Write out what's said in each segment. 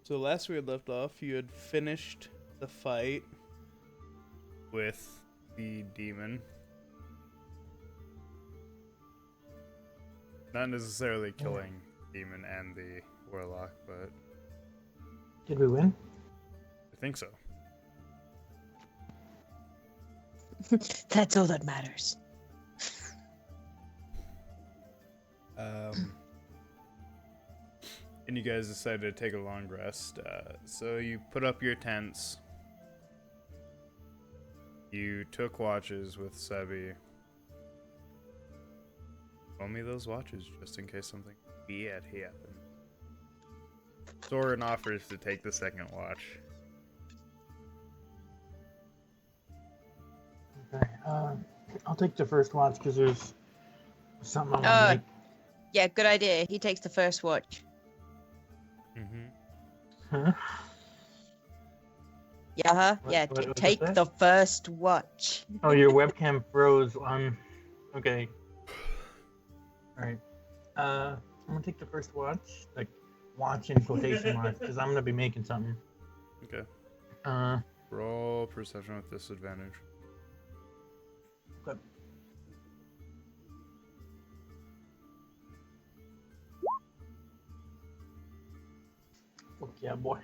So last we had left off, you had finished the fight with the demon. Not necessarily killing demon and the warlock, but Did we win? I think so. That's all that matters. And you guys decided to take a long rest. So you put up your tents. You took watches with Sebi. Roll me those watches just in case something bad happened. Soren offers to take the second watch. Okay. I'll take the first watch because there's something I want to make. Yeah, good idea. He takes the first watch. Huh? Yeah, huh? Yeah, What take was that? the first watch. Oh, your webcam froze on. Okay. Alright. I'm gonna take the first watch. Like, watch in quotation marks, because I'm gonna be making something. Okay. Uh, Roll perception with disadvantage. okay. Fuck yeah, boy.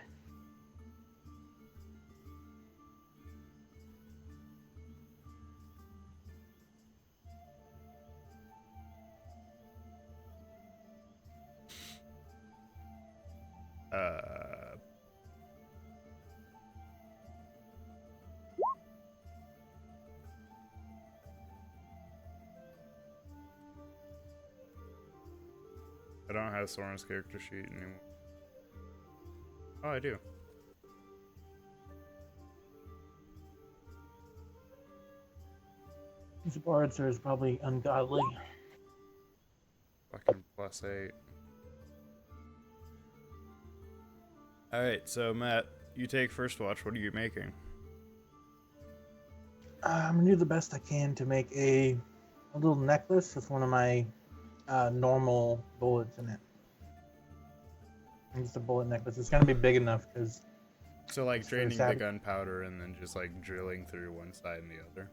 I don't have Soren's character sheet anymore. Oh, I do. These bards are probably ungodly. Fucking +8. Alright, so Matt, you take first watch. What are you making? I'm gonna do the best I can to make a little necklace with one of my normal bullets in it. It's a bullet necklace. It's gonna be big enough because So like It's for draining the Sab- gunpowder and then just like drilling through one side and the other.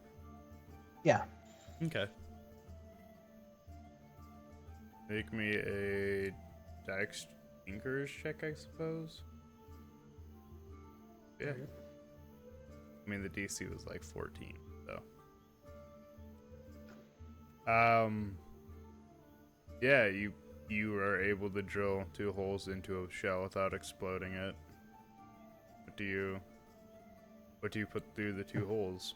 yeah. Okay. Make me a Dex Tinker's check, I suppose. Yeah. I mean, the DC was like 14, so. Yeah, you are able to drill 2 holes into a shell without exploding it. What do you put through the 2 holes?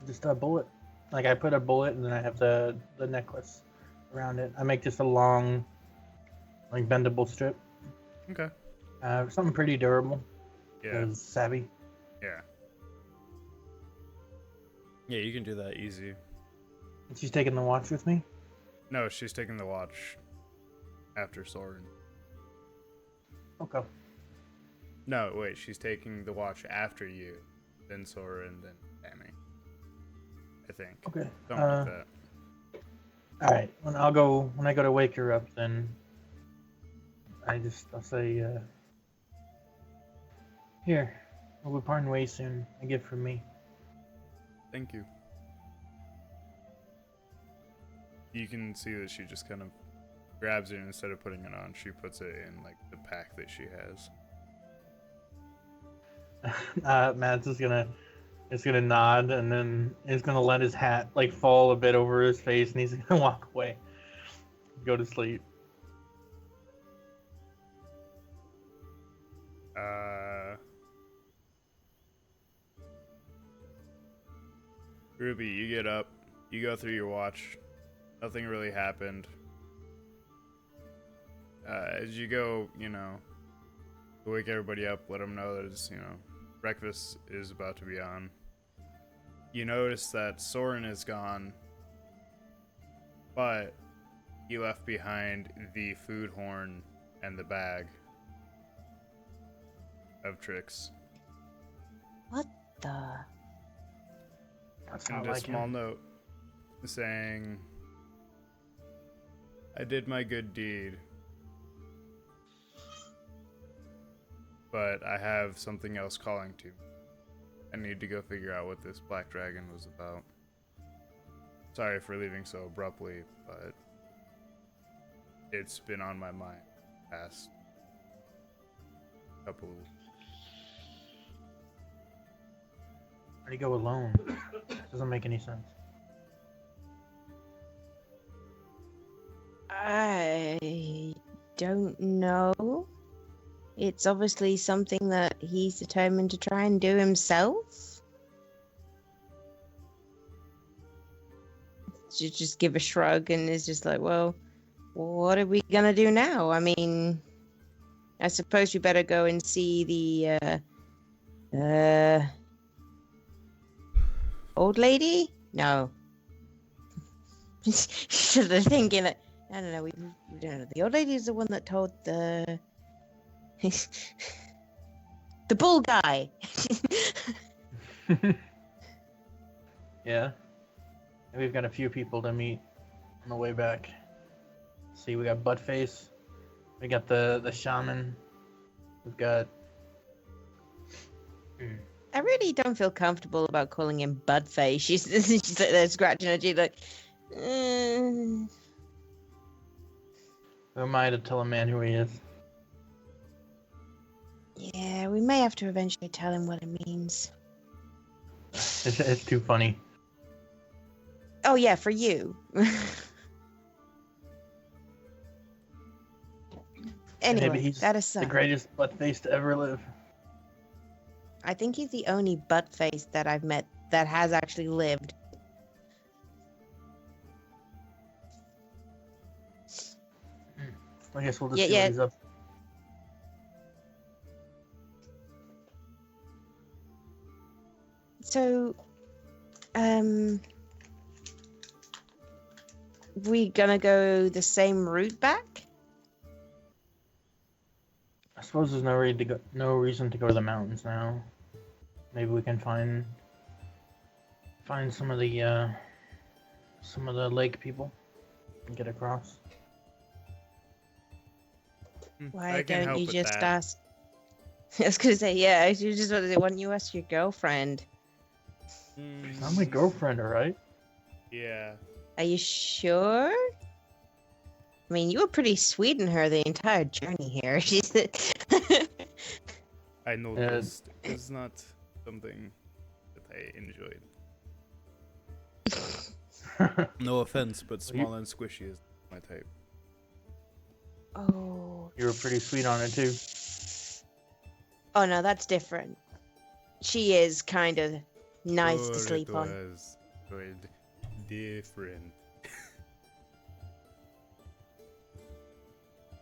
Just a bullet. Like I put a bullet and then I have the necklace around it. I make just a long, like bendable strip. Okay. Something pretty durable. Yeah. Because savvy. Yeah. Yeah, you can do that easy. She's taking the watch with me. No, she's taking the watch after Soren. Okay. No, wait, she's taking the watch after you, then Soren, then Tammy. I think. Okay. Something like that. All right. When I go to wake her up, then I'll say, here, we'll be parting ways soon. A gift from me. Thank you. You can see that she just kind of grabs it, and instead of putting it on, she puts it in like the pack that she has. Matt's just gonna nod and then he's gonna let his hat like fall a bit over his face and he's gonna walk away, go to sleep. Ruby, you get up, you go through your watch. Nothing really happened. As you go, wake everybody up, let them know that it's, breakfast is about to be on. You notice that Soren is gone, but he left behind the food horn and the bag of tricks. What the? That's And not a like small him. note saying, I did my good deed. but I have something else calling to me. I need to go figure out what this black dragon was about. Sorry for leaving so abruptly, but it's been on my mind the past couple of weeks. Why'd he go alone? Doesn't make any sense. I don't know. It's obviously something that he's determined to try and do himself. Just give a shrug and is just like, well, what are we gonna do now? I mean, I suppose we better go and see the old lady? No. Should have thinking that I don't know. We don't know. The old lady is the one that told the bull guy. Yeah. And we've got a few people to meet on the way back. See, we got Buttface. We got the shaman. We've got. I really don't feel comfortable about calling him Budface. She's like there scratching her teeth like. Who am I to tell a man who he is? Yeah, we may have to eventually tell him what it means. It's too funny. Oh yeah, for you. Anyway, Maybe he's that aside, the greatest Buttface to ever live. I think he's the only Buttface that I've met that has actually lived. I guess we'll just Yeah, see yeah. what he's up. So, we gonna go the same route back? I suppose there's no reason to go to the mountains now. Maybe we can find some of the lake people and get across. Why I can don't help you with just that. ask? I was gonna say, yeah. You just want to. Why don't you ask your girlfriend? She's not my girlfriend, alright? Yeah. Are you sure? I mean, you were pretty sweet in her the entire journey here. She's. I noticed it was not something that I enjoyed. No offense, but small and squishy is my type. Oh. You were pretty sweet on it too. Oh no, that's different. She is kind of nice to Sure sleep it on. was good. Different.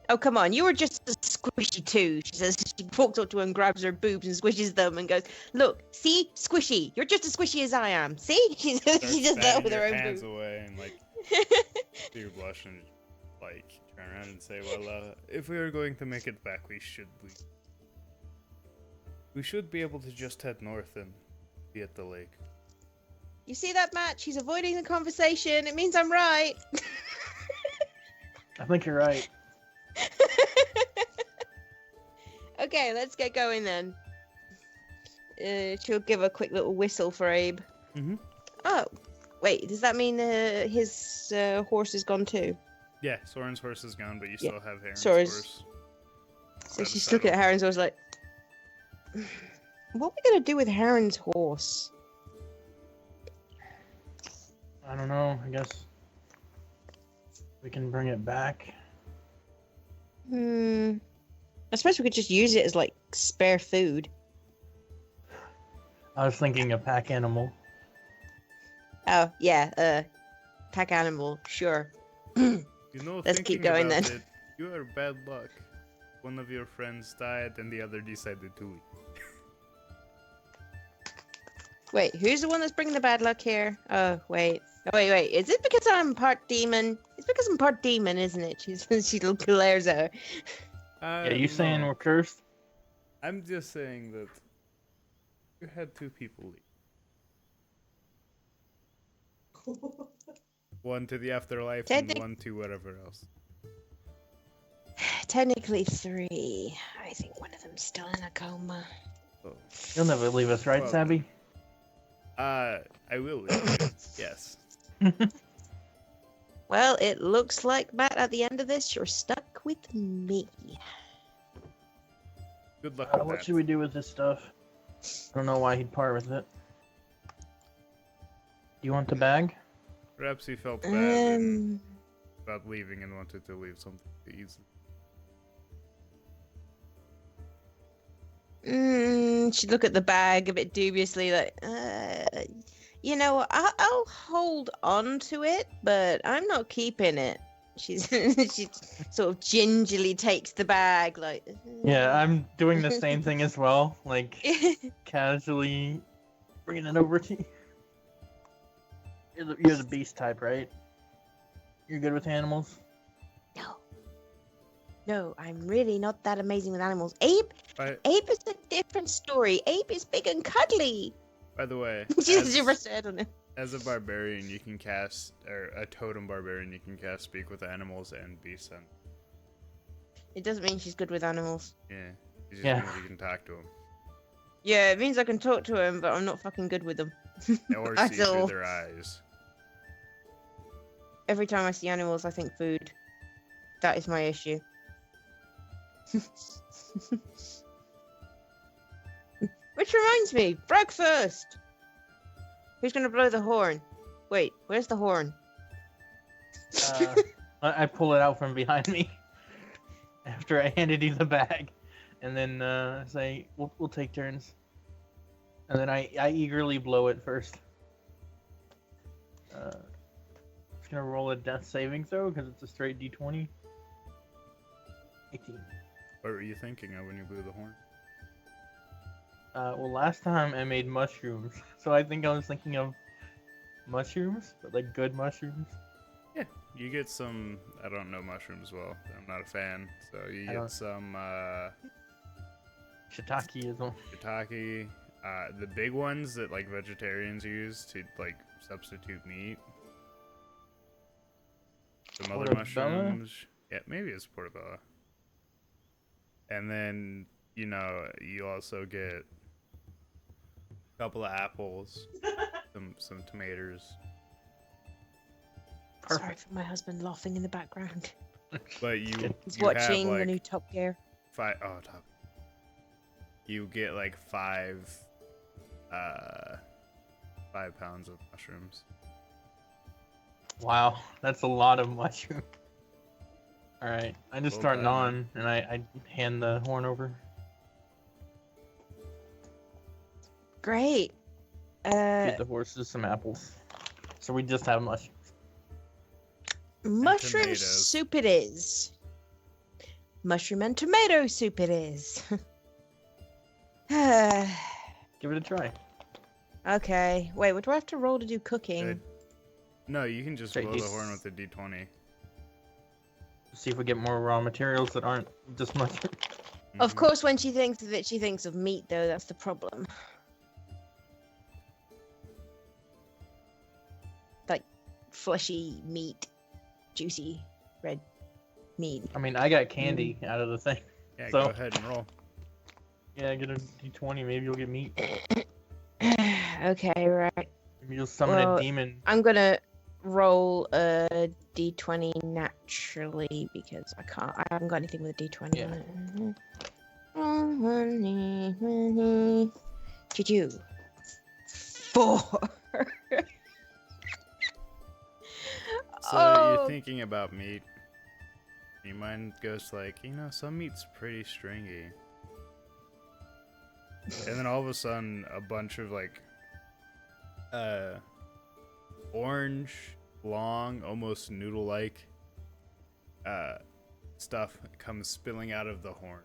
Oh come on, you were just a squishy too. She says she walks up to her and grabs her boobs and squishes them and goes, "Look, see, squishy. You're just as squishy as I am. See?" She does that Batting with her your own hands boobs. away and like you blush and like turn around and say, "Well, if we are going to make it back, we should be able to just head north and be at the lake." You see that, Matt? She's avoiding the conversation. It means I'm right. I think you're right. Okay, let's get going then. She'll give a quick little whistle for Abe. Mm-hmm. Oh, wait, does that mean his horse is gone too? Yeah, Soren's horse is gone, but you Yeah, still have Heron's Soren's- horse. So By the she's looking at saddle. Heron's horse like, what are we gonna do with Heron's horse? I don't know. I guess we can bring it back. I suppose we could just use it as like spare food. I was thinking a pack animal. Oh yeah, pack animal, sure. You know, Let's thinking keep going about then. it, you are bad luck. One of your friends died, and the other decided to leave. Wait, who's the one that's bringing the bad luck here? Oh wait, Is it because I'm part demon? It's because I'm part demon, isn't it? She glares at her. Yeah, you saying no. we're cursed? I'm just saying that you had two people leave. One to the afterlife and Technic- one to whatever else. Technically 3. I think one of them's still in a coma. Oh. You'll never leave us, right, Well, Sabby? I will leave you. Yes. Well, it looks like, Matt, at the end of this, you're stuck with me. Good luck with What that. should we do with this stuff? I don't know why he'd part with it. Do you want the bag? Perhaps he felt bad about leaving and wanted to leave something easy. She'd look at the bag a bit dubiously, like, you know, I'll hold on to it, but I'm not keeping it. She sort of gingerly takes the bag, like. Yeah, I'm doing the same thing as well. Like, casually bringing it over to you. You're the beast type, right? You're good with animals? No, I'm really not that amazing with animals. Abe is a different story. Abe is big and cuddly. By the way, She pressed her head on him. as a barbarian, you can cast, or a totem barbarian, you can cast speak with animals and beasts. And It doesn't mean she's good with animals. yeah, it just Yeah. means you can talk to them Yeah, it means I can talk to him, but I'm not fucking good with them. or That's see through all. their eyes. Every time I see animals, I think food. That is my issue. Which reminds me, breakfast! Who's gonna blow the horn? Wait, where's the horn? I pull it out from behind me after I handed you the bag, and then say we'll take turns, and then I eagerly blow it first. Just gonna roll a death saving throw because it's a straight d20. 18. What were you thinking of when you blew the horn? Well, last time I made mushrooms, so I think I was thinking of mushrooms, but like good mushrooms. Yeah, you get some. I don't know mushrooms well. I'm not a fan. So you get some Shiitake is one. shiitake, the big ones that like vegetarians use to like substitute meat. Some other Portobello? mushrooms. Yeah, maybe it's portobello. And then you also get a couple of apples, some tomatoes. Sorry for my husband laughing in the background. But you He's you watching have, like, the new Top Gear. top. You get like 5 pounds of mushrooms. Wow, that's a lot of mushroom. All right, I just Well start done, gnawing, and I hand the horn over. Great. Feed the horses some apples. So we just have mushrooms. Mushroom tomatoes. soup it is. Mushroom and tomato soup it is. Give it a try. Okay. Wait, what do I have to roll to do cooking? No, you can just Okay, blow the you- horn with a d20. See if we get more raw materials that aren't just mushroom. Of Mhm. course, when she thinks of it, she thinks of meat, though. That's the problem. Like fleshy meat, juicy red meat. I mean, I got candy out of the thing. Yeah, So- go ahead and roll. Yeah, get a d20. Maybe you'll get meat. Okay, right. Maybe you'll summon Well, a demon. I'm gonna roll a d20 naturally because I haven't got anything with a d20 Yeah. on it. Choo-choo. 4. So Oh. you're thinking about meat. Your mind goes like, some meat's pretty stringy. And then all of a sudden, a bunch of like, orange, long, almost noodle-like, stuff comes spilling out of the horn.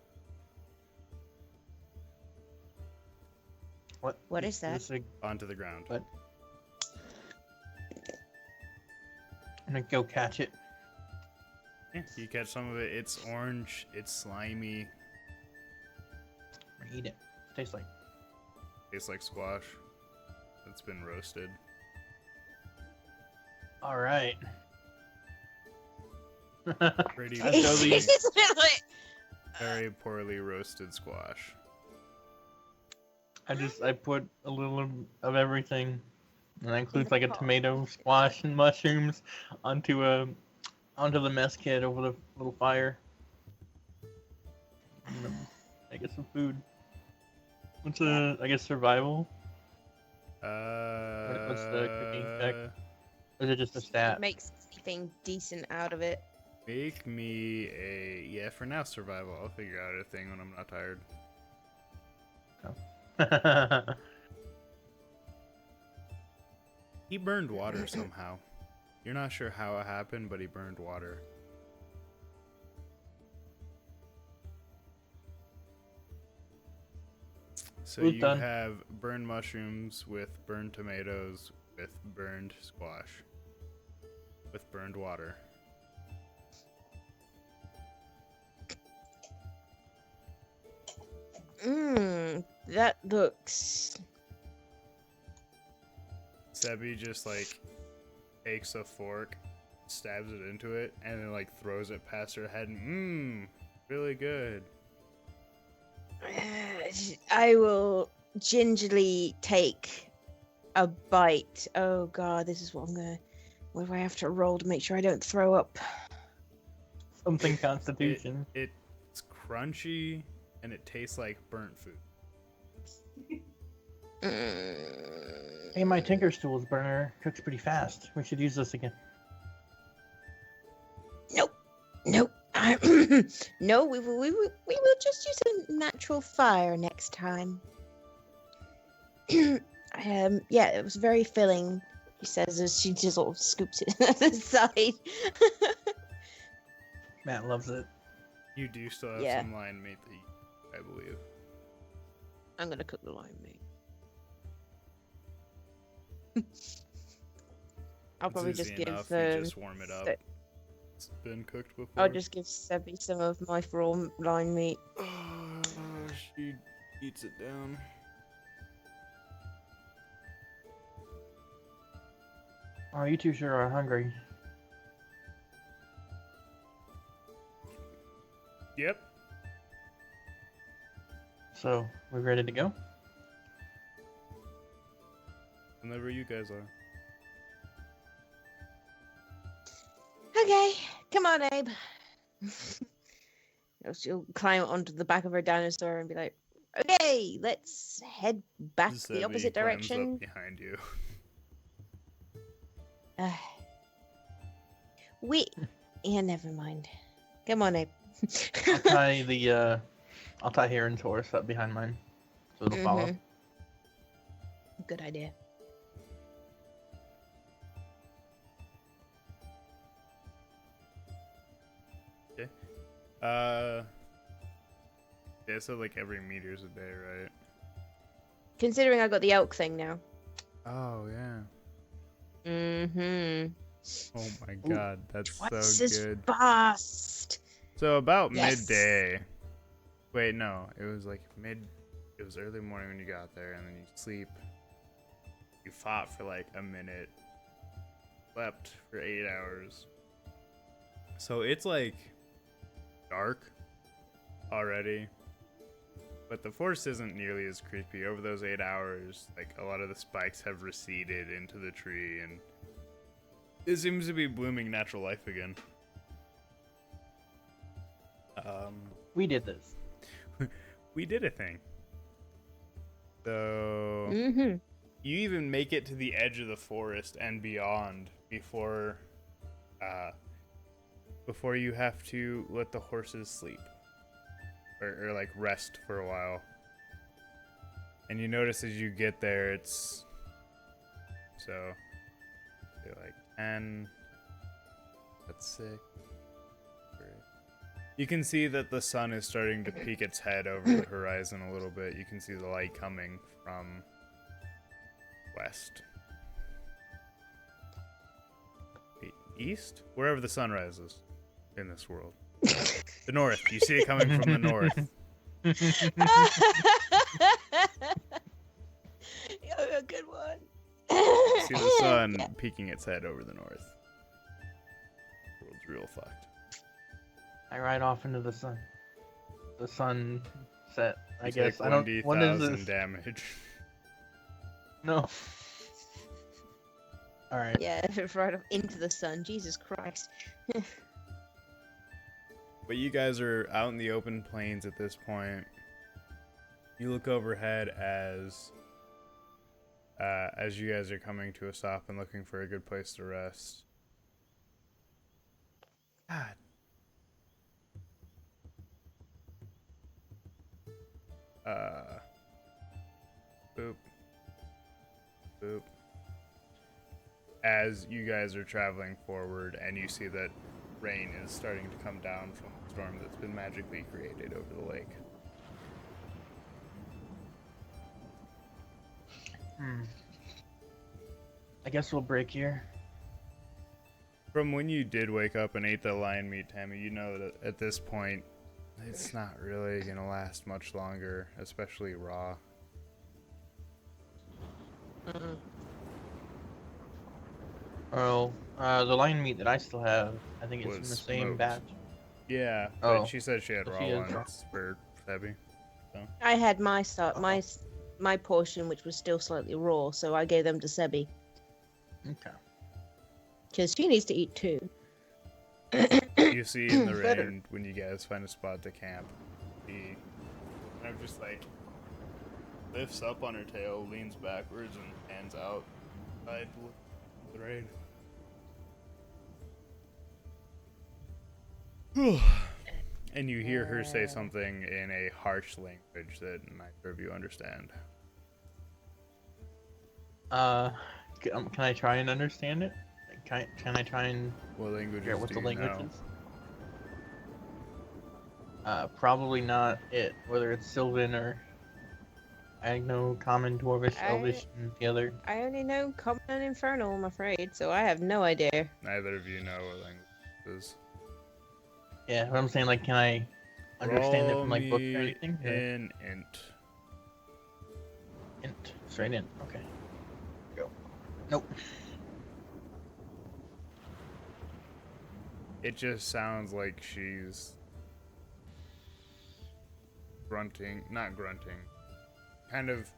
What is that? Just, like, Onto the ground. What? I'm gonna go catch it. Yeah, you catch some of it. It's orange. It's slimy. I'm gonna eat it. Tastes like. Tastes like squash. It's been roasted. All right. Pretty I show poorly, these. It's like, very poorly roasted squash. I put a little of everything, and that includes like a tomato, squash, and mushrooms onto onto the mess kit over the little fire. And then I get some food. What's I guess survival? What's the cooking check? Or is it just a stat? makes anything decent out of it. Make me yeah, for now survival. I'll figure out a thing when I'm not tired. He burned water somehow. You're not sure how it happened, but he burned water. So Who's you done? have burned mushrooms with burned tomatoes with burned squash with burned water. That looks. Sebi just like takes a fork, stabs it into it, and then like throws it past her head. Really good. I will gingerly take a bite. Oh god, this is what I'm gonna. What do I have to roll to make sure I don't throw up? Something Constitution. It's crunchy and it tastes like burnt food. Hey, my Tinkerstool's burner cooks pretty fast. We should use this again. Nope. No, we will just use a natural fire next time. Yeah, it was very filling. He says as she just sort of scoops it to the side. Matt loves it. You do still have Yeah. some lion meat to eat, I believe. I'm gonna cook the lime meat. I'll probably It's just easy give enough. You just warm it up. Se- It's been cooked before. I'll just give Sebi some of my raw lime meat. She eats it down. Oh, you two sure are hungry. Yep. So, we ready to go? Whenever you guys are. Okay, come on, Abe. She'll climb onto the back of her dinosaur and be like, "Okay, let's head back the Sebi opposite climbs direction." up behind you. Yeah, never mind. Come on, Abe. I'll tie I'll tie Heron's horse up behind mine, so it'll follow. Mhm. Good idea. Yeah, so like every meter's a day, right? Considering I got the elk thing now. Oh yeah. Mm-hmm. Oh my Ooh, god, that's Twice so as good. fast. So about Yes. midday. Wait, no, it was like it was early morning when you got there, and then you sleep. You fought for like a minute. Slept for 8 hours. So it's like dark already. But the forest isn't nearly as creepy. Over those 8 hours, like a lot of the spikes have receded into the tree, and it seems to be blooming natural life again. We did this. We did a thing. So Mm-hmm. you even make it to the edge of the forest and beyond before you have to let the horses sleep or like rest for a while. And you notice as you get there, it's so say like 10, that's 6. You can see that the sun is starting to peek its head over the horizon a little bit. You can see the light coming from west. Wait, east? Wherever the sun rises in this world. The north. You see it coming from the north. A good one. You see the sun peeking its head over the north. The world's real fucked. I ride off into the sun. The sunset, I You guess. take I don't. What is 1d1000 this? damage. No. All right. Yeah, right off into the sun. Jesus Christ. But you guys are out in the open plains at this point. You look overhead as you guys are coming to a stop and looking for a good place to rest. God. Boop. Boop. As you guys are traveling forward and you see that rain is starting to come down from the storm that's been magically created over the lake. I guess we'll break here. From when you did wake up and ate the lion meat, Tammy, you know that at this point, it's not really going to last much longer, especially raw. Oh, the lion meat that I still have, I think it's in Was the same smoked. batch. Yeah, Oh. but she said she had So raw she is raw. ones for Sebby. I had my my portion, which was still slightly raw, so I gave them to Sebi Okay. because she needs to eat too. You see in the Better. rain when you guys find a spot to camp, he kind of just like lifts up on her tail, leans backwards, and hands out side to look at the rain. And you hear her say something in a harsh language that neither of you understand. Can I try and understand it? Can I try and What language figure out what do the you language know? is? Probably not it. Whether it's Sylvan or I know Common, Dwarvish, Elvish, and the other. I only know Common and Infernal, I'm afraid, so I have no idea. Neither of you know what language it is. Yeah, but I'm saying, like, can I understand it Roll from, like, books or me anything? Or- an int. Int. Straight in. Okay. Go. Nope. It just sounds like she's grunting, not grunting, kind of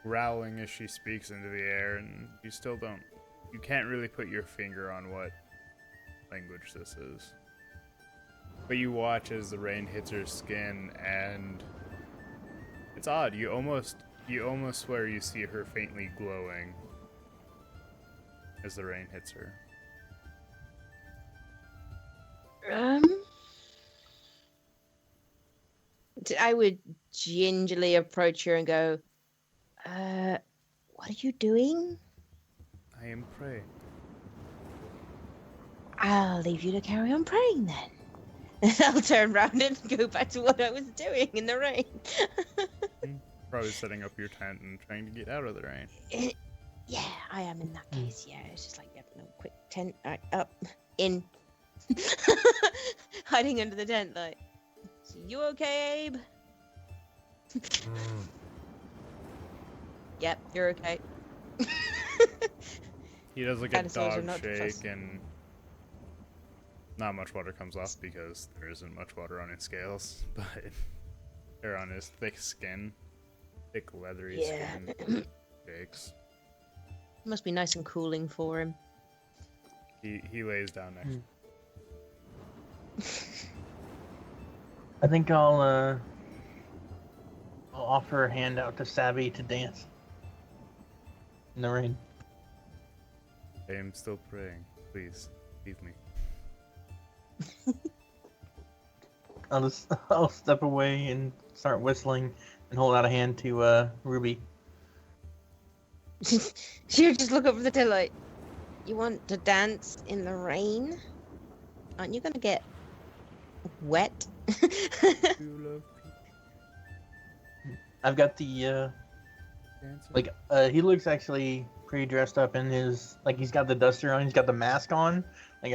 growling as she speaks into the air, and you can't really put your finger on what language this is. But you watch as the rain hits her skin, and it's odd. You almost swear you see her faintly glowing as the rain hits her. I would gingerly approach her and go, what are you doing? I am prey. I'll leave you to carry on praying then. And I'll turn around and go back to what I was doing in the rain. Probably setting up your tent and trying to get out of the rain. Yeah, I am in that case. Yeah, it's just like, yep, no, quick tent, up, in. Hiding under the tent, like, so you okay, Abe? Yep, you're okay. He does like a Dinosaurs are dog not shake, trust- and not much water comes off because there isn't much water on his scales, but they're on his thick skin, thick leathery Yeah. skin. Shakes. Must be nice and cooling for him. He lays down next. I think I'll offer a hand out to Savvy to dance in the rain. I am still praying. Please, leave me. I'll step away and start whistling and hold out a hand to Ruby. She'll just look over the tail like, you want to dance in the rain? Aren't you gonna get wet? I've got the he looks actually pretty dressed up in his, like, he's got the duster on, he's got the mask on, like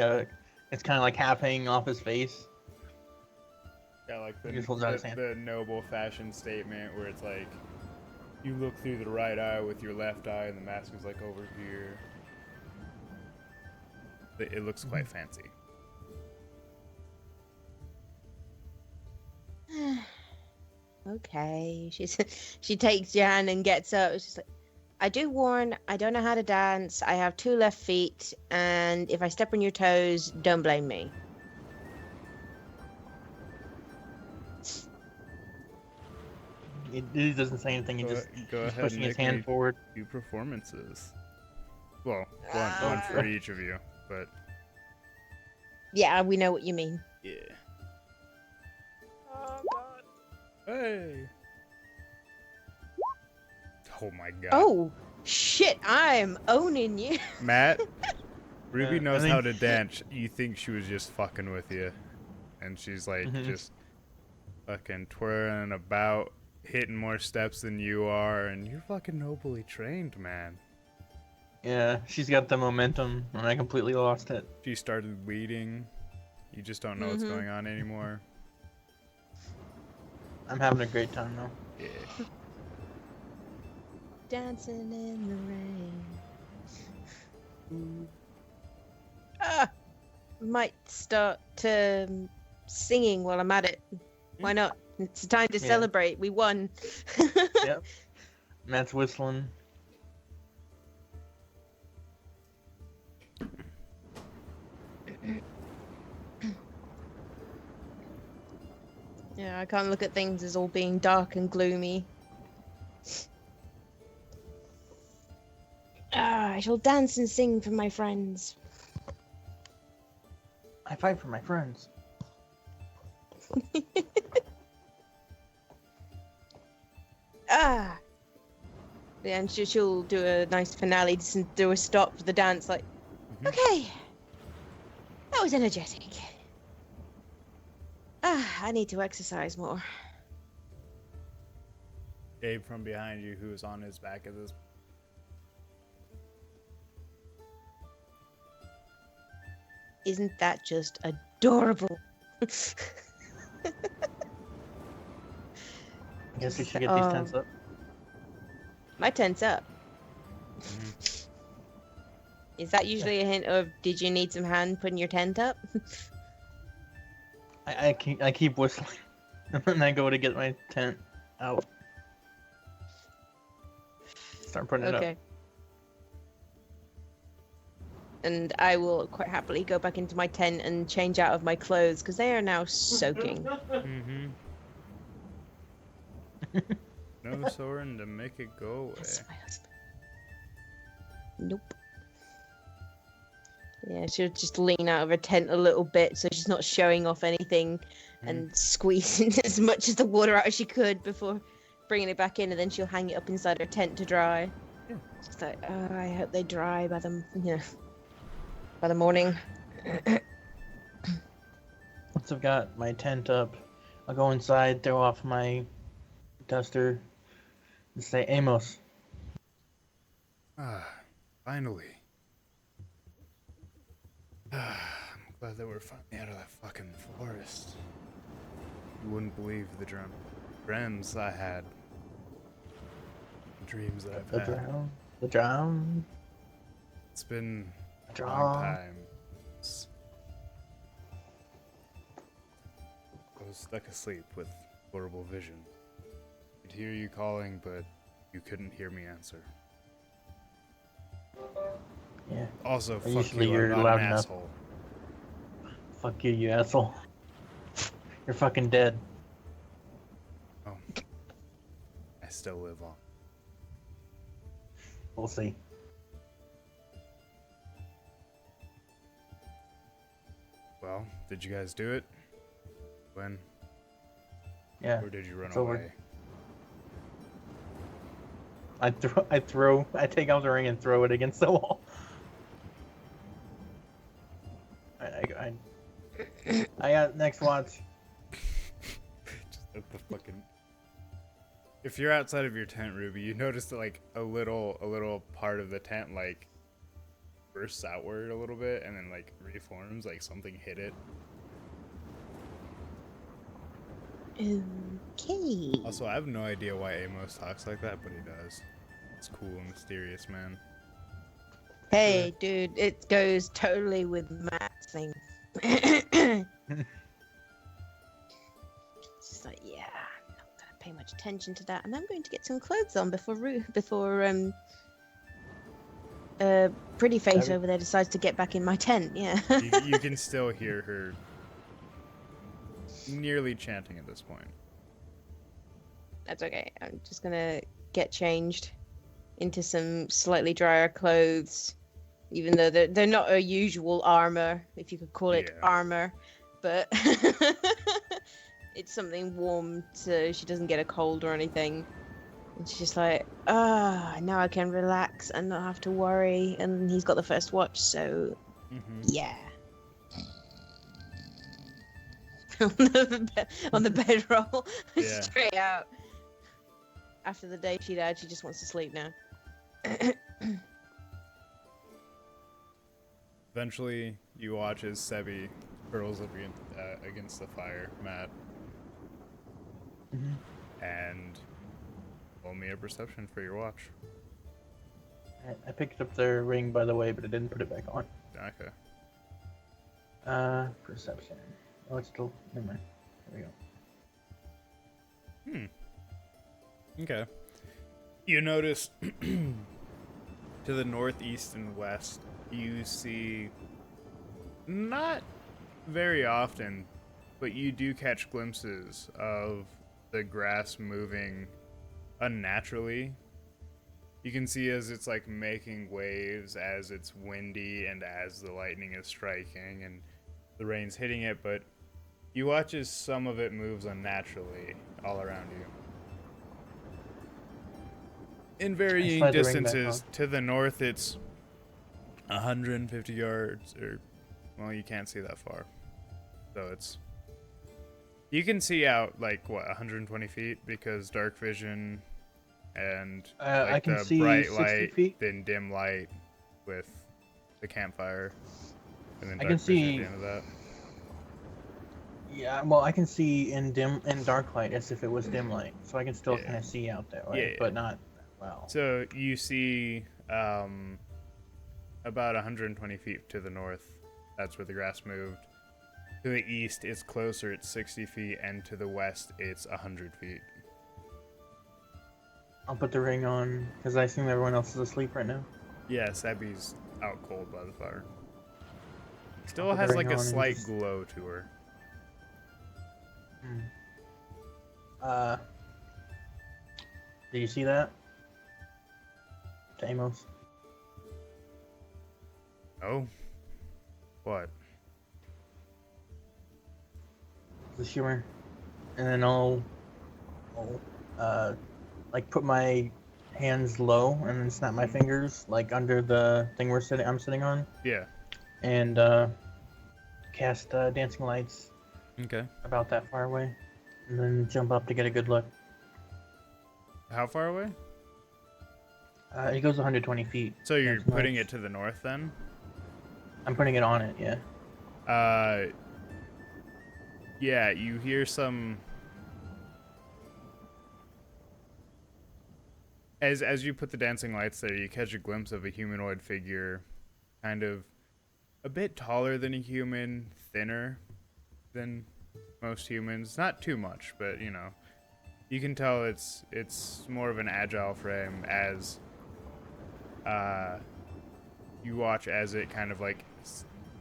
it's kind of like half hanging off his face. Got like He just holds out his hand. the noble fashion statement where it's like, you look through the right eye with your left eye, and the mask is like over here. It looks quite fancy. okay. She takes your hand and gets up. She's like, I do warn, I don't know how to dance. I have 2 left feet, and if I step on your toes, don't blame me. He doesn't say anything. He just Go he's ahead pushing and his make me hand forward. 2 performances. Well, one for each of you, but Yeah, we know what you mean. yeah. Oh god. Hey. Oh my god. Oh shit! I'm owning you. Matt, Ruby I knows think- how to dance. You think she was just fucking with you, and she's like just fucking twirling about, hitting more steps than you are, and you're fucking nobly trained, man. Yeah, she's got the momentum, and I completely lost it. She started bleeding. You just don't know what's going on anymore. I'm having a great time though. Yeah. Dancing in the rain. Ah, might start singing while I'm at it. Why not? It's time to Yeah. celebrate. We won. Yep. Matt's whistling. Yeah, I can't look at things as all being dark and gloomy. Ah, I shall dance and sing for my friends. I fight for my friends. Ah. Yeah, and she'll do a nice finale, just do a stop for the dance, like, okay, that was energetic. Ah, I need to exercise more. Gabe from behind you, who's on his back at this. Isn't that just adorable? I guess we should get these tents up. My tent's up. Is that usually a hint of, did you need some hand putting your tent up? I keep whistling, and then I go to get my tent out. Start putting it up. Okay. And I will quite happily go back into my tent and change out of my clothes, because they are now soaking. No Soren to make it go away. That's my husband. Nope. Yeah, she'll just lean out of her tent a little bit so she's not showing off anything and squeezing as much of the water out as she could before bringing it back in, and then she'll hang it up inside her tent to dry. Yeah. She's like, oh, I hope they dry by by the morning. Once I've got my tent up, I'll go inside, throw off my duster, and say, Amos. Ah, finally. I'm glad that we're finally out of that fucking forest. You wouldn't believe the dreams I had. The dreams that I've The had. drown. The drown. It's been a Drown. long time. I was stuck asleep with horrible vision. I could hear you calling, but you couldn't hear me answer. Yeah. Also, fuck Usually you, you're I'm not loud an enough. asshole. Fuck you, you asshole. You're fucking dead. Oh. I still live on. We'll see. Well, did you guys do it? When? Yeah. Or did you run it's over. away? I take out the ring and throw it against the wall. I got next watch. Just at the fucking. If you're outside of your tent, Ruby, you notice that like a little part of the tent like bursts outward a little bit and then like reforms, like something hit it. Okay. Also, I have no idea why Amos talks like that, but he does. It's cool and mysterious, man. Hey, dude, it goes totally with Matt's thing. Just like, yeah, I'm not gonna pay much attention to that, and I'm going to get some clothes on before pretty face over there decides to get back in my tent. Yeah. You can still hear her nearly chanting at this point. That's okay. I'm just gonna get changed into some slightly drier clothes, even though they're not a usual armor, if you could call it armor, but it's something warm so she doesn't get a cold or anything. And she's just like, now I can relax and not have to worry. And he's got the first watch, so yeah. on the bedroll, straight out. After the day she'd had, she just wants to sleep now. Eventually, you watch as Sebi curls up against the fire mat. And roll me a perception for your watch. I picked up the ring, by the way, but I didn't put it back on. Okay. Perception. Oh, it's still... Never mind. There we go. Okay. You notice to the northeast and west, you see, not very often, but you do catch glimpses of the grass moving unnaturally. You can see as it's like making waves, as it's windy, and as the lightning is striking and the rain's hitting it, but you watch as some of it moves unnaturally all around you. In varying distances, to the north it's 150 yards, or, well, you can't see that far. So it's, you can see out, like, what, 120 feet, because dark vision and like I can the see bright 60 light, feet. then dim light with the campfire, and then I dark can vision see at the end of that. Yeah, well, I can see in dark light as if it was dim light, so I can still kind of see out there, right? But not well. So you see about 120 feet to the north. That's where the grass moved. To the east, it's closer. It's 60 feet, and to the west, it's 100 feet. I'll put the ring on because I assume everyone else is asleep right now. Yeah, Sebby's out cold by the fire. Still has like a slight glow to her. Did you see that? To Amos? Oh? What? The shimmer. And then I'll like put my hands low and then snap my fingers like under the thing I'm sitting on. Yeah. And cast dancing lights. Okay. About that far away. And then jump up to get a good look. How far away? It goes 120 feet. So you're putting it to the north then? I'm putting it on it, yeah. Yeah, you hear some... As you put the dancing lights there, you catch a glimpse of a humanoid figure, kind of a bit taller than a human, thinner than most humans. Not too much, but, you know, you can tell it's more of an agile frame as you watch as it kind of like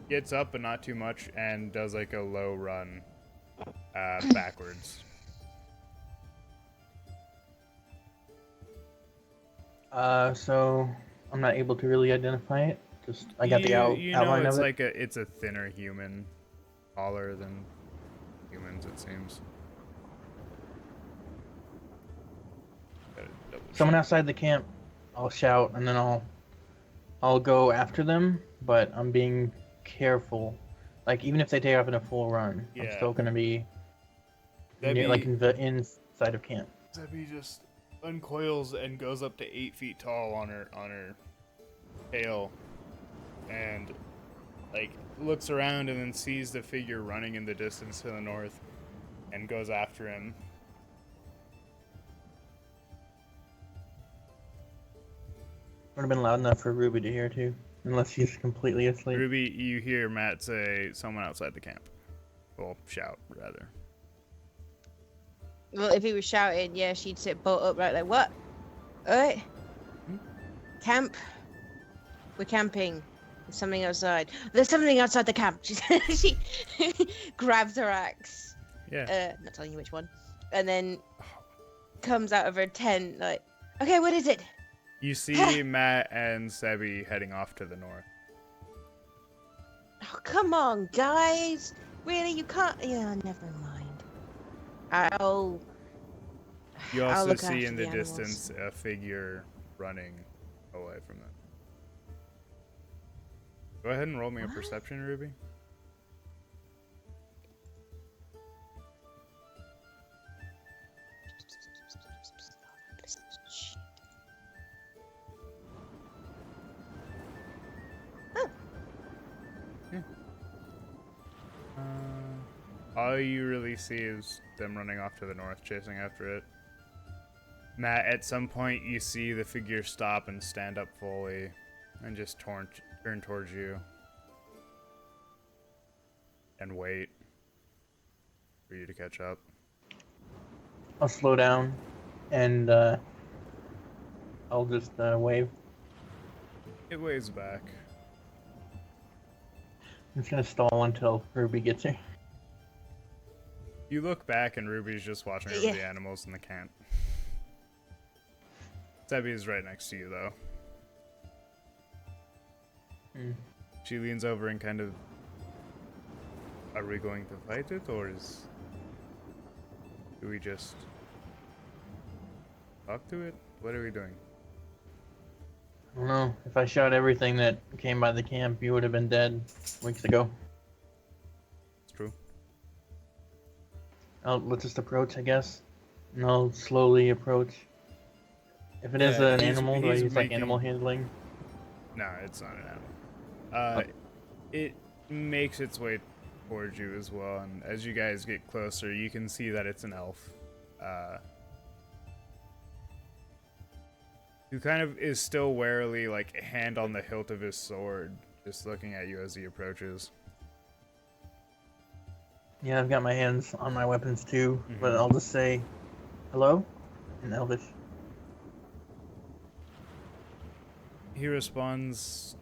gets up, but not too much, and does like a low run backwards. So I'm not able to really identify it. Just I got the outline it's of it. like it's a thinner human, taller than humans, it seems. Someone outside the camp, I'll shout, and then I'll go after them. But I'm being careful. Like even if they take off in a full run, I'm still gonna be like in the inside of camp. Zebby just uncoils and goes up to 8 feet tall on her tail, and like looks around and then sees the figure running in the distance to the north, and goes after him. Would have been loud enough for Ruby to hear too, unless she's completely asleep. Ruby, you hear Matt say someone outside the camp. Well, shout rather. Well, if he was shouting, yeah, she'd sit bolt upright like, what? Alright. Hmm? Camp. We're camping. There's something outside. There's something outside the camp. She grabs her axe. Yeah. Not telling you which one. And then comes out of her tent like, okay, what is it? You see Matt and Sebi heading off to the north. Oh, come on, guys. Really, you can't. Yeah, never mind. I'll. You I'll also look see after in the the animals. distance a figure running away from them. Go ahead and roll me a What? perception, Ruby. Oh, All you really see is them running off to the north, chasing after it. Matt, at some point you see the figure stop and stand up fully, and just turn towards you, and wait for you to catch up. I'll slow down, and I'll just wave. It waves back. I'm just gonna stall until Ruby gets here. You look back and Ruby's just watching over Yeah. the animals in the camp. Sebi is right next to you, though. She leans over and kind of... Are we going to fight it, or do we just... talk to it? What are we doing? I don't know. If I shot everything that came by the camp, you would have been dead weeks ago. It's true. Let's just approach, I guess. And I'll slowly approach. If it is Yeah, an he's- animal, do I he's use like making- animal handling? No, it's not an animal. It makes its way towards you as well, and as you guys get closer, you can see that it's an elf. Who kind of is still warily, like, hand on the hilt of his sword, just looking at you as he approaches. Yeah, I've got my hands on my weapons too, but Mhm. I'll just say hello in Elvish. He responds,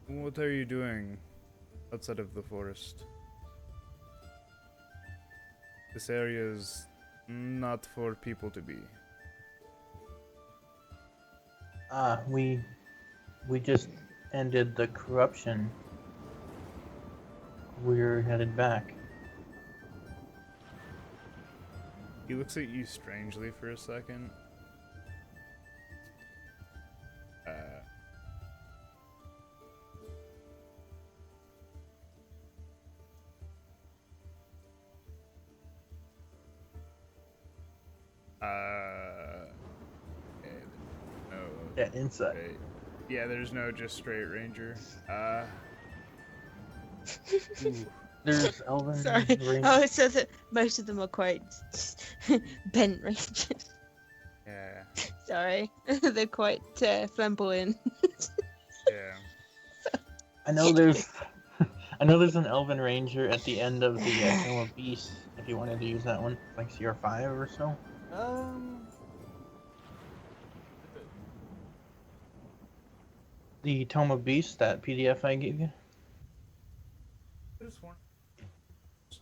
"What are you doing outside of the forest? This area is not for people to be." We just ended the corruption. We're headed back. He looks at you strangely for a second. Okay, no. That insight. Straight. Yeah, there's no just straight ranger. Ooh. There's Elven. sorry. Ring. Oh, so that most of them are quite bent rangers. Yeah, Sorry, they're quite flamboyant. yeah. I know there's. I know there's an Elven Ranger at the end of the Tome of Beasts. If you wanted to use that one, like CR5 or so. The Tome of Beasts, that PDF I gave you.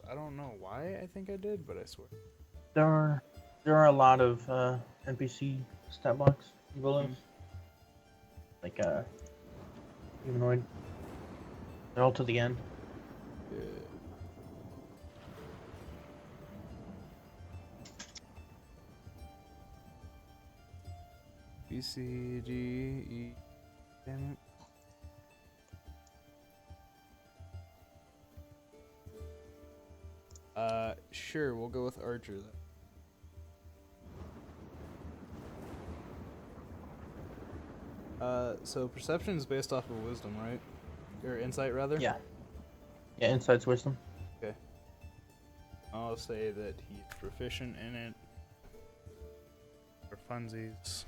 I don't know why I think I did, but I swear. There are a lot of NPC stat blocks in Willows. Like humanoid. They're all to the end. Yeah. B, C, D, E, damn it. Sure, we'll go with Archer then. So perception is based off of wisdom, right? Or insight, rather? Yeah. Yeah, Insight's Wisdom. Okay. I'll say that he's proficient in it. For funsies.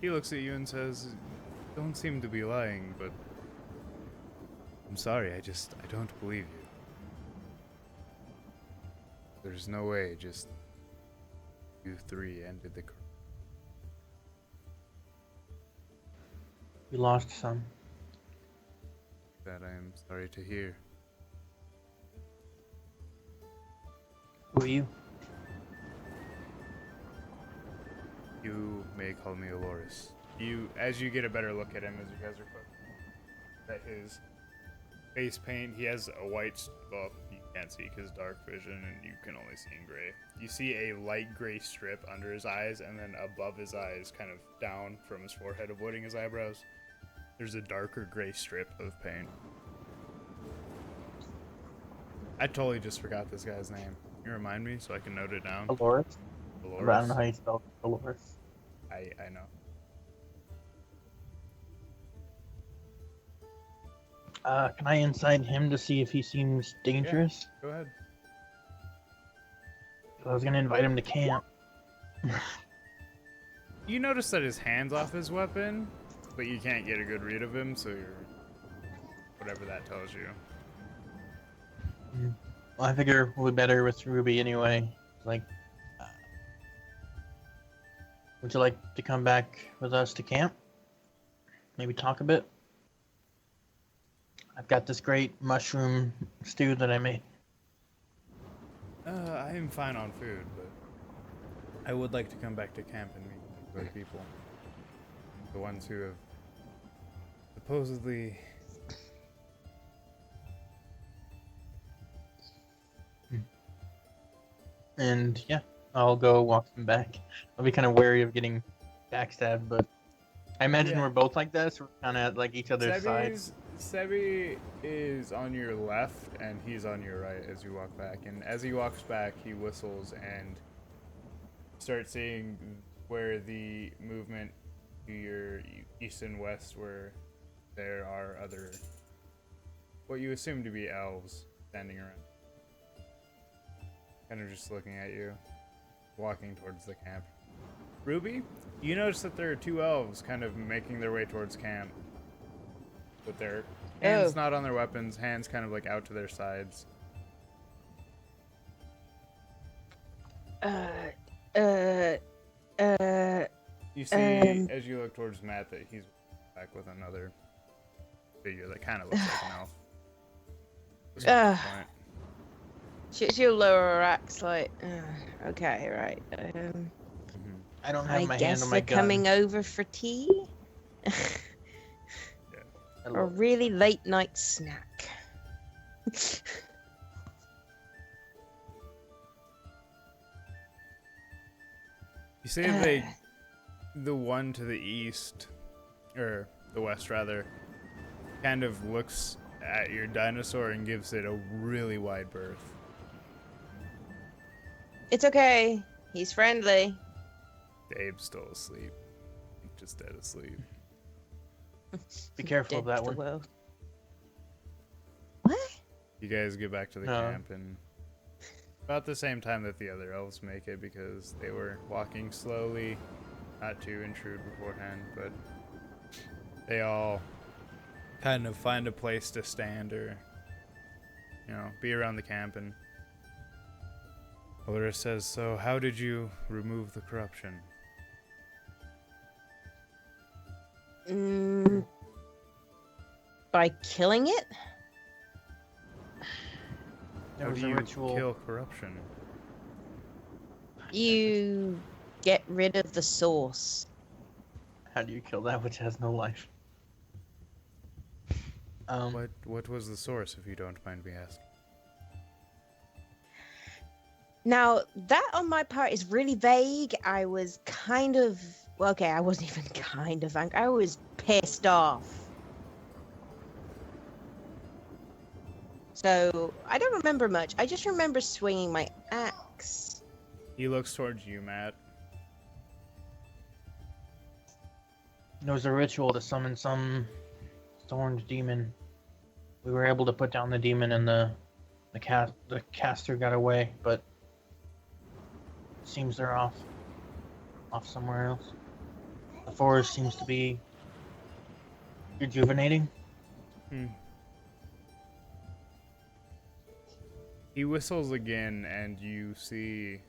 He looks at you and says, "Don't seem to be lying, but I'm sorry, I don't believe you. There's no way just you three ended the corruption. We lost some. That I am sorry to hear. Who are you? You may call me Aloris. As you get a better look at him, as you guys are focused, that his face paint, he has a white, well, you can't see because dark vision, and you can only see in gray. You see a light gray strip under his eyes, and then above his eyes, kind of down from his forehead, avoiding his eyebrows, there's a darker gray strip of paint. I totally just forgot this guy's name. Can you remind me so I can note it down? Aloris? Aloris. But I don't know how you spell Aloris. I know. Can I insight him to see if he seems dangerous? Go ahead. I was gonna invite him to camp. You notice that his hand's off his weapon, but you can't get a good read of him, so you're... whatever that tells you. Well, I figure we'll be better with Ruby anyway. Like, would you like to come back with us to camp? Maybe talk a bit? I've got this great mushroom stew that I made. I am fine on food, but I would like to come back to camp and meet other people. The ones who have supposedly... And yeah, I'll go walk them back. I'll be kind of wary of getting backstabbed, but I imagine Yeah. we're both like this. We're kind of at like each other's sides. Sebi is on your left, and he's on your right as you walk back. And as he walks back, he whistles and starts seeing where the movement to your east and west, where there are other, what you assume to be elves standing around. Kind of just looking at you, walking towards the camp. Ruby, you notice that there are two elves kind of making their way towards camp. With their hands not on their weapons, hands kind of like out to their sides. You see, as you look towards Matt, that he's back with another figure that kind of looks like an elf. At this point. She'll lower her axe like, okay, right. I don't have I my hand guess on my they're gun. coming over for tea? Or a really late night snack. You see the one to the east, or the west rather, kind of looks at your dinosaur and gives it a really wide berth. It's okay. He's friendly. Dave's still asleep. Just dead asleep. Be careful of Dead that to the one. world. What? You guys get back to the No. camp and about the same time that the other elves make it, because they were walking slowly, not to intrude beforehand, but they all kind of find a place to stand or, be around the camp. And Olara says, "So how did you remove the corruption?" By killing it? There How was do a you ritual. kill corruption? You get rid of the source. How do you kill that which has no life? What was the source, if you don't mind me asking? Now, that on my part is really vague. I was kind of... Well, okay, I wasn't even kind of angry. I was pissed off. So, I don't remember much. I just remember swinging my axe. He looks towards you, Matt. There was a ritual to summon some thorned demon. We were able to put down the demon, and the caster got away, but it seems they're off somewhere else. The forest seems to be rejuvenating. He whistles again, and you see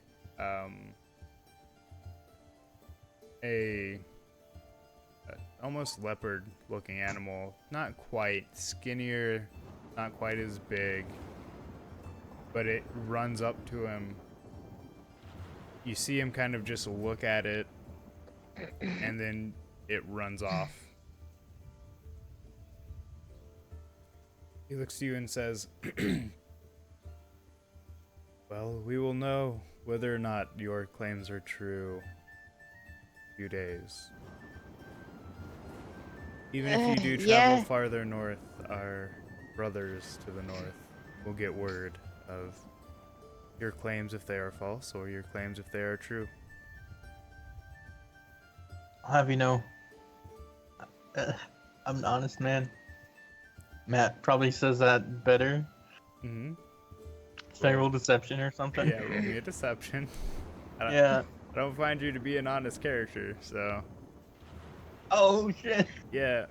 a almost leopard-looking animal. Not quite skinnier, not quite as big, but it runs up to him. You see him kind of just look at it, and then it runs off. He looks to you and says, well, we will know whether or not your claims are true in a few days. Even if you do travel farther north, our brothers to the north will get word of your claims if they are false, or your claims if they are true. I'll have you know, I'm an honest man. Matt probably says that better. Mm-hmm. Should I roll deception or something? Yeah, roll me a deception. Yeah. I don't find you to be an honest character, so... Oh, shit. Yeah.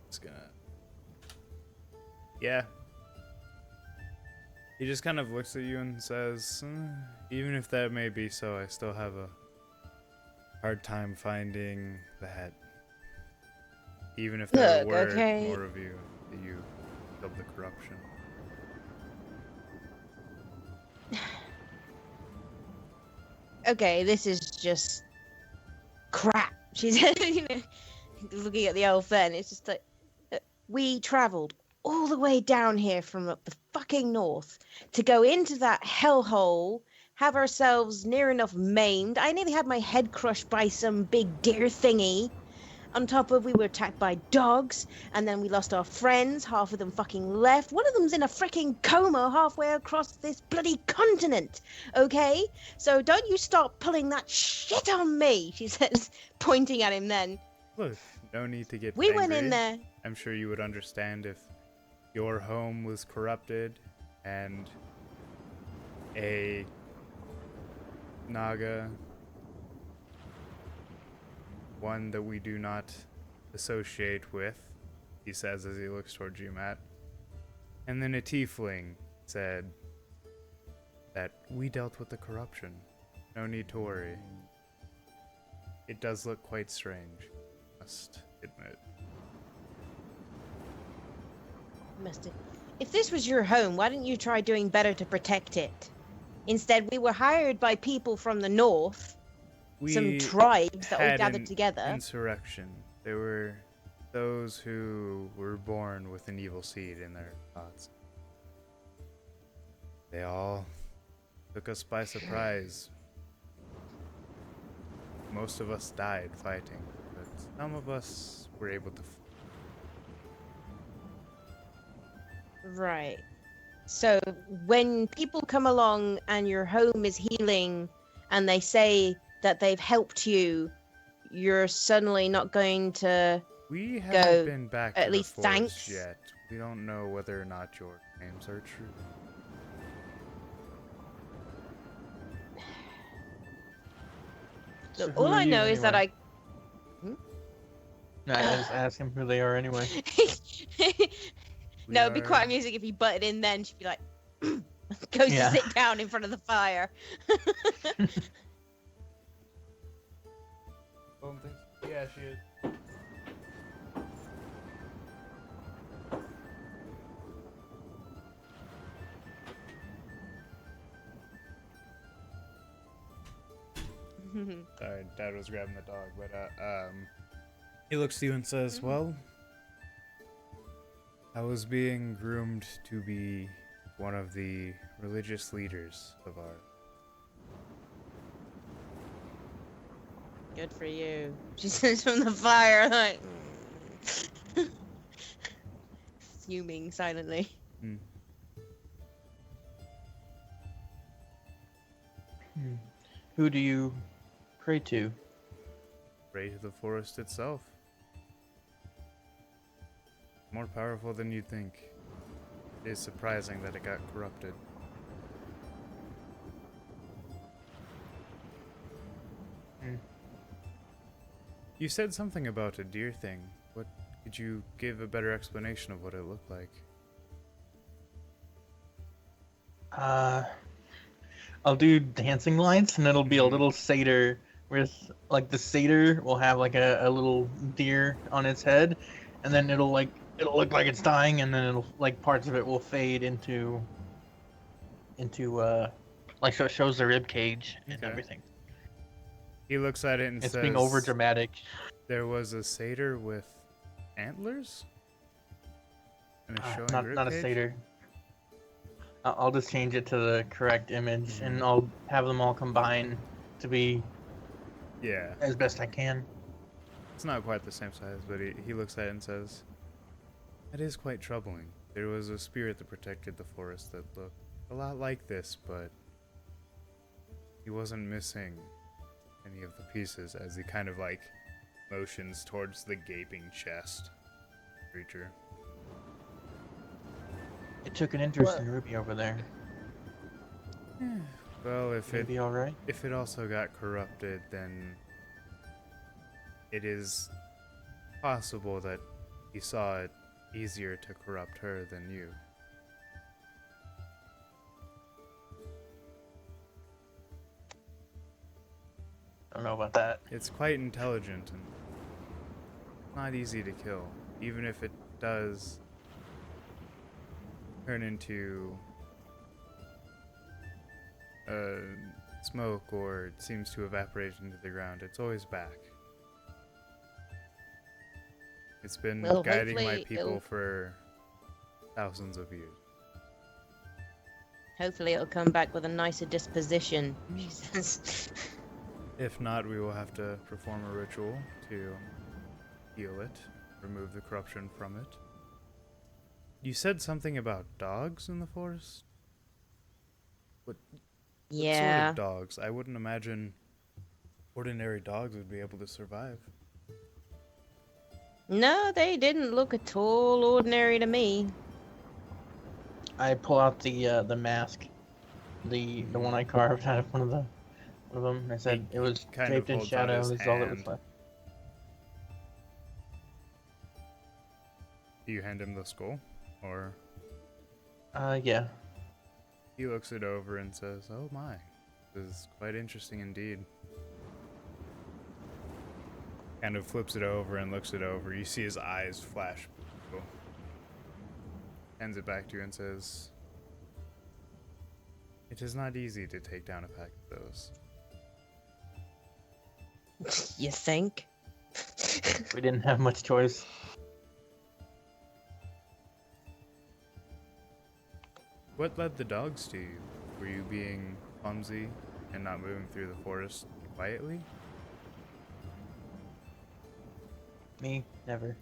Just gonna... Yeah. He just kind of looks at you and says, even if that may be so, I still have a hard time finding that. Even if there were more of you, that you of the corruption. Okay, this is just crap. She said, looking at the old fan, it's just like, we travelled all the way down here from up the fucking north to go into that hellhole, have ourselves near enough maimed. I nearly had my head crushed by some big deer thingy. On top of, we were attacked by dogs, and then we lost our friends. Half of them fucking left. One of them's in a freaking coma halfway across this bloody continent. Okay? So don't you start pulling that shit on me, she says, pointing at him then. Look, no need to get We angry. went in there. I'm sure you would understand if your home was corrupted and a Naga, one that we do not associate with, he says as he looks towards you, Matt. And then a tiefling said that we dealt with the corruption. No need to worry. It does look quite strange, must admit. If this was your home, why didn't you try doing better to protect it? Instead, we were hired by people from the north. Some tribes that all gathered together. Insurrection. There were those who were born with an evil seed in their thoughts. They all took us by surprise. Most of us died fighting, but some of us were able to. Right. So when people come along and your home is healing and they say that they've helped you, you're suddenly not going to We haven't been back at to least the forest thanks yet. We don't know whether or not your claims are true. So Look, all I know is that I No, I just ask him who they are anyway. No, it'd be quite amusing if he butted in then. She'd be like, goes to sit down in front of the fire. Yeah, she is. Sorry, Dad was grabbing the dog, but he looks to you and says, well, I was being groomed to be one of the religious leaders of our... Good for you. She says from the fire, like... fuming silently. Who do you pray to? Pray to the forest itself. More powerful than you'd think. It is surprising that it got corrupted. You said something about a deer thing. What could you give a better explanation of what it looked like? Uh, I'll do dancing lights, and it'll be a Mhm. little satyr with like the satyr will have like a little deer on its head, and then it'll look like it's dying, and then it'll like parts of it will fade into like so it shows the rib cage and Okay. everything. He looks at it and It's being over says, dramatic. "There was a satyr with antlers and a showing Not a ribcage." satyr. I'll just change it to the correct image, Mhm. and I'll have them all combine to be Yeah, as best I can. it's not quite the same size, but he looks at it and says, "That is quite troubling. There was a spirit that protected the forest that looked a lot like this, but he wasn't missing any of the pieces," as he kind of like motions towards the gaping chest creature. It took an interest in Ruby over there. Well, if it Maybe all right. if it also got corrupted, then it is possible that he saw it easier to corrupt her than you. I don't know about that. It's quite intelligent and not easy to kill, even if it does turn into smoke or it seems to evaporate into the ground. It's always back. It's been Well, guiding my hopefully people it'll- for thousands of years. Hopefully it'll come back with a nicer disposition. She says. If not, we will have to perform a ritual to heal it, remove the corruption from it. You said something about dogs in the forest? What sort Yeah. of dogs? I wouldn't imagine ordinary dogs would be able to survive. No, they didn't look at all ordinary to me. I pull out the mask, the one I carved out of one of them. I said He it was kind of draped in holds out shadow. his This is all that was hand. left. Do you hand him the skull? Or Yeah. he looks it over and says, "Oh my, this is quite interesting indeed." Kind of flips it over and looks it over. You see his eyes flash. Hands it back to you and says, "It is not easy to take down a pack of those." You think? We didn't have much choice. What led the dogs to you? Were you being clumsy and not moving through the forest quietly? Me, never.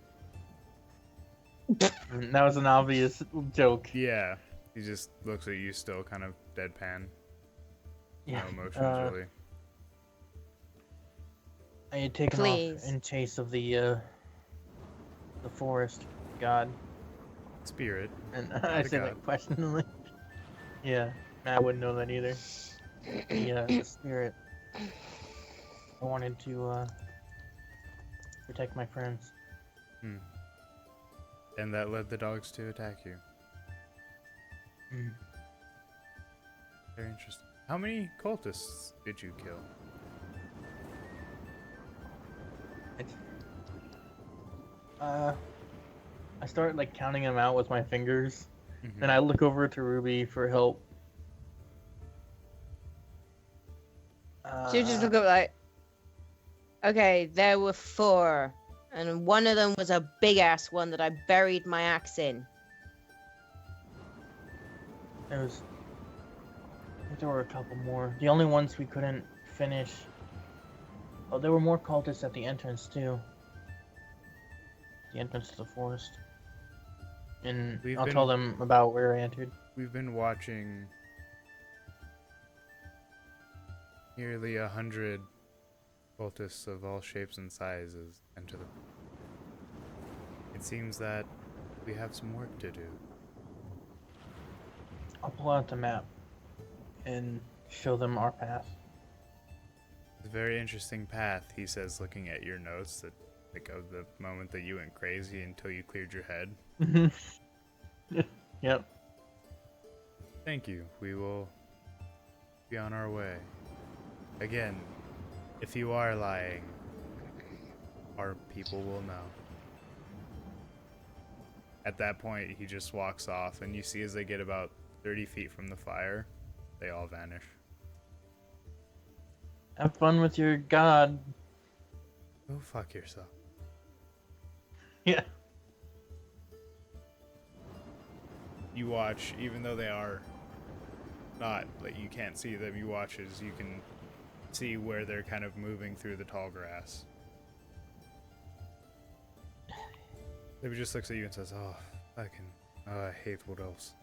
That was an obvious joke. Yeah. He just looks at you still kind of deadpan. Yeah. No emotions really. I had taken Please. off in chase of the forest god, Spirit. and Not I a say god. that questioningly. Yeah, I wouldn't know that either. The spirit. I wanted to protect my friends. Hmm. And that led the dogs to attack you. Mm. Very interesting. How many cultists did you kill? I start like counting them out with my fingers. Mhm. Then I look over to Ruby for help. So you just look up like, okay, there were 4, and one of them was a big ass one that I buried my axe in. I think there were a couple more. The only ones we couldn't finish. Oh, there were more cultists at the entrance too. The entrance to the forest. And I'll tell them about where I entered. We've been watching nearly 100 cultists of all shapes and sizes enter the. It seems that we have some work to do. I'll pull out the map and show them our path. It's a very interesting path, he says, looking at your notes that like of the moment that you went crazy until you cleared your head. Yep. Thank you. We will be on our way. Again, if you are lying, our people will know. At that point, he just walks off, and you see as they get about 30 feet from the fire, they all vanish. Have fun with your god. Go fuck yourself. Yeah. You watch, even though they are not, like, you can't see them, you watch as you can see where they're kind of moving through the tall grass. He just looks at you and says, oh, I hate wood elves.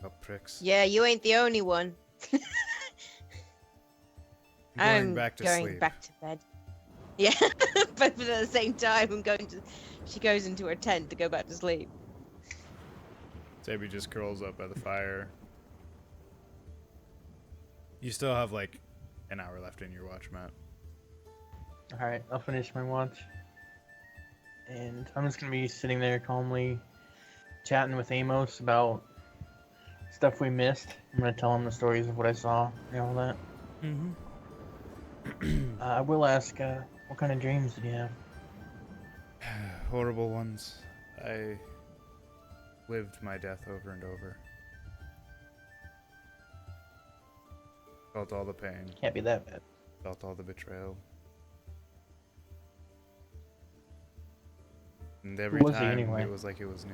Oh, pricks. Yeah, you ain't the only one. I'm going back to going sleep. back to bed. Yeah, both at the same time. She goes into her tent to go back to sleep. Debbie just curls up by the fire. You still have like an hour left in your watch, Matt. Alright, I'll finish my watch. And I'm just gonna be sitting there calmly chatting with Amos about stuff we missed. I'm gonna tell him the stories of what I saw and all that. Mm-hmm. I will ask, what kind of dreams did you have? Horrible ones. I lived my death over and over. Felt all the pain. Can't be that bad. Felt all the betrayal. And every was he time anyway? it was like it was new.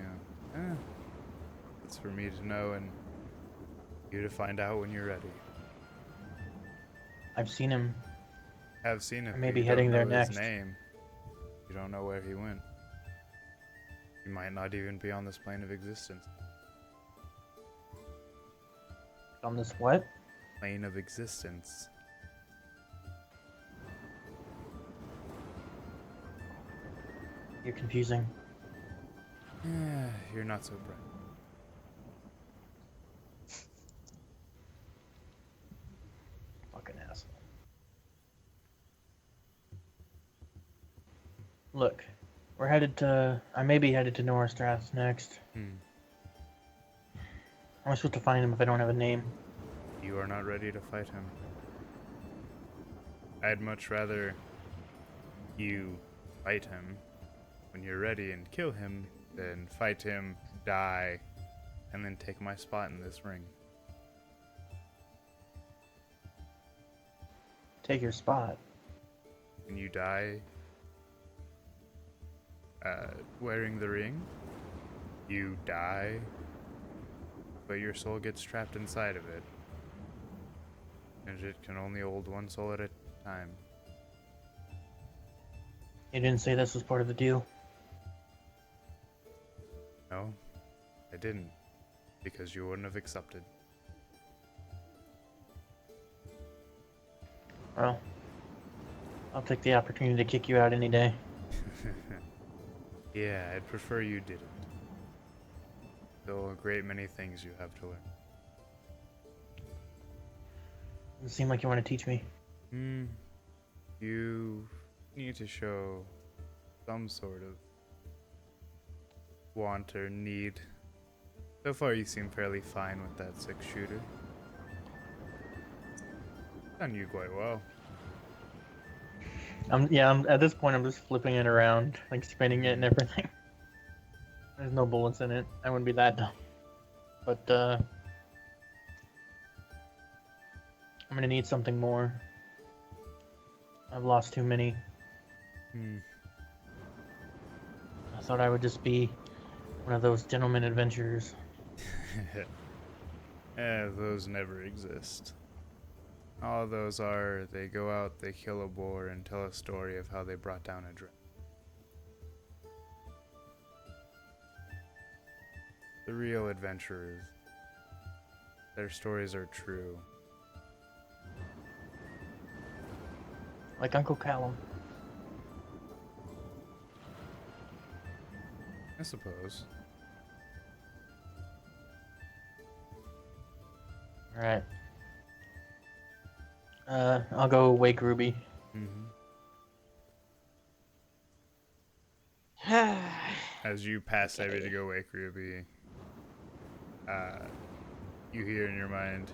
It's for me to know and you to find out when you're ready. I've seen him. Have seen him. I may be You heading don't there know his next. name. You don't know where he went. He might not even be on this plane of existence. On this what? Plane of existence. You're confusing. You're not so bright. Fucking asshole. Look, I may be headed to Norstrath next. How am I supposed to find him if I don't have a name? You are not ready to fight him. I'd much rather you fight him when you're ready and kill him than fight him, die, and then take my spot in this ring. Take your spot. When you die wearing the ring, you die, but your soul gets trapped inside of it. And it can only hold one soul at a time. You didn't say this was part of the deal. No, I didn't, because you wouldn't have accepted. Well, I'll take the opportunity to kick you out any day. Yeah, I'd prefer you didn't. Still a great many things you have to learn. Doesn't seem like you want to teach me. You need to show some sort of want or need. So far you seem fairly fine with that 6-shooter. Done you quite well. I'm at this point I'm just flipping it around, like spinning it and everything. There's no bullets in it. I wouldn't be that dumb. But I'm gonna need something more. I've lost too many. I thought I would just be one of those gentleman adventurers. Those never exist. All those are, they go out, they kill a boar, and tell a story of how they brought down a dragon. The real adventurers, their stories are true. Like Uncle Callum. I suppose. Alright. I'll go wake Ruby. As you pass Ivy to go wake Ruby, you hear in your mind,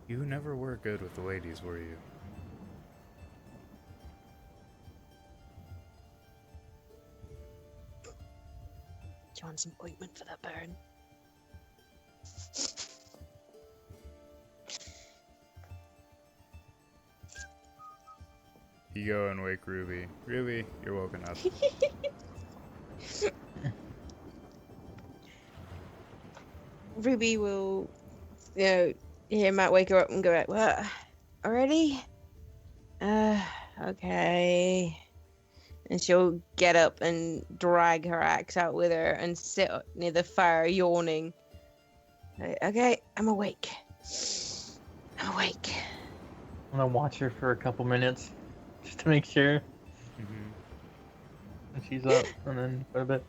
"You never were good with the ladies, were you?" Do you want some ointment for that burn? You go and wake Ruby. Ruby, you're woken up. Ruby will, hear Matt wake her up and go, "What? Already? Okay." And she'll get up and drag her axe out with her and sit near the fire, yawning. Okay, I'm awake. I'm awake. I'm gonna watch her for a couple minutes just to make sure Mm-hmm. that she's up, and then go to bed.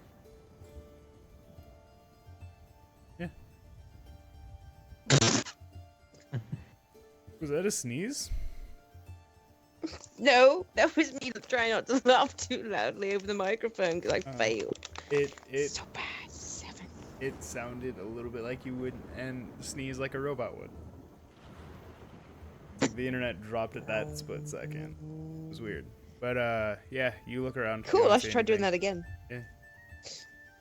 Was that a sneeze? No, that was me trying not to laugh too loudly over the microphone because I Oh. failed. It So bad. 7. it sounded a little bit like you would and sneeze like a robot would. It's like the internet dropped at that split second. It was weird. But yeah, you look around. you Cool, don't I see should try doing anything. that again.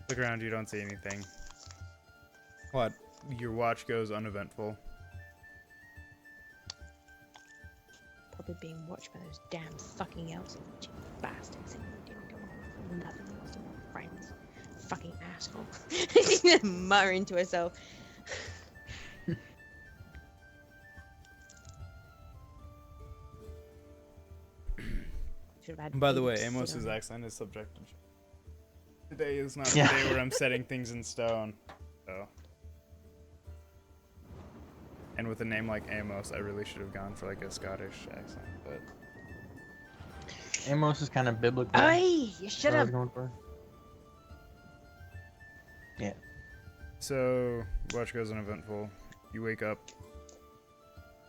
Look around, you don't see anything. What? Your watch goes uneventful. Probably being watched by those damn fucking elves, bastards. And we didn't go on for nothing else than our friends. Fucking asshole. She's muttering to herself. Should've had By the way, David sit Amos's on it. accent is subject to change. Today is not Yeah. the day where I'm setting things in stone. So. And with a name like Amos, I really should have gone for like a Scottish accent, but Amos is kind of biblical. Aye, you should what I was have. going for. so watch goes uneventful. You wake up.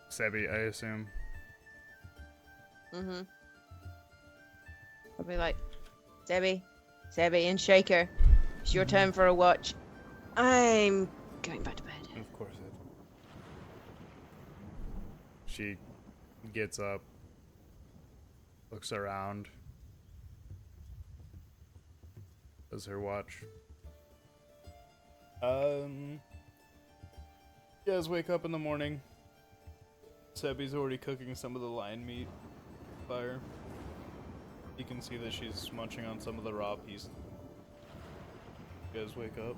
Sebi, I assume. Mm-hmm. I'll be like, Sebi, and shake her. It's your turn for a watch. I'm going back to bed. Of course it. She gets up, looks around, does her watch. You guys wake up in the morning. Sebi's already cooking some of the lion meat fire. You can see that she's munching on some of the raw pieces. You guys wake up.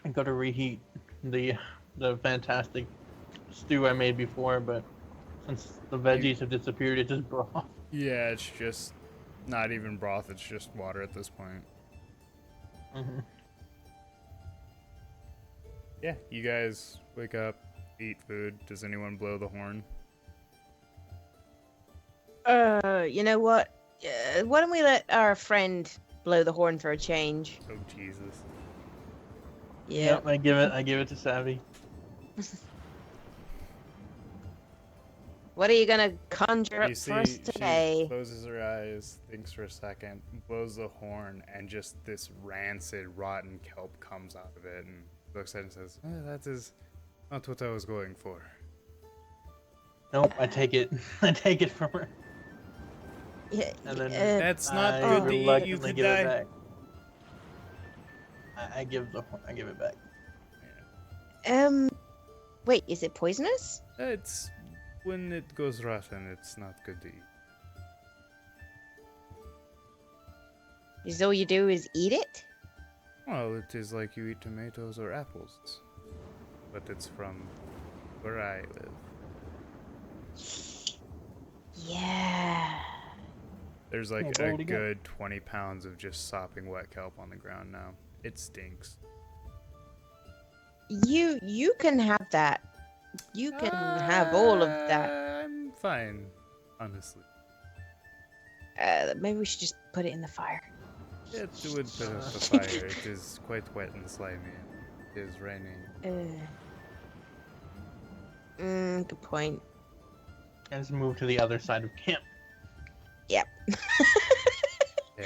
I go to reheat the fantastic stew I made before, but since the veggies have disappeared, it just broth. Yeah, it's just not even broth, it's just water at this point. Mm-hmm. Yeah, you guys wake up, eat food. Does anyone blow the horn? You know what? Why don't we let our friend blow the horn for a change? Oh, Jesus. Yeah. Yep, I give it to Savvy. What are you gonna conjure You up see, for us she today? closes her eyes, thinks for a second, blows the horn, and just this rancid, rotten kelp comes out of it, and looks at it and says, "That is not what I was going for." Nope, I take it. I take it from her. Yeah, And then That's not I good to eat, you reluctantly could give die. it back. I give it back. wait, is it poisonous? It's when it goes rotten, it's not good to eat. Is all you do is eat it? Well, it is like you eat tomatoes or apples, but it's from where I live. Yeah. There's like Yeah, a what do you got? good 20 pounds of just sopping wet kelp on the ground now. It stinks. You can have that. You can have all of that. I'm fine, honestly. Maybe we should just put it in the fire. It would put out the fire. It is quite wet and slimy. It is raining. Good point. Let's move to the other side of camp. Yep. Yeah.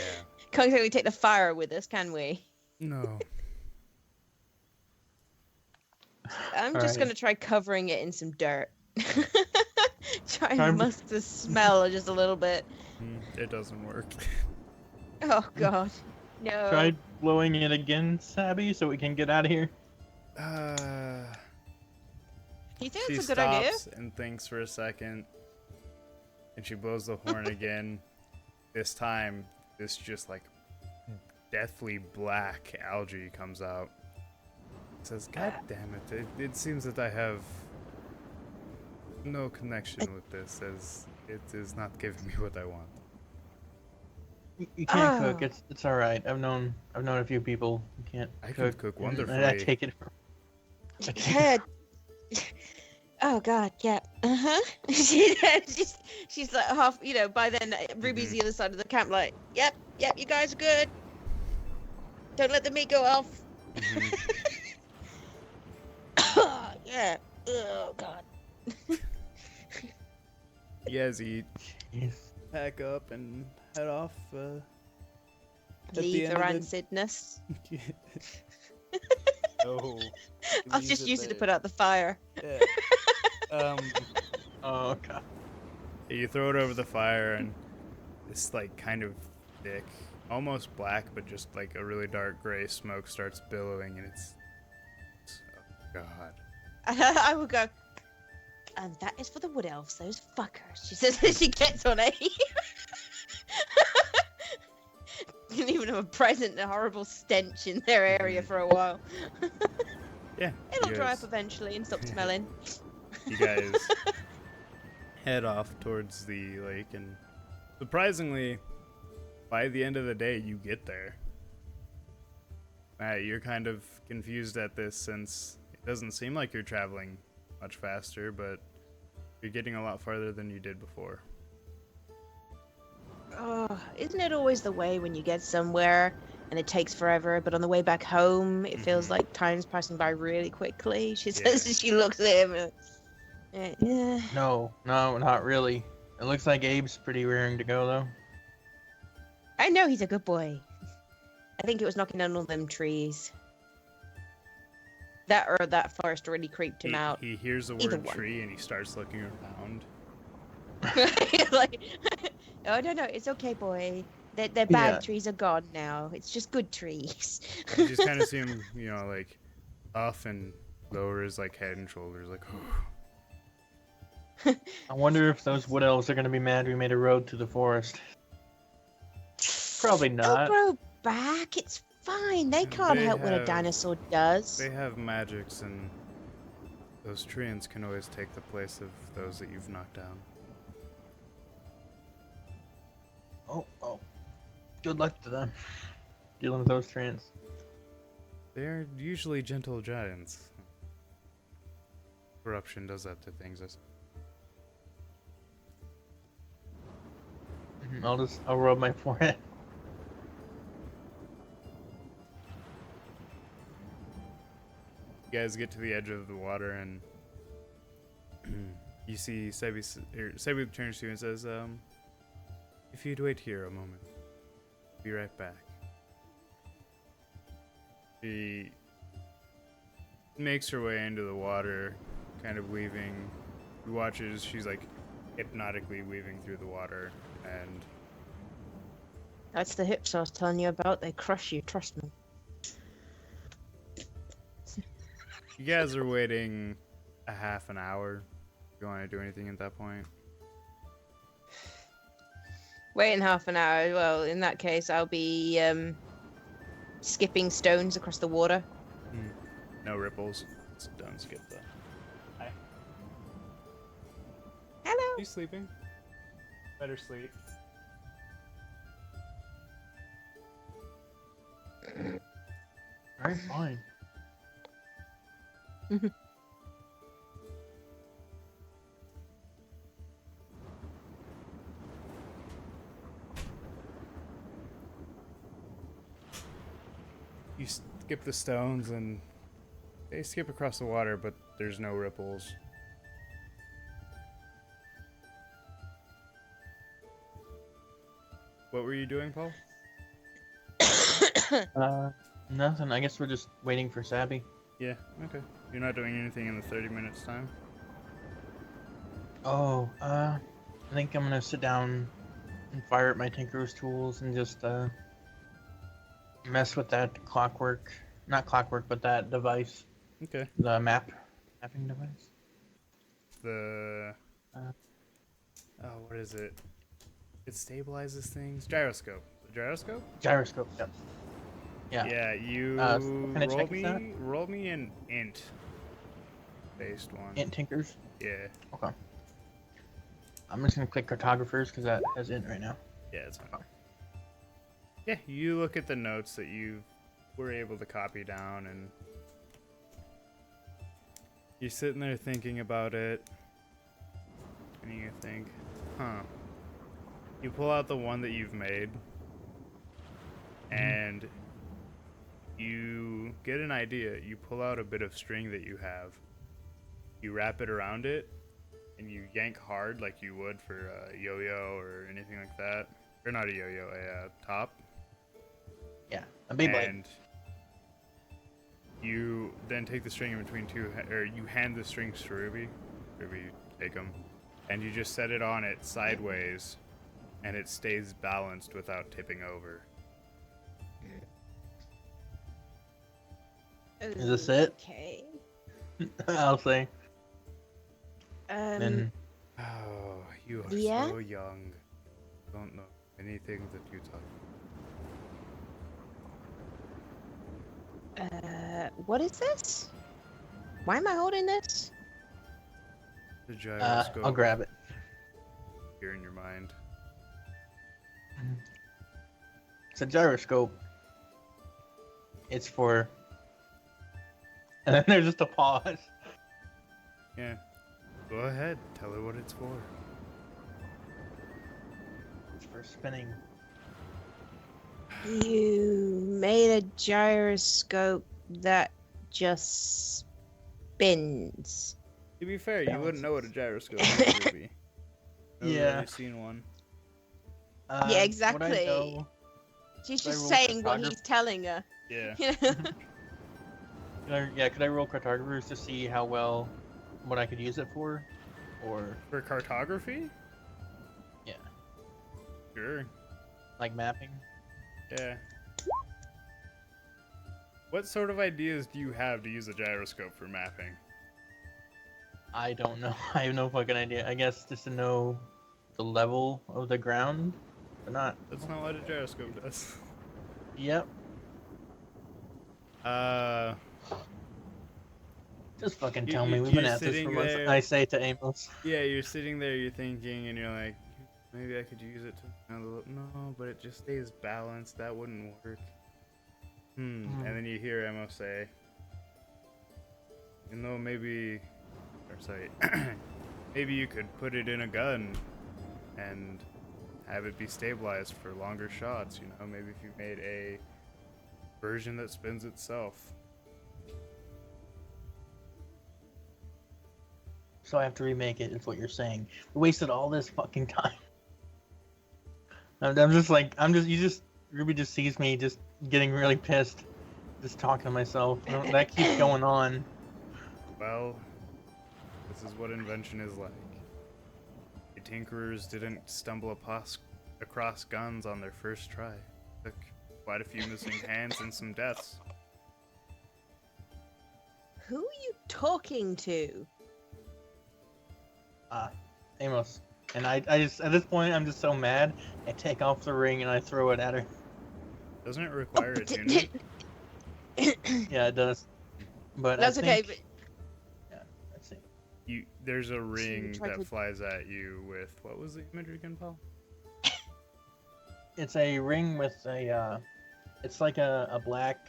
Can't exactly take the fire with us, can we? No. I'm All just right. gonna try covering it in some dirt. Try Try- and musk the smell just a little bit. It doesn't work. Oh god. No. Try blowing it again, Sabby, so we can get out of here. You think She it's a good idea? stops and thinks for a second, and she blows the horn again. This time, this just like deathly black algae comes out. It says, "God damn it! It seems that I have no connection with this, as it is not giving me what I want." You can't cook. Oh. It's all right. I've known a few people who can't I cook. can cook and wonderfully. I take it. Yeah. Oh god, yeah. She's like half, by then Ruby's the other side of the camp, like, yep, you guys are good. Don't let the meat go off. Yeah. Oh god. You guys eat, Jeez. pack up, and head off. the Leave the end of rancidness. No. I was just using it to put out the fire. Yeah. Oh god. You throw it over the fire, and this like kind of thick, almost black, but just like a really dark gray smoke starts billowing, and it's oh god. I will go. And that is for the wood elves, those fuckers. She says as she gets on it. Didn't even have a present, a horrible stench in their area for a while. Yeah. It'll you dry guys- up eventually and stop smelling. You guys head off towards the lake, and surprisingly, by the end of the day, you get there. Matt, you're kind of confused at this since it doesn't seem like you're traveling much faster, but you're getting a lot farther than you did before. Oh, isn't it always the way when you get somewhere and it takes forever, but on the way back home, it feels like time's passing by really quickly? She says as she looks at him. Yeah. No, not really. It looks like Abe's pretty raring to go though. I know he's a good boy. I think it was knocking down all them trees. That forest really creeped him out. He hears the Either word one. tree, and he starts looking around. Like, oh no, it's okay, boy. They're bad Yeah. trees are gone now. It's just good trees. You just kind of see him, like off and lower his like head and shoulders, like. I wonder if those wood elves are gonna be mad we made a road to the forest. Probably They'll not. grow back. It's fine. They can't They help what a have- dinosaur does. They have magics, and those treants can always take the place of those that you've knocked down. Oh. Good luck to them. Dealing with those treants. They're usually gentle giants. Corruption does that to things. I'll rub my forehead. You guys get to the edge of the water, and you see Sebi turns to you and says, if you'd wait here a moment, I'll be right back. She makes her way into the water, kind of weaving. He watches, she's like hypnotically weaving through the water, and That's the hips I was telling you about. They crush you. Trust me. you guys are waiting a half an hour. Do you want to do anything at that point? Waiting half an hour. Well, in that case, I'll be skipping stones across the water. No ripples. So don't skip that. Hi. Hello. He's sleeping. Better sleep. Alright, fine. You skip the stones, and they skip across the water, but there's no ripples. What were you doing, Paul? Nothing. I guess we're just waiting for Sabby. Yeah, okay. You're not doing anything in the 30 minutes time? Oh, I think I'm gonna sit down and fire up my Tinker's tools and just mess with that clockwork. Not clockwork, but that device. Okay. The mapping device. The... Uh, Oh, what is it? It stabilizes things? Gyroscope. The gyroscope? Gyroscope. Yep. Yeah. Yeah, you What kind of check is that? roll me an int based one. Int Tinkers. Yeah. Okay. I'm just gonna click cartographers because that has int right now. Yeah, it's fine. Yeah, you look at the notes that you were able to copy down, and you're sitting there thinking about it, and you think, huh. You pull out the one that you've made, and you get an idea. You pull out a bit of string that you have, you wrap it around it, and you yank hard like you would for a yo-yo or anything like that. Or not a yo-yo, a top. Yeah, a Beyblade. And you then take the string in between two, or you hand the strings to Ruby. Ruby, take them, and you just set it on it sideways, and it stays balanced without tipping over. Is this it? Okay. I'll say. Um. Then Oh, you are Yeah? so young. Don't know anything that you talk. What is this? Why am I holding this? The gyroscope I'll grab it. here in your mind. It's a gyroscope. It's for. And then there's just a pause. Yeah. Go ahead. Tell her what it's for. It's for spinning. You made a gyroscope that just spins. To be fair, you wouldn't know what a gyroscope is, Ruby. Never Yeah. really seen one. Yeah, What I exactly. know- She's Should I just roll saying what photography? he's telling her. Yeah. You know? could I roll cartographers to see how well what I could use it for? Or For cartography? yeah, Sure. like mapping? Yeah. What sort of ideas do you have to use a gyroscope for mapping? I don't know. I have no fucking idea. I guess just to know the level of the ground, but not. That's not what a gyroscope does. Yep. Just fucking tell me. We've been You're at this for sitting months. there- I say to Amos. Yeah, you're sitting there, you're thinking, and you're like, maybe I could use it to... No, but it just stays balanced. That wouldn't work. And then you hear Emma say, you know, maybe... Or sorry. Maybe you could put it in a gun and have it be stabilized for longer shots, you know? Maybe if you made a version that spins itself. So I have to remake it, is what you're saying. We wasted all this fucking time. I'm just like, Ruby just sees me just getting really pissed, just talking to myself. That keeps going on. Well, this is what invention is like. The tinkerers didn't stumble across guns on their first try. Took quite a few missing hands and some deaths. Who are you talking to? Amos. And I just, at this point, I'm just so mad, I take off the ring and I throw it at her. Doesn't it require a tuning? Yeah, it does. But That's I okay, think, yeah, let's see. There's a ring try that to- flies at you with, what was the imagery again, Paul? It's a ring with a, it's like a black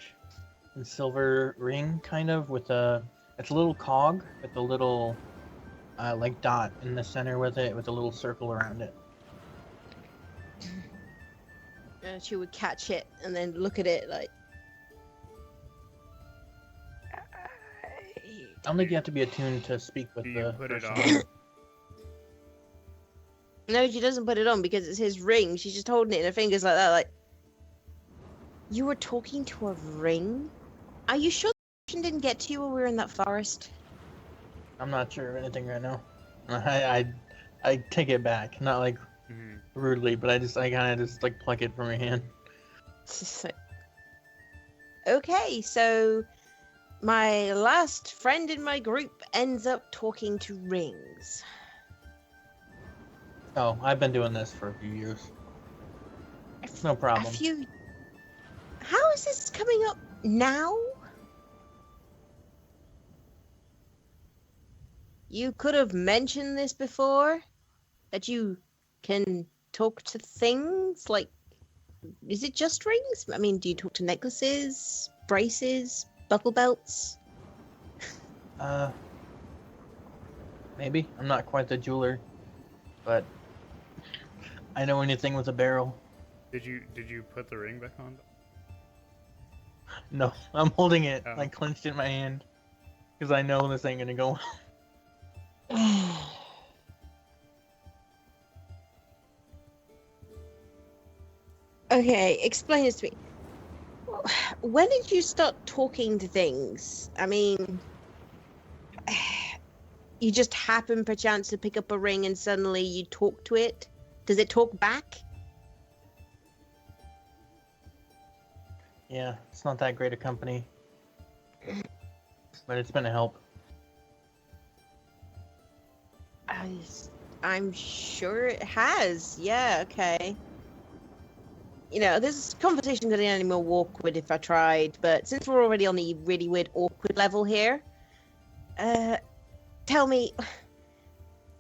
and silver ring, kind of, with it's a little cog with a little, like dot in the center with it, with a little circle around it. And she would catch it and then look at it like. I don't think you have to be attuned to speak with Do the you put it person. on? No, she doesn't put it on because it's his ring. She's just holding it in her fingers like that. Like, you were talking to a ring? Are you sure the ocean didn't get to you while we were in that forest? I'm not sure of anything right now. I take it back, not like Hmm. rudely, but I kind of just like pluck it from your hand. Okay, so my last friend in my group ends up talking to rings. Oh, I've been doing this for a few years. It's no problem. A few. How is this coming up now? You could have mentioned this before, that you can talk to things like. Is it just rings? I mean, do you talk to necklaces, braces, buckle belts? Maybe I'm not quite the jeweler, but I know anything with a barrel. Did you put the ring back on? No, I'm holding it Oh. like clenched in my hand because I know this ain't gonna go. Okay, explain this to me. When did you start talking to things? I mean, you just happen perchance to pick up a ring and suddenly you talk to it? Does it talk back? Yeah, it's not that great a company, but it's been a help. I'm sure it has. Yeah, okay. You know, this conversation could get any more awkward if I tried, but since we're already on the really weird awkward level here, tell me,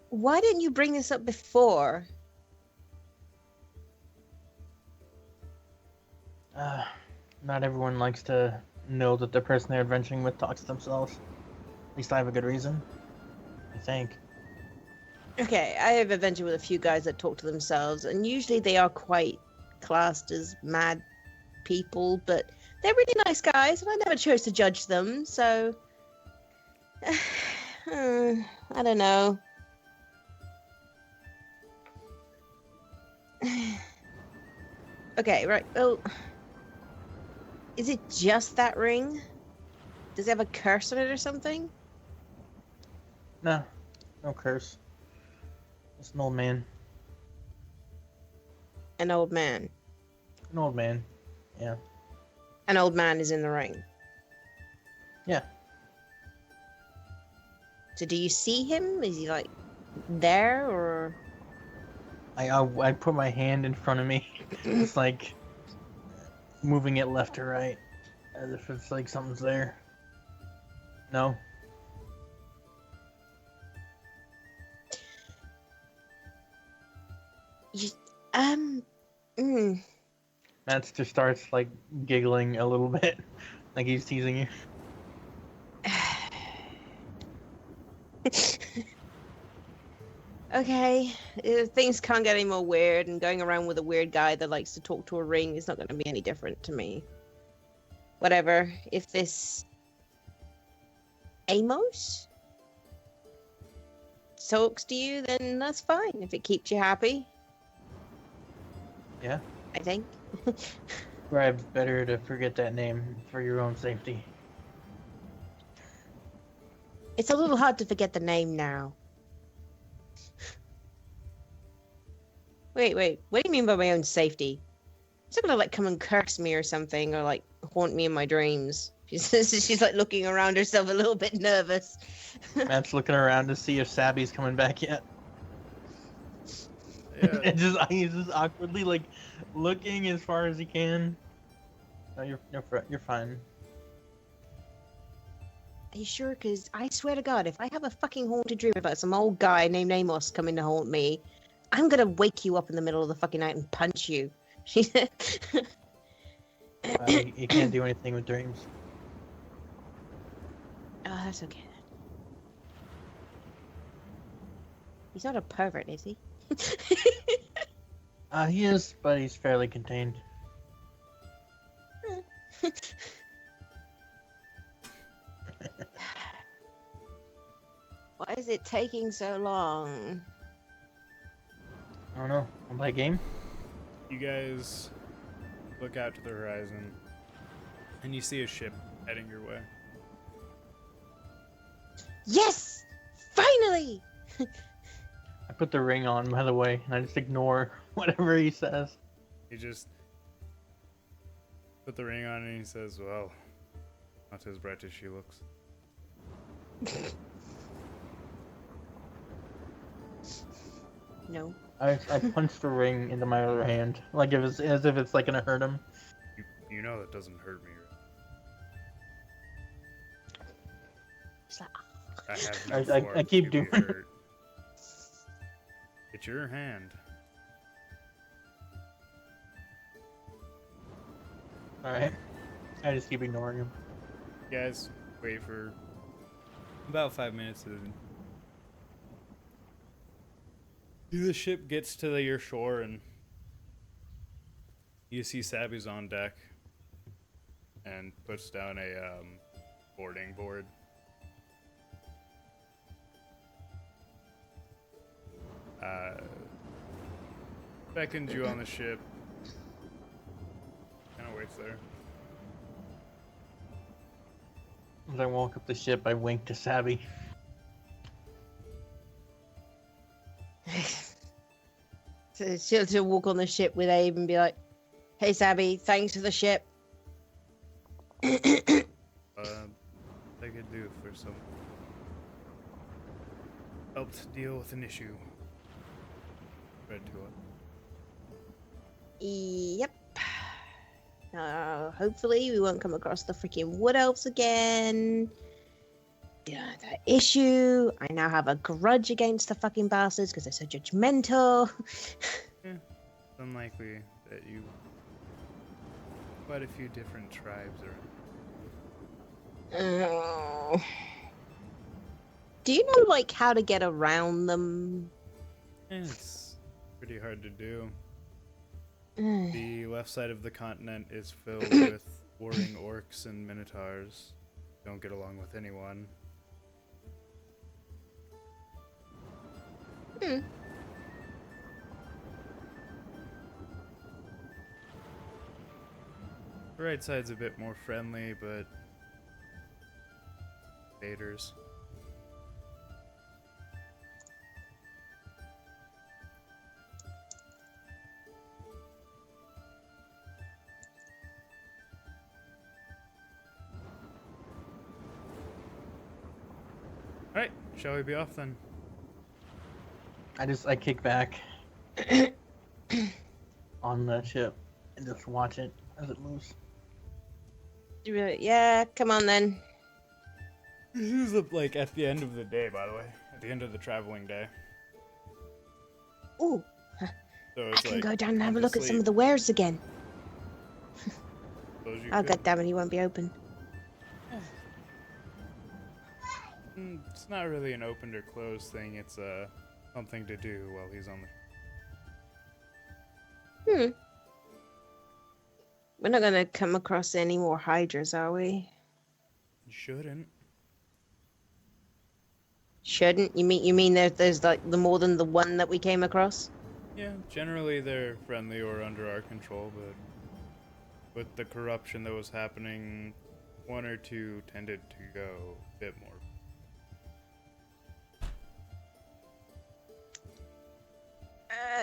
why didn't you bring this up before? Not everyone likes to know that the person they're adventuring with talks to themselves. At least I have a good reason. I think. Okay, I have adventured with a few guys that talk to themselves, and usually they are quite classed as mad people, but they're really nice guys, and I never chose to judge them, so. I don't know. Okay, right. Well, is it just that ring? Does it have a curse on it or something? No, no curse. Just an old man. An old man. An old man. Yeah. An old man is in the ring. Yeah. So do you see him? Is he like there or? I put my hand in front of me, just like moving it left to right, as if it's like something's there. No. You, um. Mm. Matt just starts like giggling a little bit, like he's teasing you. Okay, things can't get any more weird, and going around with a weird guy that likes to talk to a ring is not going to be any different to me. Whatever. If this Amos talks to you, then that's fine. If it keeps you happy, Yeah. I think. Perhaps better to forget that name for your own safety. It's a little hard to forget the name now. Wait. What do you mean by my own safety? It's not gonna like come and curse me or something, or like haunt me in my dreams. She's like looking around herself a little bit nervous. Matt's looking around to see if Sabby's coming back yet. Yeah. He's just awkwardly like looking as far as he can. No, you're fine. Are you sure? Because I swear to God, if I have a fucking haunted dream about some old guy named Amos coming to haunt me, I'm gonna wake you up in the middle of the fucking night and punch you. She said. You can't do anything with dreams. Oh, that's okay then. He's not a pervert, is he? He is, but he's fairly contained. Why is it taking so long? don't know. Want to play a game? You guys look out to the horizon, and you see a ship heading your way. Yes! Finally! I put the ring on, by the way, and I just ignore whatever he says. He just put the ring on, and he says, "Well, not as bright as she looks." No. I punched the ring into my other hand, like if it's as if it's like gonna hurt him. You know that doesn't hurt me. It's like, I have no I form keep to doing be it. hurt. It's your hand. Alright. I just keep ignoring him. You guys wait for about 5 minutes. The ship gets to your shore, and you see Sabby's on deck and puts down a boarding board. Beckons you on the ship. Kind of waits there. As I walk up the ship, I wink to Sabby. so she'll walk on the ship with Abe and be like, "Hey, Sabby, thanks for the ship." I could do for some helped deal with an issue. Read to it. Yep. Hopefully we won't come across the freaking wood elves again. Yeah, that issue. I now have a grudge against the fucking bastards because they're so judgmental. Yeah, it's unlikely that you quite a few different tribes are. Do you know like how to get around them? It's pretty hard to do. The left side of the continent is filled with warring orcs and minotaurs. Don't get along with anyone. The right side's a bit more friendly, but invaders. Alright, shall we be off then? I kick back on the ship and just watch it as it moves. Yeah, come on then. This is like at the end of the day, by the way. At the end of the traveling day. Ooh, So I it's can like, go down and have a time to look at some sleep. of the wares again. Suppose you Oh, could. goddammit, he won't be open. It's not really an opened or closed thing. It's something to do while he's on the. We're not gonna come across any more hydras, are we? You shouldn't. Shouldn't? You mean there's like the more than the one that we came across? Yeah, generally they're friendly or under our control, but with the corruption that was happening, one or two tended to go a bit more.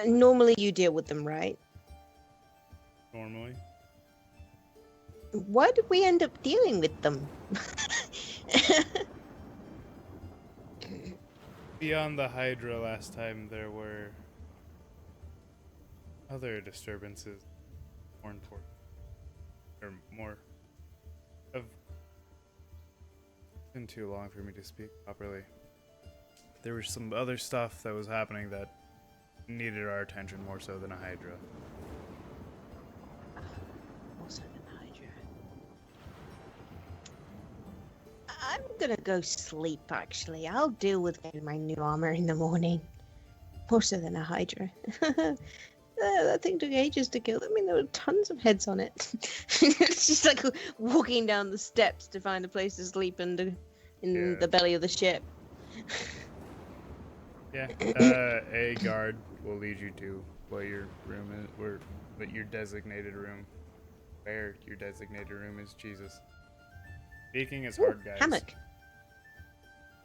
Normally you deal with them, right? Normally. Why did we end up dealing with them? Beyond the Hydra last time, there were other disturbances more important. Or more. It's been too long for me to speak properly. There was some other stuff that was happening that needed our attention more so than a Hydra. Also an hydra. I'm gonna go sleep, actually. I'll deal with getting my new armor in the morning. More so than a hydra. That thing took ages to kill. I mean, there were tons of heads on it. It's just like walking down the steps to find a place to sleep in the belly of the ship. Yeah, a guard will lead you to what your room is, what your designated room, where your designated room is. Jesus. Speaking is hard, guys. Hammock.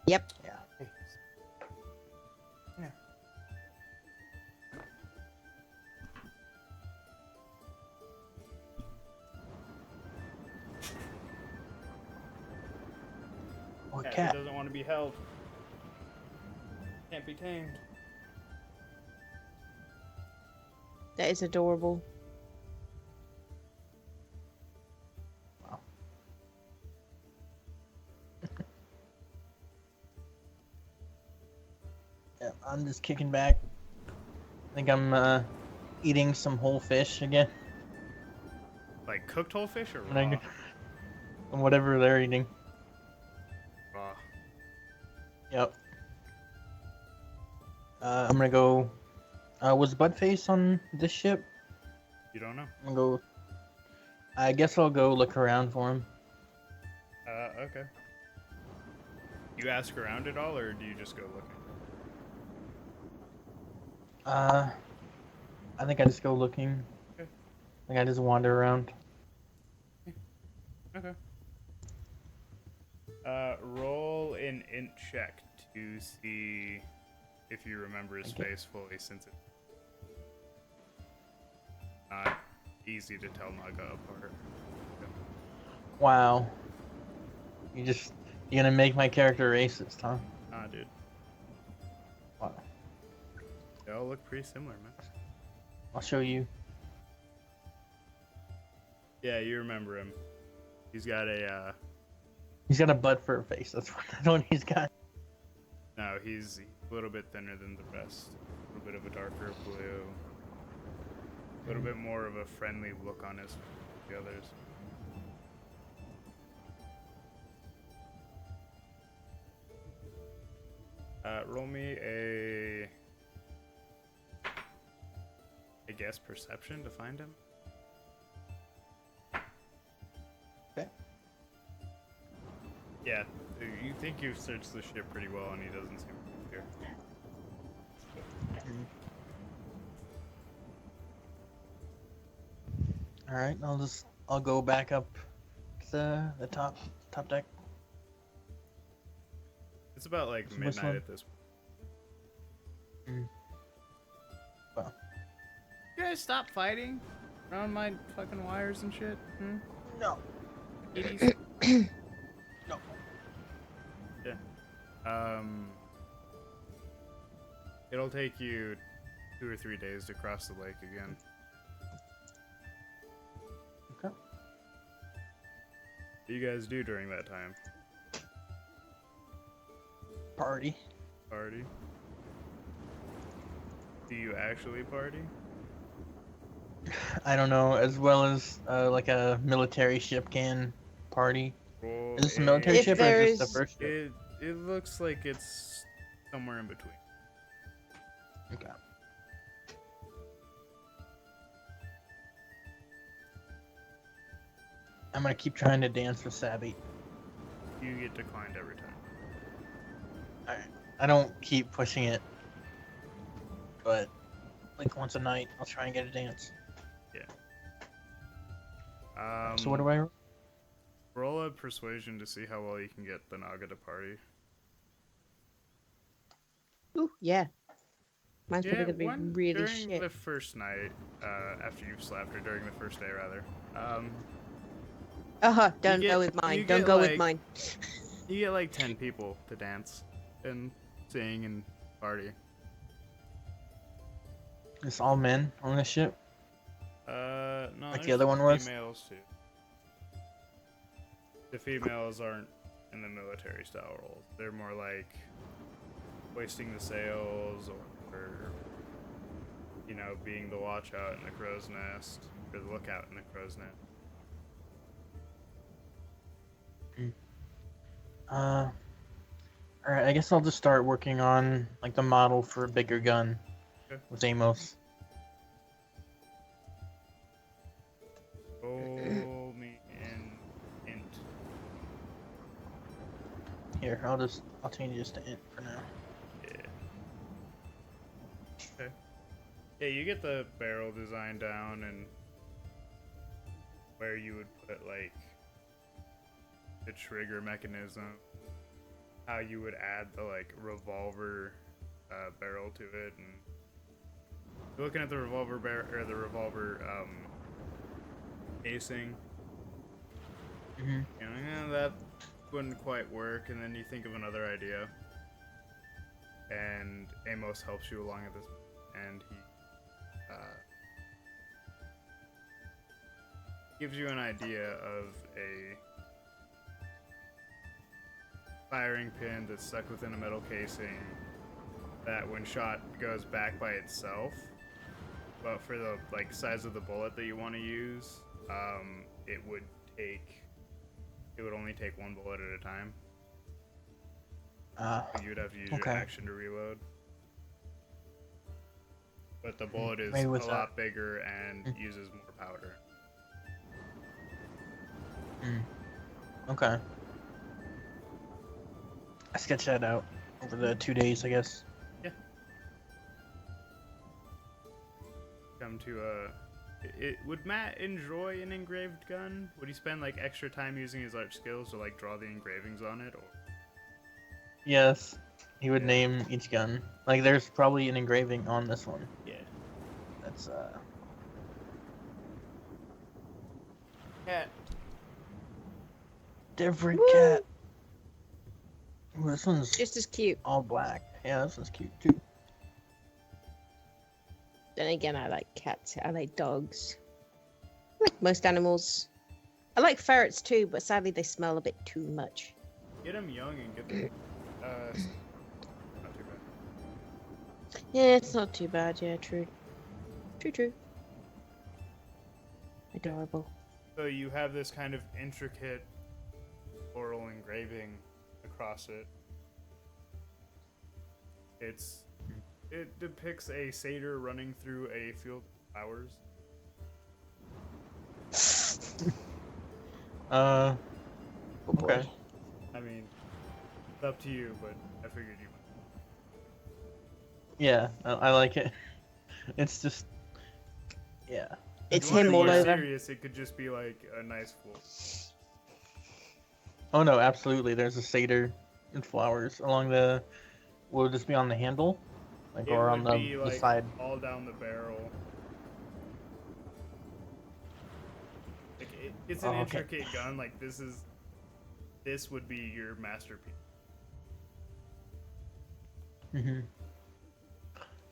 Yep. Yeah. Hey. Yeah. Oh, a Cat cat. that doesn't want to be held. Can't be tamed. That is adorable. Wow. Yeah, I'm just kicking back. I think I'm eating some whole fish again. Like cooked whole fish or And I raw? And whatever they're eating. Raw. Yep. I'm gonna go. Was Buttface on this ship? You don't know? I'm gonna go. I guess I'll go look around for him. Okay. You ask around at all, or do you just go looking? I think I just go looking. Okay. I think I just wander around. Okay. Roll an int check to see if you remember his Okay. face fully, since it's not easy to tell Naga apart. Wow. You're gonna make my character racist, huh? Ah, dude. Wow. They all look pretty similar, man. I'll show you. Yeah, you remember him. He's got a, He's got a butt for a face. That's what he's got. no, he's a little bit thinner than the rest. A little bit of a darker blue. A little bit more of a friendly look on his than the others. Roll me I guess perception to find him. Okay. Yeah, you think you've searched the ship pretty well, and he doesn't seem to be here. All right. I'll go back up to the top deck. It's about like Just midnight whistling. at this point. Mm. Well. You guys stop fighting around my fucking wires and shit. Hmm? No. Idiots. No. Yeah. It'll take you 2 or 3 days to cross the lake again. Okay. What do you guys do during that time? Party. Party? Do you actually party? I don't know. As well as like a military ship can party. Roll Is this a military If ship or there is this is- the first ship? It looks like it's somewhere in between. Okay. I'm gonna keep trying to dance with Sabby. You get declined every time. Alright. I don't keep pushing it. But like once a night I'll try and get a dance. So what do I roll a persuasion to see how well you can get the Naga to party. Ooh, yeah. Mine's probably gonna be one really during shit. the first night, after you've slept, or during the first day rather. Don't get- go with you mine. Don't get, go with like- mine. You get like 10 people to dance and sing and party. It's all men on this ship? No, Like the there's other one was? females too. The females aren't in the military style roles. They're more like hoisting the sails or you know, being the watch out in the crow's nest or the lookout in the crow's nest. Alright, I guess I'll just start working on like the model for a bigger gun Okay. with Amos. Roll me an int. Here, I'll change this to int for now. Yeah. Okay. Yeah, you get the barrel design down and where you would put like the trigger mechanism, how you would add the like revolver barrel to it, and you're looking at the revolver or the revolver casing. Mm-hmm. You know, yeah, that wouldn't quite work, and then you think of another idea, and Amos helps you along at this, and he gives you an idea of a firing pin that's stuck within a metal casing that when shot goes back by itself, but for the like size of the bullet that you want to use, it would only take one bullet at a time. So you would have to use your action to reload. But the bullet is a lot bigger and uses more powder. Okay. I sketched that out over the 2 days, I guess. Yeah. Come to would Matt enjoy an engraved gun? Would he spend like extra time using his art skills to like draw the engravings on it, or? Yes. He would name each gun. Like, there's probably an engraving on this one. Yeah. That's, Cat. different Woo! cat. Ooh, this one's Just as cute. all black. Yeah, this one's cute, too. Then again, I like cats. I like dogs. I like most animals. I like ferrets too, but sadly they smell a bit too much. Get them young and get them. Not too bad. Yeah, it's not too bad. Yeah, true. True. Adorable. So you have this kind of intricate floral engraving across it. It depicts a satyr running through a field of flowers. Okay. Boy. I mean, it's up to you, but I figured you might. Yeah, I like it. It's just... Yeah. It's If you wanna him be all over. serious, it could just be like a nice floor. Oh no, absolutely. There's a satyr and flowers along the... Will it just be on the handle? Like, or on the side? All down the barrel. Like it's an intricate gun. Like this would be your masterpiece. Mm-hmm.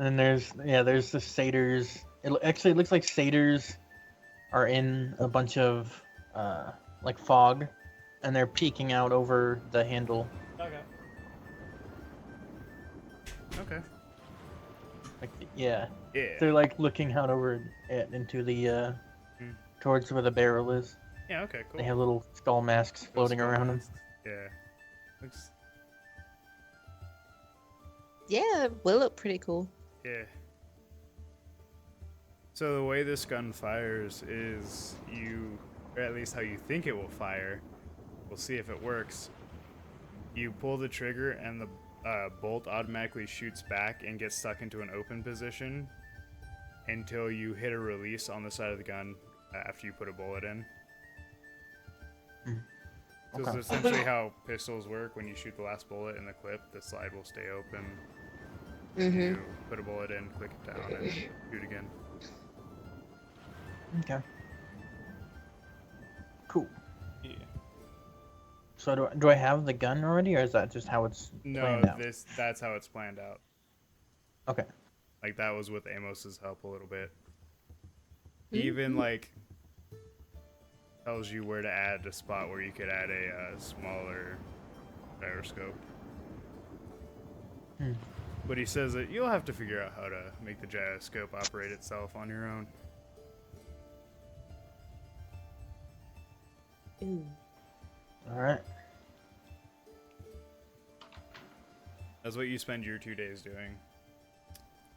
And then there's the satyrs. Actually, it looks like satyrs are in a bunch of like fog, and they're peeking out over the handle. Okay. Like, yeah. Yeah. They're like looking out over it into the towards where the barrel is. Yeah. Okay. Cool. They have little skull masks floating around them. Yeah. Looks. Yeah, will look pretty cool. Yeah. So the way this gun fires is or at least how you think it will fire. We'll see if it works. You pull the trigger and the bolt automatically shoots back and gets stuck into an open position until you hit a release on the side of the gun after you put a bullet in. So it's essentially how pistols work. When you shoot the last bullet in the clip, the slide will stay open. You put a bullet in, click it down, and shoot again. Okay. Cool. Yeah. So do I have the gun already, or is that just how it's planned out? That's how it's planned out. Okay. Like that was with Amos's help a little bit. He even like tells you where to add a spot where you could add a smaller gyroscope. But he says that you'll have to figure out how to make the gyroscope operate itself on your own. Ooh. All right. That's what you spend your 2 days doing.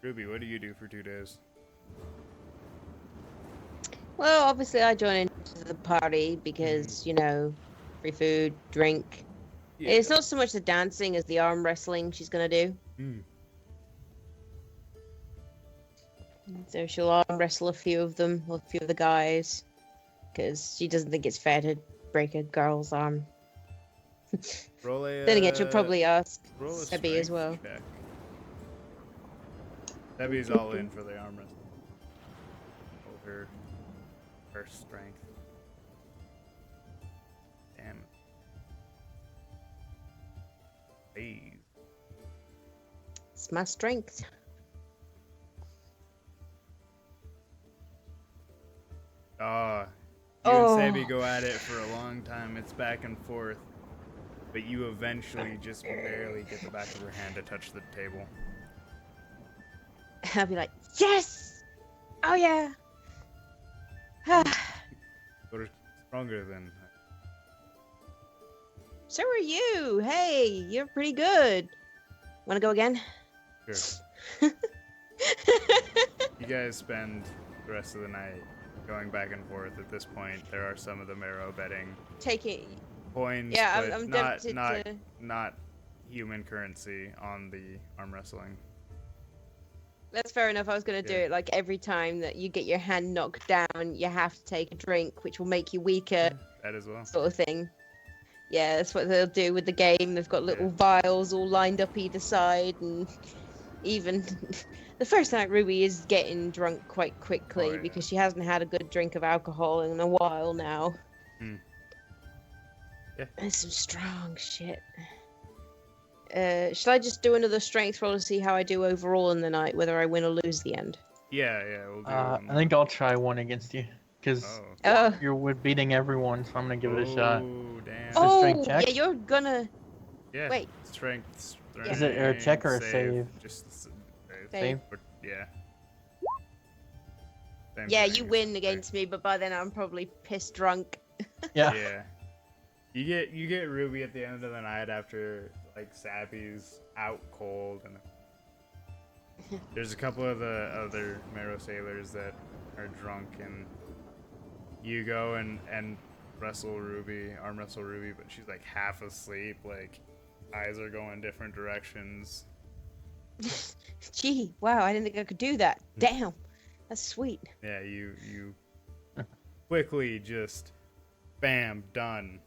Ruby, what do you do for 2 days? Well, obviously I join into the party because, you know, free food, drink. Yeah. It's not so much the dancing as the arm wrestling she's gonna do. So she'll arm wrestle a few of them, or a few of the guys, because she doesn't think it's fair to break a girl's arm. Roll a. Then again, she'll probably ask Roll a Sebby as strength well. check. Debbie's all in for the arm wrestle. Roll her strength. Damn. Hey. It's my strength. You Oh. and Sebi go at it for a long time. It's back and forth. But you eventually just barely get the back of her hand to touch the table. I'll be like, yes! Oh yeah! You're stronger than. So are you! Hey, you're pretty good. Wanna go again? Sure. You guys spend the rest of the night going back and forth. At this point, there are some of the marrow betting Taking. coins, Yeah, but I'm not tempted to. not human currency on the arm wrestling. That's fair enough. I was gonna do Yeah. it like every time that you get your hand knocked down, you have to take a drink, which will make you weaker, That as well. sort of thing. Yeah, that's what they'll do with the game. They've got little vials all lined up either side, and even the first night Ruby is getting drunk quite quickly yeah. because she hasn't had a good drink of alcohol in a while now. Yeah. That's some strong shit. Should I just do another strength roll to see how I do overall in the night, whether I win or lose the end? Yeah, we'll do I one think I'll try one against you, because more. Oh, you're beating everyone, so I'm gonna give it a shot. Oh, damn. a strength check? yeah, you're gonna. Yeah. Wait. Strength. Is it a check or a save? Just save. Save. Yeah. Same Yeah, thing, you it's win save. against me, but by then I'm probably pissed drunk. Yeah. Yeah. You get Ruby at the end of the night after like Sappy's out cold, and there's a couple of the other Marrow sailors that are drunk, and you go and wrestle Ruby, arm wrestle Ruby, but she's like half asleep, like eyes are going different directions. Gee, wow, I didn't think I could do that. Damn, that's sweet. Yeah, you quickly just bam, done.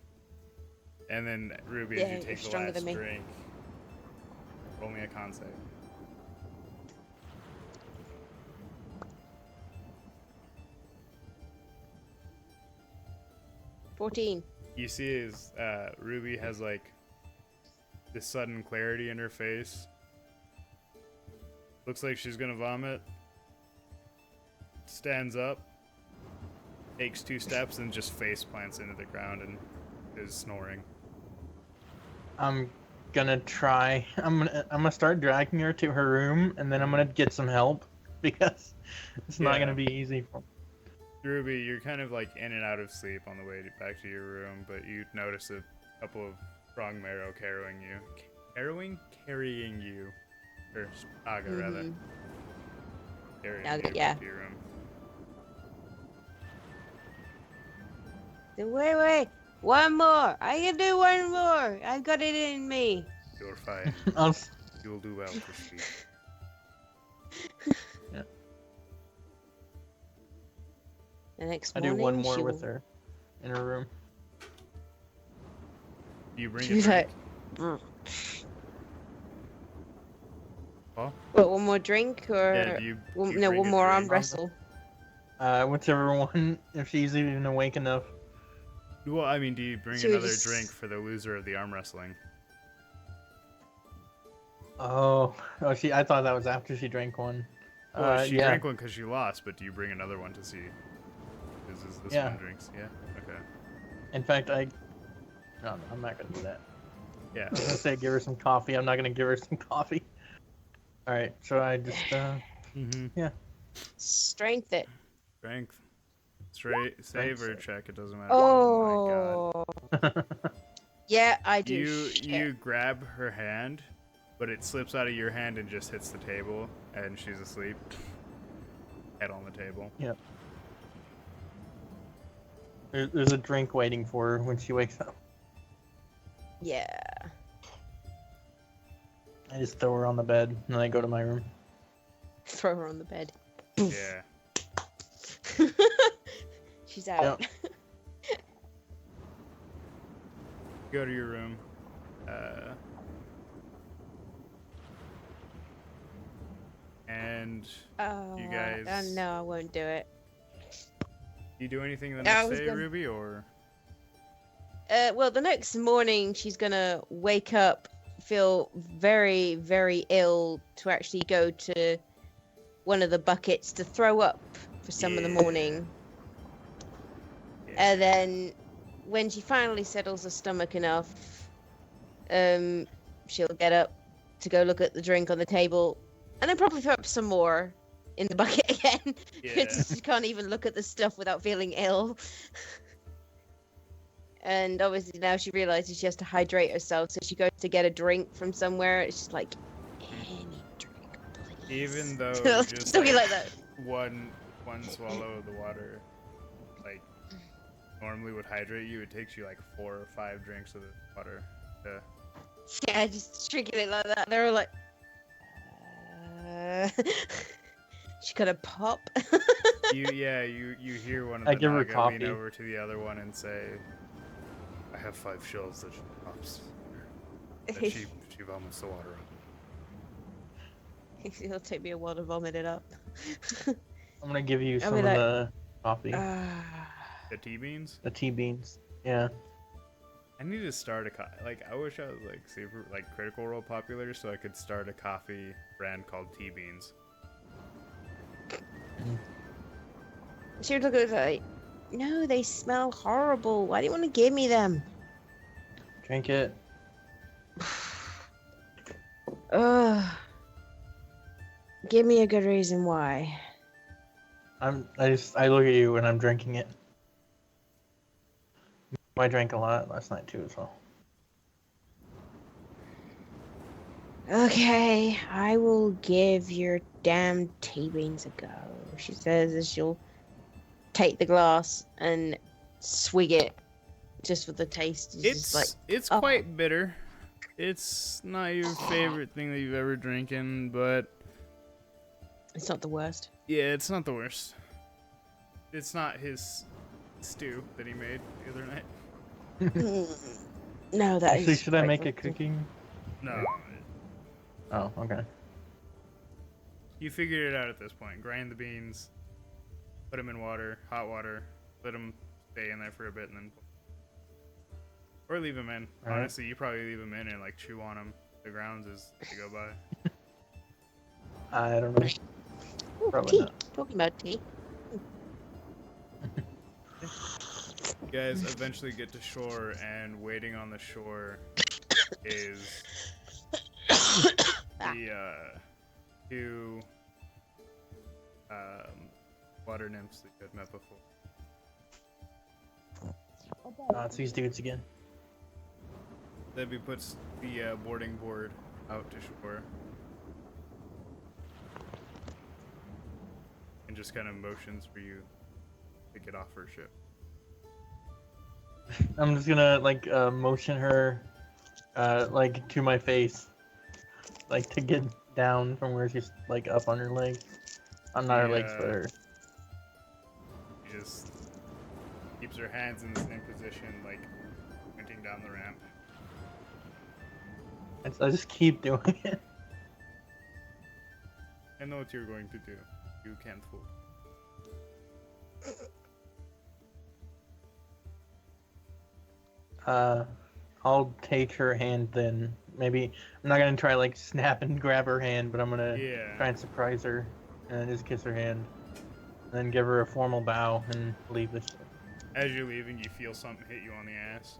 And then Ruby, Yeah, as you you're take the stronger last than me. drink, roll me a con save. $14. You see is Ruby has like this sudden clarity in her face. Looks like she's gonna vomit. Stands up, takes 2 steps, and just face plants into the ground and is snoring. I'm gonna try. I'm gonna start dragging her to her room, and then I'm gonna get some help because it's not Yeah. gonna be easy. Ruby, you're kind of like in and out of sleep on the way back to your room, but you notice a couple of strong marrow carrying you, or Aga rather, carrying Aga, you yeah. to your room. Wait, one more. I can do one more. I've got it in me. You're fine. I'll, You'll do well for sleep. The next I do morning, one more she with will- her in her room. Do you bring a She's drink? like, Paul? what, one more drink or Yeah, do you one, bring no, a one more arm drink? wrestle? Whichever one, if she's even awake enough. Well, I mean, do you bring Should we another just- drink for the loser of the arm wrestling? Oh, I thought that was after she drank one. Well, she yeah. drank one because she lost, but do you bring another one to see? Is this Yeah. one drinks? Yeah. Okay. In fact, no, I'm not gonna do that. Yeah. I was gonna say give her some coffee. I'm not gonna give her some coffee. All right, so I just Mm-hmm. Strength it. Strength. Straight save or save. check. It doesn't matter. Oh, my god. yeah, I do. You shit. grab her hand, but it slips out of your hand and just hits the table, and she's asleep. Head on the table. yeah. There's a drink waiting for her when she wakes up. Yeah. I just throw her on the bed and then I go to my room. Throw her on the bed. Yeah. She's out. Yep. Go to your room. And you guys. No, I won't do it. Do you do anything the I next was day, gonna- Ruby, or? Well, the next morning she's gonna wake up, feel very, very ill to actually go to one of the buckets to throw up for some of the Yeah. morning. Yeah. And then when she finally settles her stomach enough, she'll get up to go look at the drink on the table and then probably throw up some more in the bucket again. Yeah. She can't even look at the stuff without feeling ill. And obviously now she realizes she has to hydrate herself, so she goes to get a drink from somewhere. It's just like, any drink, please. Even though just Talking like that. one swallow of the water, like, normally would hydrate you, it takes you like 4 or 5 drinks of the water to... Yeah, just drinking it like that. They were like, she gonna pop. you hear one of I the give her Naga lean coffee. over to the other one and say, I have 5 shells that she pops. But she vomits the water up. It'll take me a while to vomit it up. I'm gonna give you some be of like, the coffee. The tea beans? The tea beans. Yeah. I need to start I wish I was like super like Critical Role popular so I could start a coffee brand called Tea Beans. She would look at it like, no, they smell horrible. Why do you want to give me them? Drink it. Ugh. Give me a good reason why. I look at you when I'm drinking it. I drank a lot last night too, so. Okay, I will give your damn tea beans a go. She says as she'll take the glass and swig it just for the taste. Just like, It's oh. quite bitter. It's not your favorite thing that you've ever drinking, but it's not the worst. yeah, it's not the worst. It's not his stew that he made the other night. No, that Actually, is should I make quite it cooking? No. Oh, okay. You figured it out at this point. Grind the beans, put them in water, hot water, let them stay in there for a bit, and then... Or leave them in. All right. Honestly, you probably leave them in and like chew on them. The grounds as they go by. I don't know. Ooh, Probably tea. not. Talking about tea. You guys eventually get to shore, and waiting on the shore is the 2 water nymphs that you had met before. It's these dudes again. Debbie puts the boarding board out to shore and just kind of motions for you to get off her ship. I'm just gonna motion her, to my face, to get down from where she's up on her legs. I'm not her legs, but her. She just keeps her hands in the same position, pointing down the ramp. I just keep doing it. I know what you're going to do. You can't fool. I'll take her hand then. Maybe I'm not gonna try snap and grab her hand, but I'm gonna try and surprise her and then just kiss her hand, and then give her a formal bow and leave the ship. As you're leaving, you feel something hit you on the ass.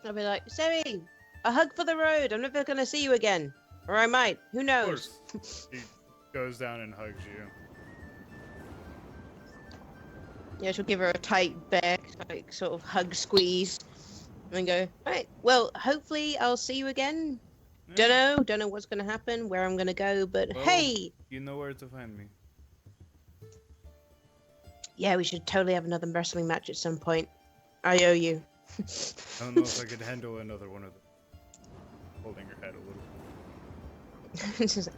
I'll be like, Zoe, a hug for the road. I'm never gonna see you again, or I might. Who Of knows? course. She goes down and hugs you. Yeah, she'll give her a tight back, sort of hug squeeze, and then go, right, well, hopefully I'll see you again. Yeah. Don't know what's gonna happen, where I'm gonna go, but Well, hey! You know where to find me. Yeah, we should totally have another wrestling match at some point. I owe you. I don't know if I could handle another one of them. holding her head a little. It's just like,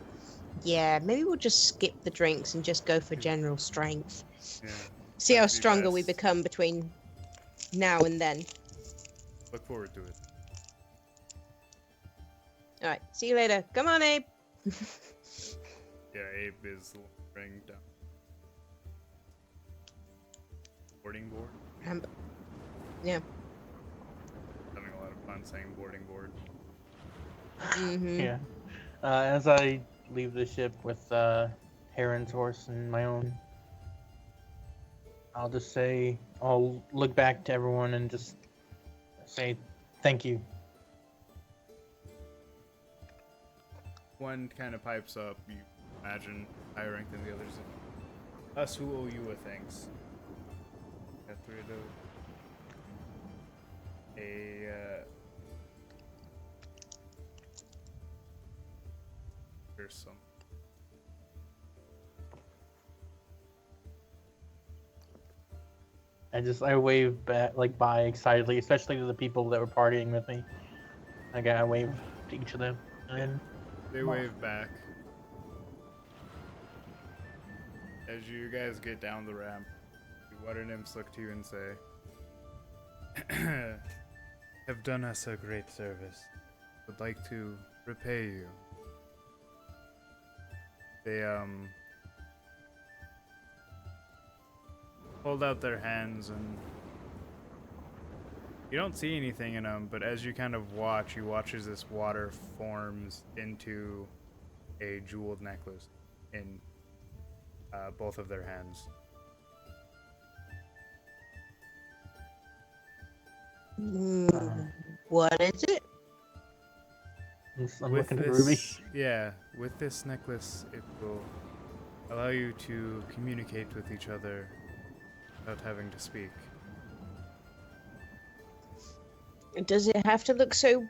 yeah, maybe we'll just skip the drinks and just go for general strength. Yeah. See how Might be stronger we best. become between now and then. Look forward to it. All right, see you later. Come on, Abe. Yeah, Abe is laying down. Boarding board? Yeah. Having a lot of fun saying boarding board. Mm-hmm. Yeah. As I leave the ship with Heron's horse and my own, I'll just say, I'll look back to everyone and just say thank you. One kind of pipes up, you imagine, higher rank than the others. Us who owe you a thanks. Got three of those. There's some. I wave back, like, bye excitedly, especially to the people that were partying with me. Like, I wave to each of them. And They wave back. As you guys get down the ramp, the water nymphs look to you and say, have done us a great service. Would like to repay you. They, hold out their hands, and you don't see anything in them, but as you kind of watch, you watch as this water forms into a jeweled necklace in both of their hands. What is it? I'm With looking at Ruby. yeah, with this necklace, it will allow you to communicate with each other without having to speak. Does it have to look so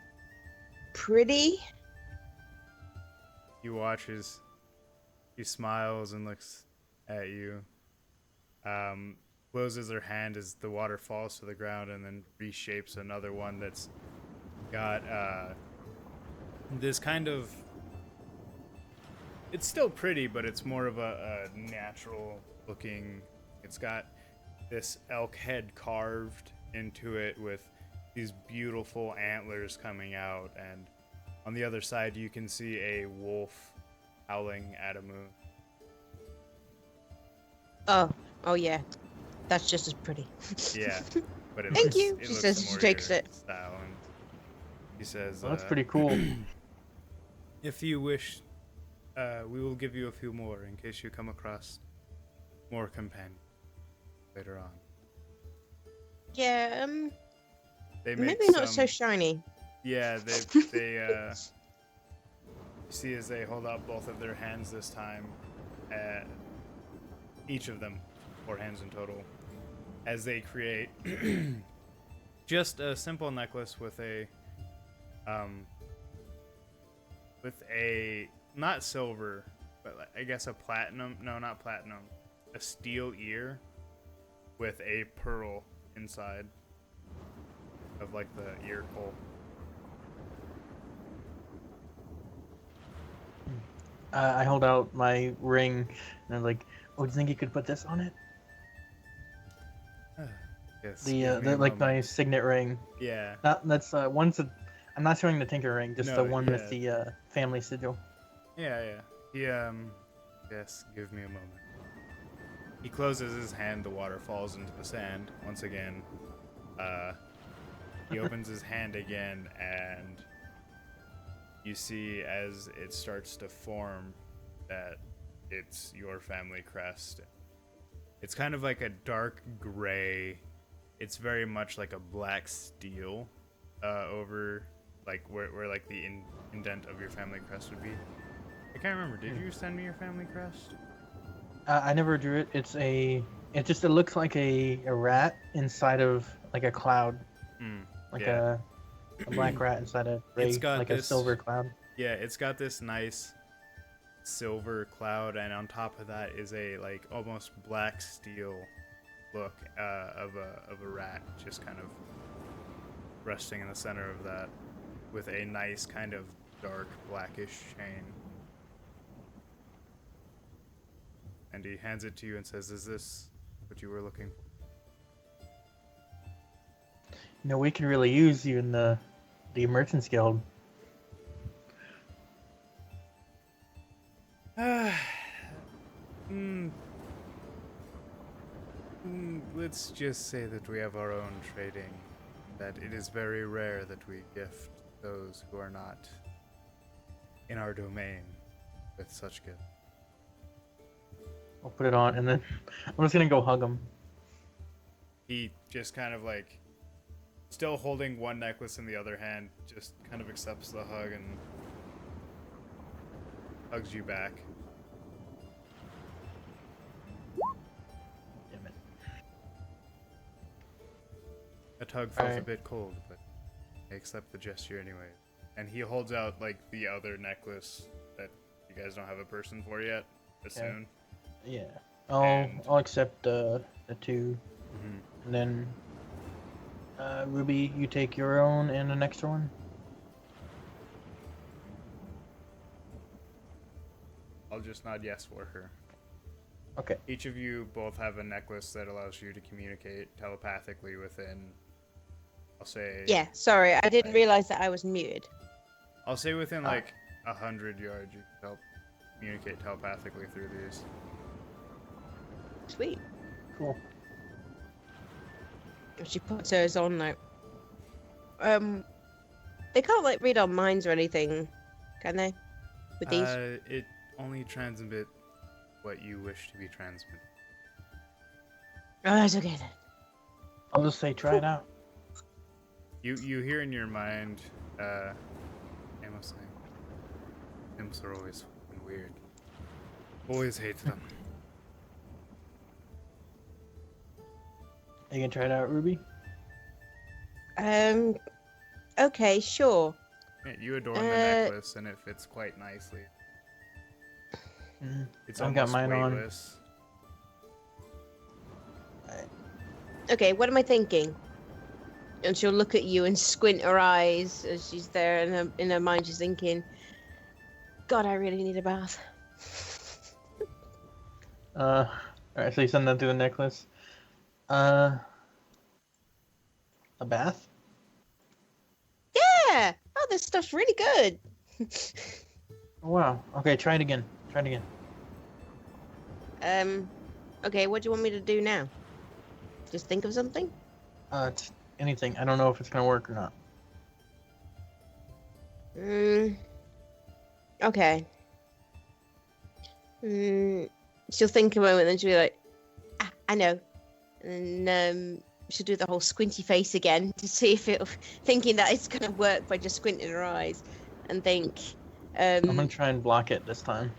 pretty? He watches, he smiles and looks at you. Closes her hand as the water falls to the ground, and then reshapes another one that's got this kind of, it's still pretty, but it's more of a natural looking, it's got this elk head carved into it with these beautiful antlers coming out, and on the other side you can see a wolf howling at a moon. Oh yeah, that's just as pretty. Yeah, but it Thank looks, you, it she looks says as she more takes your it. style, and he says, Well, that's pretty cool. if you wish, we will give you a few more in case you come across more companions later on. Yeah, They make maybe not so some, shiny. yeah, they you see as they hold out both of their hands this time, each of them, 4 hands in total, as they create just a simple necklace with a not silver, but I guess a platinum, no, not platinum, a steel ear with a pearl inside of like the ear hole. I hold out my ring, and I'm like, "Oh, do you think you could put this on it? Yes. The give me a like my moment. signet ring. Yeah. That's one's a. I'm not showing the Tinker ring, just the No, one with yeah. the family sigil. Yeah. He yes, give me a moment. He closes his hand, the water falls into the sand once again. He opens his hand again, and you see as it starts to form that it's your family crest. It's kind of like a dark gray. It's very much like a black steel over like where like the indent of your family crest would be. I can't remember. Did you send me your family crest? I never drew it. It looks like a rat inside of like a cloud, like Yeah. a black rat inside a gray, It's got like this a silver cloud. Yeah, it's got this nice silver cloud, and on top of that is a like almost black steel look of a rat, just kind of resting in the center of that, with a nice kind of dark blackish chain. And he hands it to you and says, "Is this what you were looking for?" You know, we could really use you in the Merchants Guild. Let's just say that we have our own trading. That it is very rare that we gift those who are not in our domain with such gifts. I'll put it on, and then I'm just gonna go hug him. He just kind of like, still holding one necklace in the other hand, just kind of accepts the hug and hugs you back. Damn it. That hug feels a Alright. bit cold, but I accept the gesture anyway. And he holds out like the other necklace that you guys don't have a person for yet, but Okay. soon. Yeah. And- I'll accept the two, Mm-hmm. and then Ruby, you take your own and an extra one. I'll just nod yes for her. Okay. Each of you both have a necklace that allows you to communicate telepathically within, I'll say... Yeah, sorry, I didn't realize that I was muted. I'll say within like 100 yards you can communicate telepathically through these. Sweet. Cool. She puts hers on now. They can't like read our minds or anything, can they? With these? It only transmit what you wish to be transmitted. Oh, that's okay then. I'll just say try it out. You hear in your mind, Amos saying, imps are always fucking weird. Always hate them. You can try it out, Ruby. Okay, sure. Yeah, you adorn the necklace and it fits quite nicely. It's I've got almost mine on. weightless. Okay, what am I thinking? And she'll look at you and squint her eyes as she's there, and in her mind she's thinking, "God, I really need a bath." Alright, so you send that through the necklace. A bath? Yeah. Oh, this stuff's really good. Oh, wow. Okay, try it again. Try it again. Okay, what do you want me to do now? Just think of something? It's anything. I don't know if it's gonna work or not. Okay. She'll think a moment, then she'll be like, "Ah, I know." And then she'll do the whole squinty face again to see if it'll, thinking that it's gonna work by just squinting her eyes, and think, I'm gonna try and block it this time.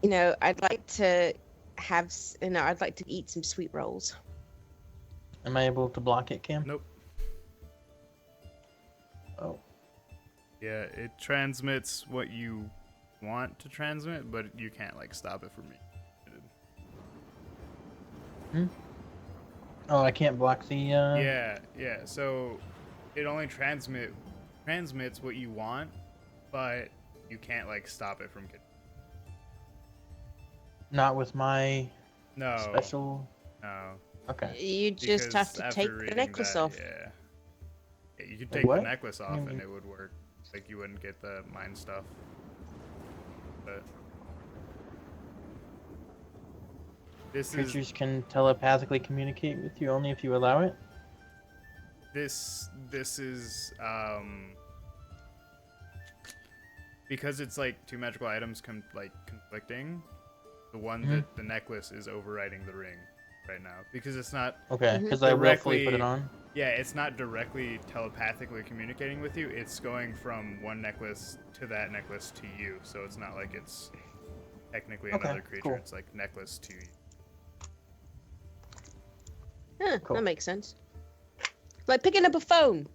you know, I'd like to have, I'd like to eat some sweet rolls. Am I able to block it, Cam? Nope. Oh. Yeah, it transmits what you want to transmit, but you can't like stop it from being transmitted. Oh, I can't block the, Yeah. So it only transmits what you want, but you can't like stop it from getting. Not with my No. special... No. Okay. You just have Because to after take the reading necklace that, off. Yeah. You could Wait, take what? the necklace off Mm. and it would work. Like you wouldn't get the mind stuff. But this Creatures can telepathically communicate with you only if you allow it? is because it's like two magical items conflicting. The one that the necklace is overriding the ring right now because it's not. Okay, because I willfully put it Directly- on. Yeah, it's not directly telepathically communicating with you. It's going from one necklace to that necklace to you. So it's not like it's technically Okay, another creature. cool. It's like necklace to you. Huh, Cool. that makes sense. Like picking up a phone.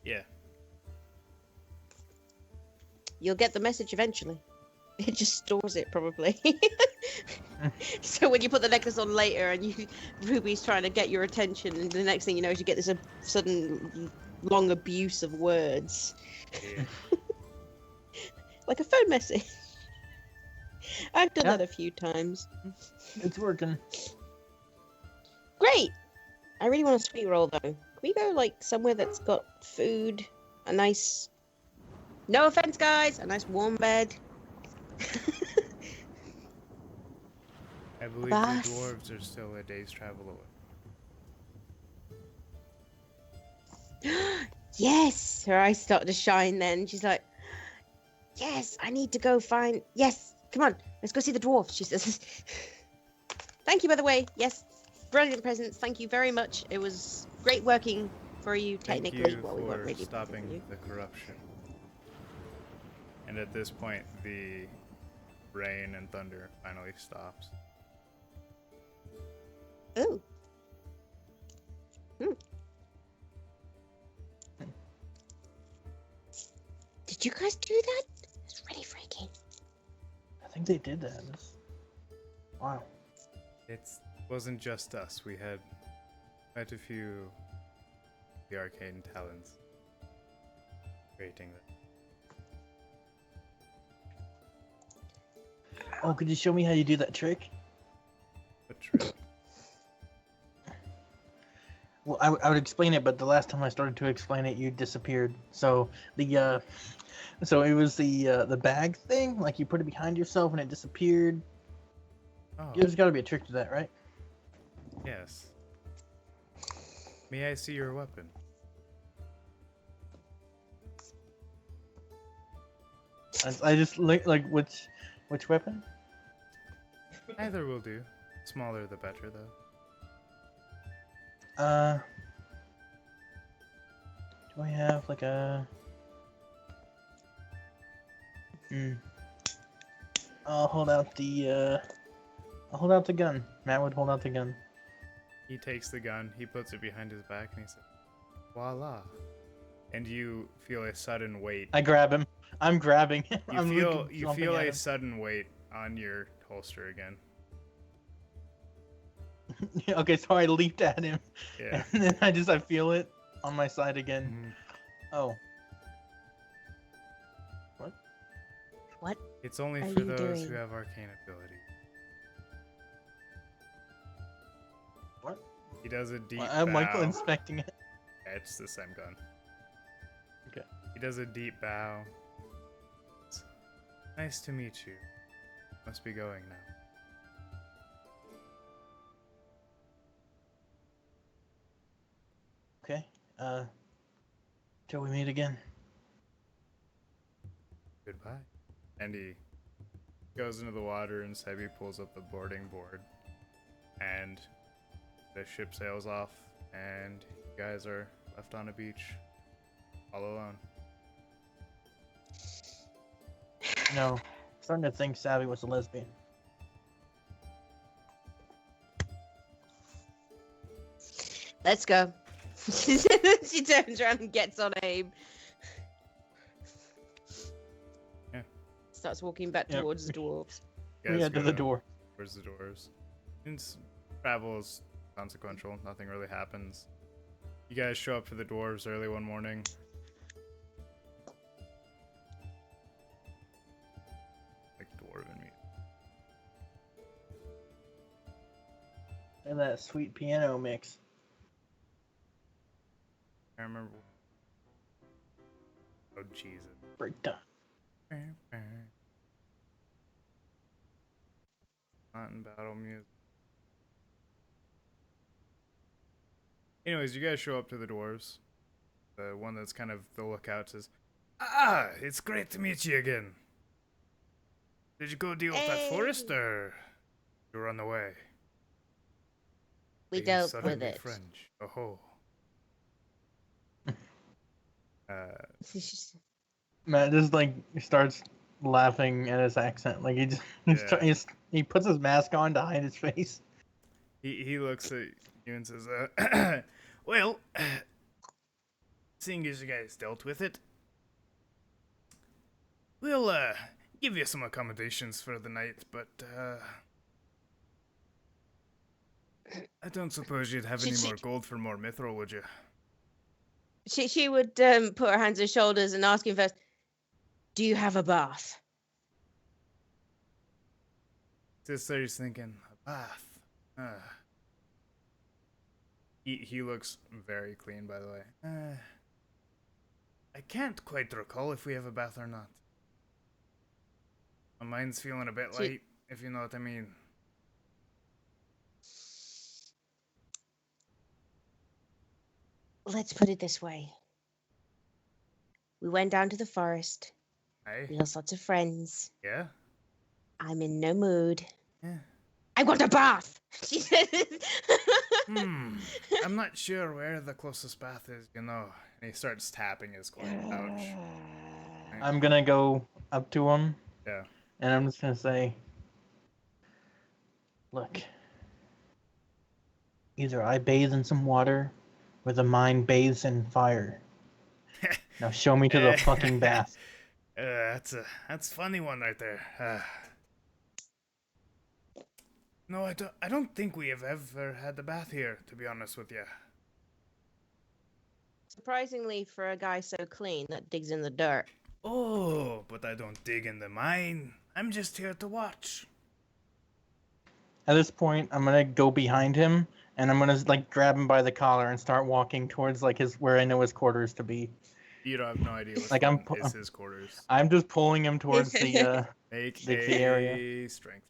Yeah. You'll get the message eventually. It just stores it probably. So when you put the necklace on later and Ruby's trying to get your attention, and the next thing you know is you get this sudden long abuse of words. Yeah. Like a phone message. I've done Yeah. that a few times. It's working. Great! I really want a sweet roll though. Can we go like somewhere that's got food, a nice, no offense guys, a nice warm bed? I believe the Bath. dwarves are still a day's travel away. Yes! Her eyes start to shine then. She's like, yes, I need to go find. Yes, come on, let's go see the dwarfs, she says. Thank you, by the way. Yes, brilliant presents. Thank you very much. It was great working for you, Thank technically. you Well, we weren't for really working for stopping you. the corruption. And at this point, the rain and thunder finally stops. Oh. Did you guys do that? It's really freaky. I think they did that. Wow. It wasn't just us. We had quite a few of the arcane talents creating that. Oh, could you show me how you do that trick? What trick? Well, I would explain it, but the last time I started to explain it, you disappeared. So so it was the bag thing. Like you put it behind yourself and it disappeared. Oh, There's got to be a trick to that, right? yes. May I see your weapon? I just like which weapon? Either will do. Smaller the better, though. Do I have like a? I'll hold out the gun. Matt would hold out the gun. He takes the gun, he puts it behind his back, and he says, voila. And you feel a sudden weight. I grab him. I'm grabbing him. You feel a sudden weight on your holster again. Okay, so I leaped at him. Yeah. And then I feel it on my side again. Mhm. Oh. What? It's only Are for you those who doing? have arcane ability. What? He does a deep I'm bow. Michael inspecting it. Yeah, it's the same gun. Okay. He does a deep bow. It's nice to meet you. Must be going now. Okay. Till we meet again. Goodbye. And he goes into the water and Sebi pulls up the boarding board. And the ship sails off and you guys are left on a beach all alone. No. I'm starting to think Savvy was a lesbian. Let's go. She turns around and gets on Abe. Yeah. Starts walking back Yep. towards the dwarves. You We guys head to go the door. towards the doors. Since travel is consequential, nothing really happens. You guys show up to the dwarves early one morning. Like dwarven meat. And that sweet piano mix. I remember. Oh Jesus. Breakdown. Not in battle music. Anyways, you guys show up to the dwarves. The one that's kind of the lookout says, "Ah, it's great to meet you again. Did you go deal with that forest, Hey. or you were on the way?" We Are you dealt with suddenly it. French. Oh. Matt just like starts laughing at his accent. Like he just Yeah. he puts his mask on to hide his face. He looks at you and says, well, seeing as you guys dealt with it, we'll give you some accommodations for the night, but I don't suppose you'd have any more gold for more mithril, would you? She would put her hands on his shoulders and ask him first, "Do you have a bath?" Just there, he's thinking a bath. He looks very clean, by the way. I can't quite recall if we have a bath or not. My mind's feeling a bit light, if you know what I mean. Let's put it this way. We went down to the forest. Hey? We lost lots of friends. Yeah? I'm in no mood. Yeah. I want a bath! She said. I'm not sure where the closest bath is, you know. And he starts tapping his pouch. I'm gonna go up to him, Yeah. and I'm just gonna say, look, either I bathe in some water, or the mine bathes in fire. Now show me to the fucking bath. That's a funny one right there. No, I don't think we have ever had the bath here, to be honest with you. Surprisingly, for a guy so clean that digs in the dirt. Oh, but I don't dig in the mine. I'm just here to watch. At this point, I'm gonna go behind him, and I'm gonna like grab him by the collar and start walking towards like his where I know his quarters to be. You don't have no idea which Like one is his quarters. I'm just pulling him towards the Make the area. Strength.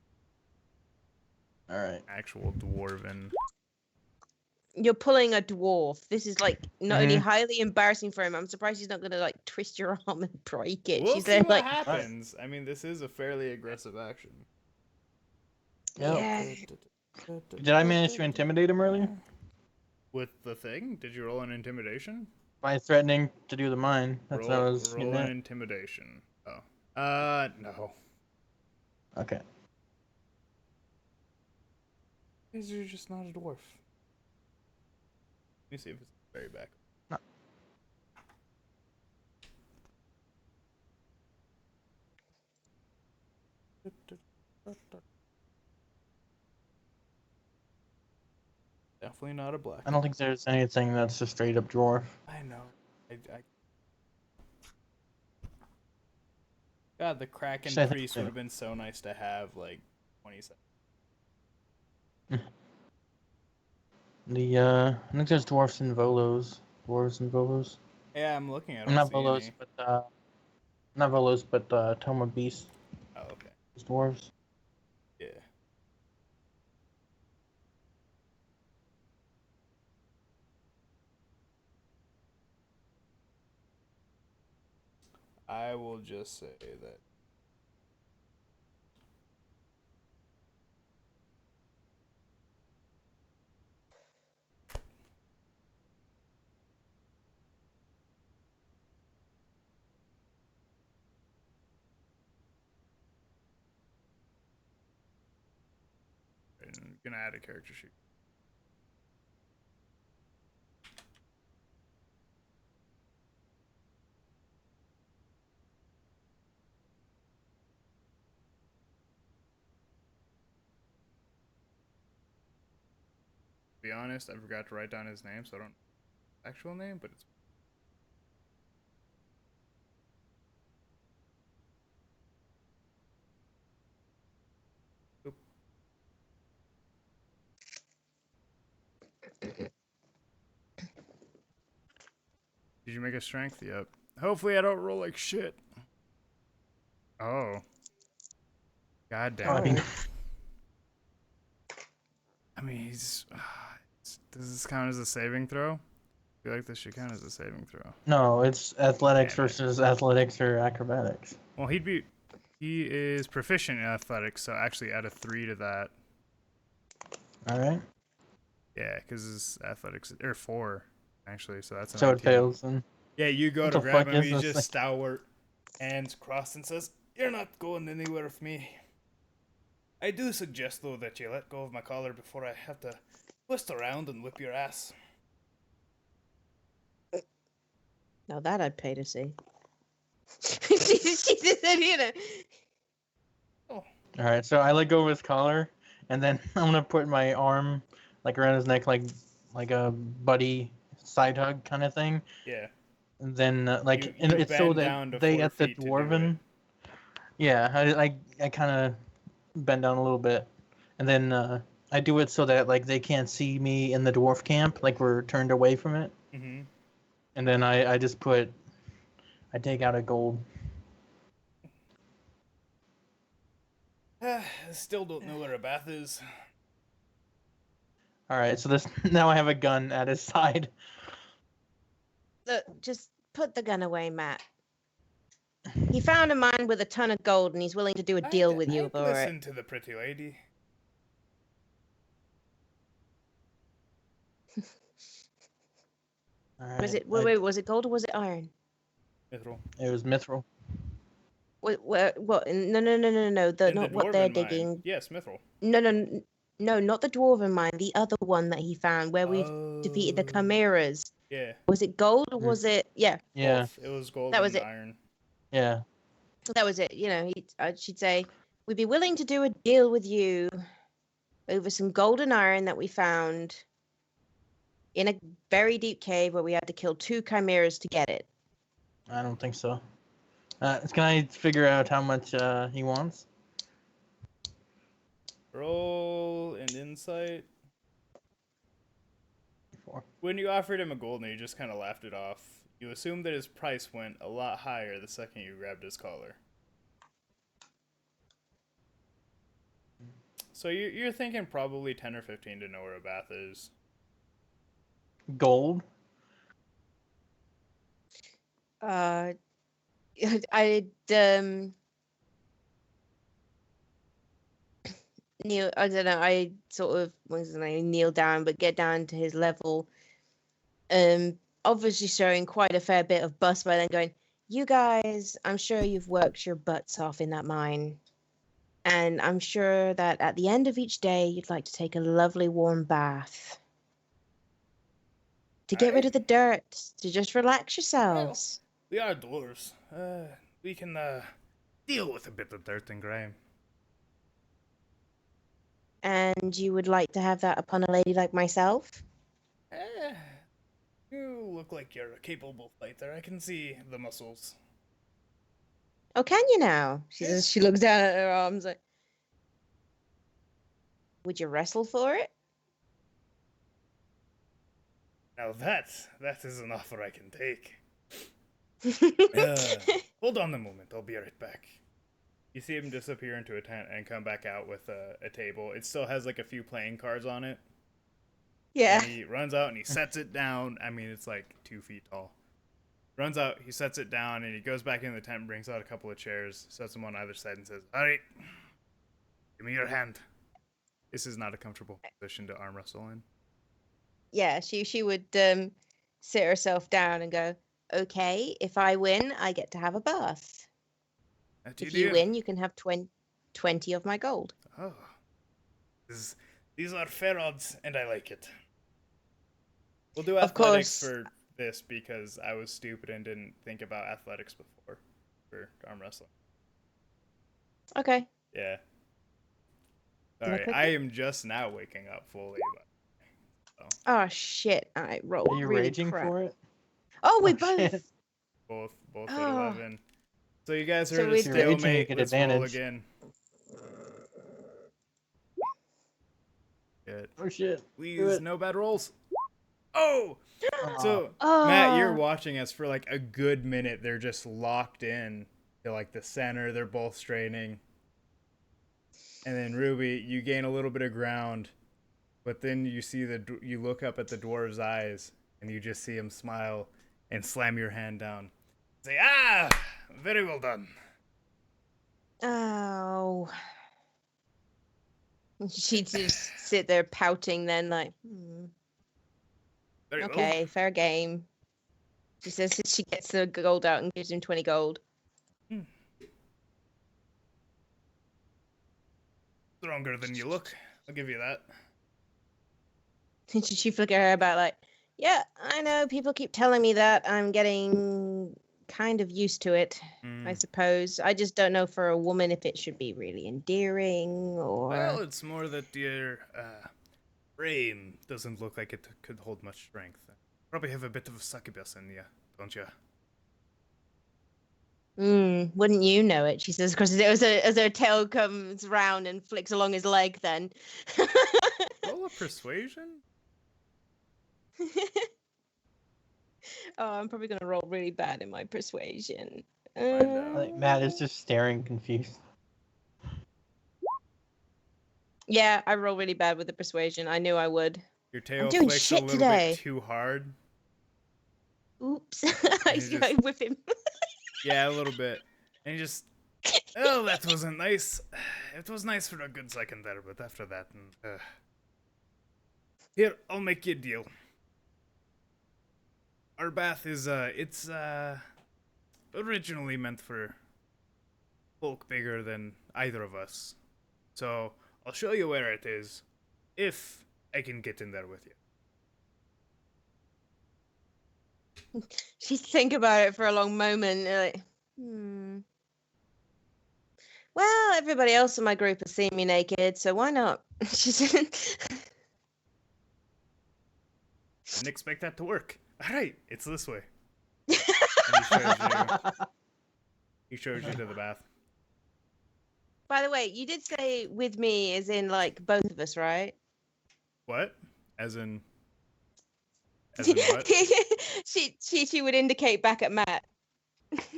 All right. Actual dwarven. You're pulling a dwarf. This is like not only Mhm. highly embarrassing for him. I'm surprised he's not gonna like twist your arm and break it. We'll She's see there what like, happens. I mean, this is a fairly aggressive action. Yep. yeah. Did I manage to intimidate him earlier With the thing? Did you roll an intimidation? by threatening to do the mine? That's what I was Roll getting an at. intimidation. Oh. No. Okay. Because you're just not a dwarf. Let me see if it's very back. No. Definitely not a black. I don't think there's anything that's a straight up dwarf. I know. God, the Kraken Actually, I think priest so. would have been so nice to have, like, 20 seconds. I think there's dwarves and volos. Dwarves and volos. Yeah, I'm looking. I I'm don't not see volos, any. but not volos, but Toma beasts. Oh, okay. Dwarves. Yeah. I will just say that. I'm gonna add a character sheet. To be honest, I forgot to write down his name, so I don't know his actual name, but it's. Oop. Did you make a strength? Yep. Hopefully, I don't roll like shit. Oh. God damn. I mean, I mean, he's. Does this count as a saving throw? I feel like this should count as a saving throw. no, it's athletics Damn it. versus athletics or acrobatics. Well, he is proficient in athletics, so actually add a 3 to that. All right. Yeah, because his athletics or 4 actually, so that's a So 19. it fails then. Yeah, you go What to the grab fuck him, is he's this just thing? stalwart, hands crossed, and says, "You're not going anywhere with me. I do suggest though that you let go of my collar before I have to twist around and whip your ass." Now that I'd pay to see. she just said, you know. Oh, All right. So I let go of his collar, and then I'm gonna put my arm like around his neck, like a buddy side hug kind of thing. Yeah. And then like You it's so bend that down to they 4 at the feet to do dwarven. Yeah, I kind of bend down a little bit, and then I do it so that like they can't see me in the dwarf camp, like we're turned away from it. it. Mm-hmm. And then I take out a gold. I still don't know where a bath is. All right, so this now I have a gun at his side. Look, just put the gun away, Matt. He found a mine with a ton of gold, and he's willing to do a deal with you I'd for it. listen to the pretty lady. All right, Was it wait, was it gold or was it iron? Mithril. it was mithril. What? No. The In the not what they're dwarven mine. digging. Yes, Mithril. No, not the dwarven mine. The other one that he found where we've defeated the Oh. chimeras. Yeah. Was it gold or Hmm. was it? Yeah, Yeah, Both. It was gold that was and it. iron. yeah. That was it. You know, she'd say, "We'd be willing to do a deal with you over some gold and iron that we found in a very deep cave where we had to kill 2 chimeras to get it." I don't think so. Can I figure out how much he wants? Roll an insight. 4. When you offered him a gold and he just kind of laughed it off, you assumed that his price went a lot higher the second you grabbed his collar. So you're thinking probably 10 or 15 to know where a bath is. Gold. I'd kneel. I don't know. I sort of wasn't I kneel down, but get down to his level. Obviously showing quite a fair bit of bust by then. Going, you guys, I'm sure you've worked your butts off in that mine, and I'm sure that at the end of each day, you'd like to take a lovely warm bath to get rid of the dirt, to just relax yourselves. We are dwarves. We can deal with a bit of dirt and grime. And you would like to have that upon a lady like myself? You look like you're a capable fighter. I can see the muscles. Oh, can you now? She says. She looks down at her arms like, would you wrestle for it? Now that is an offer I can take. Hold on a moment. I'll be right back. You see him disappear into a tent and come back out with a table. It still has like a few playing cards on it. Yeah. And he runs out and he sets it down. I mean, it's like 2 feet tall. Runs out, he sets it down, and he goes back in the tent and brings out a couple of chairs, sets them on either side, and says, "All right, give me your hand." This is not a comfortable position to arm wrestle in. Yeah, she would sit herself down and go, okay, if I win, I get to have a bath. If you win, you can have 20 of my gold. Oh. These are fair odds, and I like it. We'll do athletics for this because I was stupid and didn't think about athletics before for arm wrestling. Okay. Yeah. Sorry, I am just now waking up fully. But, so. Oh shit! I rolled. Are you really raging crap. for it? Oh, we shit. both. Both at 11. So you guys are So at a we- stalemate. Get Let's roll advantage. again. Good. Oh shit. Please, no bad rolls. Oh! So, Oh. Matt, you're watching us for like a good minute. They're just locked in to like the center. They're both straining. And then Ruby, you gain a little bit of ground, but then you see you look up at the dwarf's eyes and you just see him smile and slam your hand down. Say, "Ah, very well done." Oh. She'd just sit there pouting then like, Very okay, well. fair game. She says she gets the gold out and gives him 20 gold. Stronger than you look. I'll give you that. She flick her hair about like, yeah, I know people keep telling me that. I'm getting kind of used to it, I suppose. I just don't know for a woman if it should be really endearing or... Well, it's more that your frame doesn't look like it could hold much strength. Probably have a bit of a succubus in you, don't you? Wouldn't you know it? She says, because as her tail comes round and flicks along his leg. Then. Roll a persuasion. Oh, I'm probably gonna roll really bad in my persuasion. Find out. Like, Matt is just staring confused. Yeah, I roll really bad with the persuasion. I knew I would. Your tail doing flicks a shit little today. bit too hard. Oops. And you I just- whip him. Yeah, a little bit. And you just, oh, that wasn't nice. It was nice for a good second there, but after that, here, I'll make you a deal. Our bath is, it's, originally meant for folk bigger than either of us. So, I'll show you where it is, if I can get in there with you. She think about it for a long moment. Like, Well, everybody else in my group has seen me naked, so why not? She said. Didn't expect that to work. Alright, it's this way. And he shows you to the bath. By the way, you did say with me as in like both of us, right? What? As in what? she would indicate back at Matt.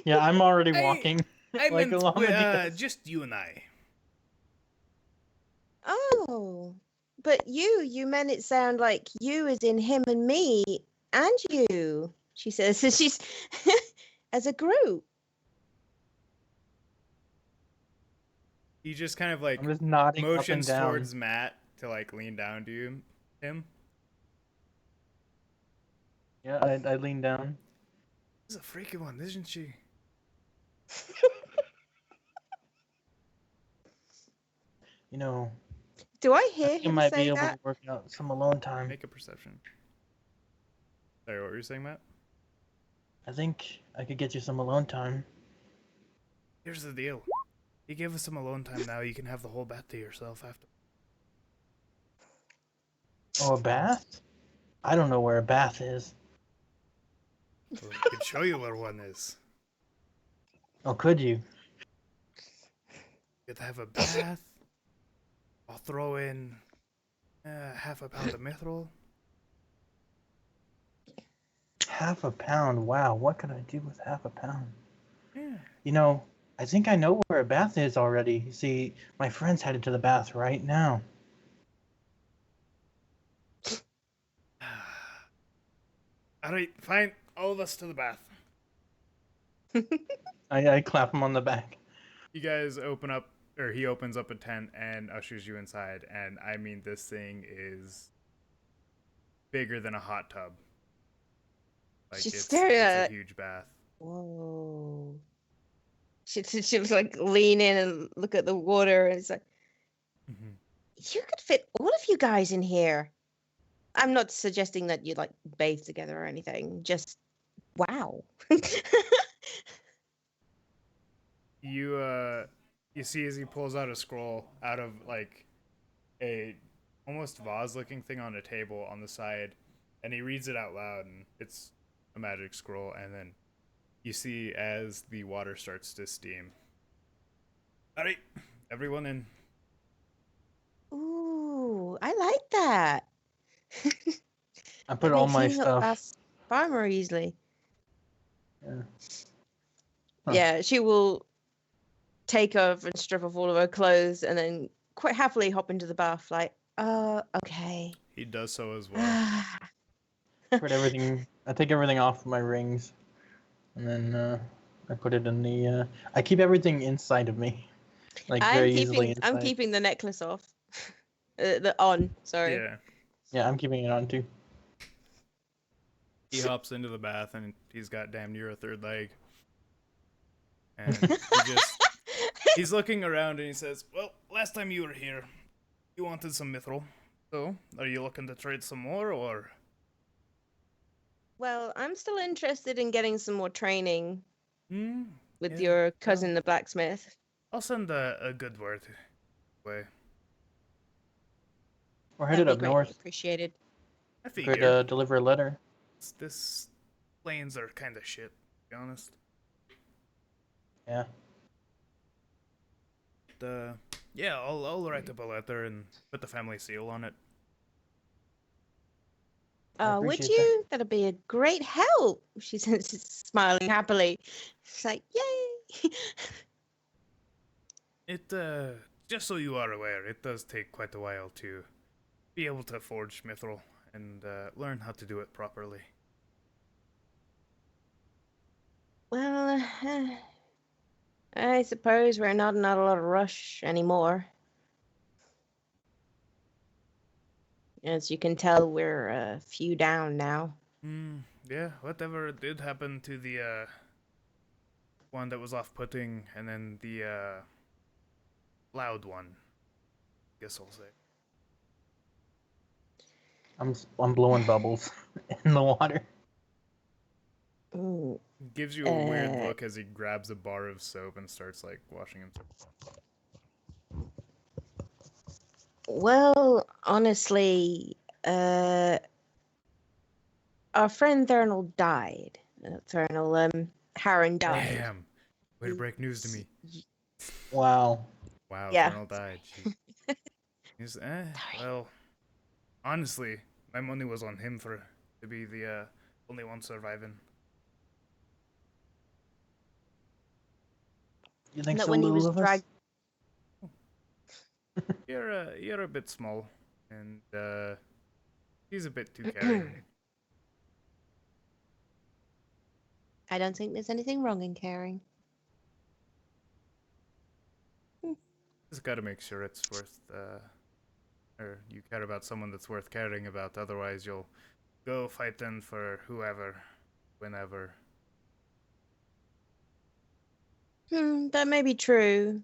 Yeah, I'm already walking. I like meant along with you. just you and I. Oh, but you meant it sound like you as in him and me and you. She says, so she's as a group. He just kind of like I'm just nodding up and motions down. towards Matt to like lean down to him. Yeah, I lean down. This is a freaky one, isn't she? You know, Do I hear you him might be say able that? to work out some alone time. Make a perception. Sorry, what were you saying, Matt? I think I could get you some alone time. Here's the deal. You give us some alone time now, you can have the whole bath to yourself after. Oh, a bath? I don't know where a bath is. Well, I can show you where one is. Oh, could you? You could have a bath. I'll throw in half a pound of mithril. Half a pound? Wow, what could I do with half a pound? Yeah. You know, I think I know where a bath is already. You see, my friend's headed to the bath right now. Alright, fine. All of us to the bath. I clap him on the back. You guys open up, or he opens up a tent and ushers you inside, and I mean, this thing is bigger than a hot tub. Like, She's it's staring at a it. huge bath. Whoa. She was like lean in and look at the water, and it's like, you could fit all of you guys in here. I'm not suggesting that you like bathe together or anything. Just wow. You see as he pulls out a scroll out of like a almost vase looking thing on a table on the side, and he reads it out loud, and it's a magic scroll, and then you see as the water starts to steam. Alright, everyone in. Ooh, I like that. I put That all makes my heating up stuff. fast far more easily. Yeah. Huh. Yeah, she will take off and strip off all of her clothes and then quite happily hop into the bath like, okay. He does so as well. Put everything. I take everything off my rings, and then I put it in the. I keep everything inside of me, like very easily inside. I'm keeping the necklace off. Sorry. Yeah. Yeah, I'm keeping it on too. He hops into the bath and he's got damn near a third leg. And he's looking around and he says, well, last time you were here, you wanted some mithril. So, are you looking to trade some more, or? Well, I'm still interested in getting some more training with Yeah, your cousin, the blacksmith. I'll send a good word way. We're headed up That'd be greatly north. appreciated. I Could figure. deliver a letter. this planes are kind of shit, to be honest. Yeah. Yeah, I'll write up a letter and put the family seal on it. I Would appreciate you? That'd be a great help. She says, smiling happily. She's like, yay! It, just so you are aware, it does take quite a while to be able to forge mithril and learn how to do it properly. Well, I suppose we're not in a lot of rush anymore. As you can tell, we're a few down now. Yeah, whatever did happen to the one that was off-putting, and then the loud one, guess I'll say. I'm blowing bubbles in the water. Ooh, Gives you a weird look as he grabs a bar of soap and starts like washing himself. well, honestly, our friend Thernal died. Harren died. Damn! Way to break news to me. Wow. Wow, Yeah. Colonel died. He's well, honestly, my money was on him to be the only one surviving. You think That so when he was little of us? dragged. You're a bit small, and he's a bit too caring. I don't think there's anything wrong in caring. Just gotta make sure it's worth or you care about someone that's worth caring about. Otherwise, you'll go fighting for whoever, whenever. That may be true.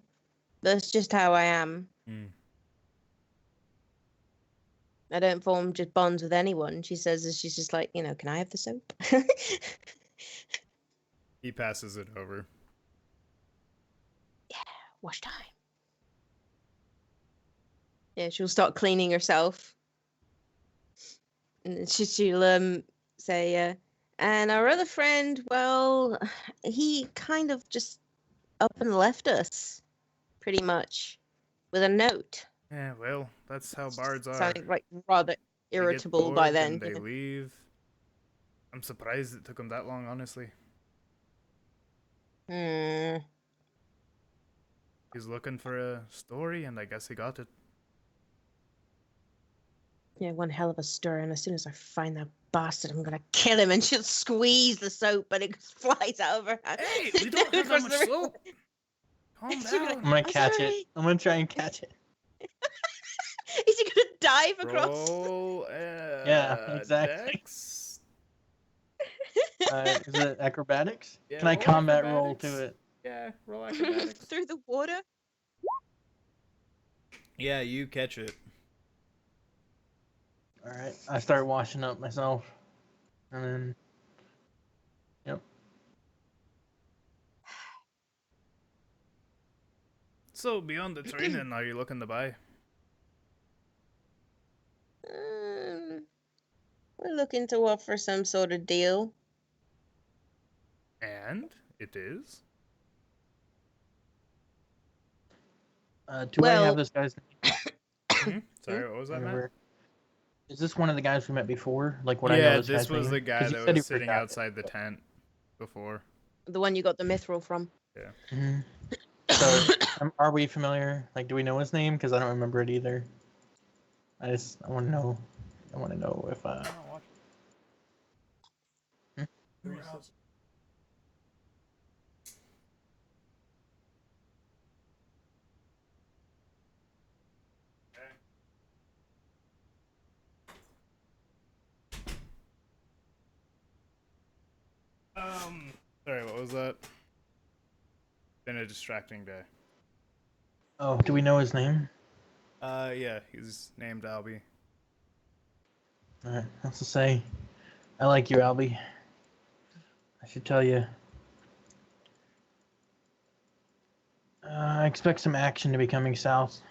That's just how I am. I don't form just bonds with anyone. She says as she's just like, can I have the soap? He passes it over. Yeah, wash time. Yeah, she'll start cleaning herself. And then she'll say, and our other friend, well, he kind of just up and left us, pretty much, with a note. Yeah, well, that's how bards are. Sounding like rather They get irritable by bored then. and they leave. I'm surprised it took him that long, honestly. Hmm. He's looking for a story, and I guess he got it. Yeah, one hell of a story. And as soon as I find that bastard, I'm gonna kill him. And she'll squeeze the soap, and it flies out of her hand. Hey, we don't have that much soap. Calm down. I'm gonna catch it. I'm gonna try and catch it. Is he gonna dive across? Roll, Yeah, exactly. Dex? Is it acrobatics? Yeah, Can I roll combat roll acrobatics. to it? Yeah, roll acrobatics. Through the water? Yeah, you catch it. Alright, I start washing up myself. And then... Yep. So, beyond the training, are you looking to buy? We're looking to offer some sort of deal. And it is? Do I have this guy's Mhm. Sorry, what was that, Matt? name? Is this one of the guys we met before? Like, what I know Yeah, this this guy's was name? the guy 'Cause he that said he was sitting forgot outside the tent before. The one you got the mithril from. Yeah. Mm-hmm. So, are we familiar? Like, do we know his name? Because I don't remember it either. I want to know. I want to know if Sorry, what was that? Been a distracting day. Oh, do we know his name? Yeah, he's named Albie. Alright, that's to say, I like you, Albie. I should tell you. I expect some action to be coming south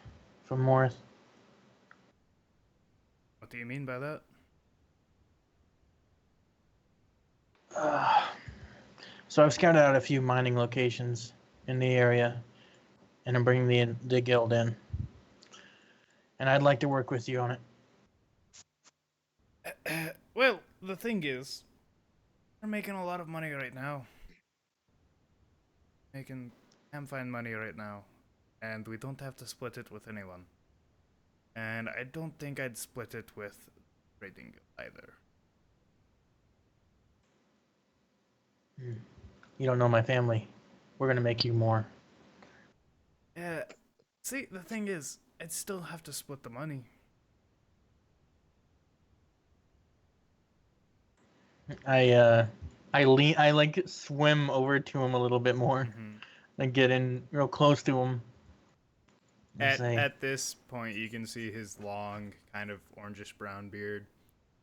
from Morris. What do you mean by that? So I've scouted out a few mining locations in the area, and I'm bringing the guild in. And I'd like to work with you on it. Well, the thing is, we're making a lot of money right now. Making fine money right now. And we don't have to split it with anyone. And I don't think I'd split it with trading guild either. You don't know my family. We're gonna make you more. Yeah. See, the thing is, I'd still have to split the money. I like swim over to him a little bit more, Mm-hmm. and get in real close to him. And say, At this point, you can see his long, kind of orangish brown beard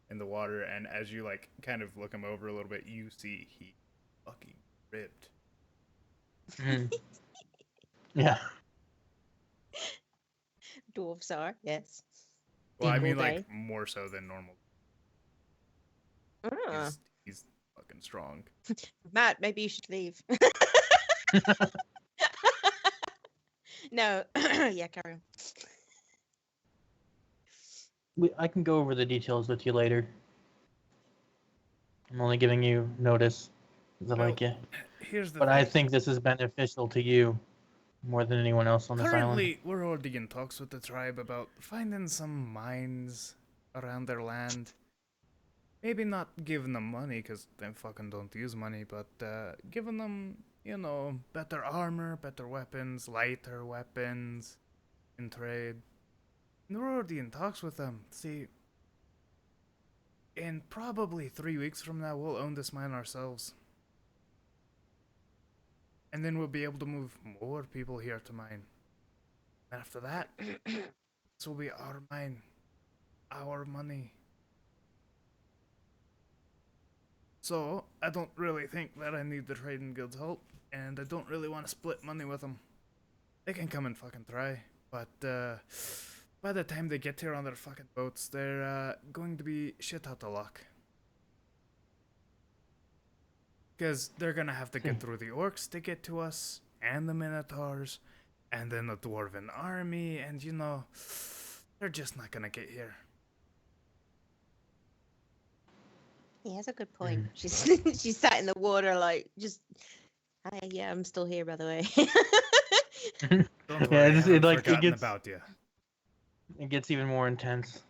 in the water, and as you like kind of look him over a little bit, you see he fucking ripped. mm. Yeah. Dwarves are, yes. Well, I Dingle mean, day. like more so than normal. Ah. He's fucking strong. Matt, maybe you should leave. No. Yeah, carry on. I can go over the details with you later. I'm only giving you notice, 'cause I Well, like you. Here's the But thing. I think this is beneficial to you more than anyone else on this island. Currently, we're already in talks with the tribe about finding some mines around their land. Maybe not giving them money, because they fucking don't use money, but giving them, you know, better armor, better weapons, lighter weapons in trade. And we're already in talks with them. See, in probably 3 weeks from now, we'll own this mine ourselves. And then we'll be able to move more people here to mine. And after that, this will be our mine. Our money. So, I don't really think that I need the trading guild's help, and I don't really want to split money with them. They can come and fucking try, but by the time they get here on their fucking boats, they're going to be shit out of luck. Because they're gonna have to get through the orcs to get to us, and the minotaurs, and then the dwarven army, and you know, they're just not gonna get here. He has a good point. She's she sat in the water like just. Hi, yeah, I'm still here by the way. Don't worry, Yeah, I it haven't like forgotten about you. it gets even more intense.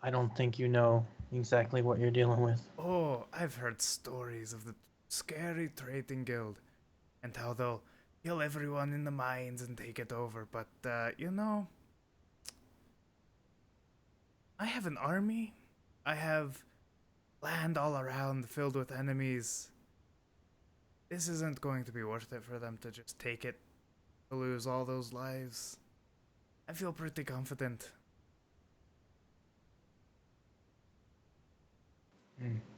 I don't think you know exactly what you're dealing with. Oh, I've heard stories of the scary trading guild and how they'll kill everyone in the mines and take it over, but you know, I have an army. I have land all around filled with enemies. This isn't going to be worth it for them to just take it, to lose all those lives. I feel pretty confident.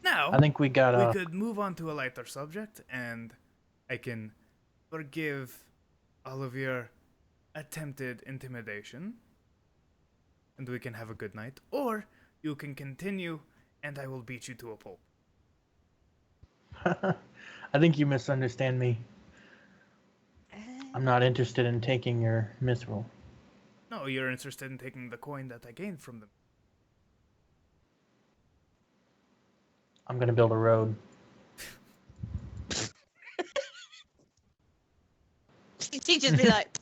Now, I think we got we could move on to a lighter subject, and I can forgive all of your attempted intimidation, and we can have a good night. Or you can continue, and I will beat you to a pulp. I think you misunderstand me. I'm not interested in taking your mithril. No, you're interested in taking the coin that I gained from them. I'm gonna build a road. She'd just be like,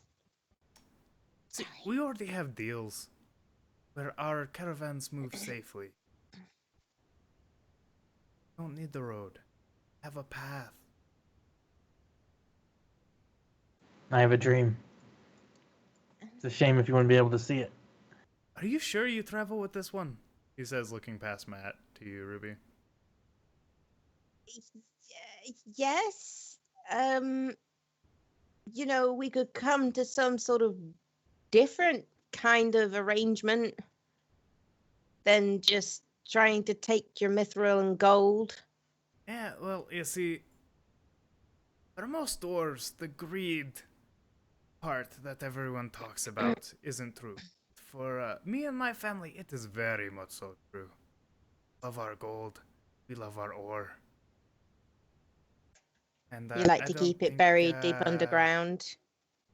See, we already have deals where our caravans move safely. Don't need the road. Have a path. I have a dream. It's a shame if you wouldn't be able to see it. Are you sure you travel with this one? He says, looking past Matt to you, Ruby. yes. You know, we could come to some sort of different kind of arrangement than just trying to take your mithril and gold. Yeah, well, you see, for most dwarves, the greed part that everyone talks about isn't true. For me and my family, it is very much so true. Love our gold. We love our ore. And You like I to don't keep it think, buried deep underground.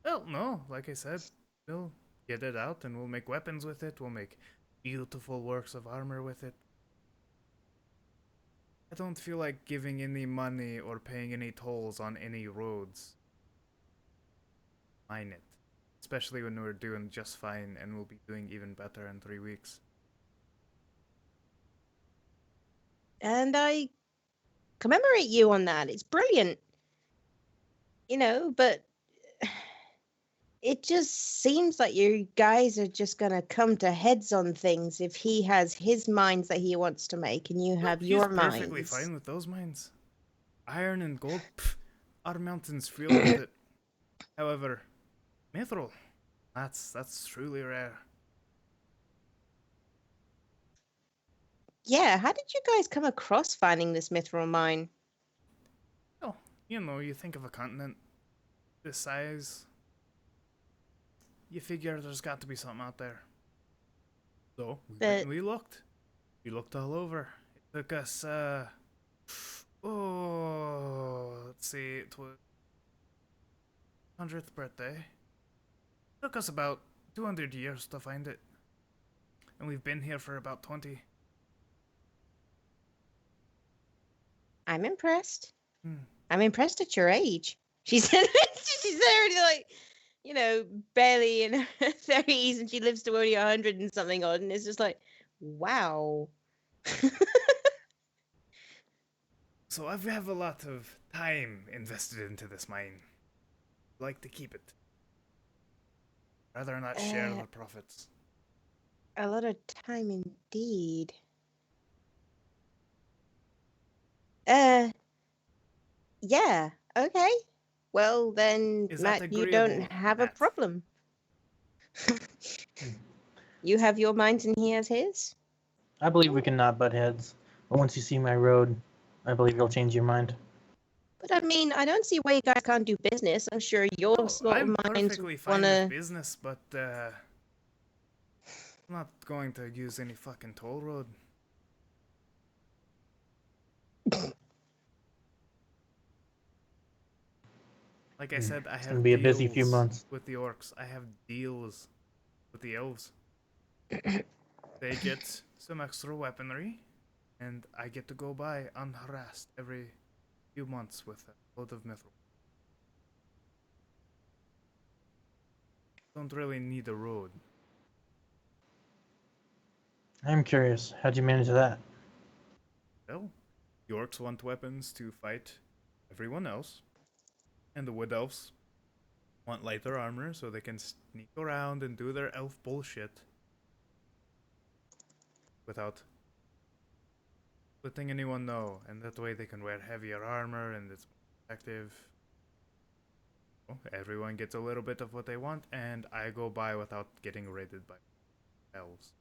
well, no, like I said, we'll get it out and we'll make weapons with it. We'll make beautiful works of armor with it. I don't feel like giving any money or paying any tolls on any roads. Mine it. Especially when we're doing just fine and we'll be doing even better in 3 weeks. And I commemorate you on that. It's brilliant. But it just seems like you guys are just gonna come to heads on things if he has his mines that he wants to make and you No, have he's your perfectly mines. fine with those mines. Iron and gold, pff, our mountains filled with it. However, mithril, that's truly rare. Yeah, how did you guys come across finding this mithril mine? Well, you think of a continent this size, you figure there's got to be something out there. So we went But and we looked. We looked all over. It took us, let's see, it was 100th birthday. It took us about 200 years to find it. And we've been here for about 20. I'm impressed. Hmm. I'm impressed at your age. She said she's already like, barely in her 30s and she lives to only 100 and something odd. And it's just like, wow. So I have a lot of time invested into this mine. I'd like to keep it. Rather not share Uh, the profits. a lot of time indeed. Uh, yeah, okay. Well, then, Is that Matt, you don't agreeable, have a Matt? problem. You have your mind and he has his? I believe we can not butt heads. But once you see my road, I believe you'll change your mind. But I mean, I don't see why you guys can't do business. I'm sure your Oh, sort I'm of minds perfectly fine with wanna. business, but I'm not going to use any fucking toll road. Like I said, I It's gonna have be a busy few deals months. with the orcs. I have deals with the elves. They get some extra weaponry, and I get to go by unharassed every few months with a load of mithril. Don't really need a road. I'm curious, how'd you manage that? Well, the orcs want weapons to fight everyone else, and the wood elves want lighter armor so they can sneak around and do their elf bullshit without letting anyone know, and that way they can wear heavier armor and it's more effective. Well, everyone gets a little bit of what they want, and I go by without getting raided by elves.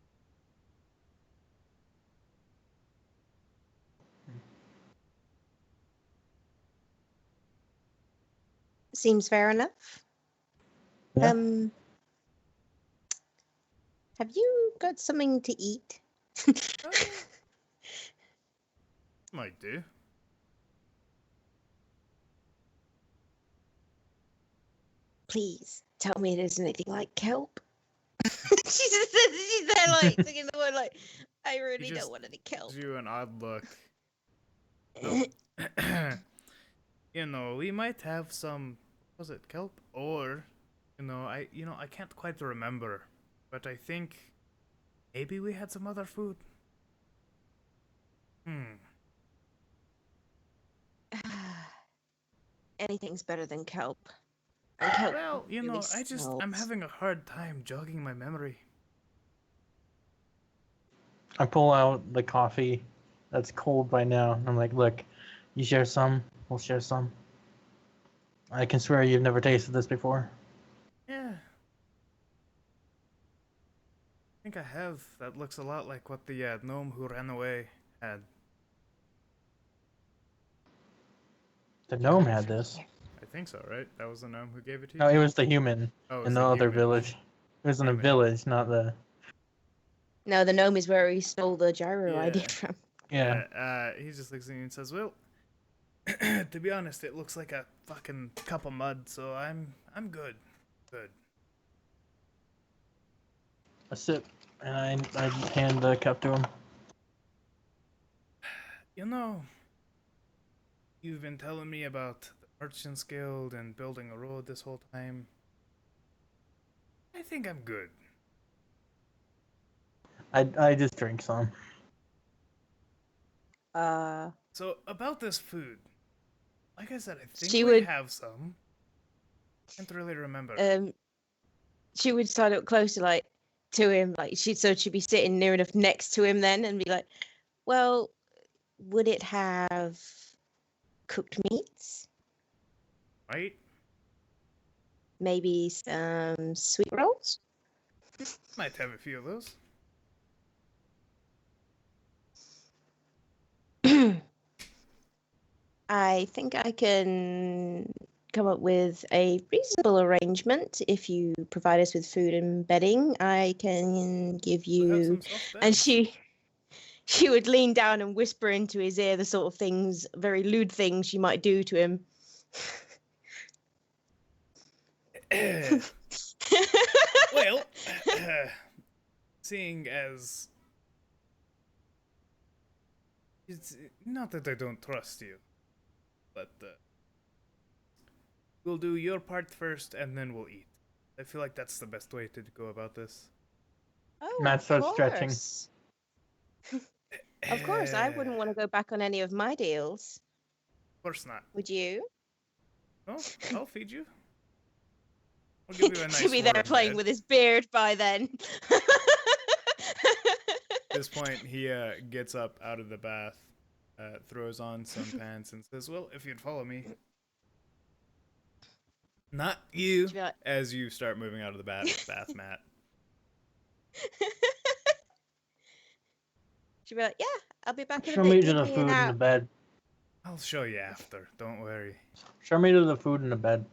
Seems fair enough. Yeah. Have you got something to eat? Uh, might do. Please tell me it isn't anything like kelp. She's there like singing the word like, I He really don't just want any kelp. gives you an odd look. Oh. We might have some, was it kelp? Or, I can't quite remember. But I think maybe we had some other food. Hmm. Anything's better than kelp. And kelp Well, really I'm smells. having a hard time jogging my memory. I pull out the coffee that's cold by now. I'm like, look, you share some, we'll share some. I can swear you've never tasted this before. Yeah. I think I have. That looks a lot like what the gnome who ran away had. The gnome had this. I think so, right? That was the gnome who gave it to you? No, it was the human Oh, in it's the a other human. village. It was in a Damn it. village, not the. No, the gnome is where he stole the gyro I Yeah. did from. Yeah. He just looks at you and says, "Well, to be honest, it looks like a fucking cup of mud, so I'm good, good." I sip, and I hand the cup to him. You know, you've been telling me about the Merchants Guild and building a road this whole time. I think I'm good. I just drink some. So about this food, like I said, I think She we would have some. Can't really remember. she would stand up closer, like to him, like she'd be sitting near enough next to him then, and be like, "Well, would it have cooked meats? Right? Maybe some sweet rolls?" Might have a few of those. I think I can come up with a reasonable arrangement if you provide us with food and bedding. I can give We'll have you, some soft and beds. she would lean down and whisper into his ear the sort of things, very lewd things she might do to him. Well, seeing as it's not that I don't trust you, but we'll do your part first and then we'll eat. I feel like that's the best way to go about this. Oh, Matt of starts stretching. course. Of course, I wouldn't want to go back on any of my deals. Of course not. Would you? No, I'll feed you. I'll give you a nice She'd be there warm playing bed. with his beard by then. At this point, he gets up out of the bath, throws on some pants, and says, "Well, if you'd follow me." Not you, She'd be like, as you start moving out of the bath mat. she'd be like, "Yeah, I'll be back in a Show bit. me to Keep the an food and the out." bed. I'll show you after. Don't worry. Show me to the food and the bed.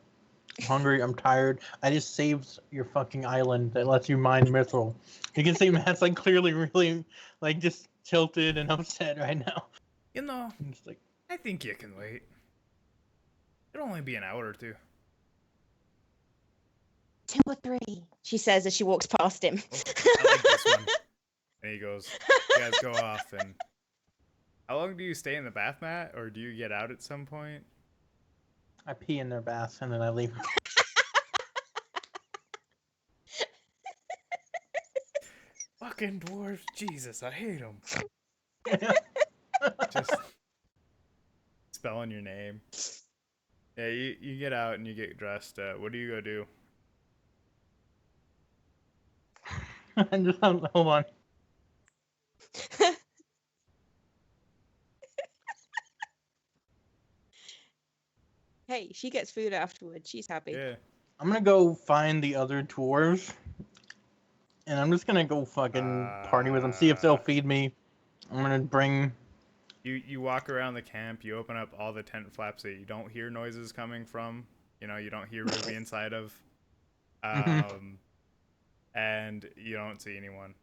I'm hungry. I'm tired. I just saved your fucking island that lets you mine mithril. You can see Matt's like clearly really like just tilted and upset right now. You know, It's like, I think you can wait. It'll only be an hour or two. 2 or 3, she says as she walks past him. Oh, I like this one. And he goes, you guys go off, and how long do you stay in the bath mat, or do you get out at some point? I pee in their bath and then I leave. Fucking dwarves, Jesus, I hate them. Just spelling your name. Yeah, you get out and you get dressed. What do you go do? And just hold on. Hey, she gets food afterwards. She's happy. Yeah. I'm gonna go find the other dwarves, and I'm just gonna go fucking party with them. See if they'll feed me. I'm gonna bring. You walk around the camp. You open up all the tent flaps that you don't hear noises coming from. You know, you don't hear Ruby inside of. And you don't see anyone.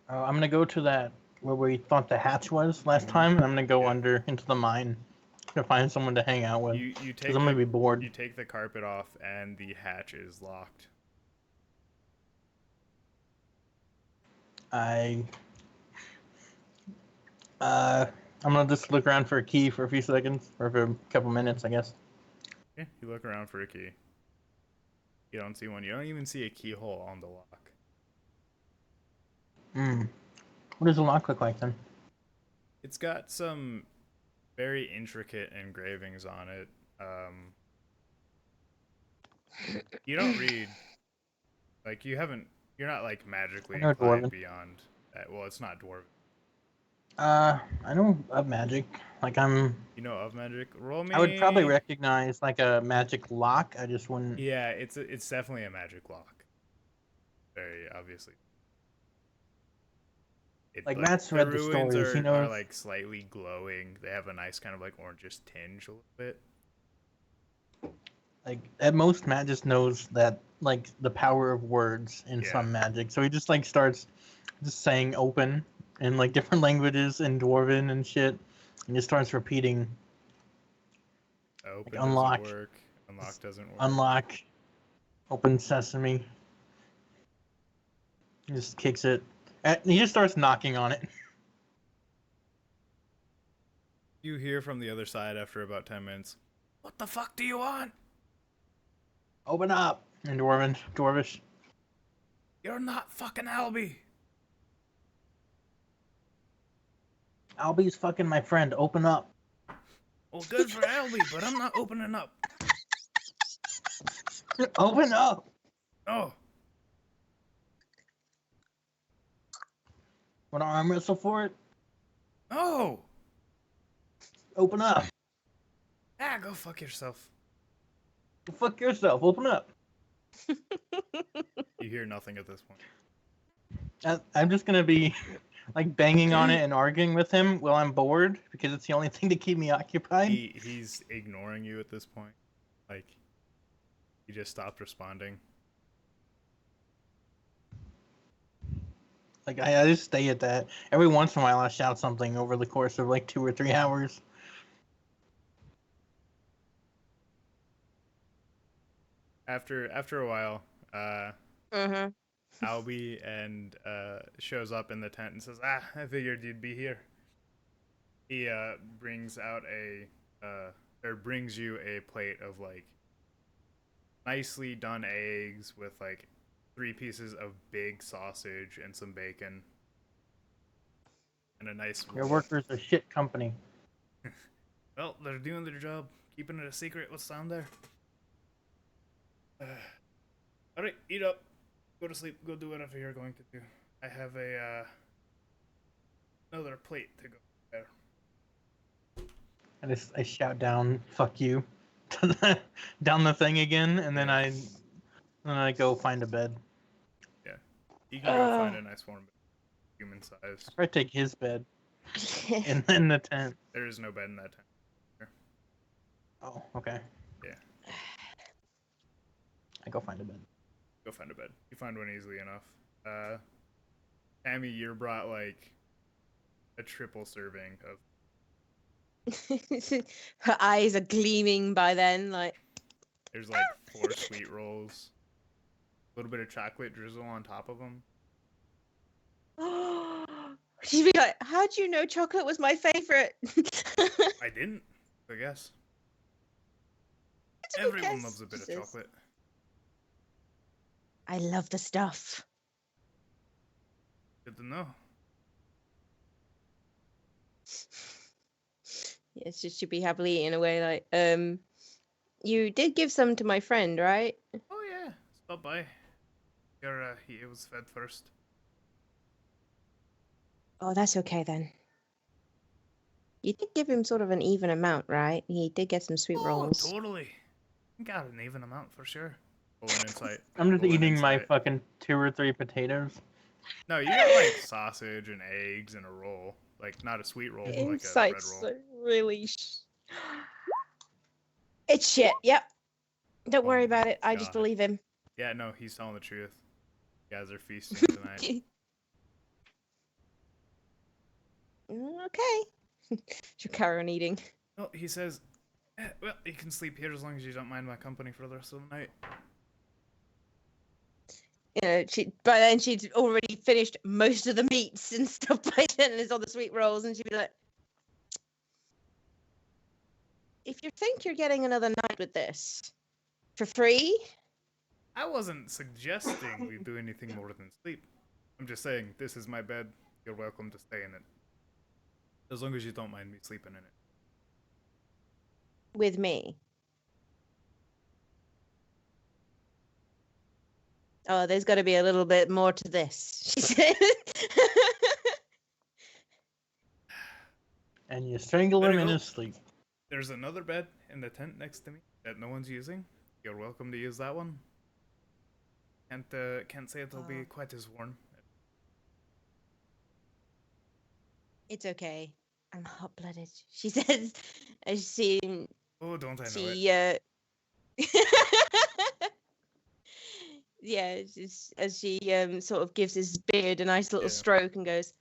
I'm gonna go to that where we thought the hatch was last time, and I'm gonna go under into the mine to find someone to hang out with. You take Because I'm gonna be bored. You take the carpet off, and the hatch is locked. I'm gonna just look around for a key for a few seconds, or for a couple minutes, I guess. Yeah, you look around for a key. You don't see one. You don't even see a keyhole on the lock. What does the lock look like then? It's got some very intricate engravings on it. You don't read. Like, you haven't. You're not, like, magically I know inclined Dwarven. beyond that. Well, it's not dwarven. I know of magic. Like You know of magic? Roll me. I would probably recognize like a magic lock. I just wouldn't. Yeah, it's definitely a magic lock. Very obviously. Like, Matt's read the ruins stories, he are knows. like slightly glowing. They have a nice kind of like orangish tinge a little bit. Like at most, Matt just knows that like the power of words in Yeah. some magic. So he just like starts just saying open, in like different languages in Dwarven and shit, and it starts repeating Open unlock. doesn't work. Unlock doesn't work. unlock, open sesame. He just kicks it. And he just starts knocking on it. You hear from the other side after about 10 minutes. What the fuck do you want? Open up! In Dwarvish. You're not fucking Albie. Albie's fucking my friend. Open up. Well, good for Albie, but I'm not opening up. Open up! Oh, Want to arm wrestle for it? no. Open up. Ah, go fuck yourself. Go fuck yourself. Open up. You hear nothing at this point. I'm just gonna be like banging on it and arguing with him while I'm bored because it's the only thing to keep me occupied. He's ignoring you at this point. Like, he just stopped responding. Like I just stay at that. Every once in a while I shout something over the course of like 2 or 3 hours. After a while, Mm-hmm. Albie and shows up in the tent and says, "Ah, I figured you'd be here." He brings out brings you a plate of like nicely done eggs with like 3 pieces of big sausage and some bacon and a nice. Your workers are shit company. Well, they're doing their job, keeping it a secret what's down there. All right, eat up. Go to sleep. Go do whatever you're going to do. I have another plate to go there. I shout down, "Fuck you," down the thing again, and then I go find a bed. Yeah, you can go find a nice warm bed, human sized. I take his bed, and then the tent. There is no bed in that tent. Oh, okay. Yeah. I go find a bed. Go find a bed. You find one easily enough. Tammy, you're brought like a triple serving of. Her eyes are gleaming by then, like. There's like 4 sweet rolls, a little bit of chocolate drizzle on top of them. She'd be like, "How'd you know chocolate was my favorite?" I didn't, I guess. Who Everyone cares? loves a bit of Jesus. chocolate. I love the stuff. Good to know. Yes, she should be happily eating away. Like, you did give some to my friend, right? Oh yeah, stop by. He was fed first. Oh, that's okay then. You did give him sort of an even amount, right? He did get some sweet rolls. Totally. Got an even amount for sure. Roll an insight. I'm just Roll an eating my insight. fucking 2 or 3 potatoes. No, you got like sausage and eggs and a roll. Like not a sweet roll, but like a red Insight's roll. really. It's shit. Yep. Don't Oh worry my about it. I just God. believe him. Yeah, no, he's telling the truth. You guys are feasting tonight. Okay. She'll carry on eating. Well, he says, well, you can sleep here as long as you don't mind my company for the rest of the night. You know, by then she'd already finished most of the meats and stuff by then, and it's all the sweet rolls, and she'd be like, "If you think you're getting another night with this for free." I wasn't suggesting we do anything more than sleep. I'm just saying, this is my bed. You're welcome to stay in it. As long as you don't mind me sleeping in it. With me. Oh, there's got to be a little bit more to this, she said. And you strangle There him you in go. his sleep. There's another bed in the tent next to me that no one's using. You're welcome to use that one. Can't say it'll be quite as warm. It's okay. I'm hot-blooded, she says, as she Oh, don't I know it? Yeah, just as she sort of gives his beard a nice little Yeah. stroke and goes,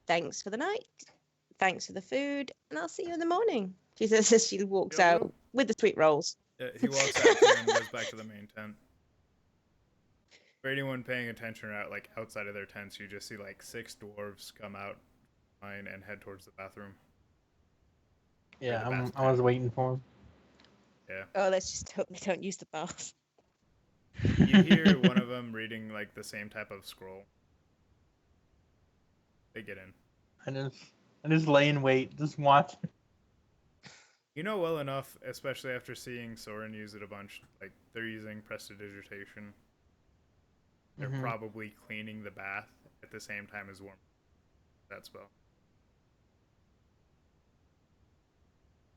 thanks for the night. Thanks for the food, and I'll see you in the morning. She says as she walks Yo, yo. out with the sweet rolls. Yeah, he walks after you and goes back to the main tent. For anyone paying attention like outside of their tents, you just see like 6 dwarves come out line and head towards the bathroom. Yeah, I was waiting for him. Yeah. Oh, let's just hope they don't use the bath. You hear one of them reading like the same type of scroll. They get in. I just lay in wait, just watch. You know well enough, especially after seeing Soren use it a bunch, like they're using prestidigitation. They're probably cleaning the bath at the same time as warm that spell.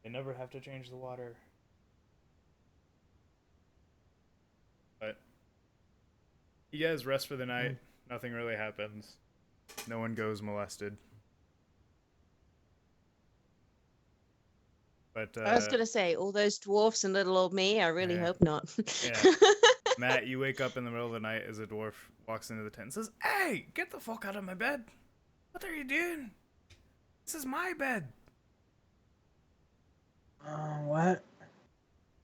They never have to change the water. But you guys rest for the night. Nothing really happens. No one goes molested. But I was gonna say, all those dwarfs and little old me, I really hope not. Yeah. Matt, you wake up in the middle of the night as a dwarf walks into the tent and says, "Hey, get the fuck out of my bed! What are you doing? This is my bed!" What?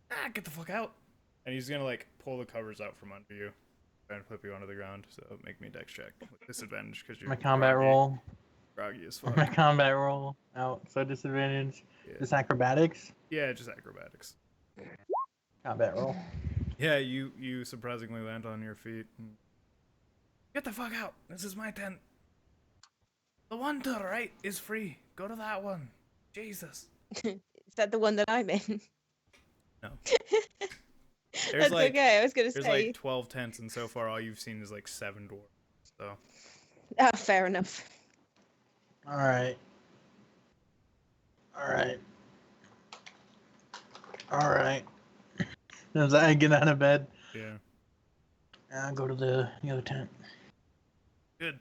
Ah, get the fuck out! And he's gonna like pull the covers out from under you and flip you onto the ground. So make me dex check with disadvantage because you're My combat roll. Groggy as fuck. My combat roll out, so disadvantage. Yeah. Just acrobatics. Yeah, just acrobatics. Combat roll. Yeah, you surprisingly land on your feet. And... Get the fuck out! This is my tent. The one to the right is free. Go to that one. Jesus. Is that the one that I'm in? No. That's like, okay. I was gonna There's say. like 12 tents, and so far all you've seen is like 7 dwarves. So. Ah, fair enough. All right. As I get out of bed, Yeah. I go to the other tent. Good.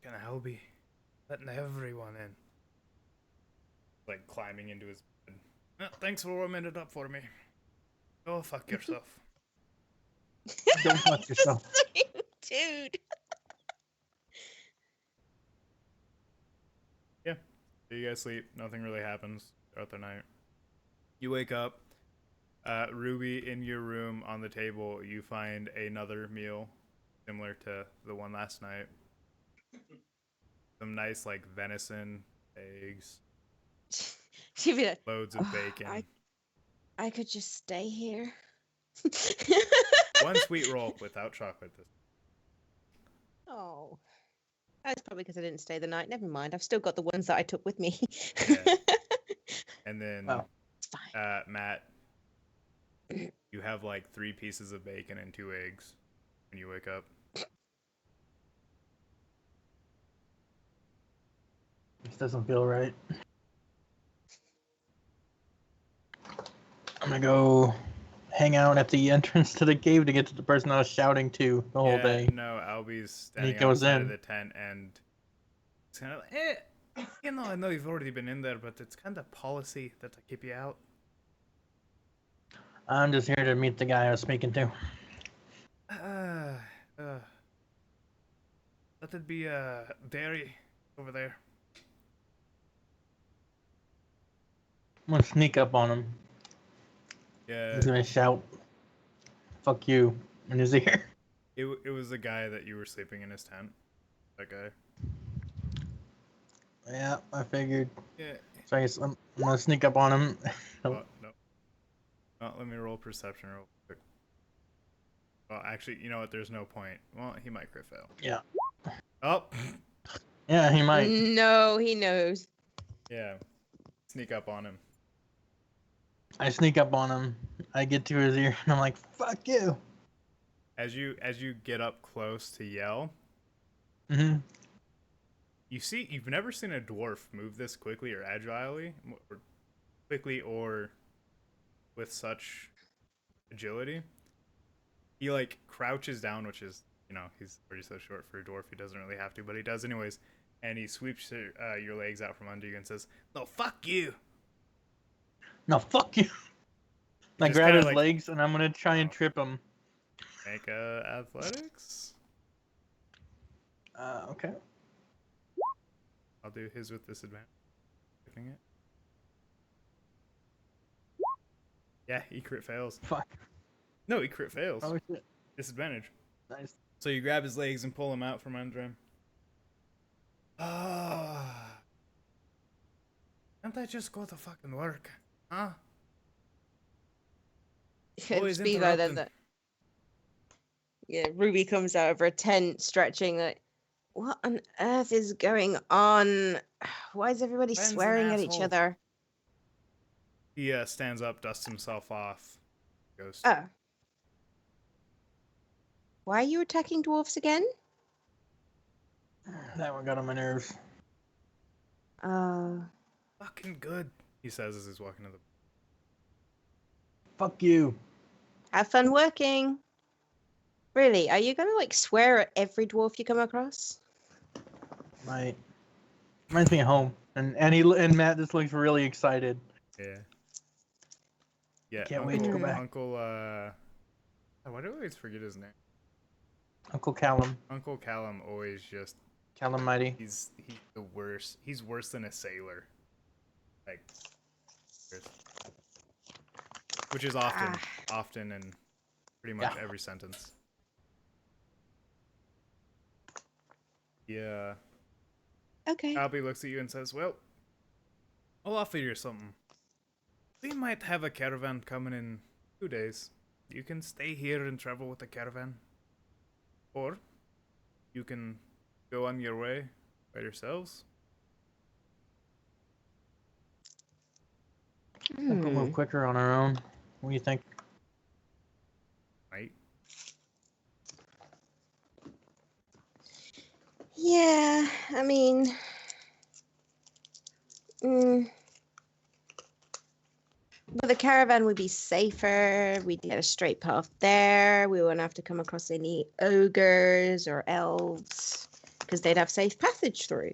Gonna help be letting everyone in. Like climbing into his bed. Thanks for warming it up for me. Go fuck yourself. Don't fuck yourself. Dude. Yeah. So you guys sleep. Nothing really happens throughout the night. You wake up. Ruby, in your room on the table, you find another meal similar to the one last night. Some nice like venison, eggs, She'd be like, loads of bacon. I could just stay here. One sweet roll without chocolate. Oh. That's probably because I didn't stay the night. Never mind. I've still got the ones that I took with me. Yeah. And then, It's fine. Matt, you have like 3 pieces of bacon and 2 eggs when you wake up. This doesn't feel right. I'm gonna go hang out at the entrance to the cave to get to the person I was shouting to the whole day. No, Albie's standing goes outside in. of the tent and it's kind of like, I know you've already been in there, but it's kind of policy that I keep you out. I'm just here to meet the guy I was speaking to. That'd be dairy over there. I'm gonna sneak up on him. Yeah. He's gonna shout, "Fuck you," in his ear. It was the guy that you were sleeping in his tent. That guy. Yeah, I figured. Yeah. So I guess I'm gonna sneak up on him. Oh, no. Oh, let me roll perception real quick. Well, actually, you know what? There's no point. Well, he might crit fail. Yeah. Oh. Yeah, he might. No, he knows. Yeah. Sneak up on him. I sneak up on him. I get to his ear, and I'm like, "Fuck you." As you get up close to yell, you've never seen a dwarf move this quickly or agilely, or with such agility. He like crouches down, which is, he's already so short for a dwarf, he doesn't really have to, but he does anyways. And he sweeps your legs out from under you and says, "No, fuck you." No, fuck you. I Just grab kinda his like- legs, and I'm gonna try and trip him. Make athletics. Okay. I'll do his with disadvantage. Checking it. Yeah, he crit fails. Fuck. No, he crit fails. Oh shit. Disadvantage. Nice. So you grab his legs and pull him out from under him. Ah. Can't I just go to fucking work? Huh? Always Speed like interrupting. that. Yeah, Ruby comes out of her tent, stretching like, what on earth is going on? Why is everybody Ben's an swearing at each asshole. other? He stands up, dusts himself off, goes. Oh. Why are you attacking dwarfs again? That one got on my nerves. Fucking good, he says as he's walking to the. Fuck you. Have fun working. Really, are you gonna like swear at every dwarf you come across? Might. Reminds me of home. And Matt just looks really excited. Yeah. Yeah. Can't Uncle, wait to go back. Uncle. Why do I always forget his name? Uncle Callum. Uncle Callum always just. Callum Mighty. He's the worst. He's worse than a sailor. Like. Which is often in pretty much every sentence. Yeah. Okay. Albie looks at you and says, well, I'll offer you something. We might have a caravan coming in 2 days. You can stay here and travel with the caravan. Or you can go on your way by yourselves. I think we'll move quicker on our own. What do you think? Right? Yeah, I mean, but the caravan would be safer. We'd get a straight path there. We wouldn't have to come across any ogres or elves because they'd have safe passage through.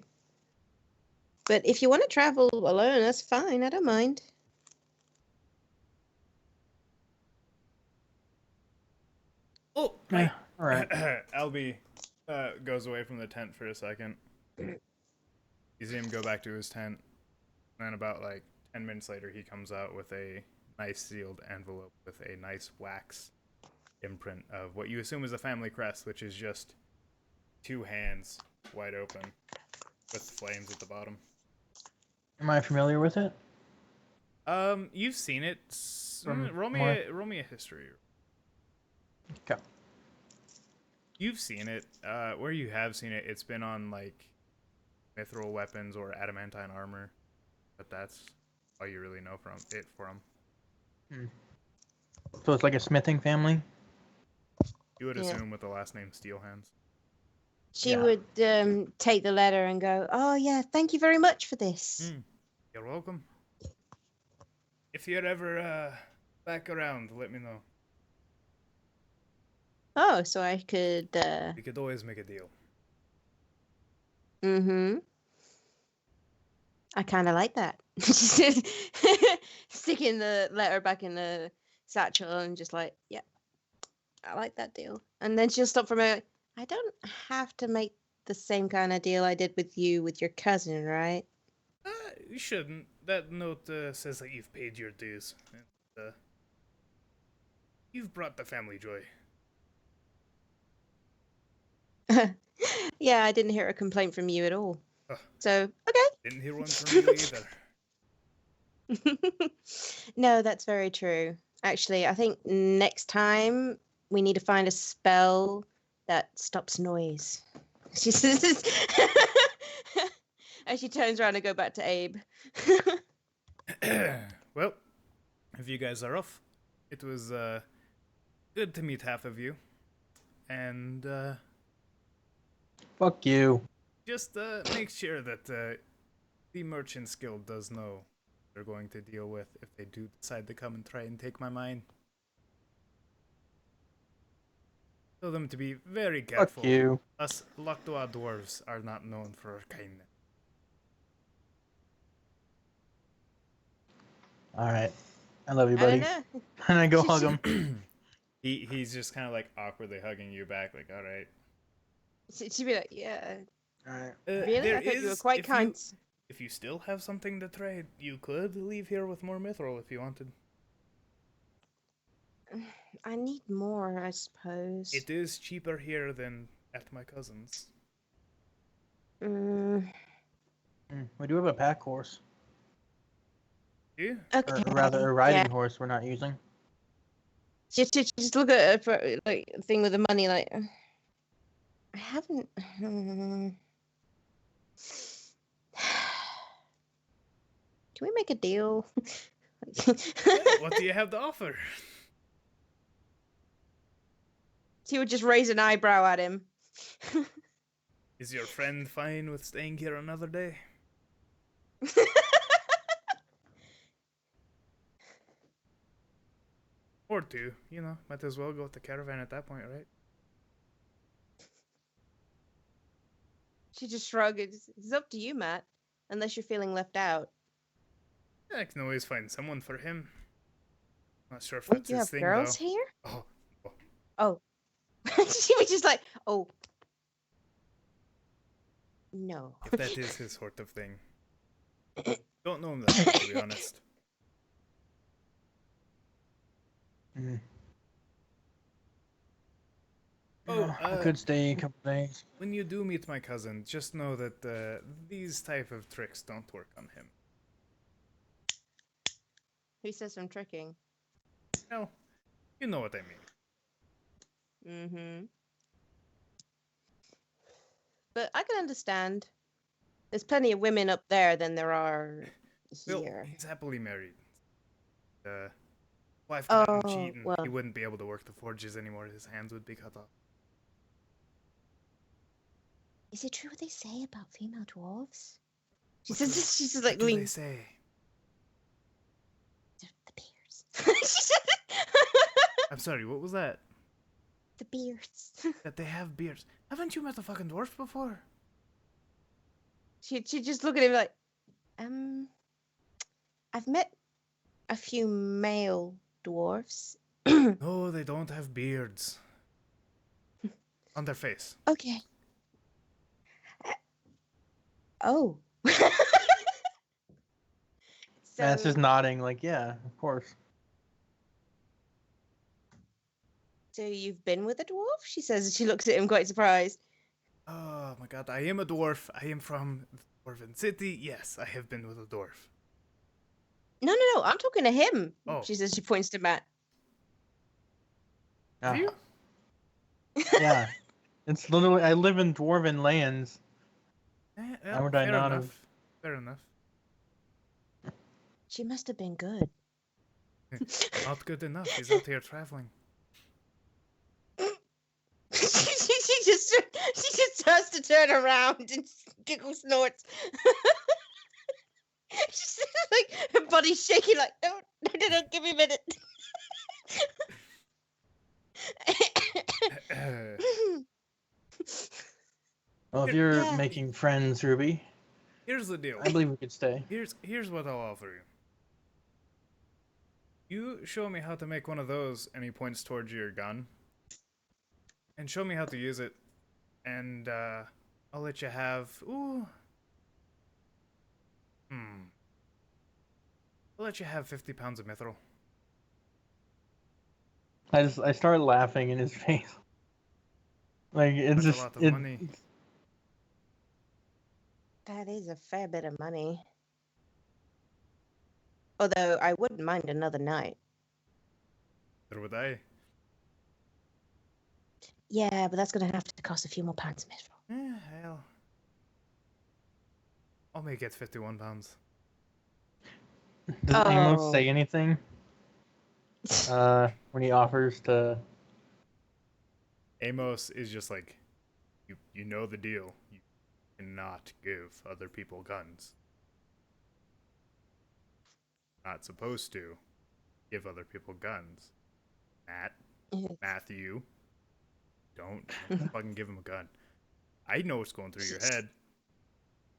But if you want to travel alone, that's fine. I don't mind. Oh, Yeah, all right. Albie goes away from the tent for a second. You see him go back to his tent. And then about like 10 minutes later, he comes out with a nice sealed envelope with a nice wax imprint of what you assume is a family crest, which is just 2 hands wide open with flames at the bottom. Am I familiar with it? You've seen it. Roll me a history. Okay. You've seen it. Where you have seen it, it's been on like mithril weapons or adamantine armor, but that's all you really know from him. So it's like a smithing family? You would assume with the last name Steelhands. She would take the letter and go, oh, yeah, thank you very much for this. You're welcome. If you're ever back around, let me know. Oh, so I could... We could always make a deal. I kind of like that. Sticking the letter back in the satchel and just like, yeah, I like that deal. And then she'll stop for a minute. I don't have to make the same kind of deal I did with you with your cousin, right? You shouldn't. That note says that you've paid your dues. And, you've brought the family joy. Yeah, I didn't hear a complaint from you at all. So, okay. Didn't hear one from you either. No, that's very true. Actually, I think next time we need to find a spell that stops noise. She says, as she turns around and go back to Abe. Well, if you guys are off, it was good to meet half of you. And Fuck you. just make sure that the Merchants Guild does know what they're going to deal with if they do decide to come and try and take my mine. Tell them to be very careful. Fuck you. Us Lockdoa dwarves are not known for our kindness. Alright. I love you, I buddy. don't know. And I go hug him. He's just kind of like awkwardly hugging you back, like, all right. She'd be like, yeah. Alright. Really? There I thought you were is, quite kind. if you still have something to trade, you could leave here with more mithril if you wanted. I need more, I suppose. It is cheaper here than at my cousin's. Mm, We do have a pack horse. Yeah. okay. Or rather, a riding horse we're not using. Just look at a like thing with the money. Like, I haven't. Can we make a deal? What do you have to offer? She would just raise an eyebrow at him. Is your friend fine with staying here another day? Or two, you know, might as well go with the caravan at that point, right? She just shrugged. It's up to you, Matt. Unless you're feeling left out. I can always find someone for him. Not sure if Wait, that's you his have thing, girls though. here? Oh, Oh. She was just like, oh. No. if that is his sort of thing. Don't know him that well, to be honest. Mm. Oh, I could stay a couple days. when you do meet my cousin, just know that these type of tricks don't work on him. Who says I'm tricking? No, you know what I mean. Mm-hmm. But I can understand. There's plenty of women up there than there are Well, here. he's happily married. Wife caught him Oh, cheating. well. He wouldn't be able to work the forges anymore. His hands would be cut off. Is it true what they say about female dwarves? She What says do- she's just What like do they lean. say? The beards. She said I'm sorry, what was that? the beards. That they have beards. Haven't you met a fucking dwarf before? She just look at him like, I've met a few male dwarfs. No, they don't have beards. On their face. Okay. Oh. Matt's just So, nodding, like, yeah, of course. so you've been with a dwarf? She says. She looks at him quite surprised. Oh my god, I am a dwarf. I am from the Dwarven City. Yes, I have been with a dwarf. No, no, no. I'm talking to him. Oh. She says. She points to Matt. Ah, you? yeah. It's literally, I live in dwarven lands. How would I fair not enough. have- Fair enough. She must have been good. Not good enough. He's out here traveling. she just starts to turn around and giggle snorts. She's like her body's shaking like no, give me a minute. Well, if you're Yeah. making friends, Ruby, Here's the deal. I believe we could stay. Here's what I'll offer you. You show me how to make one of those, and he points towards your gun. And show me how to use it, and I'll let you have. Ooh. I'll let you have 50 pounds of mithril. I started laughing in his face. Like, it's That's a just, lot of money. That is a fair bit of money. Although I wouldn't mind another night. Or would I? Yeah, but that's gonna have to cost a few more pounds of mithril. Hell. I'll make it 51 pounds. Does Amos Oh. say anything? When he offers to... Amos is just like, you know the deal. You cannot give other people guns. Not supposed to give other people guns. Matthew, don't fucking give him a gun. I know what's going through your head.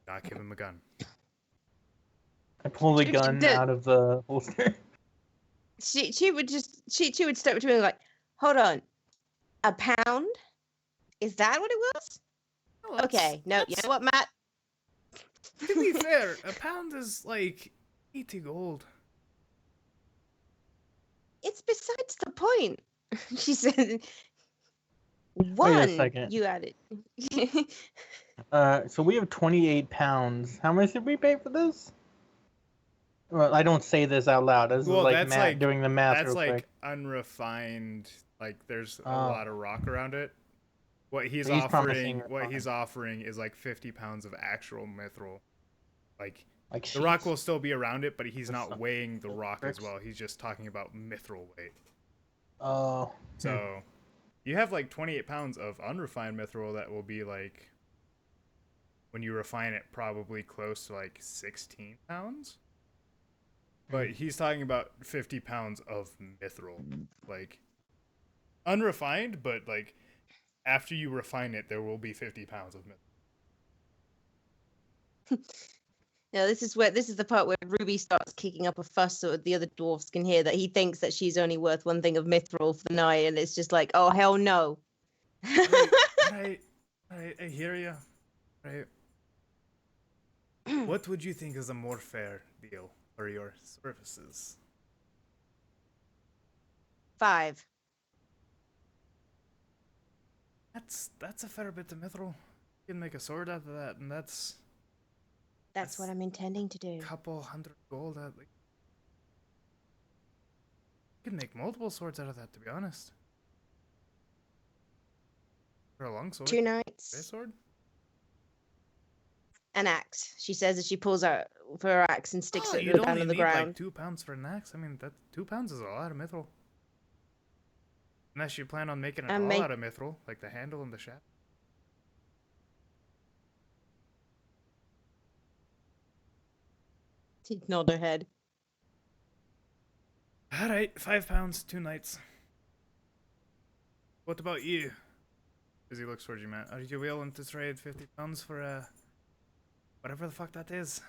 Not give him a gun. I pull the gun out of the holster. She would step between me like, hold on, a pound? Is that what it was? Well, that's- Okay, no, you that's- know what, Matt? To be fair, a pound is like 80 gold. It's besides the point. She said, Wait a one, second. you added. So we have 28 pounds. How much did we pay for this? Well, I don't say this out loud. This is Well, like that's Matt like doing the math that's real like quick. unrefined. Like there's a Oh. lot of rock around it. What he's So he's promising offering, what he's refined. offering is like 50 pounds of actual mithril. Like Like the rock sheets. will still be around it, but he's Or not something. weighing the rock as Bricks. well. He's just talking about mithril weight. Oh. So you have like 28 pounds of unrefined mithril that will be like, when you refine it, probably close to like 16 pounds. But he's talking about 50 pounds of mithril. Like unrefined, but like after you refine it, there will be 50 pounds of mithril. No, this is the part where Ruby starts kicking up a fuss so the other dwarfs can hear that he thinks that she's only worth one thing of mithril for the night, and it's just like, oh hell no. Right, I hear you. Right. What would you think is a more fair deal for your services? 5. That's a fair bit of mithril. You can make a sword out of that, and that's That's what I'm intending to do. a couple hundred gold at least. You can make multiple swords out of that, to be honest. For a long sword. 2 Great nights. sword? An axe. She says as she pulls out for her axe and sticks it You'd down only on the need like ground. 2 pounds for an axe. I mean, that 2 pounds is a lot of mithril. Unless you plan on making it And all make- out of mithril, like the handle and the shaft. She nod her head. Alright, 5 pounds, 2 nights. What about you? As he looks towards you, Matt. Are you willing to trade 50 pounds for whatever the fuck that is?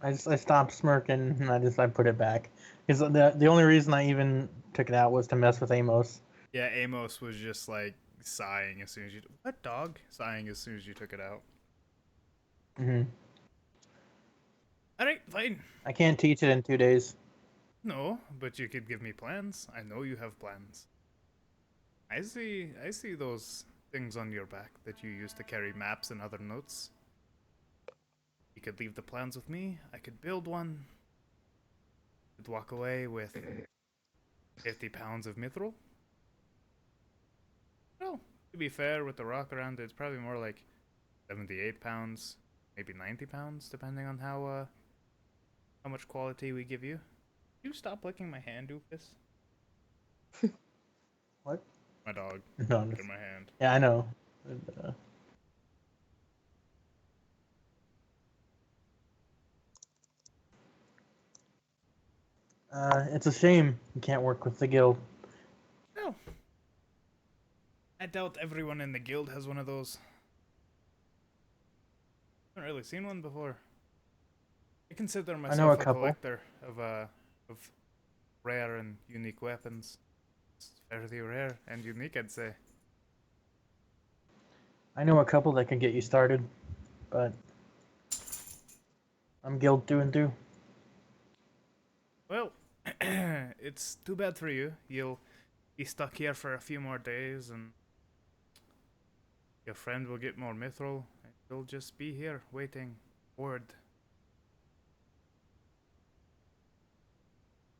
I stopped smirking and I put it back because the only reason I even took it out was to mess with Amos. Yeah, Amos was just like sighing as soon as you. What dog? Sighing as soon as you took it out. Hmm. Alright, fine. I can't teach it in 2 days. No, but you could give me plans. I know you have plans. I see those things on your back that you use to carry maps and other notes. You could leave the plans with me. I could build one. Could walk away with 50 pounds of mithril. Well, to be fair, with the rock around it, it's probably more like 78 pounds, maybe 90 pounds, depending on how much quality we give you. You stop licking my hand, Doofus. What? My dog. No. In my hand. Yeah, I know. It's a shame you can't work with the guild. No. I doubt everyone in the guild has one of those. Haven't really seen one before. I consider know myself a a couple. collector of rare and unique weapons. It's fairly rare and unique, I'd say. I know a couple that can get you started, but I'm guild through and through. Well, it's too bad for you. You'll be stuck here for a few more days, and your friend will get more mithril, and you'll just be here waiting. Word.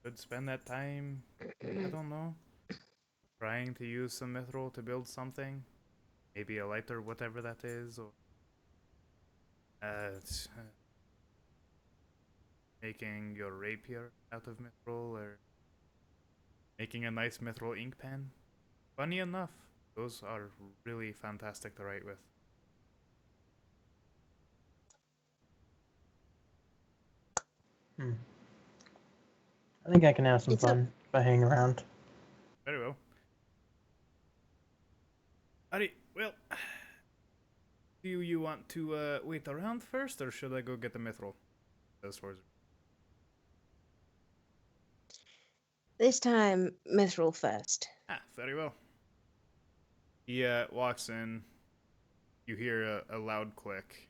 Could spend that time, I don't know, trying to use some mithril to build something. Maybe a lighter, whatever that is, or making your rapier out of mithril, or making a nice mithril ink pen. Funny enough, those are really fantastic to write with. I think I can have some It's a- fun if I hang around. Very well. Alright, well, do you want to wait around first, or should I go get the mithril? As far as This time, mithril first. very well. He walks in, you hear a loud click,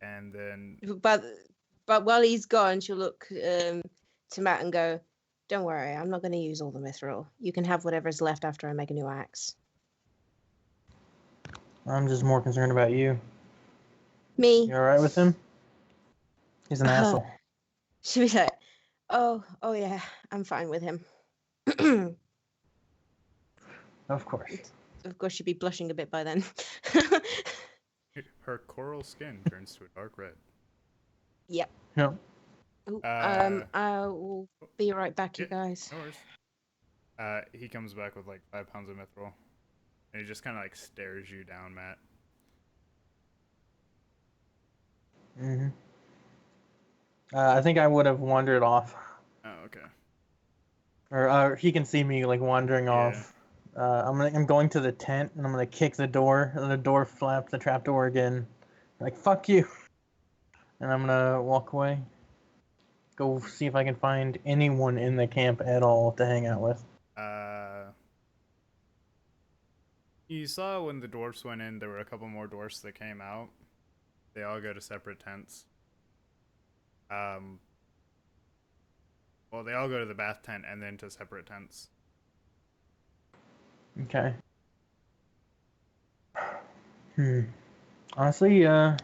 and then But while he's gone, she'll look to Matt and go, "Don't worry, I'm not going to use all the mithril. You can have whatever's left after I make a new axe." I'm just more concerned about you. Me. You alright with him? He's an asshole. She'll be like, "Oh yeah, I'm fine with him." Of course. Of course, she'd be blushing a bit by then. her coral skin turns to a dark red. Yep. No. Ooh, Uh, I will be right back, you yeah, guys. no worries. He comes back with like 5 pounds of mithril, and he just kind of like stares you down, Matt. Mm-hmm. I think I would have wandered off. Oh, okay. Or he can see me like wandering off. I'm going to the tent and I'm gonna kick the door and the door flaps the trap door again. Like fuck you. And I'm gonna walk away. Go see if I can find anyone in the camp at all to hang out with. You saw when the dwarfs went in, there were a couple more dwarfs that came out. They all go to separate tents. Well, they all go to the bath tent and then to separate tents. Okay. Honestly, I'd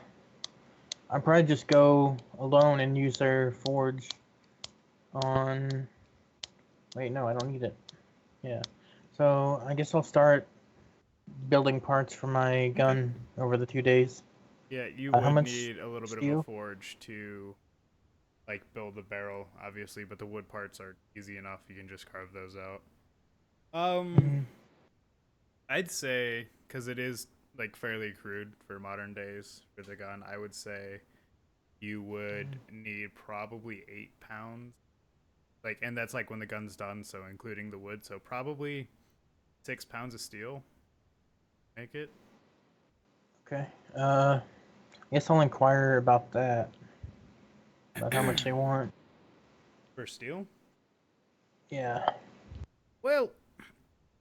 probably just go alone and use their forge on... Wait, no, I don't need it. Yeah. So, I guess I'll start building parts for my gun over the 2 days. Yeah, you How would much need a little bit of a steel? forge to like build the barrel, obviously, but the wood parts are easy enough. You can just carve those out. Mhm. I'd say because it is like fairly crude for modern days for the gun, I would say you would need probably 8 pounds. Like, and that's like when the gun's done, so including the wood. So probably 6 pounds of steel. Make it. Okay. I guess I'll inquire about that. About how much they want. For steel? Yeah. Well,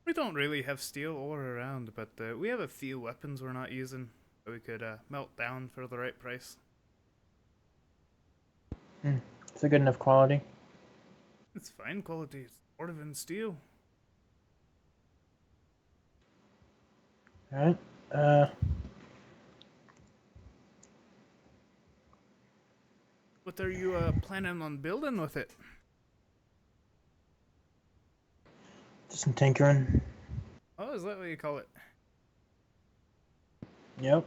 we don't really have steel all around, but we have a few weapons we're not using that we could melt down for the right price. It's a good enough quality. It's fine quality. It's dwarven steel. Alright. What are you planning on building with it? Just some tinkering. Oh, is that what you call it? Yep.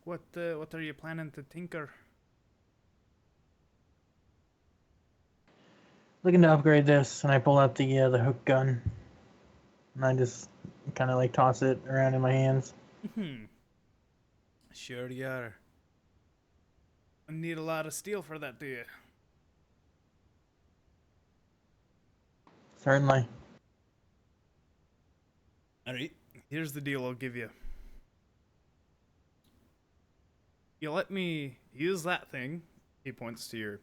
What are you planning to tinker? Looking to upgrade this, and I pull out the hook gun. And I just kind of like toss it around in my hands. Sure you are. I need a lot of steel for that, do you? Certainly. Alright, here's the deal I'll give you. You let me use that thing. He points to your,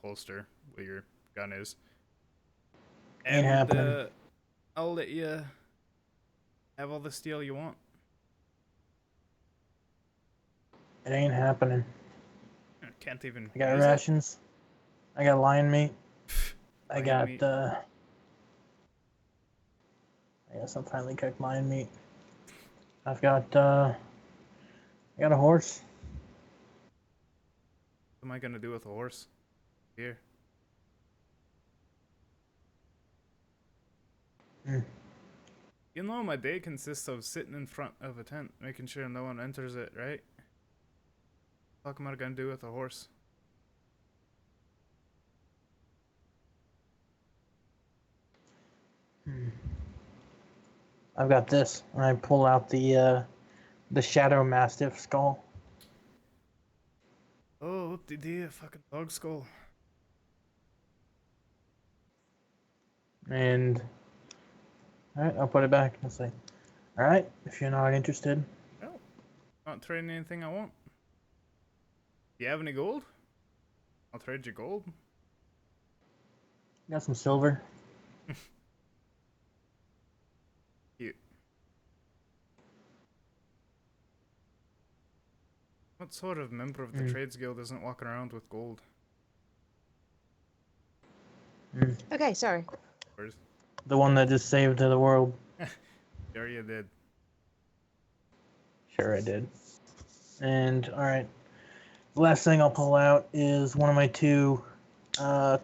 holster where your gun is. Ain't And happening. I'll let you have all the steel you want. It ain't happening. I can't even I got use it. rations. I got lion meat. I Lion got meat. I got some finely cooked lion meat. I've got I got a horse. What am I gonna do with a horse? Here. Mm. You know, my day consists of sitting in front of a tent, making sure no one enters it, right? What am I gonna do with a horse? I've got this. And I pull out the shadow mastiff skull. Oh, what did you fucking dog skull? And alright, I'll put it back. I'll say, alright, if you're not interested. Well, not trading anything I want. Do you have any gold? I'll trade you gold. Got some silver. Cute. What sort of member of the Trades Guild isn't walking around with gold? Okay, sorry. Where's... The one that just saved the world. There you did. Sure, I did. And alright. The last thing I'll pull out is one of my two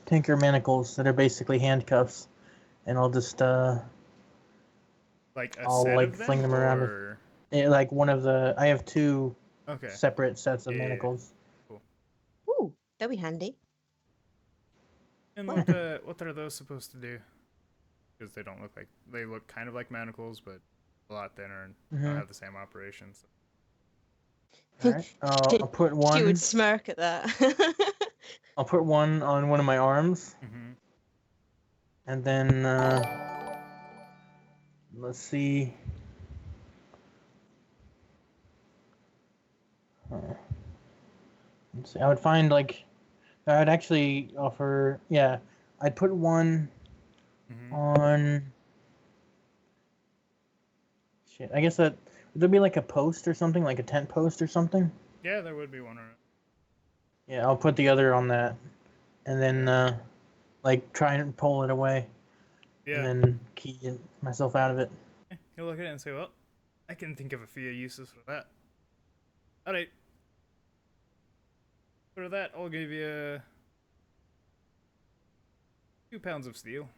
Tinker manacles that are basically handcuffs. And I'll just Like a I'll set like of them, fling them around. or... Like one of the I have two Okay. separate sets of Yeah. manacles. Cool. Ooh, that'll be handy. And what are those supposed to do? Because they don't look like... They look kind of like manacles, but a lot thinner and don't have the same operations. Alright. I'll put one. You would smirk at that. I'll put one on one of my arms. Mm-hmm. And then let's see. Let's see. I would find like I would actually offer. Yeah, I'd put one on. Shit, I guess that would there be like a post or something, like a tent post or something. Yeah, there would be one around. Yeah, I'll put the other on that, and then like try and pull it away. Yeah. And then key myself out of it. You'll look at it and say, well, I can think of a few uses for that. Alright. For that, I'll give you 2 pounds of steel.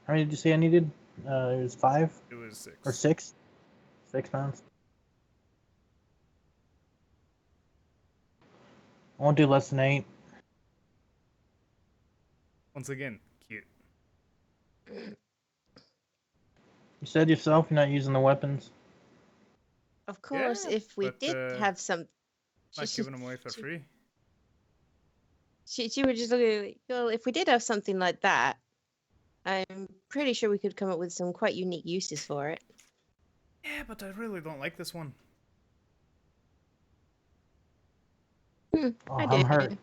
How many did you say I needed? It was 5? It was 6. Or 6? 6 pounds. I won't do less than 8. Once again, cute. You said yourself you're not using the weapons. Of course, if we but, did have some... Not giving them away for free. She would just look at it, well, if we did have something like that, I'm pretty sure we could come up with some quite unique uses for it. Yeah, but I really don't like this one. Oh, I'm hurt.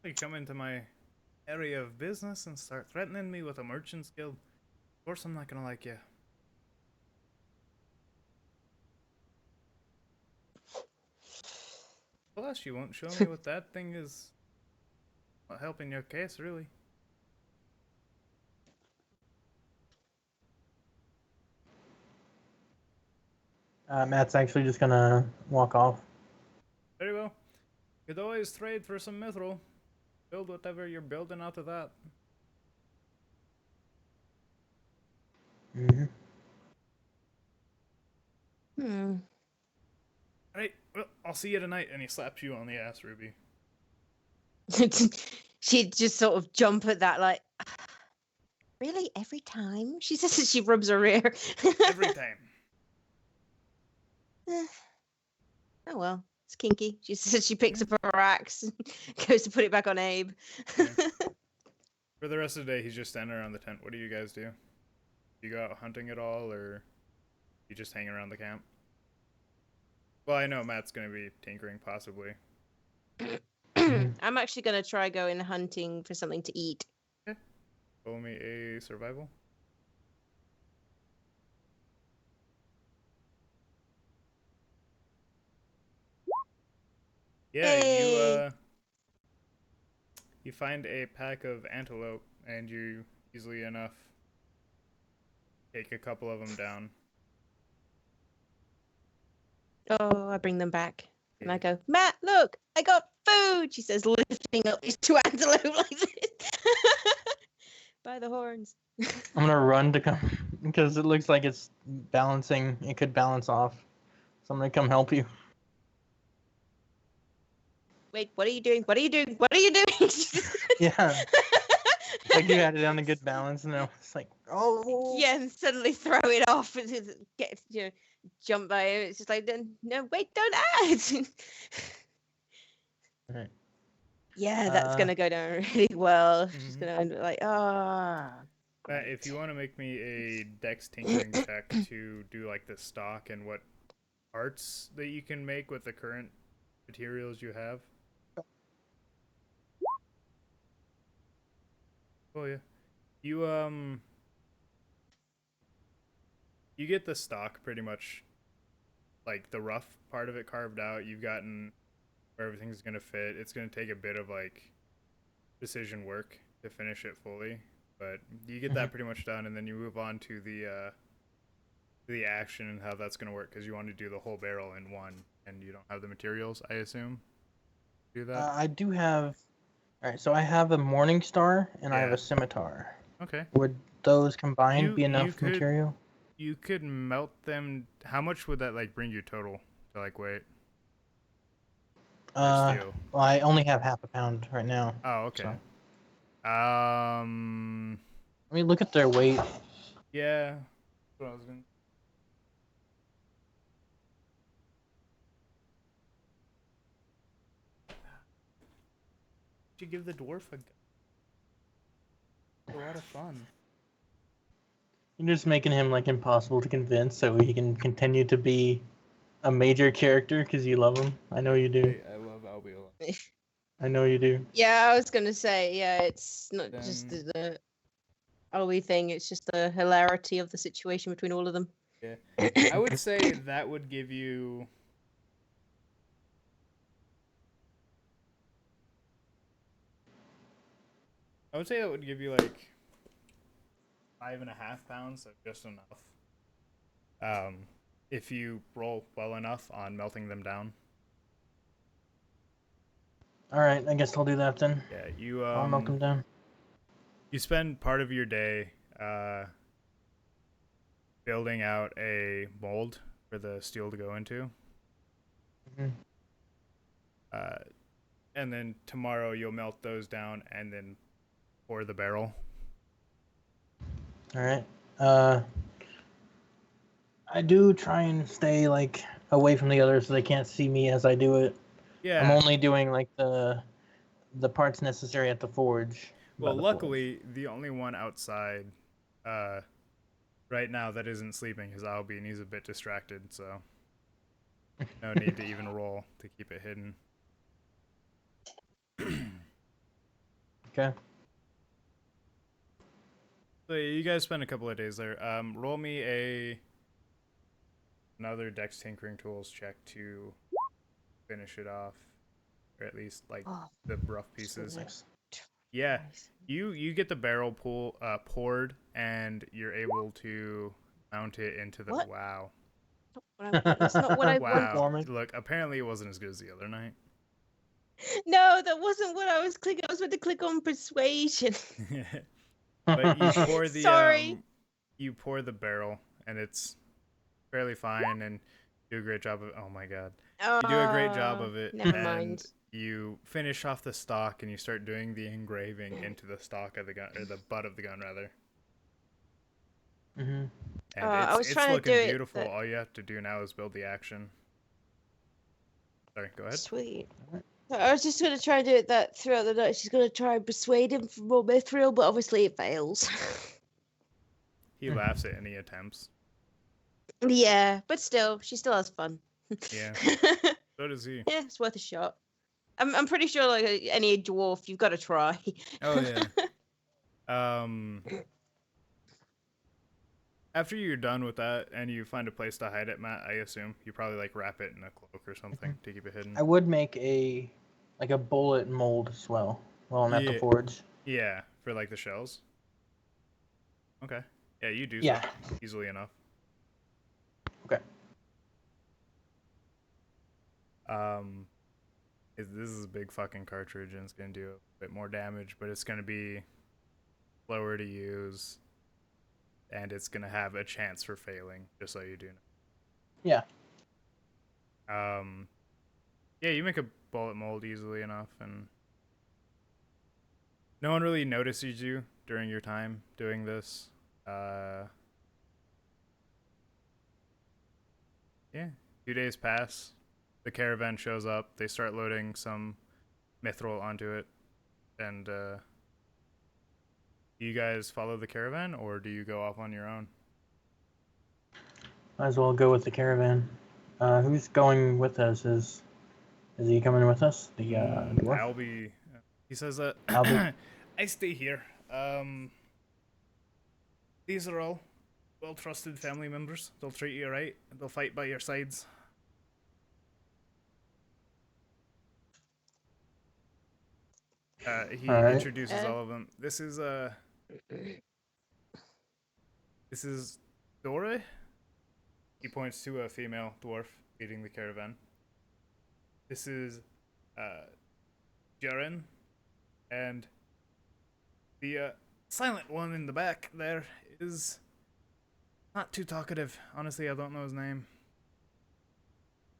You come into my area of business and start threatening me with a merchant's guild. Of course I'm not gonna like you. Plus, you won't show me what that thing is. Not helping your case, really. Matt's actually just gonna walk off. Very well. Could always trade for some mithril. Build whatever you're building out of that. Alright, well, I'll see you tonight. And he slaps you on the ass, Ruby. She'd just sort of jump at that, like, really? Every time? She says that she rubs her ear. Every time. Oh well, it's kinky. She says she picks up her axe and goes to put it back on Abe. Yeah. For the rest of the day, he's just standing around the tent. What do you guys do? You go out hunting at all, or you just hang around the camp? Well, I know Matt's gonna be tinkering, possibly. I'm actually going to try going hunting for something to eat. Okay. Roll me a survival. Yeah, Hey! you find a pack of antelope, and you easily enough take a couple of them down. Oh, I bring them back. And I go, Matt, look, I got food, she says, lifting up these 2 antelope like this. By the horns. I'm gonna run to come because it looks like it's balancing. It could balance off. So I'm gonna come help you. Wait, what are you doing? What are you doing? What are you doing? Yeah. Like you had it on a good balance, and I was like, oh. Yeah, and suddenly throw it off and get, jump by it. It's just like, no, wait, don't add. Right. Yeah, that's gonna go down really well. She's Mm-hmm. gonna end up like, ah. If you want to make me a dex tinkering check to do like the stock and what parts that you can make with the current materials you have. Oh yeah. You you get the stock pretty much, like the rough part of it carved out. You've gotten where everything's gonna fit. It's gonna take a bit of like precision work to finish it fully, but you get that pretty much done, and then you move on to the action and how that's gonna work because you want to do the whole barrel in one, and you don't have the materials, I assume, to do that. I do have. All right, so I have a Morning Star and I have Yeah. a Scimitar. Okay. Would those combined You be you enough could material? you could melt them. How much would that like bring you total to like weight for steel? Well, I only have half a pound right now. Oh, okay. So Um, let me look at their weight. yeah. That's what I was gonna. You give the dwarf a gun. It's a lot of fun. You're just making him like impossible to convince, so he can continue to be a major character because you love him. I know you do. I love Albion. I know you do. Yeah, I was gonna say, yeah, it's not just Then- the Ollie thing, it's just the hilarity of the situation between all of them. Yeah, I would say that would give you. I would say that would give you like 5.5 pounds, so just enough. If you roll well enough on melting them down. All right, I guess I'll do that then. Yeah, you I'll melt them down. you spend part of your day building out a mold for the steel to go into. Mhm. And then tomorrow you'll melt those down and then pour the barrel. All right. I do try and stay like away from the others so they can't see me as I do it. Yeah. I'm only doing like the parts necessary at the forge. Well, by the luckily, the only one outside right now that isn't sleeping is Albie, and he's a bit distracted, so no need to even roll to keep it hidden. Okay. So you guys spend a couple of days there. Roll me another Dex Tinkering Tools check to finish it off, or at least like Oh, the rough pieces. Nice. Yeah, you get the barrel poured, and you're able to mount it into the What? wow. That's not what I Wow. Performance. Look, apparently it wasn't as good as the other night. No, that wasn't what I was clicking. I was meant to click on persuasion. But you pour the Sorry. you pour the barrel, and it's fairly fine, and do a great job of. Oh my god, you do a great job of it, Never and mind. you finish off the stock, and you start doing the engraving into the stock of the gun, or the butt of the gun rather. Mhm. And I was it's trying to looking do it beautiful. that- All you have to do now is build the action. Sorry, go ahead. Sweet. I was just going to try and do it that throughout the night. She's going to try and persuade him for more mithril, but obviously it fails. He laughs at any attempts. Yeah, but still, she still has fun. Yeah, so does he. Yeah, it's worth a shot. I'm pretty sure like any dwarf, you've got to try. Oh yeah. After you're done with that and you find a place to hide it, Matt, I assume you probably like wrap it in a cloak or something to keep it hidden. I would make a bullet mold as well while I'm at the Yeah. forge. Yeah, for like the shells. Okay. Yeah, you do Yeah. so easily enough. Okay. This is a big fucking cartridge and it's gonna do a bit more damage, but it's gonna be slower to use, and it's gonna have a chance for failing, just so you do know. Yeah. Yeah, you make a bullet mold easily enough, and no one really notices you during your time doing this. Yeah, 2 days pass. The caravan shows up. They start loading some mithril onto it, and do you guys follow the caravan, or do you go off on your own? Might as well go with the caravan. Who's going with us? Is he coming with us? The dwarf? Albie, he says that Albie. I stay here. These are all well-trusted family members. They'll treat you right. They'll fight by your sides. He All right. introduces all of them. This is Dora. He points to a female dwarf leading the caravan. This is Jaren, and the silent one in the back there is not too talkative. Honestly, I don't know his name,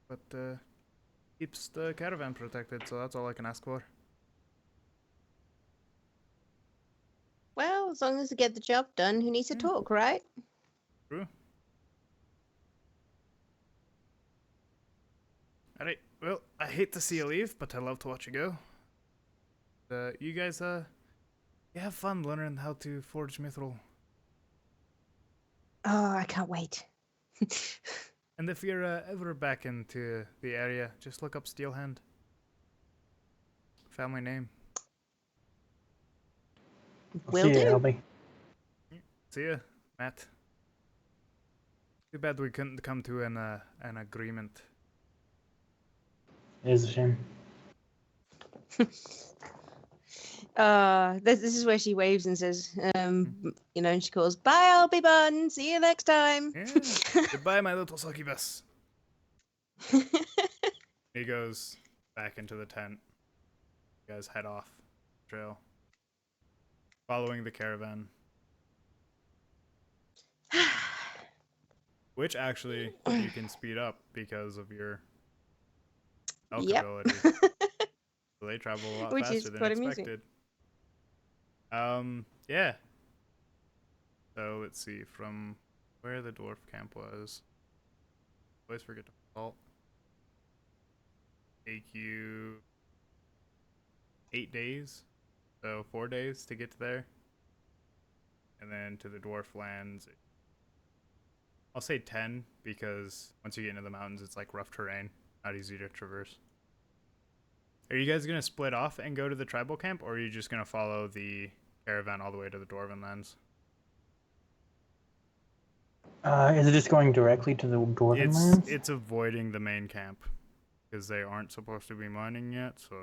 but keeps the caravan protected, so that's all I can ask for. Well, as long as we get the job done, who needs to talk, right? True. Alright, well, I hate to see you leave, but I love to watch you go. You guys, you have fun learning how to forge mithril. Oh, I can't wait. And if you're ever back into the area, just look up Steelhand. Family name. Will See do. you, Albie. See ya, Matt. Too bad we couldn't come to an agreement. It is a shame. This is where she waves and says, you know, and she calls, "Bye, Albie Bun. See you next time." Yeah. Goodbye, my little succubus. He goes back into the tent. You guys head off the trail, following the caravan. Which actually you can speed up because of your elk Yep. ability. So they travel a lot Which is faster than quite amusing. expected. Yeah. So let's see, from where the dwarf camp was. Always forget to halt. Take you 8 days. So 4 days to get to there. And then to the dwarf lands, I'll say 10 because once you get into the mountains, it's like rough terrain, not easy to traverse. Are you guys going to split off and go to the tribal camp, or are you just going to follow the caravan all the way to the Dwarven lands? Is it just going directly to the Dwarven lands? It's avoiding the main camp because they aren't supposed to be mining yet, so...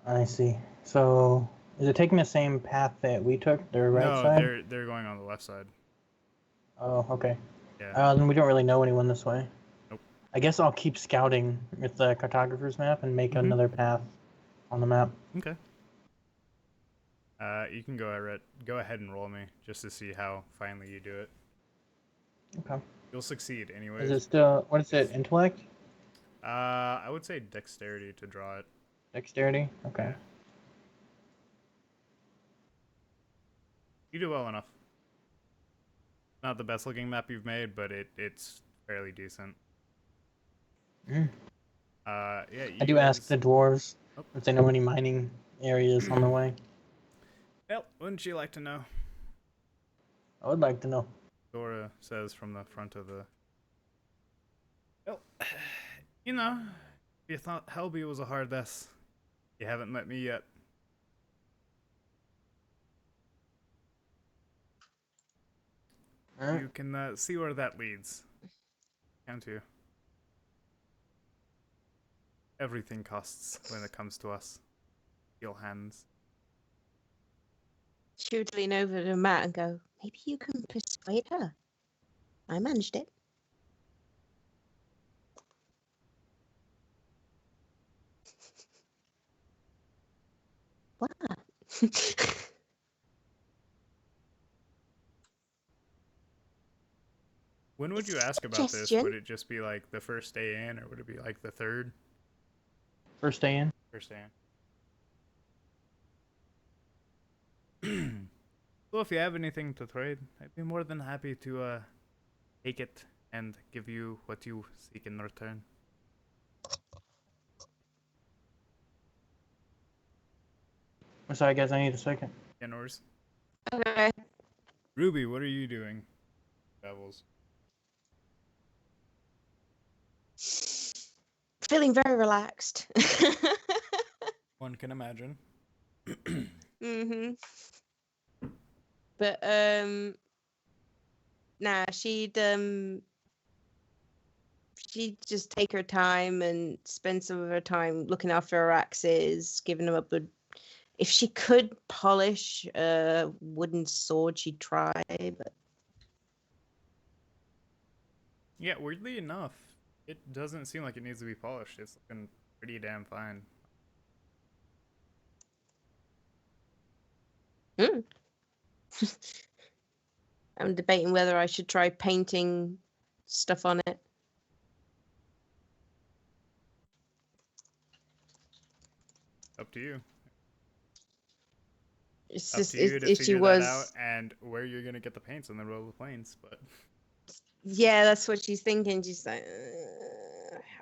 I see. So, is it taking the same path that we took, the right No, side? they're going on the left side. Oh, okay. Yeah. Then we don't really know anyone this way. Nope. I guess I'll keep scouting with the cartographer's map and make another path on the map. Okay. You can go ahead and roll me just to see how finally you do it. Okay. You'll succeed anyways. Is it still, what is it, intellect? I would say dexterity to draw it. Dexterity? Okay. Yeah. You do well enough. Not the best looking map you've made, but it's fairly decent. Mm. Yeah. I do ask the dwarves Oh. if they know any mining areas on the way. Well, wouldn't you like to know? I would like to know. Dora says from the front of the... Well, you know, if you thought Helby was a hard ass, you haven't met me yet. Alright. You can see where that leads. Can't you? Everything costs when it comes to us. Steel hands. She would lean over to Matt and go, "Maybe you can persuade her. I managed it." What? When would It's you a ask about this? suggestion. Would it just be like the first day in, or would it be like the third? First day in? First day in. So if you have anything to trade, I'd be more than happy to take it and give you what you seek in return. I'm sorry guys, I need a second. Yeah, no worries. Okay. Ruby, what are you doing? Devils. Feeling very relaxed. One can imagine. Mm-hmm. But nah, she'd just take her time and spend some of her time looking after her axes, giving them a good. If she could polish a wooden sword, she'd try. But Yeah, weirdly enough, it doesn't seem like it needs to be polished. It's looking pretty damn fine. mm. I'm debating whether I should try painting stuff on it. Up to you. It's Up just to you to if she figure that out was. and where you're gonna get the paints on the roll of planes. But Yeah, that's what she's thinking. She's like,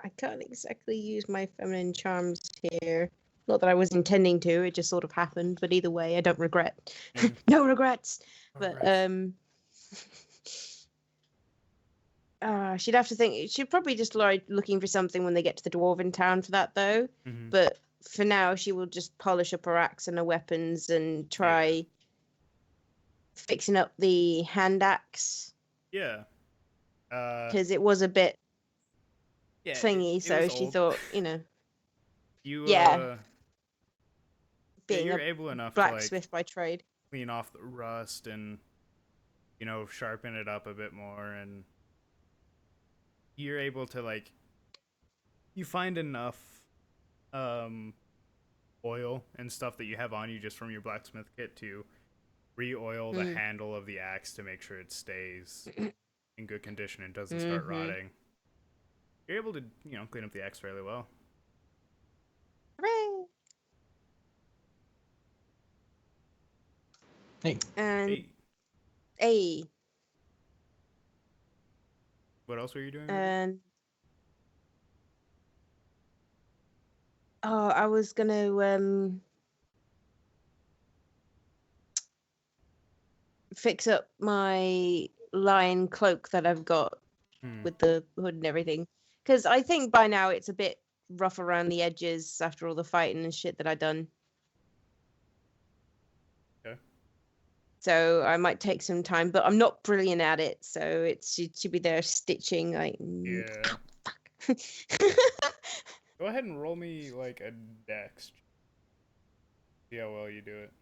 I can't exactly use my feminine charms here. Not that I was intending to, it just sort of happened. But either way, I don't regret. yeah, No regrets. no But regrets. she'd have to think. She'd probably just like looking for something when they get to the dwarven town for that though. Mhm. But for now, she will just polish up her axe and her weapons and try fixing up the hand axe Yeah. because it was a bit Yeah. thingy. It was So she old. thought, you know, You yeah, yeah, being you're a able enough to like blacksmith by trade. clean off the rust and sharpen it up a bit more, and you're able to like you find enough um oil and stuff that you have on you just from your blacksmith kit to re-oil the Mm. handle of the axe to make sure it stays in good condition and doesn't start Mm-hmm. rotting. You're able to clean up the axe fairly well. Hooray! Hey, And Hey, a what else were you doing? and oh, I was gonna fix up my lion cloak that I've got Hmm. with the hood and everything. Because I think by now it's a bit rough around the edges after all the fighting and shit that I done. Okay. So I might take some time, but I'm not brilliant at it, so it should be there stitching like. Yeah. Ow, fuck. Go ahead and roll me like a dex. See how well you do it.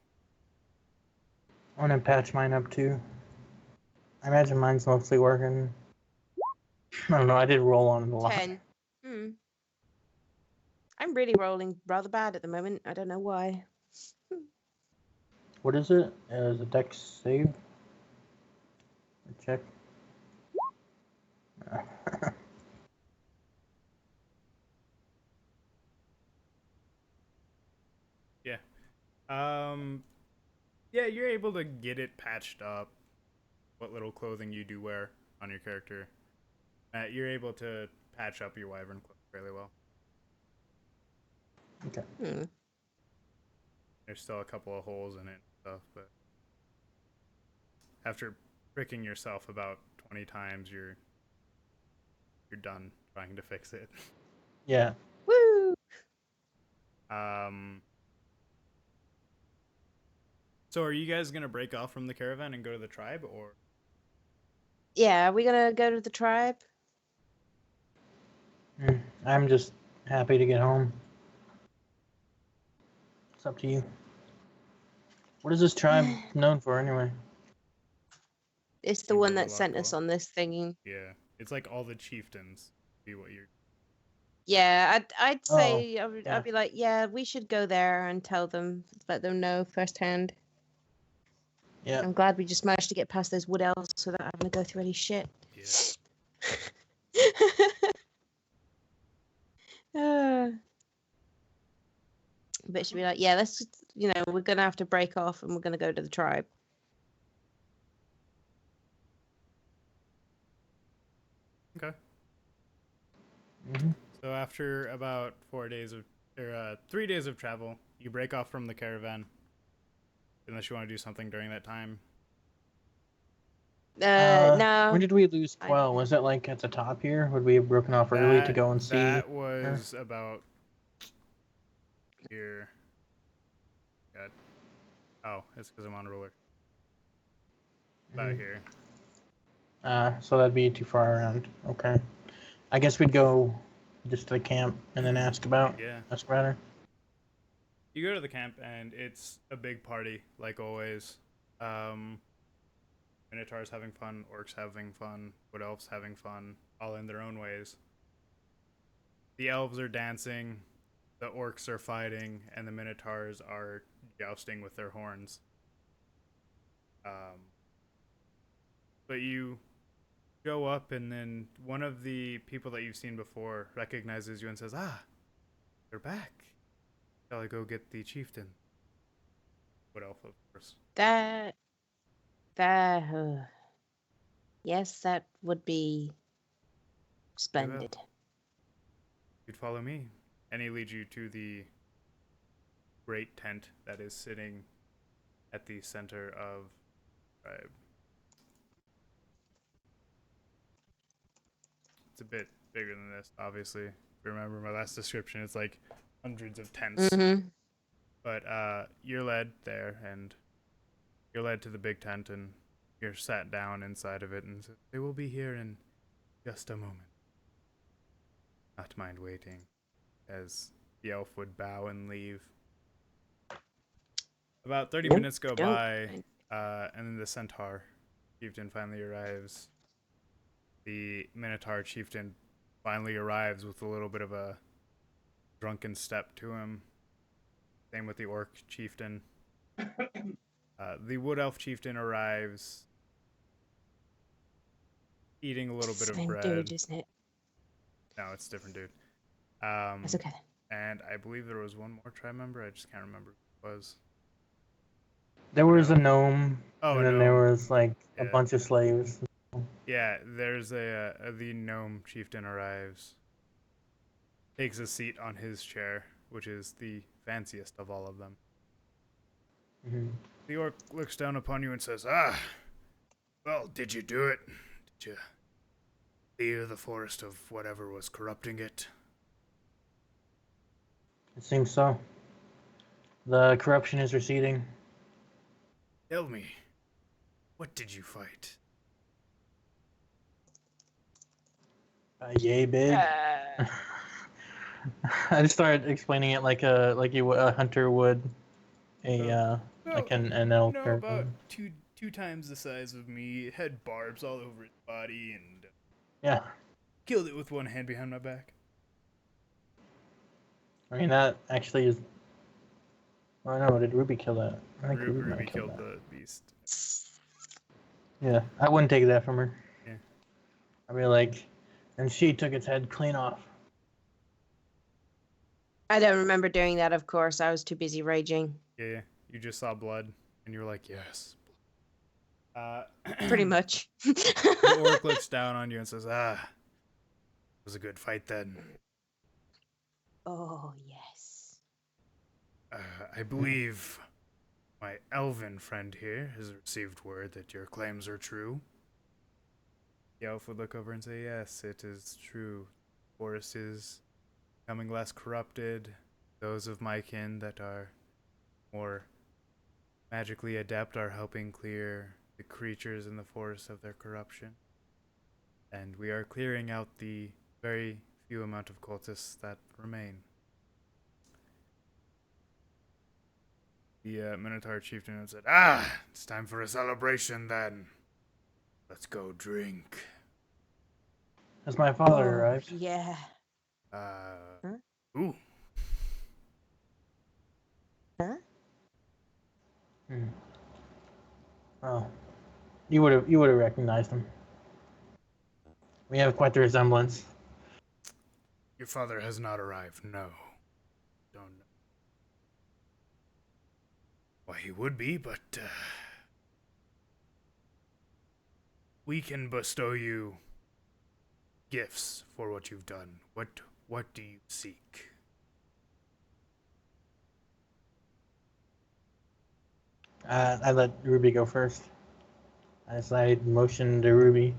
I want to patch mine up too. I imagine mine's mostly working. I don't know. I did roll on it a lot. 10. Hmm. I'm really rolling rather bad at the moment. I don't know why. What is it? Is a dex save? Check. Yeah. Yeah, you're able to get it patched up. What little clothing you do wear on your character, you're able to patch up your wyvern cloak fairly well. Okay. Hmm. There's still a couple of holes in it and stuff, but after pricking yourself about 20 times, you're done trying to fix it. Yeah. Woo! Um. So are you guys gonna break off from the caravan and go to the tribe, or? Yeah, are we gonna go to the tribe? I'm just happy to get home. It's up to you. What is this tribe known for anyway? It's the one that sent us Simbalakal? on this thingy. Yeah, it's like all the chieftains. Be what you're. Yeah, I'd Oh, say yeah. I'd be like, yeah, we should go there and tell them, let them know firsthand. Yeah. I'm glad we just managed to get past those wood elves without having to go through any shit. Yeah. But she'd be like, yeah, let's, we're gonna have to break off and we're gonna go to the tribe. Okay. Mm-hmm. So after about 3 days of travel, you break off from the caravan. Unless you want to do something during that time. No. When did we lose Quell? Was it like at the top here? Would we have broken off early to go and see? That was about here. God. Oh, it's because I'm on a roller. about here. So that'd be too far around. Okay. I guess we'd go just to the camp and then ask about Yeah. her. You go to the camp and it's a big party, like always. Minotaurs having fun, orcs having fun, wood elves having fun, all in their own ways. The elves are dancing, the orcs are fighting, and the minotaurs are jousting with their horns. But you go up, and then one of the people that you've seen before recognizes you and says, "Ah, you're back. Shall I go get the chieftain?" Wood elf, of course. That yes, that would be splendid. You'd follow me. And he leads you to the great tent that is sitting at the center of tribe. It's a bit bigger than this, obviously. If you remember my last description, it's like hundreds of tents. Mm-hmm. But you're led there, and you're led to the big tent, and you're sat down inside of it, and says, "They will be here in just a moment. Not mind waiting," as the elf would bow and leave. About 30 minutes go by, and then the centaur chieftain finally arrives. The minotaur chieftain finally arrives with a little bit of a drunken step to him. Same with the orc chieftain. The wood elf chieftain arrives, eating a little bit of bread. Same dude, isn't it? No, it's a different dude. That's okay. And I believe there was one more tribe member. I just can't remember who it was. There was a gnome, Oh, and then there was like a bunch of slaves. Yeah, there's the gnome chieftain arrives, takes a seat on his chair, which is the fanciest of all of them. Mm-hmm. The orc looks down upon you and says, "Ah, well, did you do it? Did you clear the forest of whatever was corrupting it?" It seems so. The corruption is receding. "Tell me, what did you fight?" Yay big. I just started explaining it like a hunter would like an elk. About two times the size of me. It had barbs all over its body, and yeah, killed it with one hand behind my back. I mean that actually is. Oh no, did Ruby kill that? I think Ruby killed the beast. Yeah, I wouldn't take that from her. Yeah. I'd be like, and she took its head clean off. I don't remember doing that, of course. I was too busy raging. Yeah, you just saw blood, and you were like, "Yes." Pretty much. The orc looks down on you and says, "Ah, it was a good fight then." Oh, yes. I believe my elven friend here has received word that your claims are true." The elf would look over and say, "Yes, it is true. The forest is becoming less corrupted. Those of my kin that are more magically adept are helping clear the creatures in the forest of their corruption. And we are clearing out the very few amount of cultists that remain." The Minotaur chieftain said, "Ah, it's time for a celebration then. Let's go drink." Has my father arrived? Yeah. Ooh. Huh? Oh, you would have recognized him. We have quite the resemblance. Your father has not arrived, no. Don't know why he would be, but we can bestow you gifts for what you've done. What do you seek? I let Ruby go first. As I motioned to Ruby.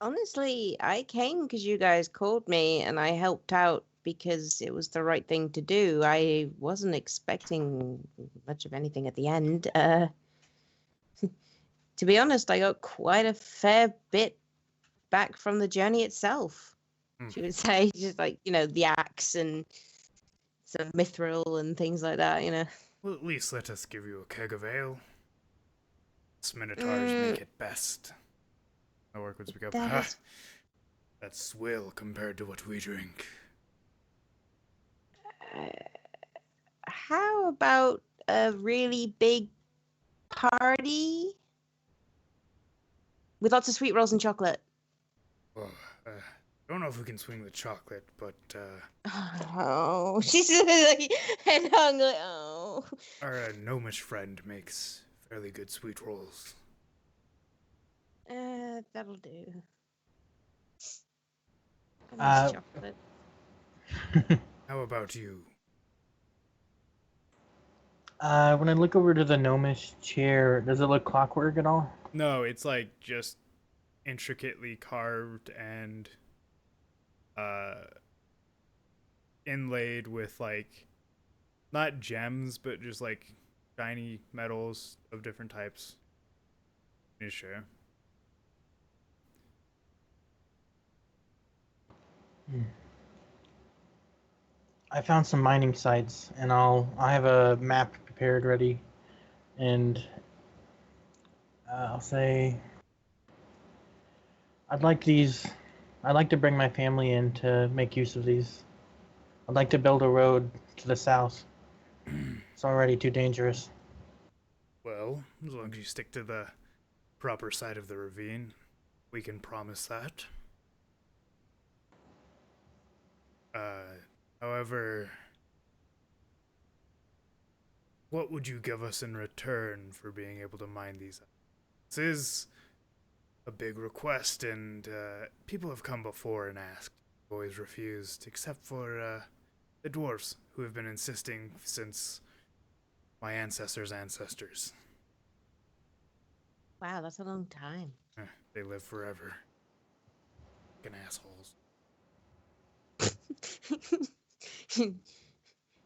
Honestly, I came because you guys called me and I helped out because it was the right thing to do. I wasn't expecting much of anything at the end. To be honest, I got quite a fair bit back from the journey itself. She would say, just like, the axe and some mithril and things like that. Well, at least let us give you a keg of ale. Minotaurs make it best. My work would speak up. That's swill compared to what we drink. How about a really big party with lots of sweet rolls and chocolate? Well, don't know if we can swing the chocolate, but Oh, she's like head hung. Like, oh, our gnomish friend makes fairly good sweet rolls. that'll do. I miss chocolate. How about you? When I look over to the gnomish chair, does it look clockwork at all? No, it's like just intricately carved and inlaid with like not gems, but just like shiny metals of different types. You sure? I found some mining sites, and I have a map prepared ready, and I'll say I'd like to bring my family in to make use of these. I'd like to build a road to the south. It's already too dangerous. Well, as long as you stick to the proper side of the ravine, we can promise that. However, what would you give us in return for being able to mine these? This is a big request, and people have come before and asked. Always refused, except for the dwarves, who have been insisting since my ancestors' ancestors. Wow, that's a long time. They live forever. Fucking assholes.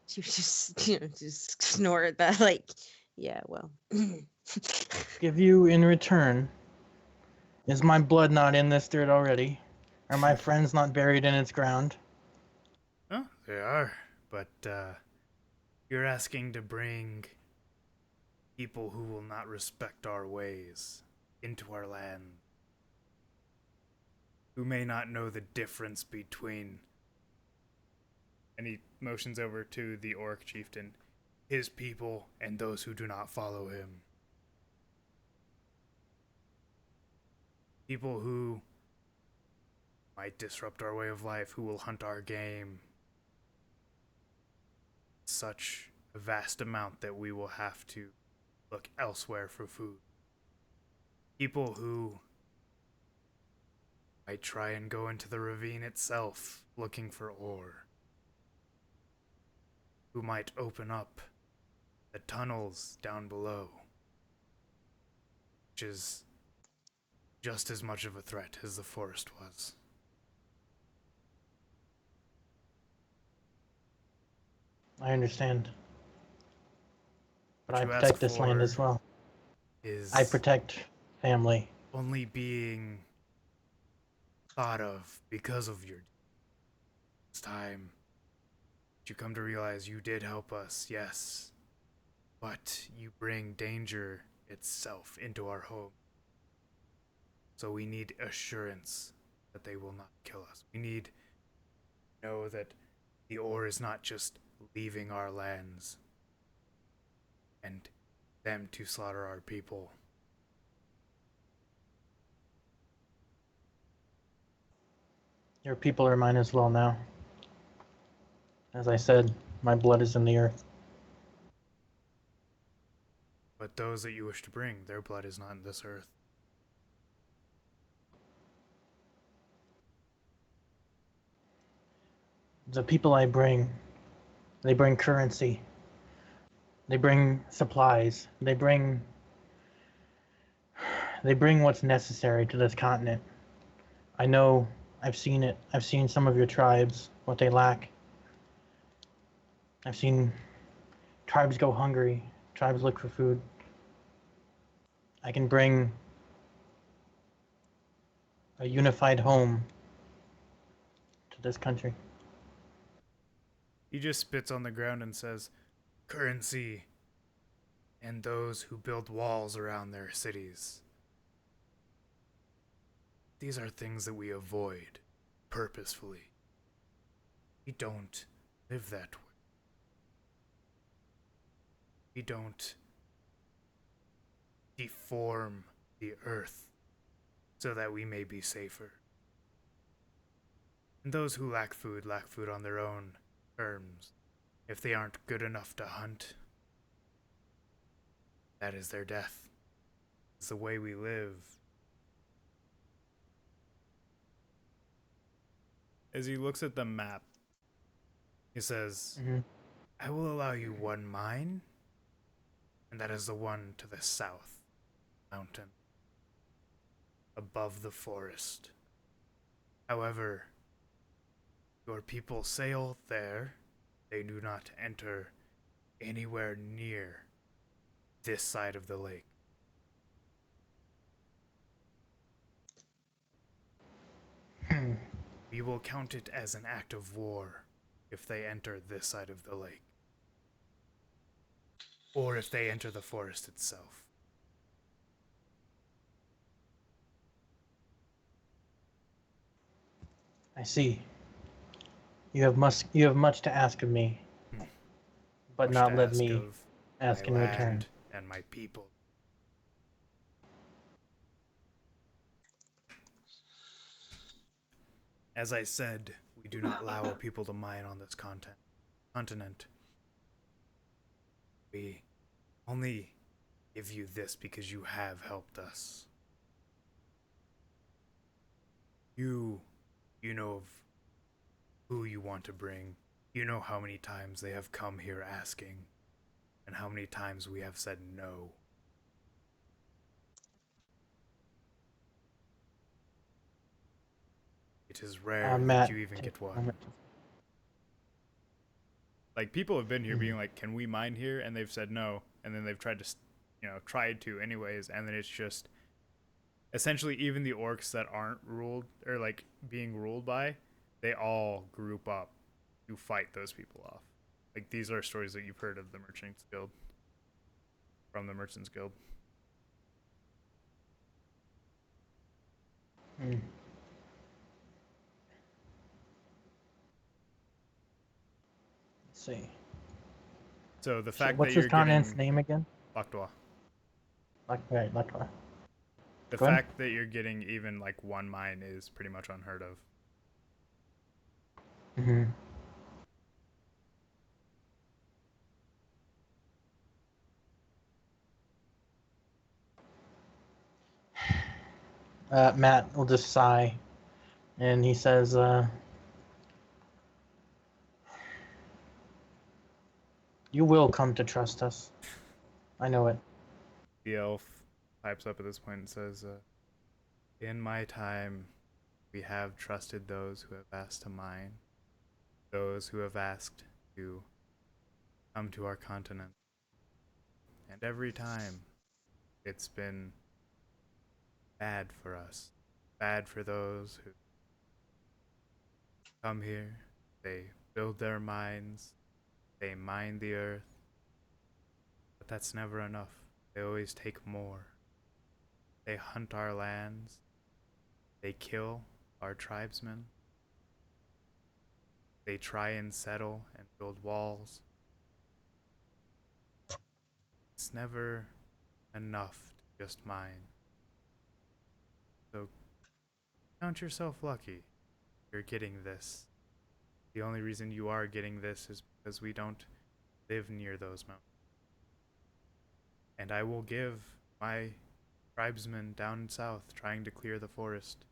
She was just snort at that, like, yeah, well. Give you in return. Is my blood not in this dirt already? Are my friends not buried in its ground? Oh, they are, but you're asking to bring people who will not respect our ways into our land, who may not know the difference between, and he motions over to the orc chieftain, his people and those who do not follow him. People who might disrupt our way of life, who will hunt our game. Such a vast amount that we will have to look elsewhere for food. People who might try and go into the ravine itself looking for ore. Who might open up the tunnels down below, which is just as much of a threat as the forest was. I understand. But What I you protect ask this land for as well. is I protect family. only being thought of because of your. It's time you come to realize you did help us, yes, but you bring danger itself into our home. So we need assurance that they will not kill us. We need to know that the ore is not just leaving our lands and them to slaughter our people. Your people are mine as well now. As I said, my blood is in the earth. But those that you wish to bring, their blood is not in this earth. The people I bring, they bring currency. They bring supplies. They bring what's necessary to this continent. I know, I've seen it. I've seen some of your tribes, what they lack. I've seen tribes go hungry. Tribes look for food. I can bring a unified home to this country. He just spits on the ground and says, currency and those who build walls around their cities. These are things that we avoid purposefully. We don't live that way. We don't deform the earth so that we may be safer. And those who lack food on their own terms. If they aren't good enough to hunt, that is their death. It's the way we live. As he looks at the map, he says, I will allow you one mine, and that is the one to the south mountain, above the forest. However, your people sail there. They do not enter anywhere near this side of the lake. We will count it as an act of war if they enter this side of the lake. Or if they enter the forest itself. I see. You have much to ask of me, but Much not to let ask me of ask my in return. land and my people. As I said, we do not allow people to mine on this continent. We only give you this because you have helped us. You know of who you want to bring. You know how many times they have come here asking, and how many times we have said no. It is rare that Matt, you even take get a one. moment. Like, people have been here being like, can we mine here? And they've said no, and then they've tried to anyways, and then it's just essentially even the orcs that aren't ruled or like being ruled by, they all group up to fight those people off. Like, these are stories that you've heard of the Merchants Guild, from the Merchants Guild. Hmm. Let's see. So the So fact what's that this you're continent's getting name again? Lakdwa, Lakwa. the Go ahead. fact that you're getting even like one mine is pretty much unheard of. Mm-hmm. Matt will just sigh, and he says, "You will come to trust us. I know it." The elf pipes up at this point and says, in my time, we have trusted those who have asked to mine, those who have asked to come to our continent. And every time, it's been bad for us. Bad for those who come here, they build their mines, they mine the earth, but that's never enough. They always take more. They hunt our lands, they kill our tribesmen, they try and settle and build walls. It's never enough to just mine. So count yourself lucky you're getting this. The only reason you are getting this is because we don't live near those mountains. And I will give my tribesmen down south trying to clear the forest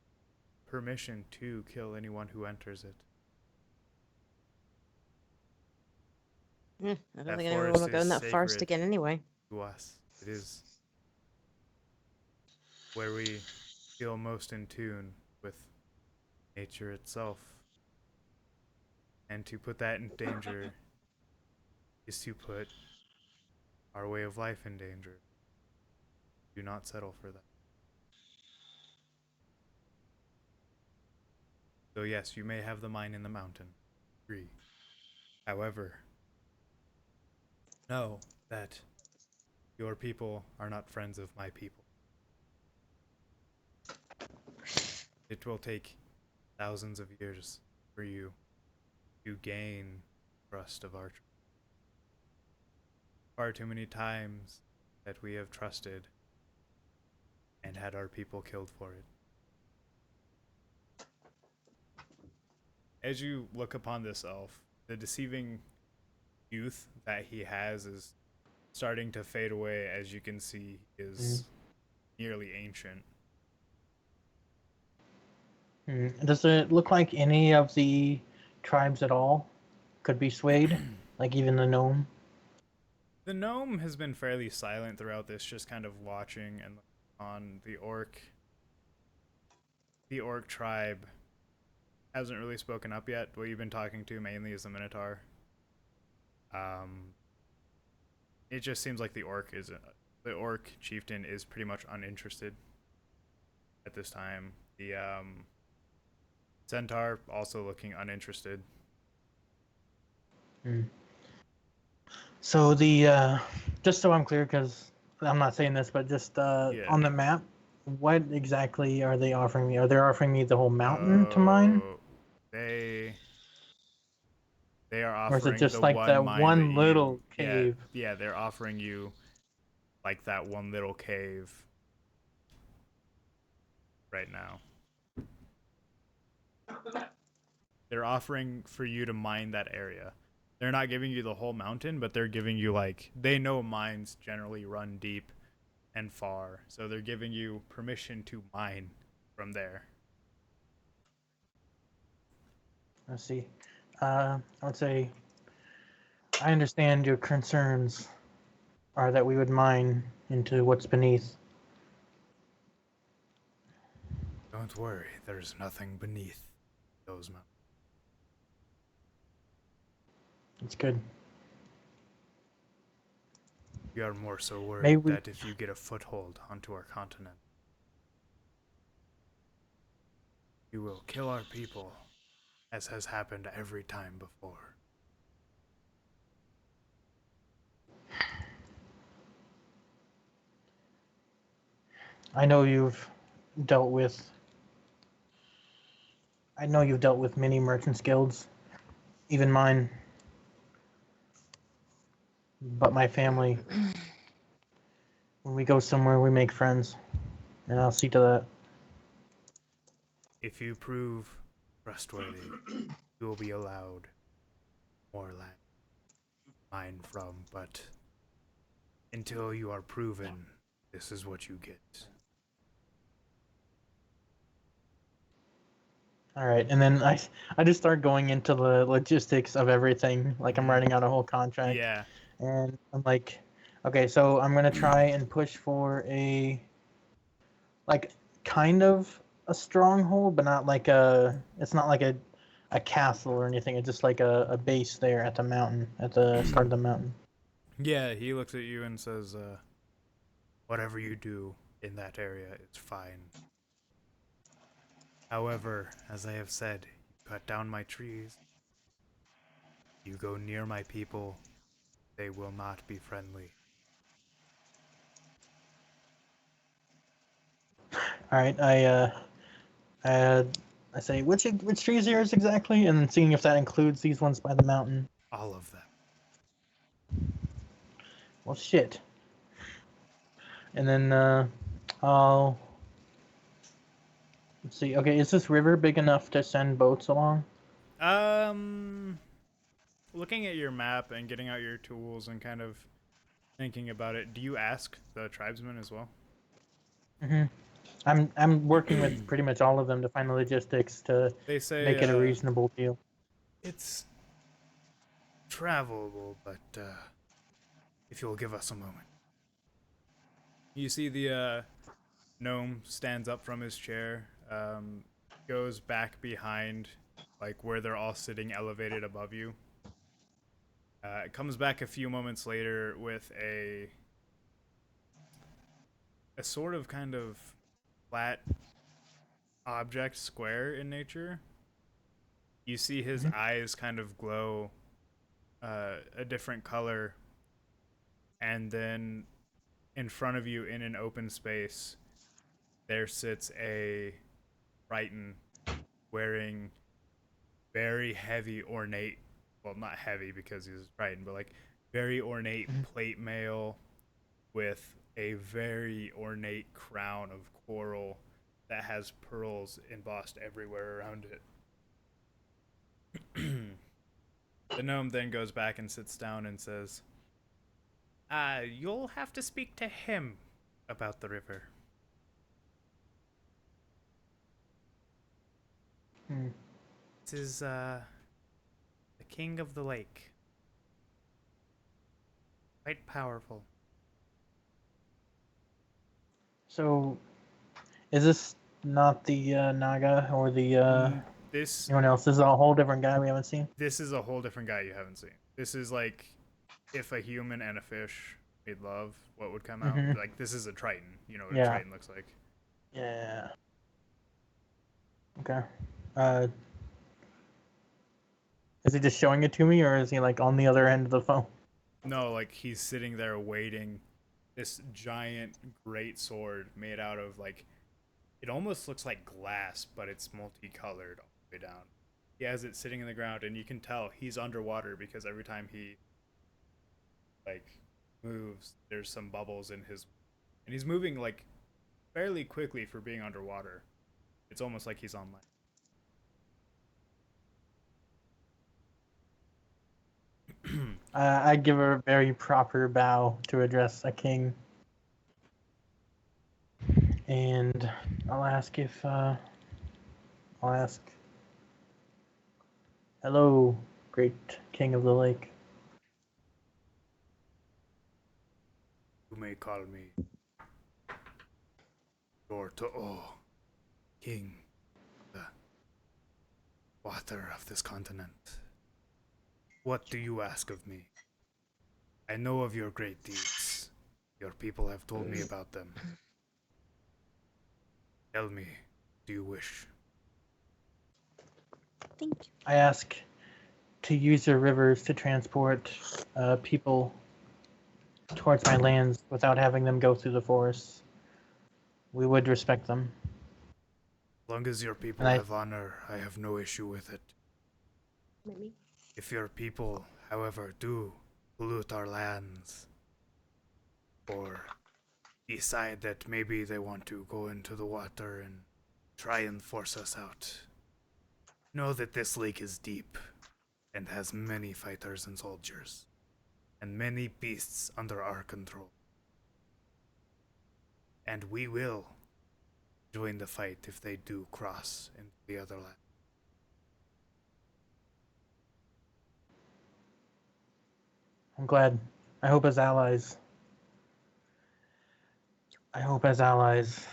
permission to kill anyone who enters it. I don't That think anyone forest will go is in that forest sacred again anyway. to us. It is where we feel most in tune with nature itself. And to put that in danger is to put our way of life in danger. Do not settle for that. So yes, you may have the mine in the mountain. Agree. However, know that your people are not friends of my people. It will take thousands of years for you to gain trust of our tribe. Far too many times that we have trusted and had our people killed for it. As you look upon this elf, the deceiving youth that he has is starting to fade away. As you can see, he is nearly ancient. Does it look like any of the tribes at all could be swayed? Like even the gnome? The gnome has been fairly silent throughout this, just kind of watching and on the orc. The orc tribe hasn't really spoken up yet. What you've been talking to mainly is the Minotaur. It just seems like the orc chieftain is pretty much uninterested at this time. The centaur also looking uninterested. So the just so I'm clear, because I'm not saying this, but just Yeah. on the map, what exactly are they offering me? Are they offering me the whole mountain to mine, They are or is it offering just the like one that mine that one little you cave? yeah, they're offering you like that one little cave right now. They're offering for you to mine that area. They're not giving you the whole mountain, but they're giving you like, they know mines generally run deep and far, so they're giving you permission to mine from there. I see. I would say I understand your concerns are that we would mine into what's beneath. Don't worry, there's nothing beneath those mountains. It's good. We are more so worried Maybe we, that if you get a foothold onto our continent, you will kill our people, as has happened every time before. I know you've dealt with. I know you've dealt with many merchants guilds, even mine. But my family, when we go somewhere, we make friends, and I'll see to that. If you prove trustworthy, you will be allowed more land to mine from, but until you are proven, this is what you get. All right, and then I just start going into the logistics of everything. Like I'm writing out a whole contract, Yeah. and I'm like, okay, so I'm gonna try and push for a, like, kind of a stronghold, but not like a. It's not like a castle or anything. It's just like a base there at the mountain, at the start of the mountain. Yeah, he looks at you and says, whatever you do in that area, it's fine. However, as I have said, you cut down my trees, you go near my people, they will not be friendly. All right, I I say which trees are yours exactly, and then seeing if that includes these ones by the mountain. All of them. Well, shit. And then I'll let's see. Okay, is this river big enough to send boats along? Um, Looking at your map and getting out your tools and kind of thinking about it, do you ask the tribesmen as well? Mm-hmm. I'm working with pretty much all of them to find the logistics to They say, make it a reasonable deal. it's travelable, but if you'll give us a moment. You see the gnome stands up from his chair, goes back behind, like where they're all sitting elevated above you. It comes back a few moments later with a sort of kind of flat object, square in nature. You see his Mhm. eyes kind of glow a different color, and then in front of you in an open space, there sits a Triton wearing very heavy, ornate, well, not heavy because he's a Triton, but like very ornate Mhm. plate mail with a very ornate crown of coral that has pearls embossed everywhere around it. The gnome then goes back and sits down and says, you'll have to speak to him about the river. Hmm. This is, the king of the lake. Quite powerful. So, is this not the Naga or the This anyone else? This is a whole different guy we haven't seen. this is a whole different guy you haven't seen. This is like if a human and a fish made love, what would come out? Mm-hmm. Like this is a Triton. You know what a Yeah. Triton looks like. Yeah. Okay. Uh, is he just showing it to me, or is he like on the other end of the phone? No, like he's sitting there waiting. This giant great sword made out of like it almost looks like glass, but it's multicolored all the way down. He has it sitting in the ground, and you can tell he's underwater because every time he like moves, there's some bubbles in his, and he's moving like fairly quickly for being underwater. It's almost like he's on land. I give a very proper bow to address a king, and I'll ask if I'll ask, "Hello, great king of the lake." You may call me Dorto, king, the water of this continent. What do you ask of me? I know of your great deeds. Your people have told me about them. Tell me, do you wish? Thank you. I ask to use your rivers to transport people towards my lands without having them go through the forests. We would respect them. As long as your And people I have honor, I have no issue with it. Maybe. If your people, however, do pollute our lands, or decide that maybe they want to go into the water and try and force us out, know that this lake is deep and has many fighters and soldiers, and many beasts under our control. And we will join the fight if they do cross into the other land. I'm glad. I hope as allies. I hope as allies,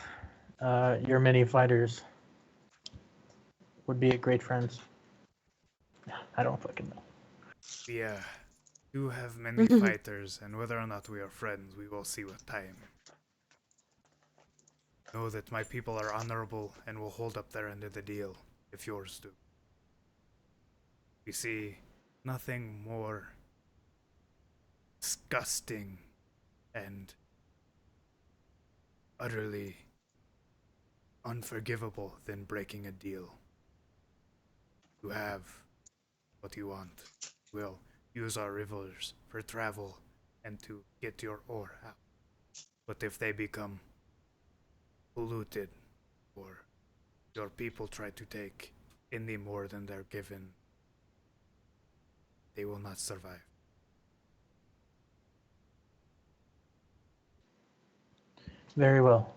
your many fighters would be great friends. I don't fucking know. We do have many fighters, and whether or not we are friends, we will see with time. Know that my people are honorable and will hold up their end of the deal, if yours do. We see nothing more disgusting and utterly unforgivable than breaking a deal. You have what you want. We'll use our rivers for travel and to get your ore out. But if they become polluted, or your people try to take any more than they're given, they will not survive. Very well.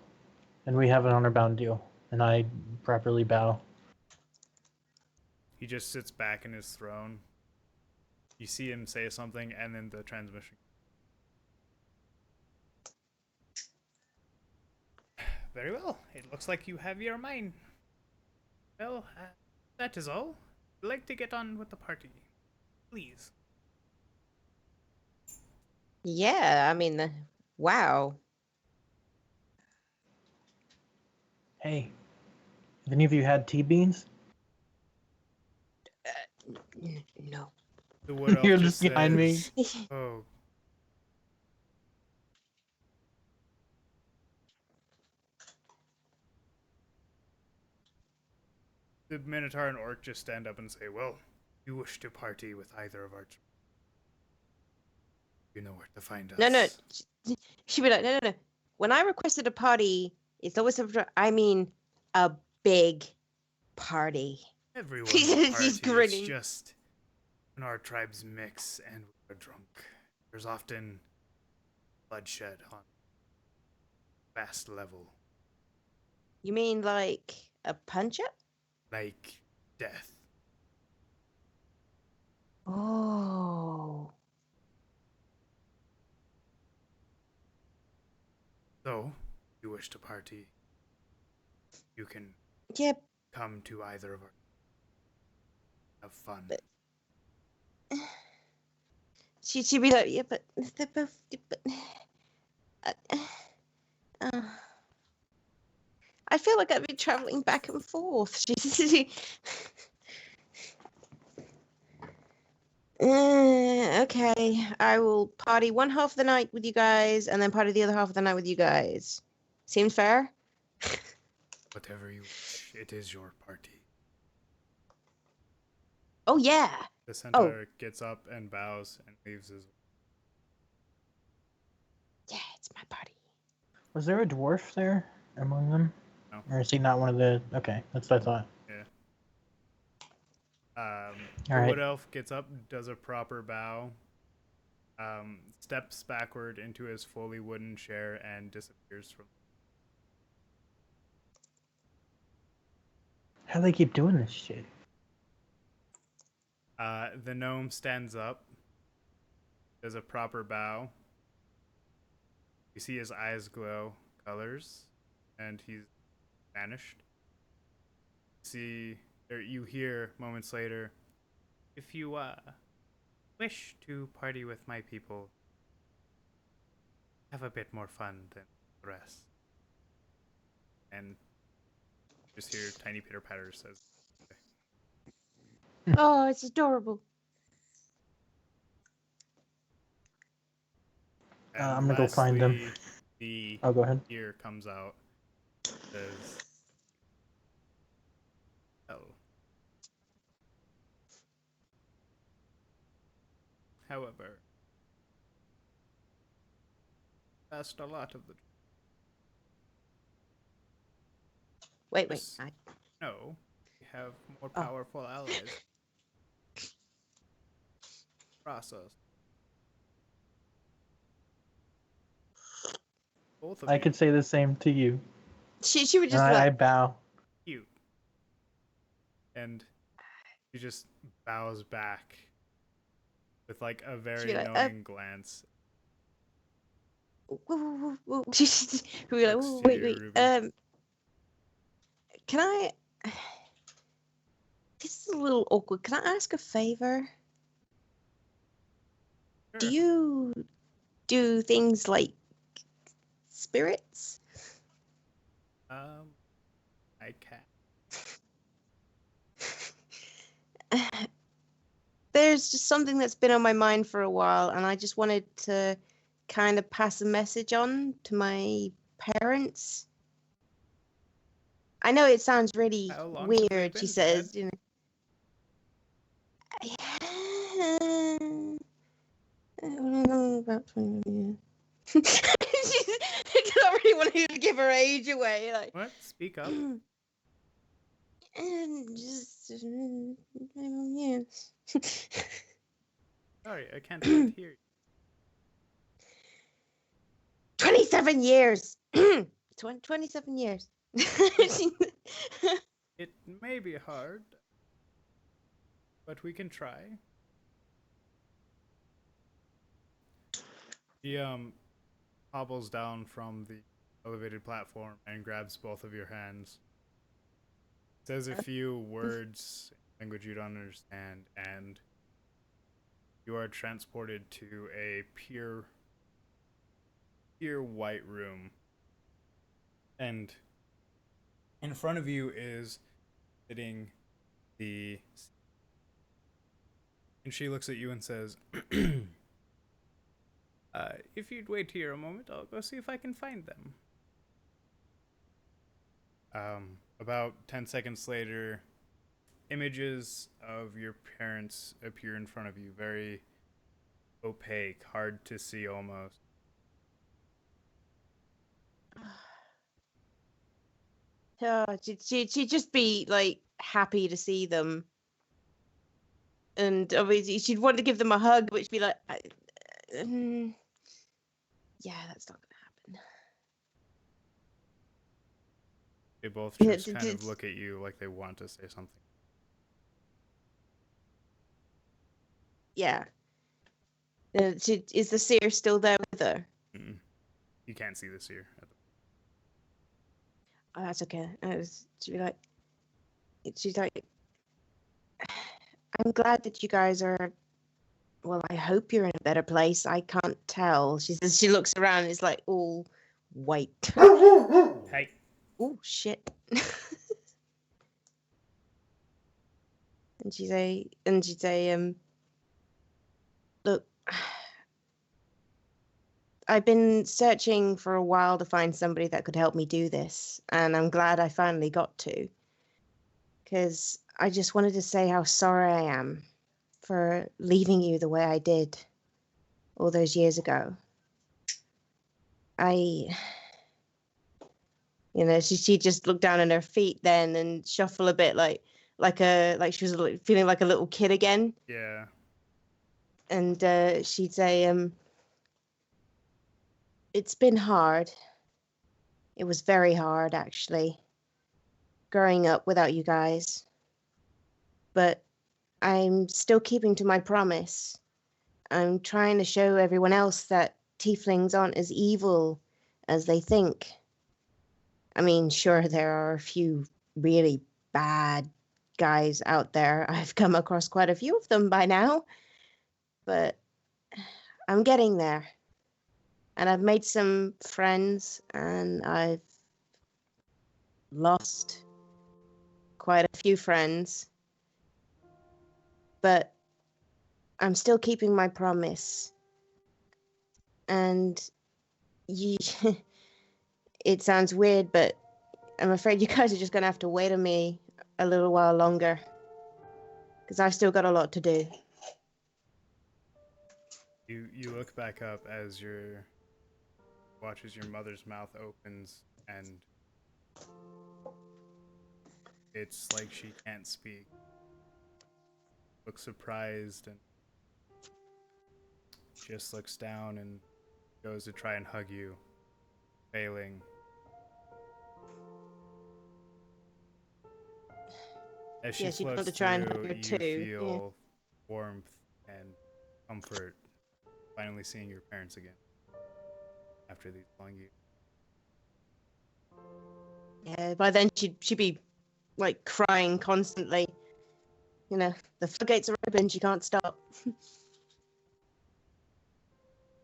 And we have an honor bound deal. And I properly bow. He just sits back in his throne. You see him say something, and then the transmission. Very well. It looks like you have your mind. Well, that is all. I'd like to get on with the party. Please. Yeah, I mean, wow. Hey, have any of you had tea beans? No. The wood elf You're just just behind me. says, "Oh, the Minotaur and Orc just stand up and say, well, you wish to party with either of our you know where to find No, no. us. She'd be like, no, no, no. When I requested a party, it's always I mean, a big party. Everyone will She's party. It's grinning. just when our tribes mix and we're drunk, there's often bloodshed on vast level, You mean like a punch up? like death. Oh. So, if you wish to party, you can Yeah, come to either of our have fun. but she'd be like, yeah, but they're both. But, uh, uh, I feel like I'd be traveling back and forth. Okay, I will party one half of the night with you guys, and then party the other half of the night with you guys. Seems fair? Whatever you wish, it is your party. Oh yeah. The Oh centaur gets up and bows and leaves his. yeah, it's my party. Was there a dwarf there among them? No. Or is he not one of the... Okay, that's what I thought. Yeah. All The right. wood elf gets up, does a proper bow, steps backward into his fully wooden chair, and disappears from. How do they keep doing this shit? The gnome stands up, does a proper bow. You see his eyes glow colors, and he's vanished. You hear moments later, if you wish to party with my people, have a bit more fun than the rest. And just hear tiny pitter patter says. Oh, it's adorable. And I'm gonna go find them. the Oh, go ahead. ear comes out. Says, "Oh, however, passed a lot of the Wait. just know we have more Oh. powerful allies. Process. Both of I you could say the same to you. She would And just I like, bow. cute." And she just bows back with like a she'd very be like, knowing glance. woo. She'd be like, Looks whoa, to wait, you, wait. Ruby. Can I? This is a little awkward. Can I ask a favor? Do Sure. you do things like spirits? I can. There's just something that's been on my mind for a while, and I just wanted to kind of pass a message on to my parents. I know it sounds really How long have they weird, she been dead? says, you know. About 20 years. I don't really want to give her age away. Like, What? Speak up. and just 21 years. Sorry, I can't quite hear you. 27 years. 27 years. It may be hard, but we can try. He hobbles down from the elevated platform and grabs both of your hands. Says a few words in language you don't understand, and you are transported to a pure your white room, and in front of you is sitting the. And she looks at you and says, if you'd wait here a moment, I'll go see if I can find them. About 10 seconds later, images of your parents appear in front of you, very opaque, hard to see almost. She'd just be like happy to see them, and obviously she'd want to give them a hug, but she'd be like, "Yeah, that's not gonna happen." They both Yeah, just kind of look at you like they want to say something. Yeah. Is the seer still there with her? Mm-mm. You can't see this here. Oh, that's okay. She'd be like, she's like, I'm glad that you guys are. Well, I hope you're in a better place. I can't tell. She says. She looks around. And it's like all white. Hey. Oh shit. and she'd say, look, I've been searching for a while to find somebody that could help me do this, and I'm glad I finally got to. Because I just wanted to say how sorry I am for leaving you the way I did all those years ago. She just looked down on her feet then and shuffle a bit like she was feeling like a little kid again. Yeah. And she'd say, it's been hard. It was very hard, actually, growing up without you guys. But I'm still keeping to my promise. I'm trying to show everyone else that tieflings aren't as evil as they think. I mean, sure, there are a few really bad guys out there. I've come across quite a few of them by now. But I'm getting there. And I've made some friends, and I've lost quite a few friends. But I'm still keeping my promise. And it sounds weird, but I'm afraid you guys are just going to have to wait on me a little while longer. Because I've still got a lot to do. You look back up as your mother's mouth opens, and it's like she can't speak. Looks surprised and just looks down and goes to try and hug you, failing. As she She'd want floats to try and hug through, her you too. feel warmth and comfort, finally seeing your parents again after these long years. Yeah, by then she'd be like crying constantly. You know, the floodgates are open, she can't stop.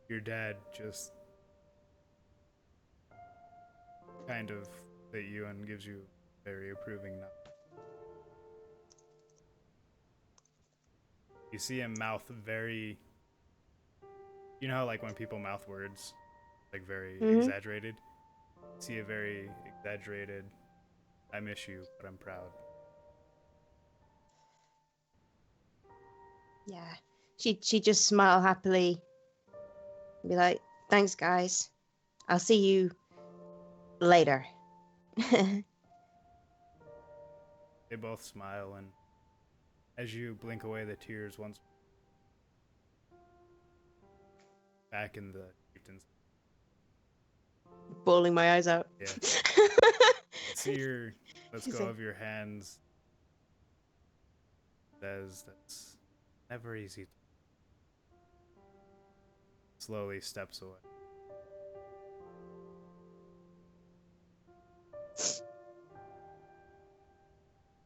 Your dad just kind of looks at you and gives you a very approving nod. You see him mouth very. You know how, like, when people mouth words, like, very exaggerated? You see a very exaggerated, I miss you, but I'm proud. Yeah. She'd just smile happily and be like, thanks, guys. I'll see you later. They both smile, and as you blink away the tears once back in the chieftain's. Bawling my eyes out. Yeah. See your let's go of your hands. Says that's never easy. Slowly steps away.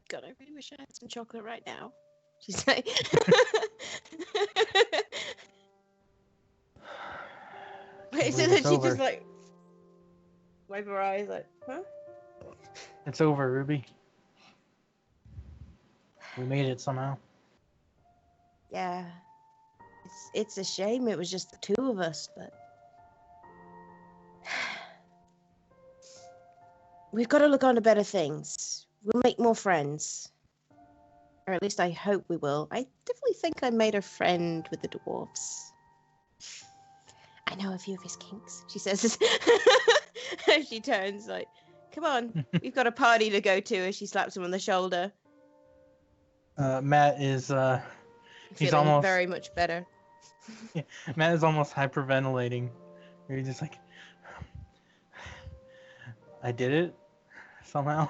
God, I really wish I had some chocolate right now. She's like, believe So then it's she over. just like wipe her eyes like, huh? It's over, Ruby. We made it somehow. Yeah. It's a shame it was just the two of us, but we've got to look on to better things. We'll make more friends. Or at least I hope we will. I definitely think I made a friend with the dwarves. I know a few of his kinks, she says. As she turns like, come on, we've got a party to go to, as she slaps him on the shoulder. Matt is he's Feeling almost very much better. Matt is almost hyperventilating. He's just like, I did it somehow.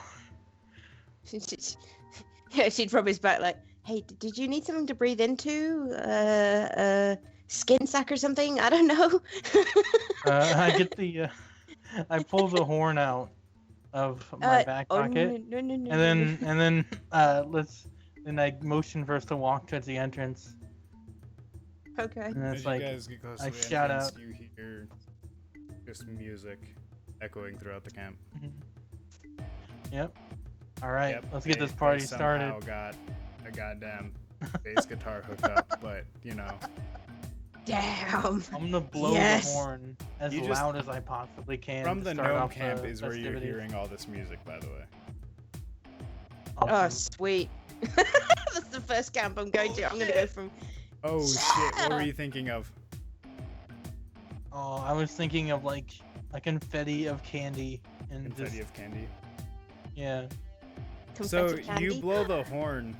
Yeah, she'd rub his back like, hey, did you need something to breathe into? Skin sack or something? I don't know. I get the I pull the horn out of my back pocket, no, and then then I motion for us to walk towards the entrance, Okay. and As it's you like guys get close I to the shout entrance, out. you hear just music echoing throughout the camp. Yep. All right, Yep, let's get they- this party they started. somehow got a goddamn bass guitar hooked up, but you know, Damn. I'm gonna blow Yes. the horn as You just- loud as I possibly can. from to the start gnome off camp the is where you're festivities. hearing all this music, by the way. Oh, Awesome. sweet. That's the first camp I'm going to. I'm going to go from... Oh shit! What were you thinking of? Oh, I was thinking of like a confetti of candy and Confetti just of candy. yeah. So confetti candy. you blow the horn,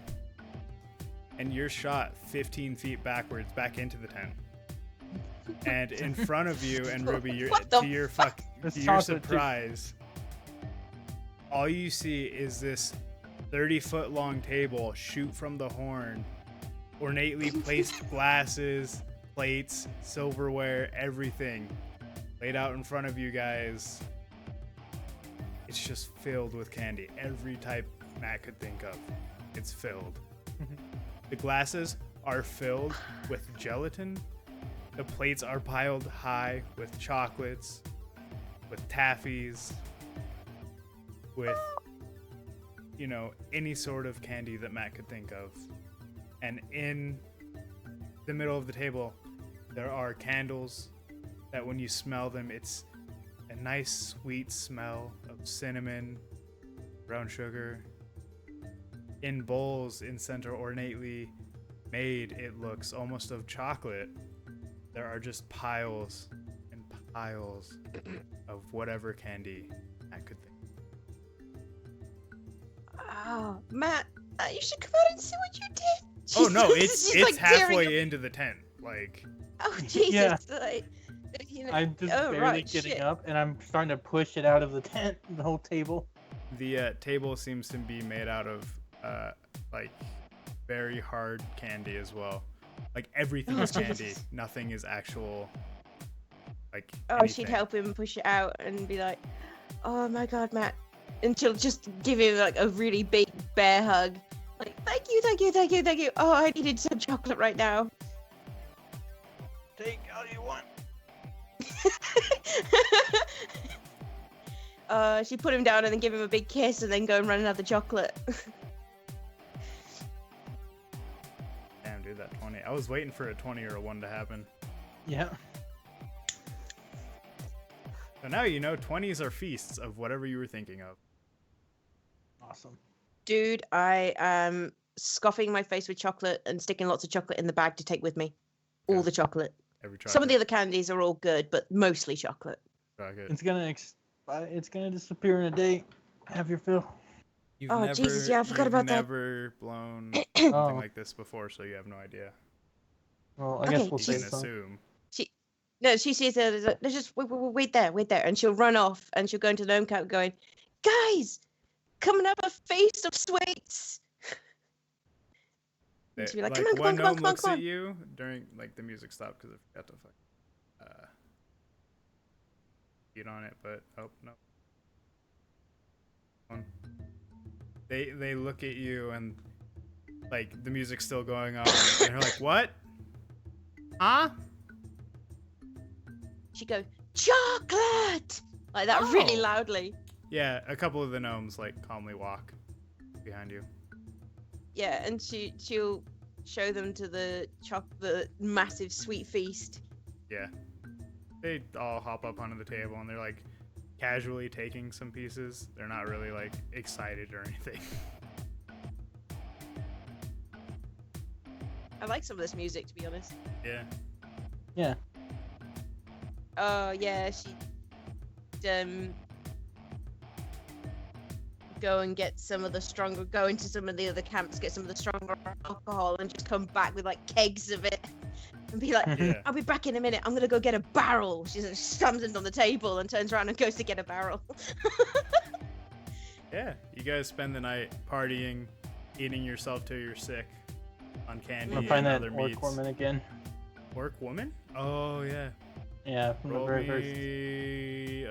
and you're shot 15 feet backwards back into the tent. And in front of you and Ruby, you're, What the to your fuck? It's to your chocolate, too. surprise, all you see is this 30-foot long table shoot from the horn, ornately placed glasses, plates, silverware, everything laid out in front of you guys. It's just filled with candy. Every type Matt could think of, it's filled. The glasses are filled with gelatin. The plates are piled high with chocolates, with taffies, with, you know, any sort of candy that Matt could think of. And in the middle of the table, there are candles that when you smell them, it's a nice sweet smell of cinnamon, brown sugar. In bowls in center ornately made, it looks almost of chocolate. There are just piles and piles of whatever candy I could think. Oh, Matt, you should come out and see what you did. Oh no, Jesus, it's she's, like, tearing halfway up- into the tent. Like, Oh, Jesus. Yeah. Like, you know, I'm just oh, barely right, getting shit. up, and I'm starting to push it out of the tent, the whole table. the table seems to be made out of like very hard candy as well. Like everything is candy. Nothing is actual. Like. Oh, she'd anything. help him push it out and be like, oh my god, Matt. And she'll just give him like a really big bear hug. Like, thank you, thank you, thank you, thank you. Oh, I needed some chocolate right now. Take all you want. She put him down and then give him a big kiss and then go and run another chocolate. Damn, dude, that 20. I was waiting for a 20 or a 1 to happen. Yeah. So now you know 20s are feasts of whatever you were thinking of. Awesome. Dude, I am scoffing my face with chocolate and sticking lots of chocolate in the bag to take with me. All Yeah. the chocolate. Every Some of the other candies are all good, but mostly chocolate. chocolate. It's gonna disappear in a day. Have your fill. You've Oh, Jesus, yeah, I forgot about that. never blown something Oh. like this before, so you have no idea. Well, I Okay, guess we'll You save can some. assume. No, she sees her. Let's just wait there, and she'll run off and she'll go into the gnome camp going, guys, come and have a feast of sweets. And she'll be like, come on, come one on, come on, gnome come on, looks come at on. you during like the music stopped because I forgot to beat on it, but oh no. They look at you and like the music's still going on and they're like, what? Huh? She go, chocolate, like that really Oh. loudly. Yeah, a couple of the gnomes like calmly walk behind you. Yeah, and she'll show them to the massive sweet feast. Yeah. They all hop up onto the table and they're like casually taking some pieces. They're not really like excited or anything. I like some of this music, to be honest. Yeah. Yeah. Oh yeah, she go and get some of the stronger, go into some of the other camps, get some of the stronger alcohol, and just come back with like kegs of it, and be like, Yeah. "I'll be back in a minute. I'm gonna go get a barrel." She slams it on the table and turns around and goes to get a barrel. Yeah. You guys spend the night partying, eating yourself till you're sick on candy I'm gonna and find that other orc meats. woman again. Orc woman? Oh yeah. Yeah, from Roll the very me.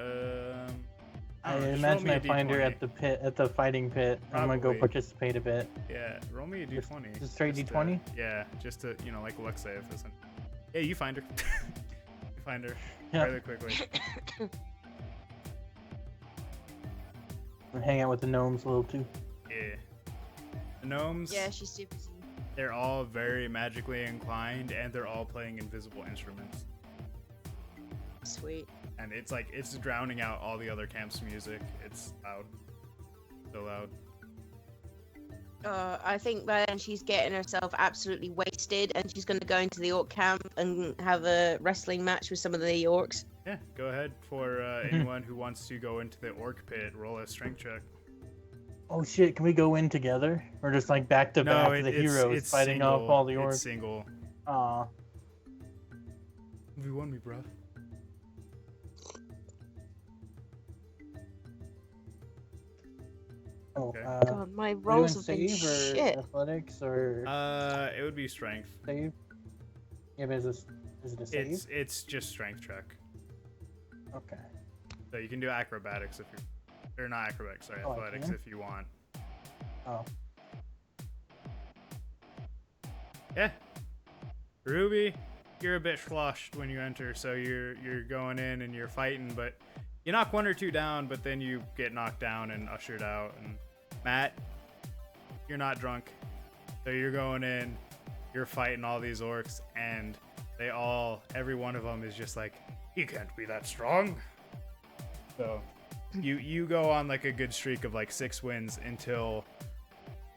I don't know, just roll imagine me a I find her D20. at the pit, at the fighting pit. I'm gonna go Probably. participate a bit. Yeah, roll me a d20. Just straight Just to- D20? Yeah, just to, you know, like luck save. Isn't... Yeah, you find her. You find her Yeah. really quickly. And hang out with the gnomes a little too. Yeah. The gnomes, Yeah, she's super. they're all very magically inclined and they're all playing invisible instruments. Sweet. And it's like, it's drowning out all the other camp's music. It's loud. So loud. I think by then she's getting herself absolutely wasted, and she's going to go into the orc camp and have a wrestling match with some of the orcs. Yeah, go ahead for anyone who wants to go into the orc pit, roll a strength check. Oh shit, can we go in together? Or just like back to back the heroes fighting single. off all the It's orcs? single. Aw. You won me, bro. Oh, Okay. God, my are we rolls doing have been save or shit. athletics or It would be strength. save? Yeah, but is it a save? It's just strength check. Okay. So you can do acrobatics if you, or not acrobatics, sorry, Oh, I athletics can? if you want. Oh. Yeah. Ruby, you're a bit flushed when you enter, so you're going in and you're fighting, but you knock one or two down, but then you get knocked down and ushered out. And Matt, you're not drunk, so you're going in, you're fighting all these orcs, and they all, every one of them is just like, you can't be that strong. So you go on like a good streak of like 6 wins until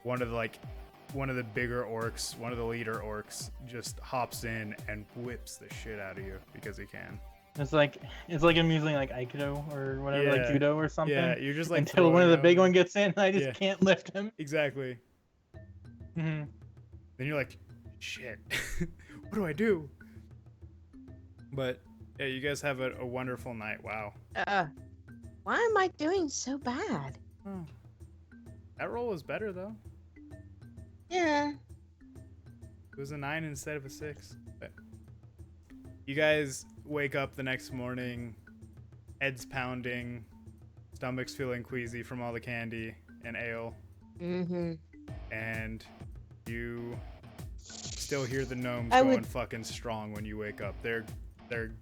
one of the bigger orcs, one of the leader orcs, just hops in and whips the shit out of you because he can. It's like I'm using like Aikido or whatever, like Yeah. judo or something. Yeah, you're just like until one of the throwing big him. one gets in, and I just Yeah. can't lift him. Exactly. hmm Then you're like, shit, what do I do? But yeah, you guys have a wonderful night. Wow. Why am I doing so bad? Oh. That roll was better though. Yeah. It was a 9 instead of a 6. But you guys wake up the next morning, heads pounding, stomachs feeling queasy from all the candy and ale, Mm-hmm. and you still hear the gnomes I going would- fucking strong when you wake up. They're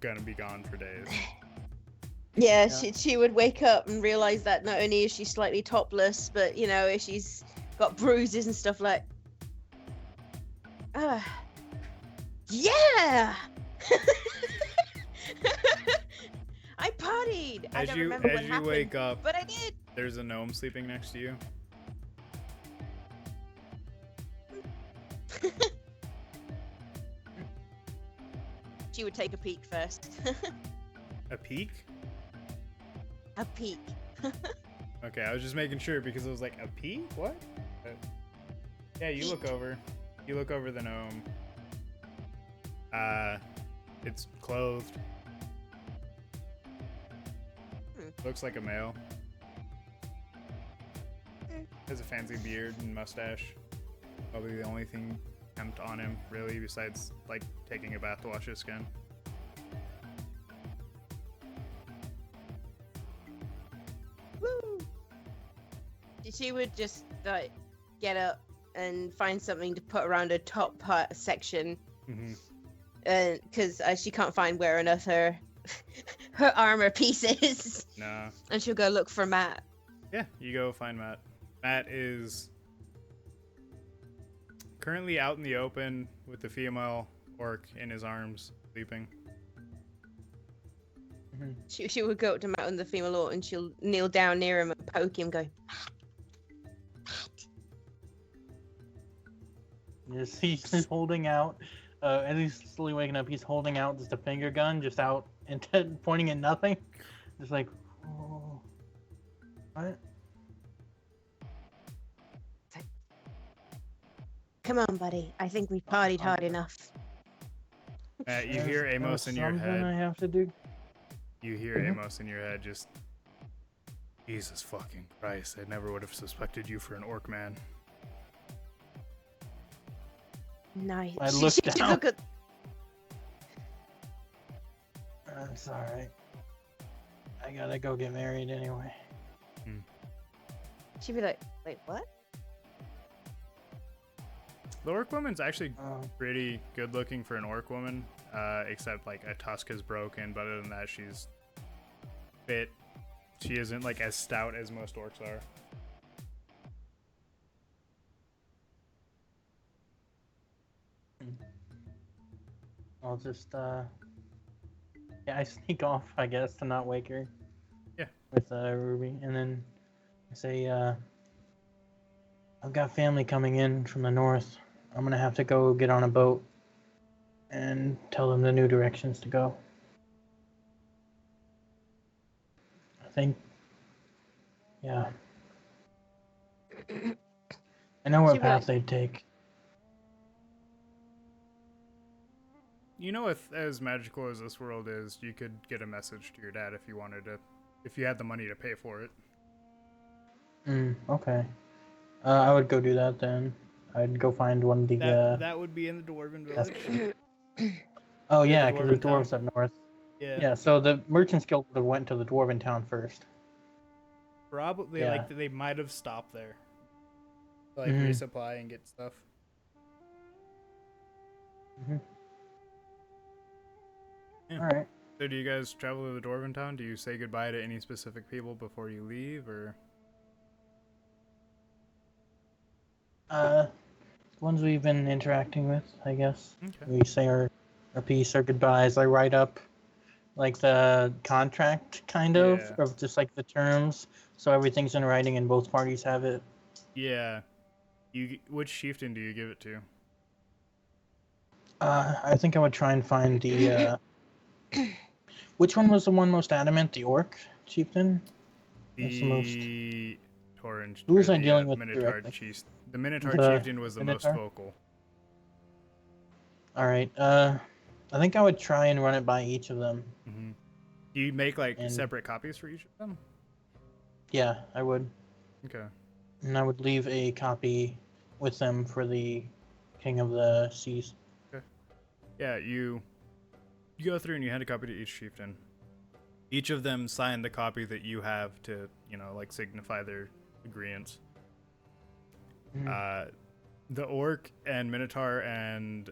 gonna be gone for days. Yeah, Yeah. she would wake up and realize that not only is she slightly topless, but you know, she's got bruises and stuff like. Yeah. I partied. I As don't you remember what as you happened, wake up, but I did. there's a gnome sleeping next to you. She would take a peek first. A peek? A peek. Okay, I was just making sure because it was like a peek? What? Yeah, you look over. You look over the gnome. It's clothed. Looks like a male. Has a fancy beard and mustache. Probably the only thing kempt on him, really, besides like taking a bath to wash his skin. Woo! She would just like get up and find something to put around her top part section, Mm-hmm. because she can't find where on earth her her armor pieces. Nah. And she'll go look for Matt. Yeah, you go find Matt. Matt is currently out in the open with the female orc in his arms, sleeping. She would go up to Matt and the female orc, and she'll kneel down near him and poke him, go. Yes, he's holding out. As he's slowly waking up, he's holding out just a finger gun, just out and pointing at nothing. Just like, oh, what? Come on, buddy. I think we've partied hard enough. Matt, you hear Amos in your something head. I have to do. You hear Amos in your head just, Jesus fucking Christ, I never would have suspected you for an orc man. Nice. I look down. Look at... It's alright. I gotta go get married anyway. She'd be like, wait, what? The orc woman's actually pretty good looking for an orc woman, except like a tusk is broken, but other than that, she's fit. She isn't like as stout as most orcs are. I'll just, yeah, I sneak off, I guess, to not wake her. Yeah. With, Ruby, and then I say, I've got family coming in from the north. I'm gonna have to go get on a boat and tell them the new directions to go. I think, yeah. I know what path they'd take. You know, as magical as this world is, you could get a message to your dad if you wanted to, if you had the money to pay for it. Okay. I would go do that then. I'd go find one of the, That would be in the Dwarven Village. Oh yeah, because the Dwarven dwarves up north. Yeah. Yeah, so the Merchants Guild would have went to the Dwarven town first. Probably, Yeah. like, they might have stopped there. To, like, resupply and get stuff. Yeah. Alright. So do you guys travel to the Dwarven town? Do you say goodbye to any specific people before you leave, or? Ones we've been interacting with, I guess. Okay. We say our piece, our goodbyes. I write up, like, the contract, kind of, Yeah. of just, like, the terms, so everything's in writing and both parties have it. Yeah. Which chieftain do you give it to? I think I would try and find the, which one was the one most adamant? The orc chieftain? That's the most... The Tauren. Who was or I the, dealing with Minotaur directly? chief. The Minotaur The chieftain was the Minotaur? most vocal. Alright, I think I would try and run it by each of them. Do you make, like, And- separate copies for each of them? Yeah, I would. Okay. And I would leave a copy with them for the King of the Seas. Yeah, you go through and you hand a copy to each chieftain. Each of them sign the copy that you have to, you know, like, signify their agreements. The orc and Minotaur and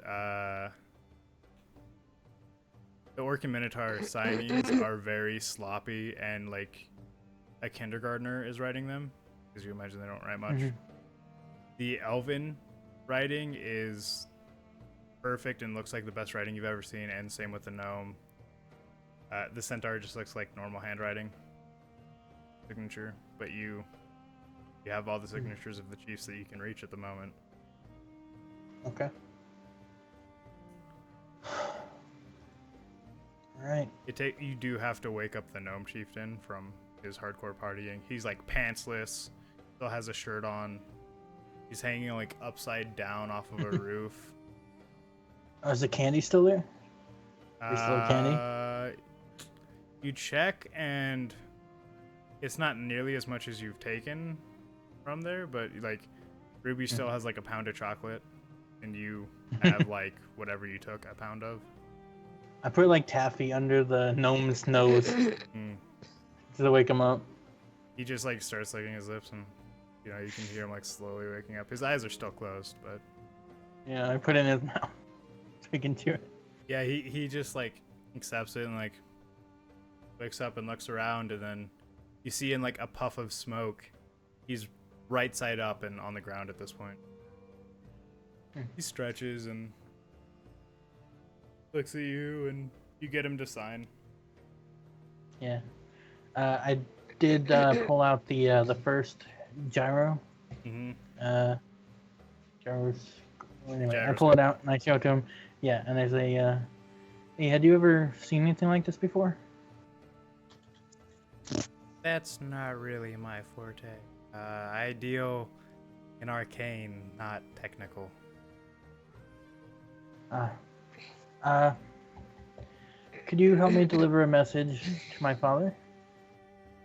signings are very sloppy, and like a kindergartner is writing them, because you imagine they don't write much. The elven writing is perfect and looks like the best writing you've ever seen, and same with the gnome. The centaur just looks like normal handwriting signature, but you have all the signatures of the chiefs that you can reach at the moment. Okay. Alright. You do have to wake up the gnome chieftain from his hardcore partying. He's like pantsless, still has a shirt on. He's hanging like upside down off of a roof. Is the candy still there? Is still candy? You check and it's not nearly as much as you've taken from there, but like Ruby still has like a pound of chocolate, and you have like whatever you took a pound of. I put like taffy under the gnome's nose to wake him up. He just like starts licking his lips, and you know you can hear him like slowly waking up. His eyes are still closed, but Yeah, I put it in his mouth so he can chew it. yeah, he just like accepts it and like wakes up and looks around, and then you see in like a puff of smoke, he's right side up and on the ground at this point. He stretches and looks at you, and you get him to sign. Yeah. I did pull out the first gyro. Mm-hmm. Gyros. Anyway, I Gyroscope. pull it out and I show it to him. Yeah, and there's a. Hey, had you ever seen anything like this before? That's not really my forte. I deal in arcane, not technical. Could you help me deliver a message to my father?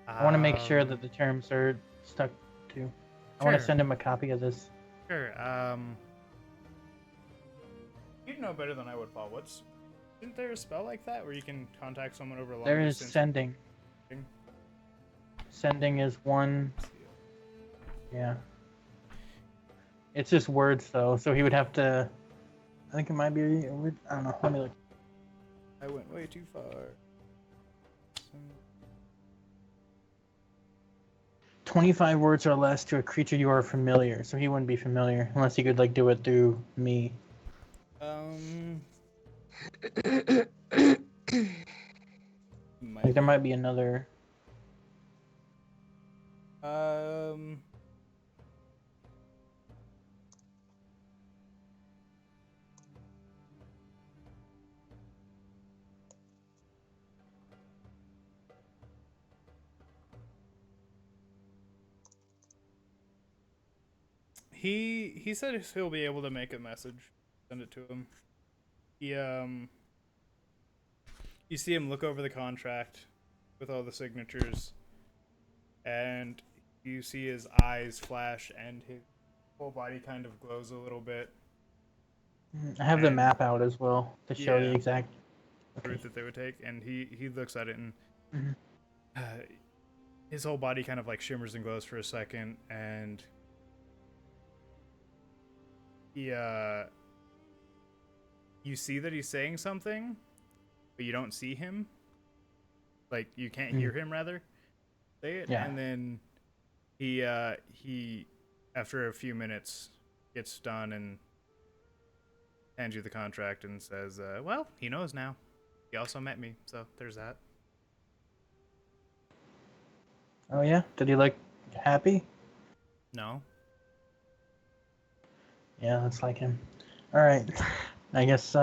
I want to make sure that the terms are stuck to. I want to Sure. send him a copy of this. Sure. You'd know better than I would, Paul. Isn't there a spell like that where you can contact someone over long There is distance? sending. Sending is one. Yeah. It's just words though, so he would have to. I think it might be. I don't know. Let me look. I went way too far. 25 words or less to a creature you are familiar, so he wouldn't be familiar unless he could like do it through me. Like there might be another. He said he'll be able to make a message, send it to him. You see him look over the contract with all the signatures, and you see his eyes flash and his whole body kind of glows a little bit. I have the And- map out as well to show the Yeah. exact. Route that they would take, and he looks at it, and Mhm. his whole body kind of like shimmers and glows for a second, and he you see that he's saying something, but you don't see him. Like you can't hear him rather say it, Yeah. and then he after a few minutes gets done and hands you the contract and says, well, he knows now. He also met me, so there's that. Oh yeah, did he look happy? No. Yeah, that's like him. All right, I guess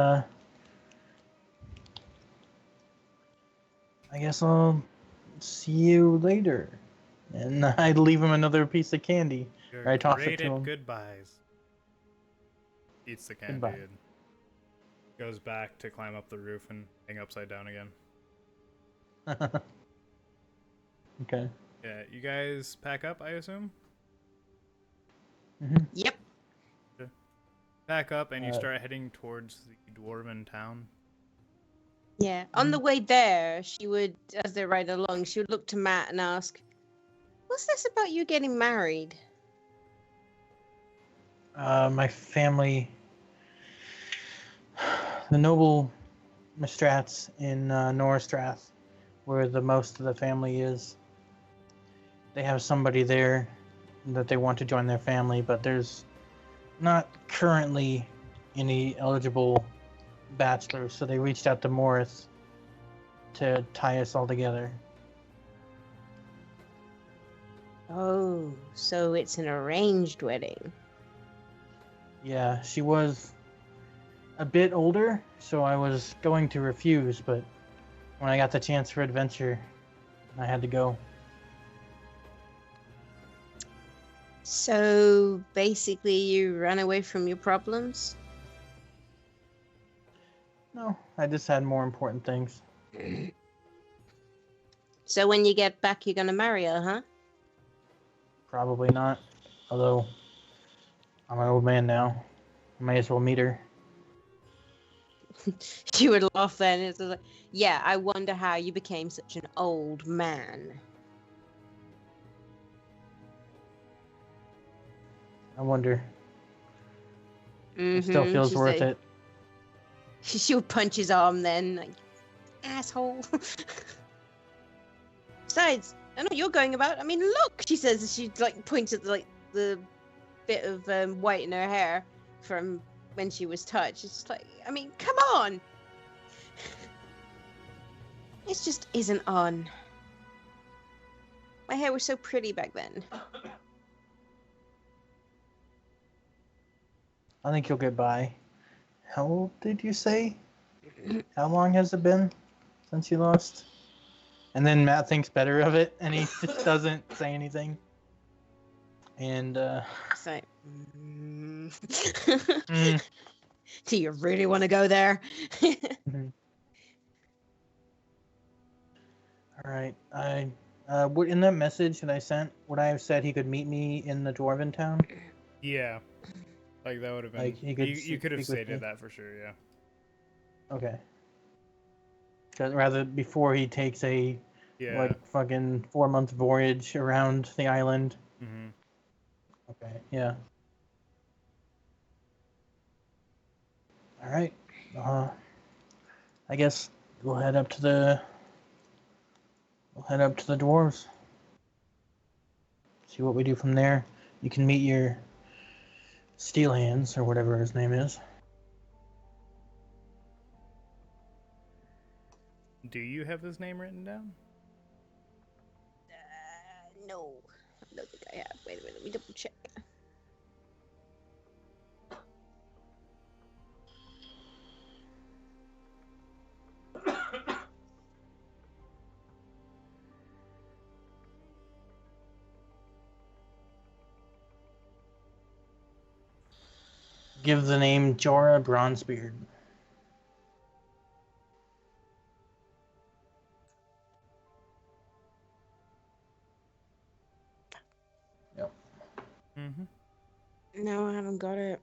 I'll see you later. And I'd leave him another piece of candy. You're Or I toss it great to at him. goodbyes. Eats the candy Goodbye. and goes back to climb up the roof and hang upside down again. Okay. Yeah, you guys pack up, I assume? Mm-hmm. Yep. Pack up and you Uh, start heading towards the dwarven town. Yeah. On the way there, she would, as they're riding along, she would look to Matt and ask, "What's this about you getting married?" My family, the noble Mistrats in Norstrath, where the most of the family is. They have somebody there that they want to join their family, but there's not currently any eligible bachelors, so they reached out to Morris to tie us all together. Oh, so it's an arranged wedding. Yeah, she was a bit older, so I was going to refuse, but when I got the chance for adventure, I had to go. So basically, you ran away from your problems? No, I just had more important things. So when you get back, you're gonna marry her, huh? Probably not. Although, I'm an old man now. I may as well meet her. She would laugh then. It's like, yeah, I wonder how you became such an old man. I wonder. It still feels She's worth like- it. She would punch his arm then, like, asshole. Besides, I know you're going about. I mean, look, she says as she like points at the bit of white in her hair from when she was touched. It's just like, I mean, come on. It just isn't on. My hair was so pretty back then. I think you'll get by. How old did you say? How long has it been since you lost? And then Matt thinks better of it, and he just doesn't say anything. And It's like, do you really want to go there? All right. In that message that I sent, would I have said he could meet me in the dwarven town? Yeah. Like, that would have been... Like, he could you could have speak with me? stated that for sure, yeah. Okay. 'Cause rather before he takes a Yeah. like fucking 4-month voyage around the island. Mm-hmm. Okay. Yeah. All right. I guess we'll head up to the dwarves. See what we do from there. You can meet your Steel Hands or whatever his name is. Do you have his name written down? No, I don't think I have. Wait a minute, let me double check. Give the name Jorah Bronzebeard. Yep. Mm-hmm. No, I haven't got it.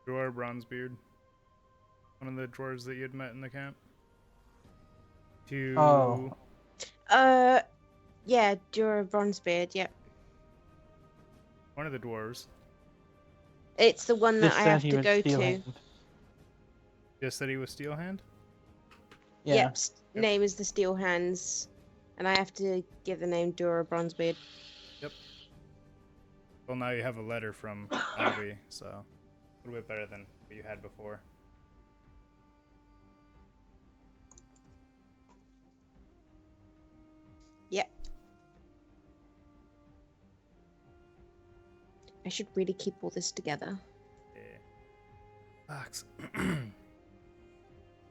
Jorah Bronzebeard. One of the dwarves that you'd met in the camp. Oh. Yeah, Dura Bronzebeard, yep. One of the dwarves. It's the one that Just I said have he to was go Steel to. Hand. Just that he was Steelhand? Yeah. Yep, name is the Steel Hands. And I have to give the name Dura Bronzebeard. Yep. Well, now you have a letter from Albie, so a little bit better than what you had before. Yep. I should really keep all this together. Yeah. Fox.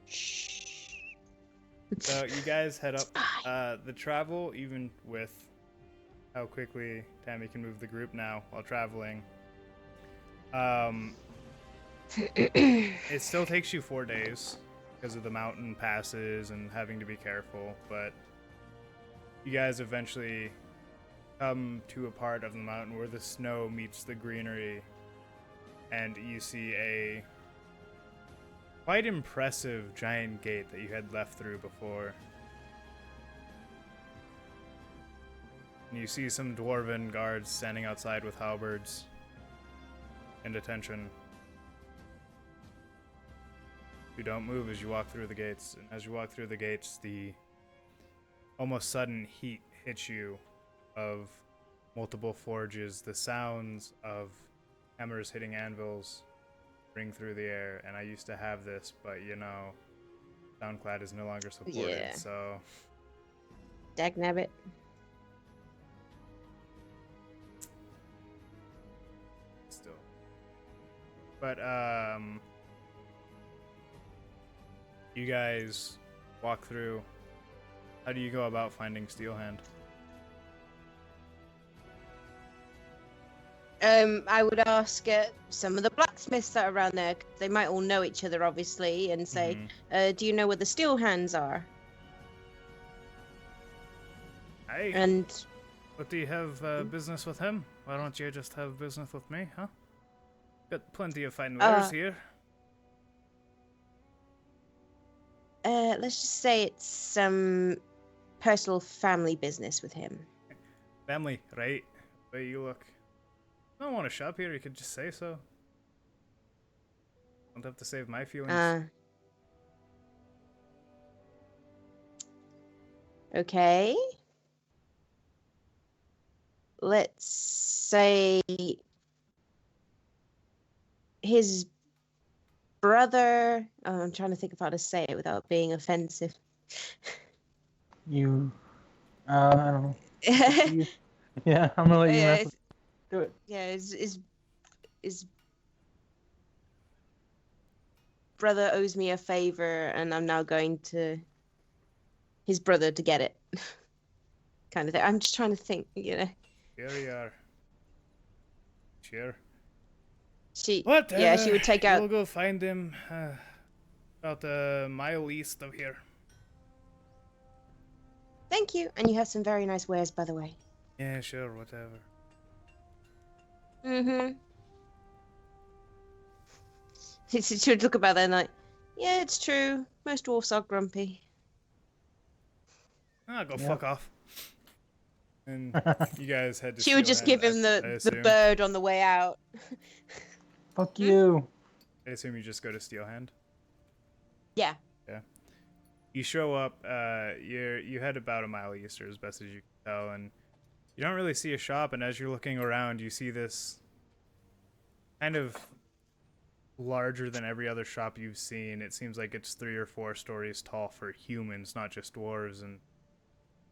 Shh. So you guys head up. The travel, even with how quickly Tammy can move the group now while traveling, it still takes you 4 days because of the mountain passes and having to be careful, but you guys eventually come to a part of the mountain where the snow meets the greenery, and you see a quite impressive giant gate that you had left through before. And you see some dwarven guards standing outside with halberds and attention. You don't move as you walk through the gates, and as you walk through the gates, the almost sudden heat hits you of multiple forges, the sounds of hammers hitting anvils ring through the air. And I used to have this, but you know, SoundCloud is no longer supported, Yeah. so Dagnabbit. still. But you guys walk through. How do you go about finding Steelhand? I would ask some of the blacksmiths that are around there. 'Cause they might all know each other, obviously, and say, "Do you know where the Steel Hands are?" Hey, And what do you have business with him? Why don't you just have business with me, huh? Got plenty of fine wares here. let's just say it's some personal family business with him. Family, right? The way you look. I don't want to shop here, you could just say so. Don't have to save my feelings. Okay. let's say his brother. Oh, I'm trying to think of how to say it without being offensive. You, I don't know. Yeah, I'm gonna let you yeah, do it. yeah, his brother owes me a favor, and I'm now going to his brother to get it, kind of thing. I'm just trying to think, Here you are. Sure. What? Yeah, she would take out. You'll go find him about a mile east of here. Thank you, and you have some very nice wares, by the way. Yeah, sure, whatever. Mm-hmm. She would look about there and like, yeah, it's true. Most dwarfs are grumpy. Ah, go fuck off. And you guys head to She would just Steelhand, give him I the assume. bird on the way out. Fuck you. I assume you just go to Steelhand. Yeah. Yeah. You show up. You head about a mile east, or as best as you can tell, and you don't really see a shop. And as you're looking around, you see this kind of larger than every other shop you've seen. It seems like it's 3 or 4 stories tall for humans, not just dwarves, and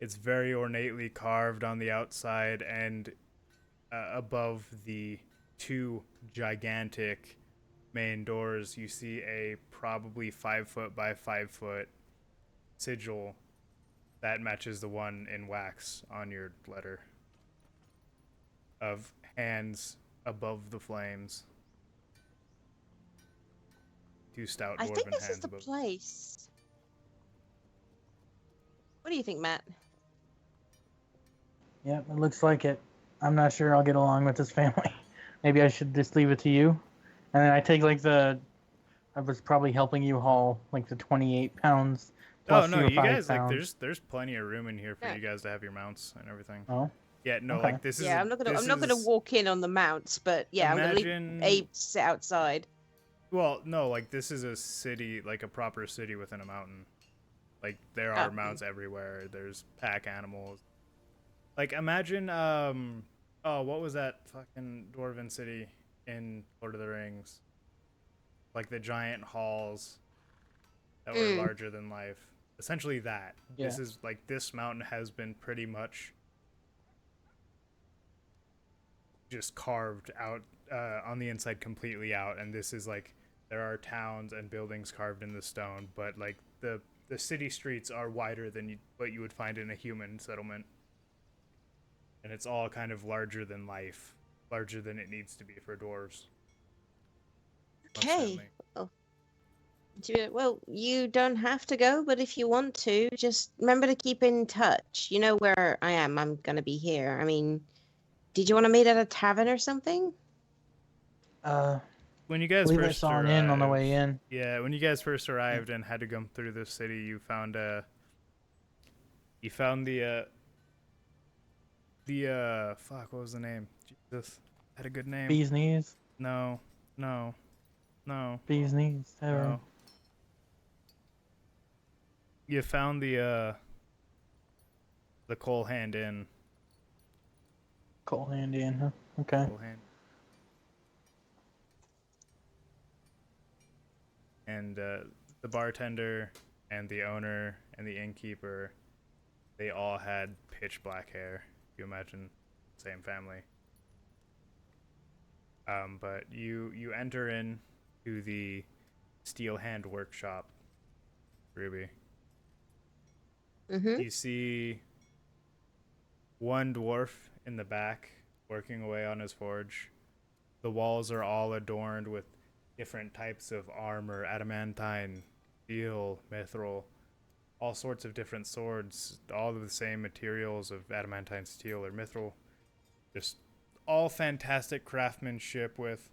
it's very ornately carved on the outside, and above the 2 gigantic main doors, you see a probably 5 foot by 5 foot sigil that matches the one in wax on your letter, of hands above the flames. 2 stout I think dwarven this is hands the above. place. What do you think, Matt? Yeah, it looks like it. I'm not sure I'll get along with this family. Maybe I should just leave it to you. And then I take I was probably helping you haul like the 28 pounds plus Oh no, your you 5 guys, like, pounds. there's plenty of room in here for Yeah. you guys to have your mounts and everything. Oh, Yeah, no, okay. like this is. Yeah, I'm not gonna walk in on the mounts, but yeah, I'm Imagine, gonna leave sit outside. Well, no, like this is a city, like a proper city within a mountain. Like there are mounts everywhere. There's pack animals. Like imagine, oh, what was that fucking dwarven city in Lord of the Rings? Like the giant halls that were larger than life. Essentially that. Yeah. This is like, this mountain has been pretty much just carved out on the inside, completely out, and this is like, there are towns and buildings carved in the stone, but like the city streets are wider than what you would find in a human settlement, and it's all kind of larger than life, larger than it needs to be for dwarves. Okay. Well, you don't have to go, but if you want to, just remember to keep in touch. You know where I am. I'm gonna be here. I mean, did you want to meet at a tavern or something? When you guys believe I first saw an arrived, inn on the way in. Yeah, when you guys first arrived and had to come through the city, you found the fuck, what was the name? Jesus, had a good name. Bee's knees. No. Bee's knees. No. You found the Coal Hand Inn. Coal Hand Inn, huh? Okay. Coal Hand. And the bartender and the owner and the innkeeper, they all had pitch black hair. You imagine, same family. But you enter in to the Steel Hand workshop, Ruby. Mm-hmm. You see one dwarf in the back working away on his forge. The walls are all adorned with different types of armor, adamantine, steel, mithril, all sorts of different swords, all of the same materials of adamantine, steel, or mithril. Just all fantastic craftsmanship with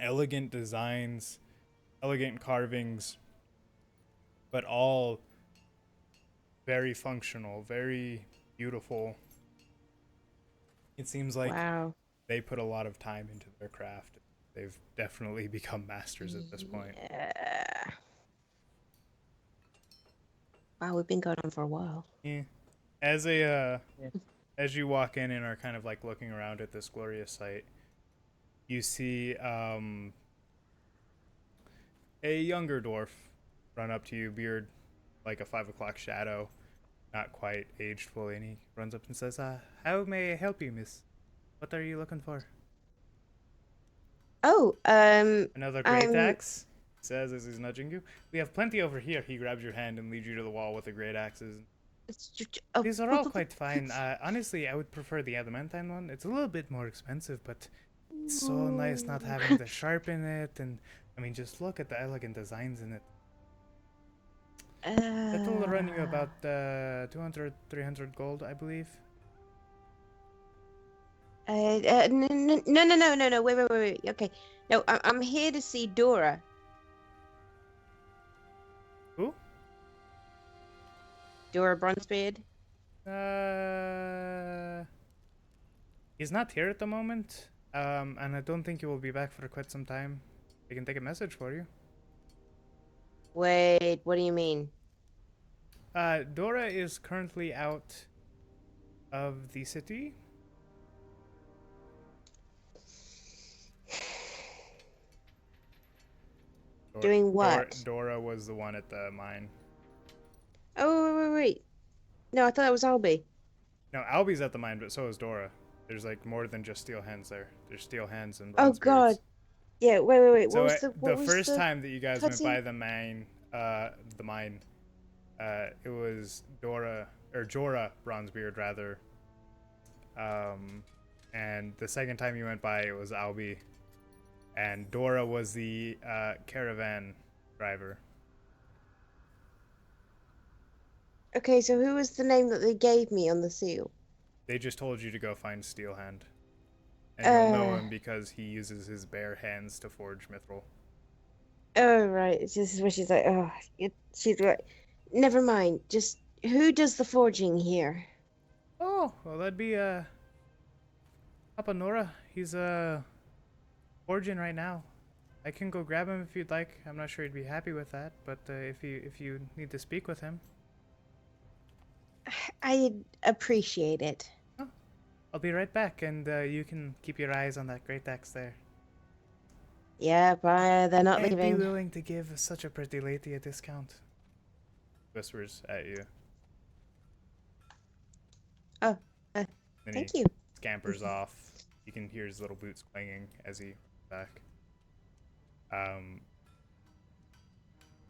elegant designs, elegant carvings, but all very functional, very beautiful. It seems like they put a lot of time into their craft. They've definitely become masters at this point. Yeah. Wow, we've been going on for a while. Yeah. As a as you walk in and are kind of like looking around at this glorious sight, you see a younger dwarf run up to you, beard like a 5 o'clock shadow, not quite aged fully, and he runs up and says, how may I help you, miss? What are you looking for? Oh, Another great I'm. axe? He says as he's nudging you. We have plenty over here. He grabs your hand and leads you to the wall with the great axes. Oh, These are all quite fine. Honestly, I would prefer the adamantine one. It's a little bit more expensive, but it's so nice not having to sharpen it. And I mean, just look at the elegant designs in it. That'll run you about 200, 300 gold, I believe. No, no, no, no, no, no. Wait. Okay, no, I'm here to see Dora. Who? Dora Bronzebeard. He's not here at the moment. And I don't think he will be back for quite some time. I can take a message for you. Wait, what do you mean? Dora is currently out of the city. Doing what? Dora was the one at the mine. Oh, wait. No, I thought that was Albie. No, Albie's at the mine, but so is Dora. There's like more than just steel hands there. There's steel hands and Oh bronze God. spirits. Yeah. Wait. What So was the first time that you guys went by cutscene? the mine, it was Dora or Jorah Bronzebeard rather. And the second time you went by, it was Albie, and Dora was the caravan driver. Okay, so who was the name that they gave me on the seal? They just told you to go find Steelhand. And you'll know him because he uses his bare hands to forge mithril. Oh, right. This is where she's like, oh, she's like, never mind. Just who does the forging here? Oh, well, that'd be Papa Nora. He's forging right now. I can go grab him if you'd like. I'm not sure he'd be happy with that, but if you need to speak with him, I appreciate it. oh, I'll be right back, and you can keep your eyes on that great axe there. Yeah, but they're not I'd leaving. be willing to give such a pretty lady a discount. Whispers at you. Oh, Then thank he you. scampers off. You can hear his little boots clanging as he back.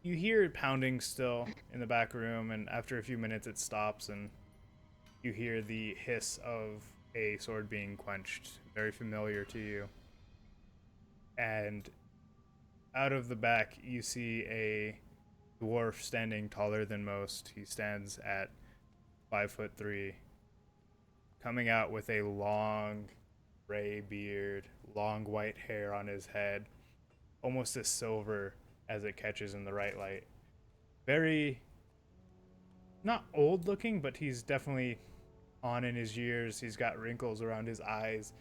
You hear it pounding still in the back room, and after a few minutes it stops, and you hear the hiss of a sword being quenched, very familiar to you. And out of the back, you see a dwarf standing taller than most. He stands at 5'3", coming out with a long gray beard, long white hair on his head, almost as silver as it catches in the right light. Very, not old looking, but he's definitely on in his years. He's got wrinkles around his eyes,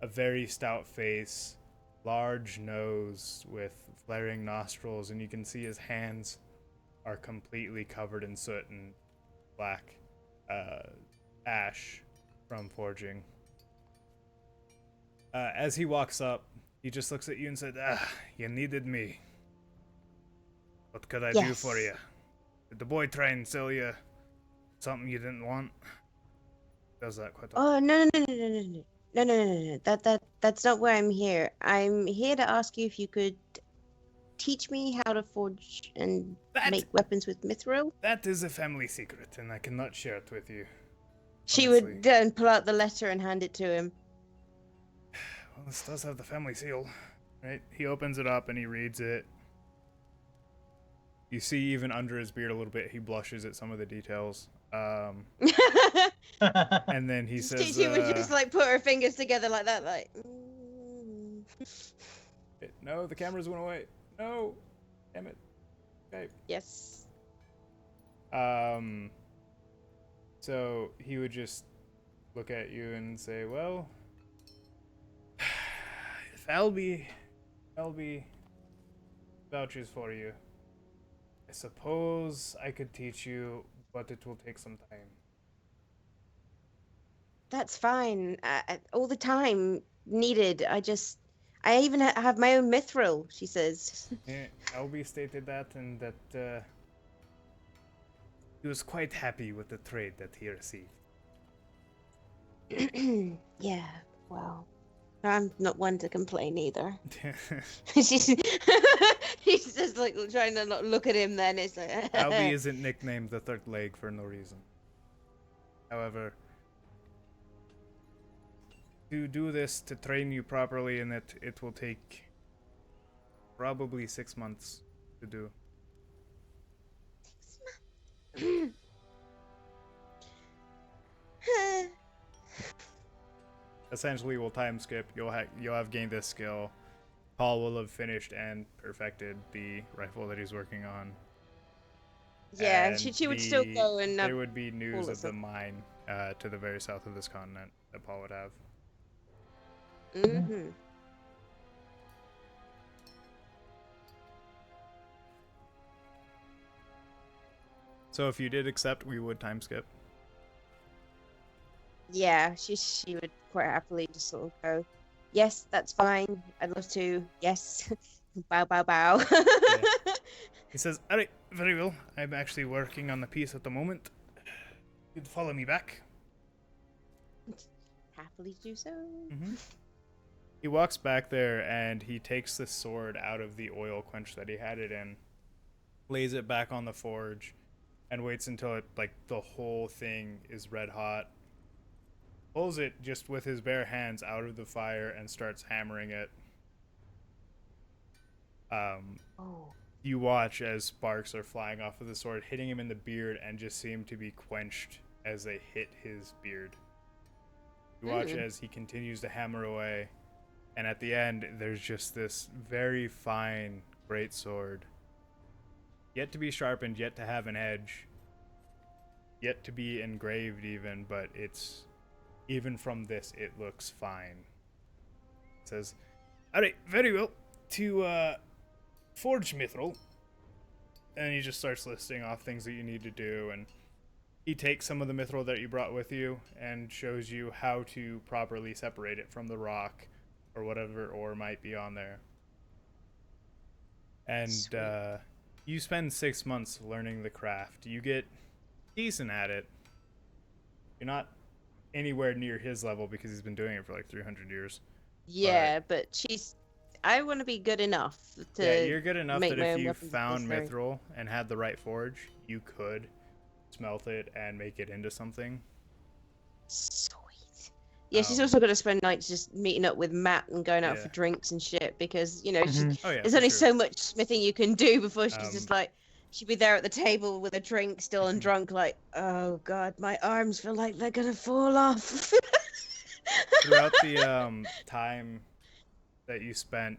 a very stout face, large nose with flaring nostrils, and you can see his hands are completely covered in soot and black ash from forging. As he walks up, he just looks at you and said, you needed me. What could I do for you? Did the boy try and sell you something you didn't want? Does that quite often. Oh, no. That's not why I'm here. I'm here to ask you if you could teach me how to forge and make weapons with mithril. That is a family secret, and I cannot share it with you. She honestly. would then pull out the letter and hand it to him. Well, this does have the family seal, right? He opens it up and he reads it. You see, even under his beard a little bit, he blushes at some of the details. And then he says, She would just like put her fingers together like that, like. No, the cameras went away. No, damn it. Okay. Yes. So he would just look at you and say, well, if Albie vouches for you, I suppose I could teach you, but it will take some time. That's fine. All the time needed. I even have my own mithril, she says. Albie stated that, and that he was quite happy with the trade that he received. Yeah, well, I'm not one to complain either. She's he's just like trying to not look at him. Then it's like Albie isn't nicknamed the third leg for no reason. However, to do this, to train you properly, and it will take probably 6 months to do. Essentially, we'll time skip. You'll have gained this skill. Paul will have finished and perfected the rifle that he's working on. Yeah, And she would still go and there would be news all of the of mine to the very south of this continent that Paul would have. Mm-hmm. So if you did accept, we would time skip. Yeah, she would quite happily just sort of go, yes, that's fine. I'd love to. Yes, bow, bow, bow. Yeah. He says, "Alright, very well. I'm actually working on the piece at the moment. You'd follow me back." Happily do so. Mm-hmm. He walks back there and he takes the sword out of the oil quench that he had it in, lays it back on the forge, and waits until it, like, the whole thing is red hot. Pulls it just with his bare hands out of the fire and starts hammering it. Oh. You watch as sparks are flying off of the sword, hitting him in the beard, and just seem to be quenched as they hit his beard. You watch as he continues to hammer away, and at the end, there's just this very fine greatsword, yet to be sharpened, yet to have an edge, yet to be engraved even, but it's, even from this, it looks fine. It says, "Alright, very well, to forge mithril," and he just starts listing off things that you need to do, and he takes some of the mithril that you brought with you and shows you how to properly separate it from the rock or whatever ore might be on there. And you spend 6 months learning the craft. You get decent at it. You're not anywhere near his level because he's been doing it for like 300 years. Yeah, but I want to be good enough to. Yeah, you're good enough make that my if own you weapons found necessary. mithril and had the right forge, you could smelt it and make it into something. Sweet. Yeah, she's also going to spend nights just meeting up with Matt and going out Yeah. for drinks and shit because Mhm. Oh yeah, there's for only sure. so much smithing you can do before she's just Um, like she'd be there at the table with a drink still and drunk like, oh god, my arms feel like they're gonna fall off. Throughout the time that you spent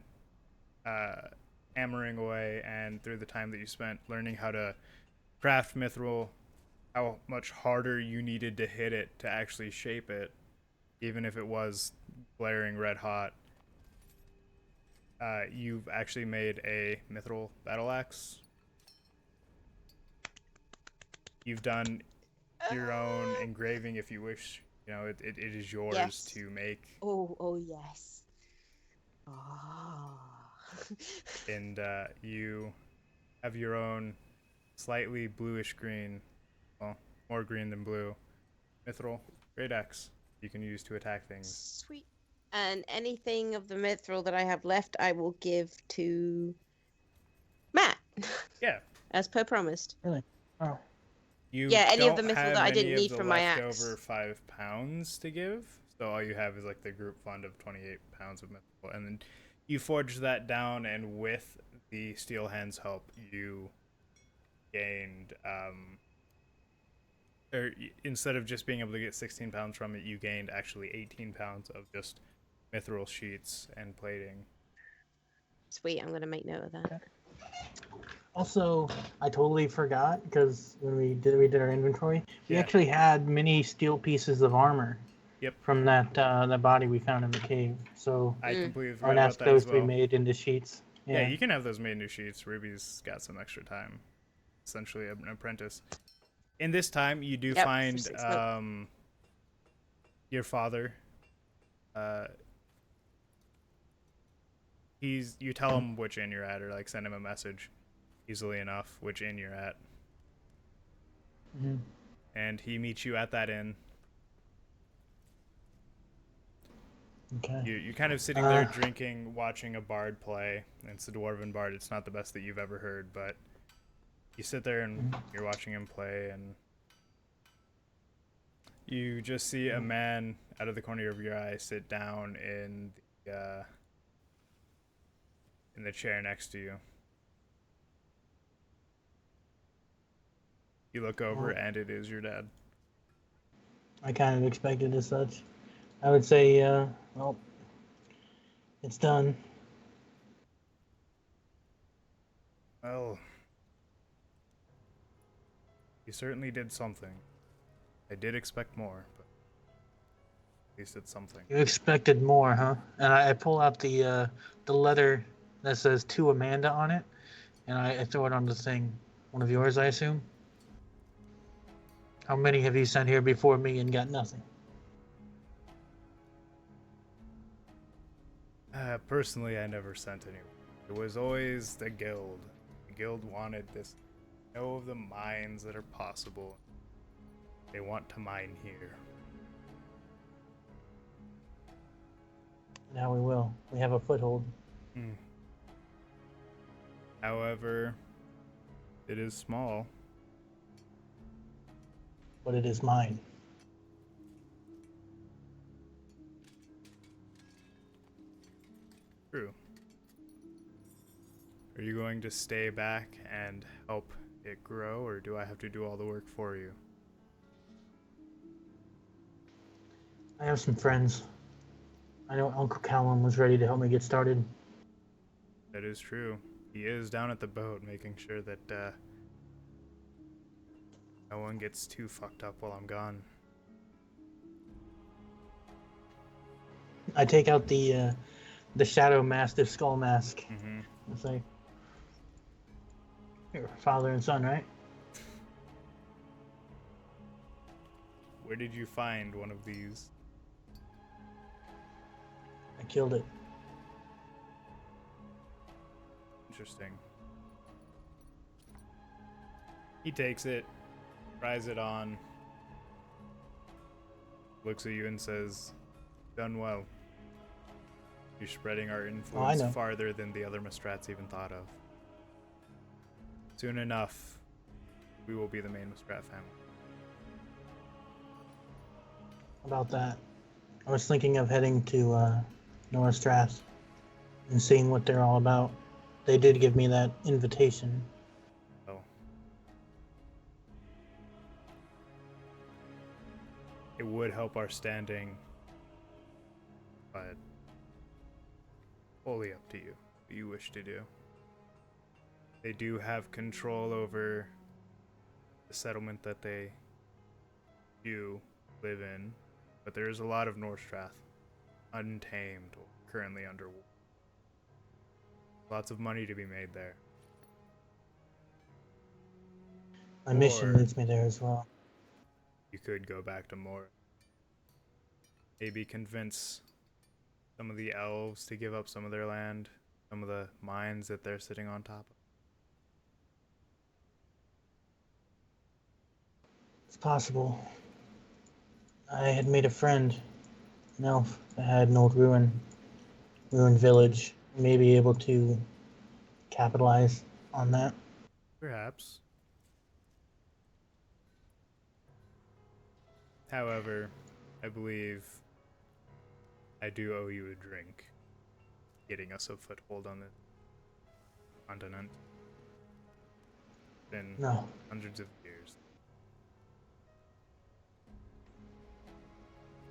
hammering away, and through the time that you spent learning how to craft mithril, how much harder you needed to hit it to actually shape it, even if it was blaring red hot, you've actually made a mithril battle axe. You've done your own engraving if you wish. You know, it is yours Yes. to make. Oh yes. Oh. And you have your own slightly bluish green, well, more green than blue, mithril great axe you can use to attack things. Sweet. And anything of the mithril that I have left, I will give to Matt, Yeah. as per promised. Really? Oh. You Yeah, any of don't the mithril have that I any didn't of need the for my leftover axe. 5 pounds to give, so all you have is like the group fund of 28 pounds of mithril, and then you forge that down, and with the steel hand's help, you gained instead of just being able to get 16 pounds from it, you gained actually 18 pounds of just mithril sheets and plating. Sweet, I'm gonna make note of that. Also, I totally forgot because when we did our inventory, we Yeah. actually had many steel pieces of armor. Yep. From that body we found in the cave. So I completely I'll forgot about ask that those as to be well. made into sheets. Yeah, you can have those made into sheets. Ruby's got some extra time. Essentially an apprentice. In this time, you do Yep, for find 6 months. your father, uh, you tell him which inn you're at, or like send him a message easily enough which inn you're at, Mm-hmm. and he meets you at that inn. Okay. You're kind of sitting there drinking, watching a bard play. It's a dwarven bard. It's not the best that you've ever heard, but you sit there and you're watching him play, and you just see a man out of the corner of your eye sit down in the chair next to you. You look over, and it is your dad. I kind of expected as such. I would say, well, it's done. Well, you certainly did something. I did expect more, but at least it's something. You expected more, huh? And I pull out the letter that says to Amanda on it, and I throw it on the thing. One of yours, I assume? How many have you sent here before me and got nothing? Personally, I never sent anyone. It was always the guild. The guild wanted this. Know of the mines that are possible. They want to mine here. Now we will. We have a foothold. However, it is small. But it is mine. True. Are you going to stay back and help it grow, or do I have to do all the work for you? I have some friends. I know Uncle Callum was ready to help me get started. That is true. He is down at the boat making sure that no one gets too fucked up while I'm gone. I take out the Shadow Mastiff skull mask. Mm-hmm. It's like, you're father and son, right? Where did you find one of these? I killed it. Interesting. He takes it, tries it on, looks at you and says, "Done well. You're spreading our influence farther than the other Mistrats even thought of. Soon enough, we will be the main Mistrat family." About that, I was thinking of heading to Norstrath and seeing what they're all about. They did give me that invitation. Oh. It would help our standing, but wholly up to you what you wish to do. They do have control over the settlement that they do live in, but there is a lot of Norstrath untamed or currently under war. Lots of money to be made there. My mission leads me there as well. You could go back to more. Maybe convince some of the elves to give up some of their land, some of the mines that they're sitting on top of. It's possible. I had made a friend, an elf, that had an old ruined village. May be able to capitalize on that. Perhaps. However, I believe I do owe you a drink, getting us a foothold on the continent. Been No. hundreds of years.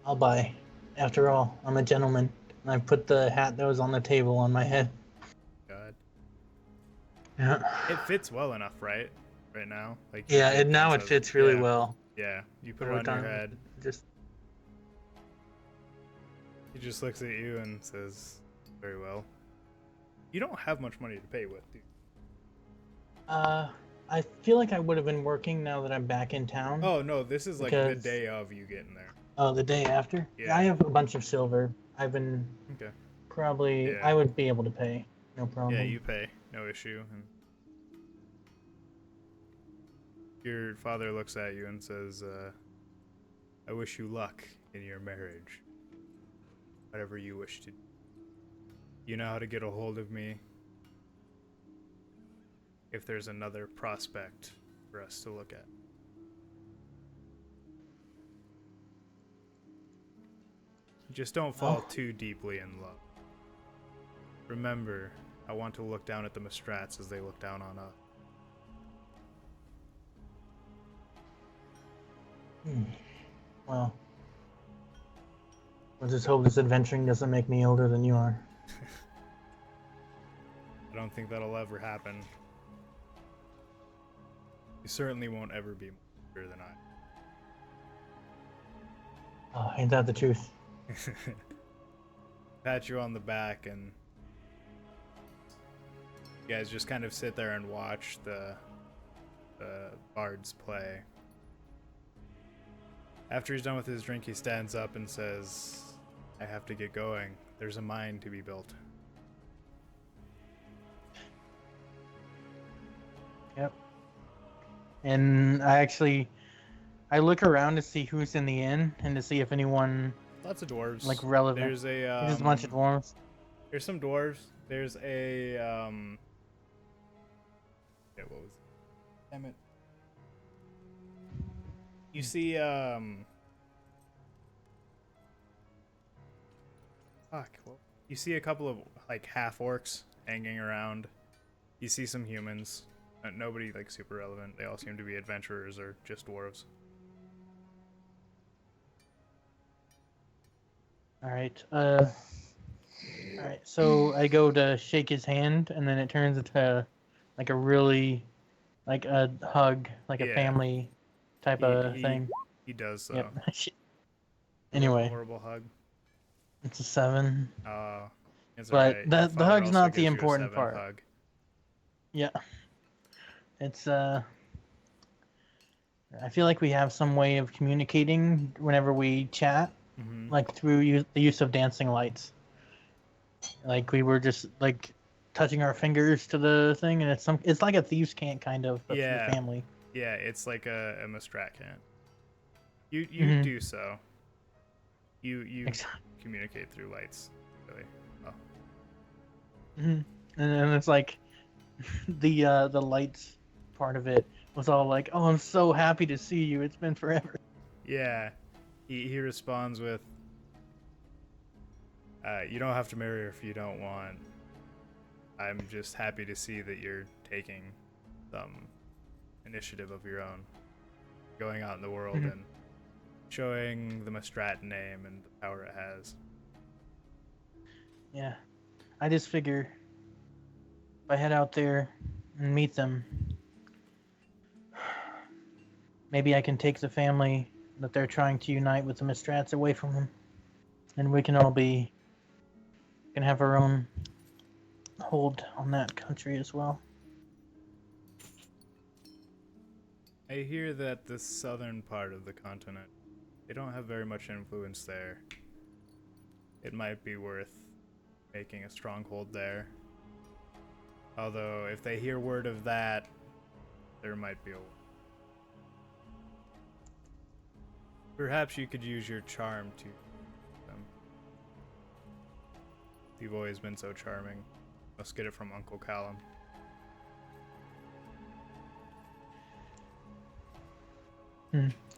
I'll buy. After all, I'm a gentleman, and I put the hat that was on the table on my head. God. Yeah. It fits well enough, right? Right now? Like Yeah, now it says- fits really yeah, well. Yeah, you put Over it on your time, head. Just He just looks at you and says, "Very well. You don't have much money to pay with, do you?" I feel like I would have been working now that I'm back in town. Oh no, this is like the Because- day of you getting there. Oh, the day after? Yeah. I have a bunch of silver. I've been Okay. probably. Yeah. I would be able to pay. No problem. Yeah, you pay. No issue. And your father looks at you and says, I wish you luck in your marriage. Whatever you wish to do. You know how to get a hold of me if there's another prospect for us to look at. Just don't fall too deeply in love. Remember, I want to look down at the Mistrats as they look down on us. Well, let's just hope this adventuring doesn't make me older than you are. I don't think that'll ever happen. You certainly won't ever be more than I. Oh, ain't that the truth? Pat you on the back, and you guys just kind of sit there and watch the bards play. After he's done with his drink, he stands up and says, I have to get going. There's a mine to be built. Yep. And I look around to see who's in the inn and to see if anyone Lots of dwarves. like relevant. There's a There's a bunch of dwarves. There's some dwarves. There's a yeah, what was it? Damn it. You see you see a couple of like half orcs hanging around. You see some humans. Nobody like super relevant. They all seem to be adventurers or just dwarves. All right. So I go to shake his hand, and then it turns into like a really, like a hug, like a Yeah. family type of thing. He does so. Yep. Anyway, Horrible hug. it's a 7. It's But alright. the Your father hug's also not the gives you a important 7 part. hug. Yeah. It's I feel like we have some way of communicating whenever we chat, Mm-hmm. like through the use of dancing lights. Like we were just like touching our fingers to the thing, and it's like a thieves' cant kind of, but Yeah. for family. Yeah, it's like a Mistrat can. You Mhm. do so. You Exactly. communicate through lights, really. Oh. And then it's like the lights part of it was all like, "Oh, I'm so happy to see you. It's been forever." Yeah. He responds with, you don't have to marry her if you don't want. I'm just happy to see that you're taking some initiative of your own. Going out in the world Mhm. and showing the Mistrat name and the power it has. Yeah, I just figure if I head out there and meet them, maybe I can take the family that they're trying to unite with the Mistrats away from them, and we can have our own hold on that country as well. I hear that the southern part of the continent, they don't have very much influence there. It might be worth making a stronghold there. Although, if they hear word of that, there might be a... Perhaps you could use your charm to them. You've always been so charming. Must get it from Uncle Callum.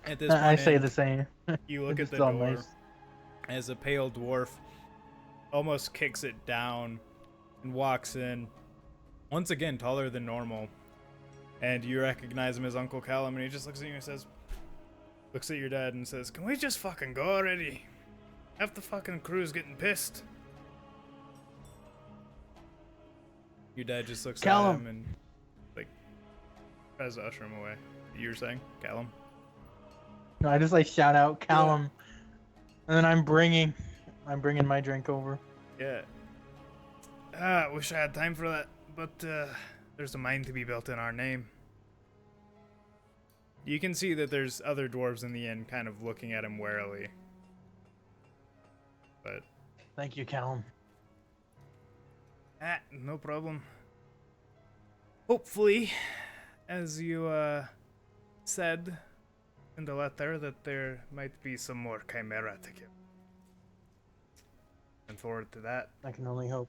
At this point, I say the same. you look at It's the all door nice. as a pale dwarf almost kicks it down and walks in, once again taller than normal, and you recognize him as Uncle Callum, and he just looks at you and says, looks at your dad and says, can we just fucking go already? Half the fucking crew's getting pissed. Your dad just looks Callum. at him and like tries to usher him away. You were saying, Callum? No, I just like shout out Callum, and then I'm bringing my drink over. Yeah. Wish I had time for that, but there's a mine to be built in our name. You can see that there's other dwarves in the inn kind of looking at him warily. But Thank you, Callum. no problem. Hopefully, as you said in the letter, that there might be some more chimera to kill. Looking forward to that. I can only hope.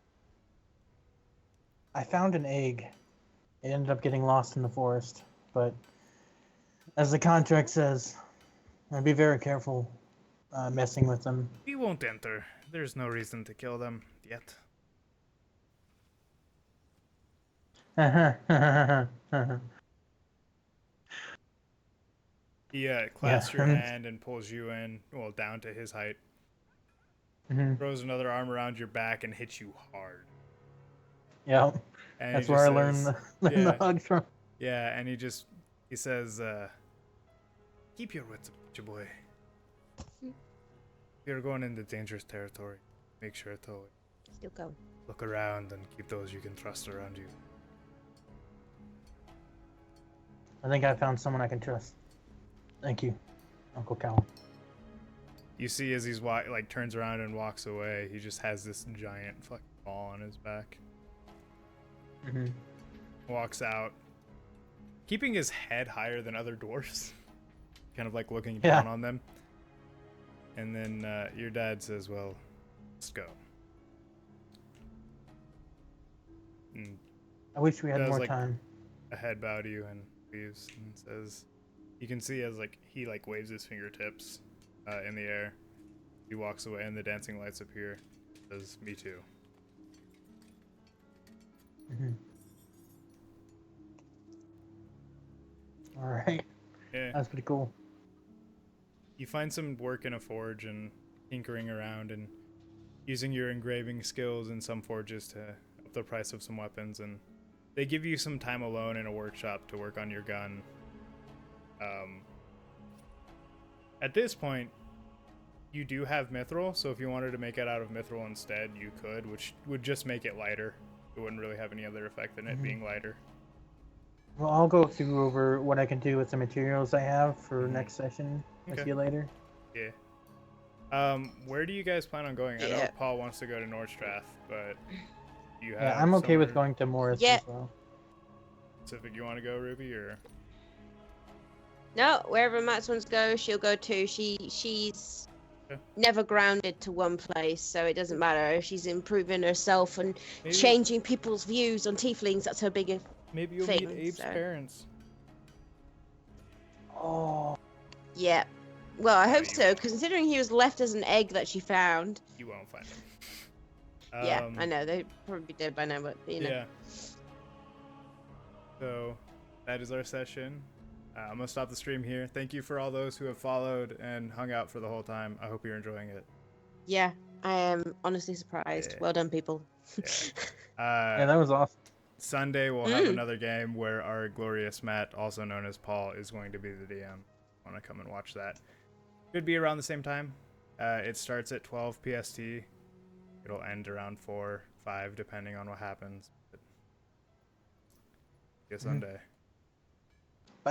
I found an egg. It ended up getting lost in the forest, but as the contract says, I'd be very careful messing with them. We won't enter. There's no reason to kill them yet. He clasps your hand and pulls you in, well, down to his height. Mhm. Throws another arm around your back and hits you hard. Yep. And That's he where I just learned says, the hugs from. Yeah, and he says, keep your wits about you, boy. You're going into dangerous territory. Make sure to Still go. look around and keep those you can trust around you. I think I found someone I can trust. Thank you, Uncle Callum. You see as he's turns around and walks away, he just has this giant fucking ball on his back. Mm-hmm. Walks out, keeping his head higher than other dwarfs, kind of like looking Yeah. down on them. And then your dad says, well, let's go. And I wish we had does, more time. a head bow to you and leaves and says, you can see as he waves his fingertips in the air. He walks away and the dancing lights appear. Says, me too. Mm-hmm. All right. Yeah. That's pretty cool. You find some work in a forge and tinkering around and using your engraving skills in some forges to up the price of some weapons, and they give you some time alone in a workshop to work on your gun. At this point, you do have mithril, so if you wanted to make it out of mithril instead, you could, which would just make it lighter. It wouldn't really have any other effect than it being lighter. Well, I'll go through over what I can do with the materials I have for Mhm. next session with Okay. you later. Yeah. Where do you guys plan on going? I know Yeah. Paul wants to go to Nordstrath, but you have Yeah, I'm okay with somewhere going to Morris Yeah. as well. specific you want to go, Ruby, or? No, wherever Max wants to go, she'll go too. She's Okay. never grounded to one place, so it doesn't matter if she's improving herself and Maybe- changing people's views on tieflings. That's her biggest. Maybe you'll thing, meet Abe's so. parents. Oh, Yeah. Well, I No, hope you so, won't. considering he was left as an egg that she found. You won't find him. Yeah, I know they'd probably be dead by now, but you know. Yeah. So, that is our session. I'm gonna stop the stream here. Thank you for all those who have followed and hung out for the whole time. I hope you're enjoying it. Yeah, I am honestly surprised. Yeah. Well done, people. yeah, that was awesome. Sunday we'll have another game where our glorious Matt, also known as Paul, is going to be the DM. Want to come and watch that? Should be around the same time. It starts at 12 PST. It'll end around 4, 5, depending on what happens. But see you Sunday.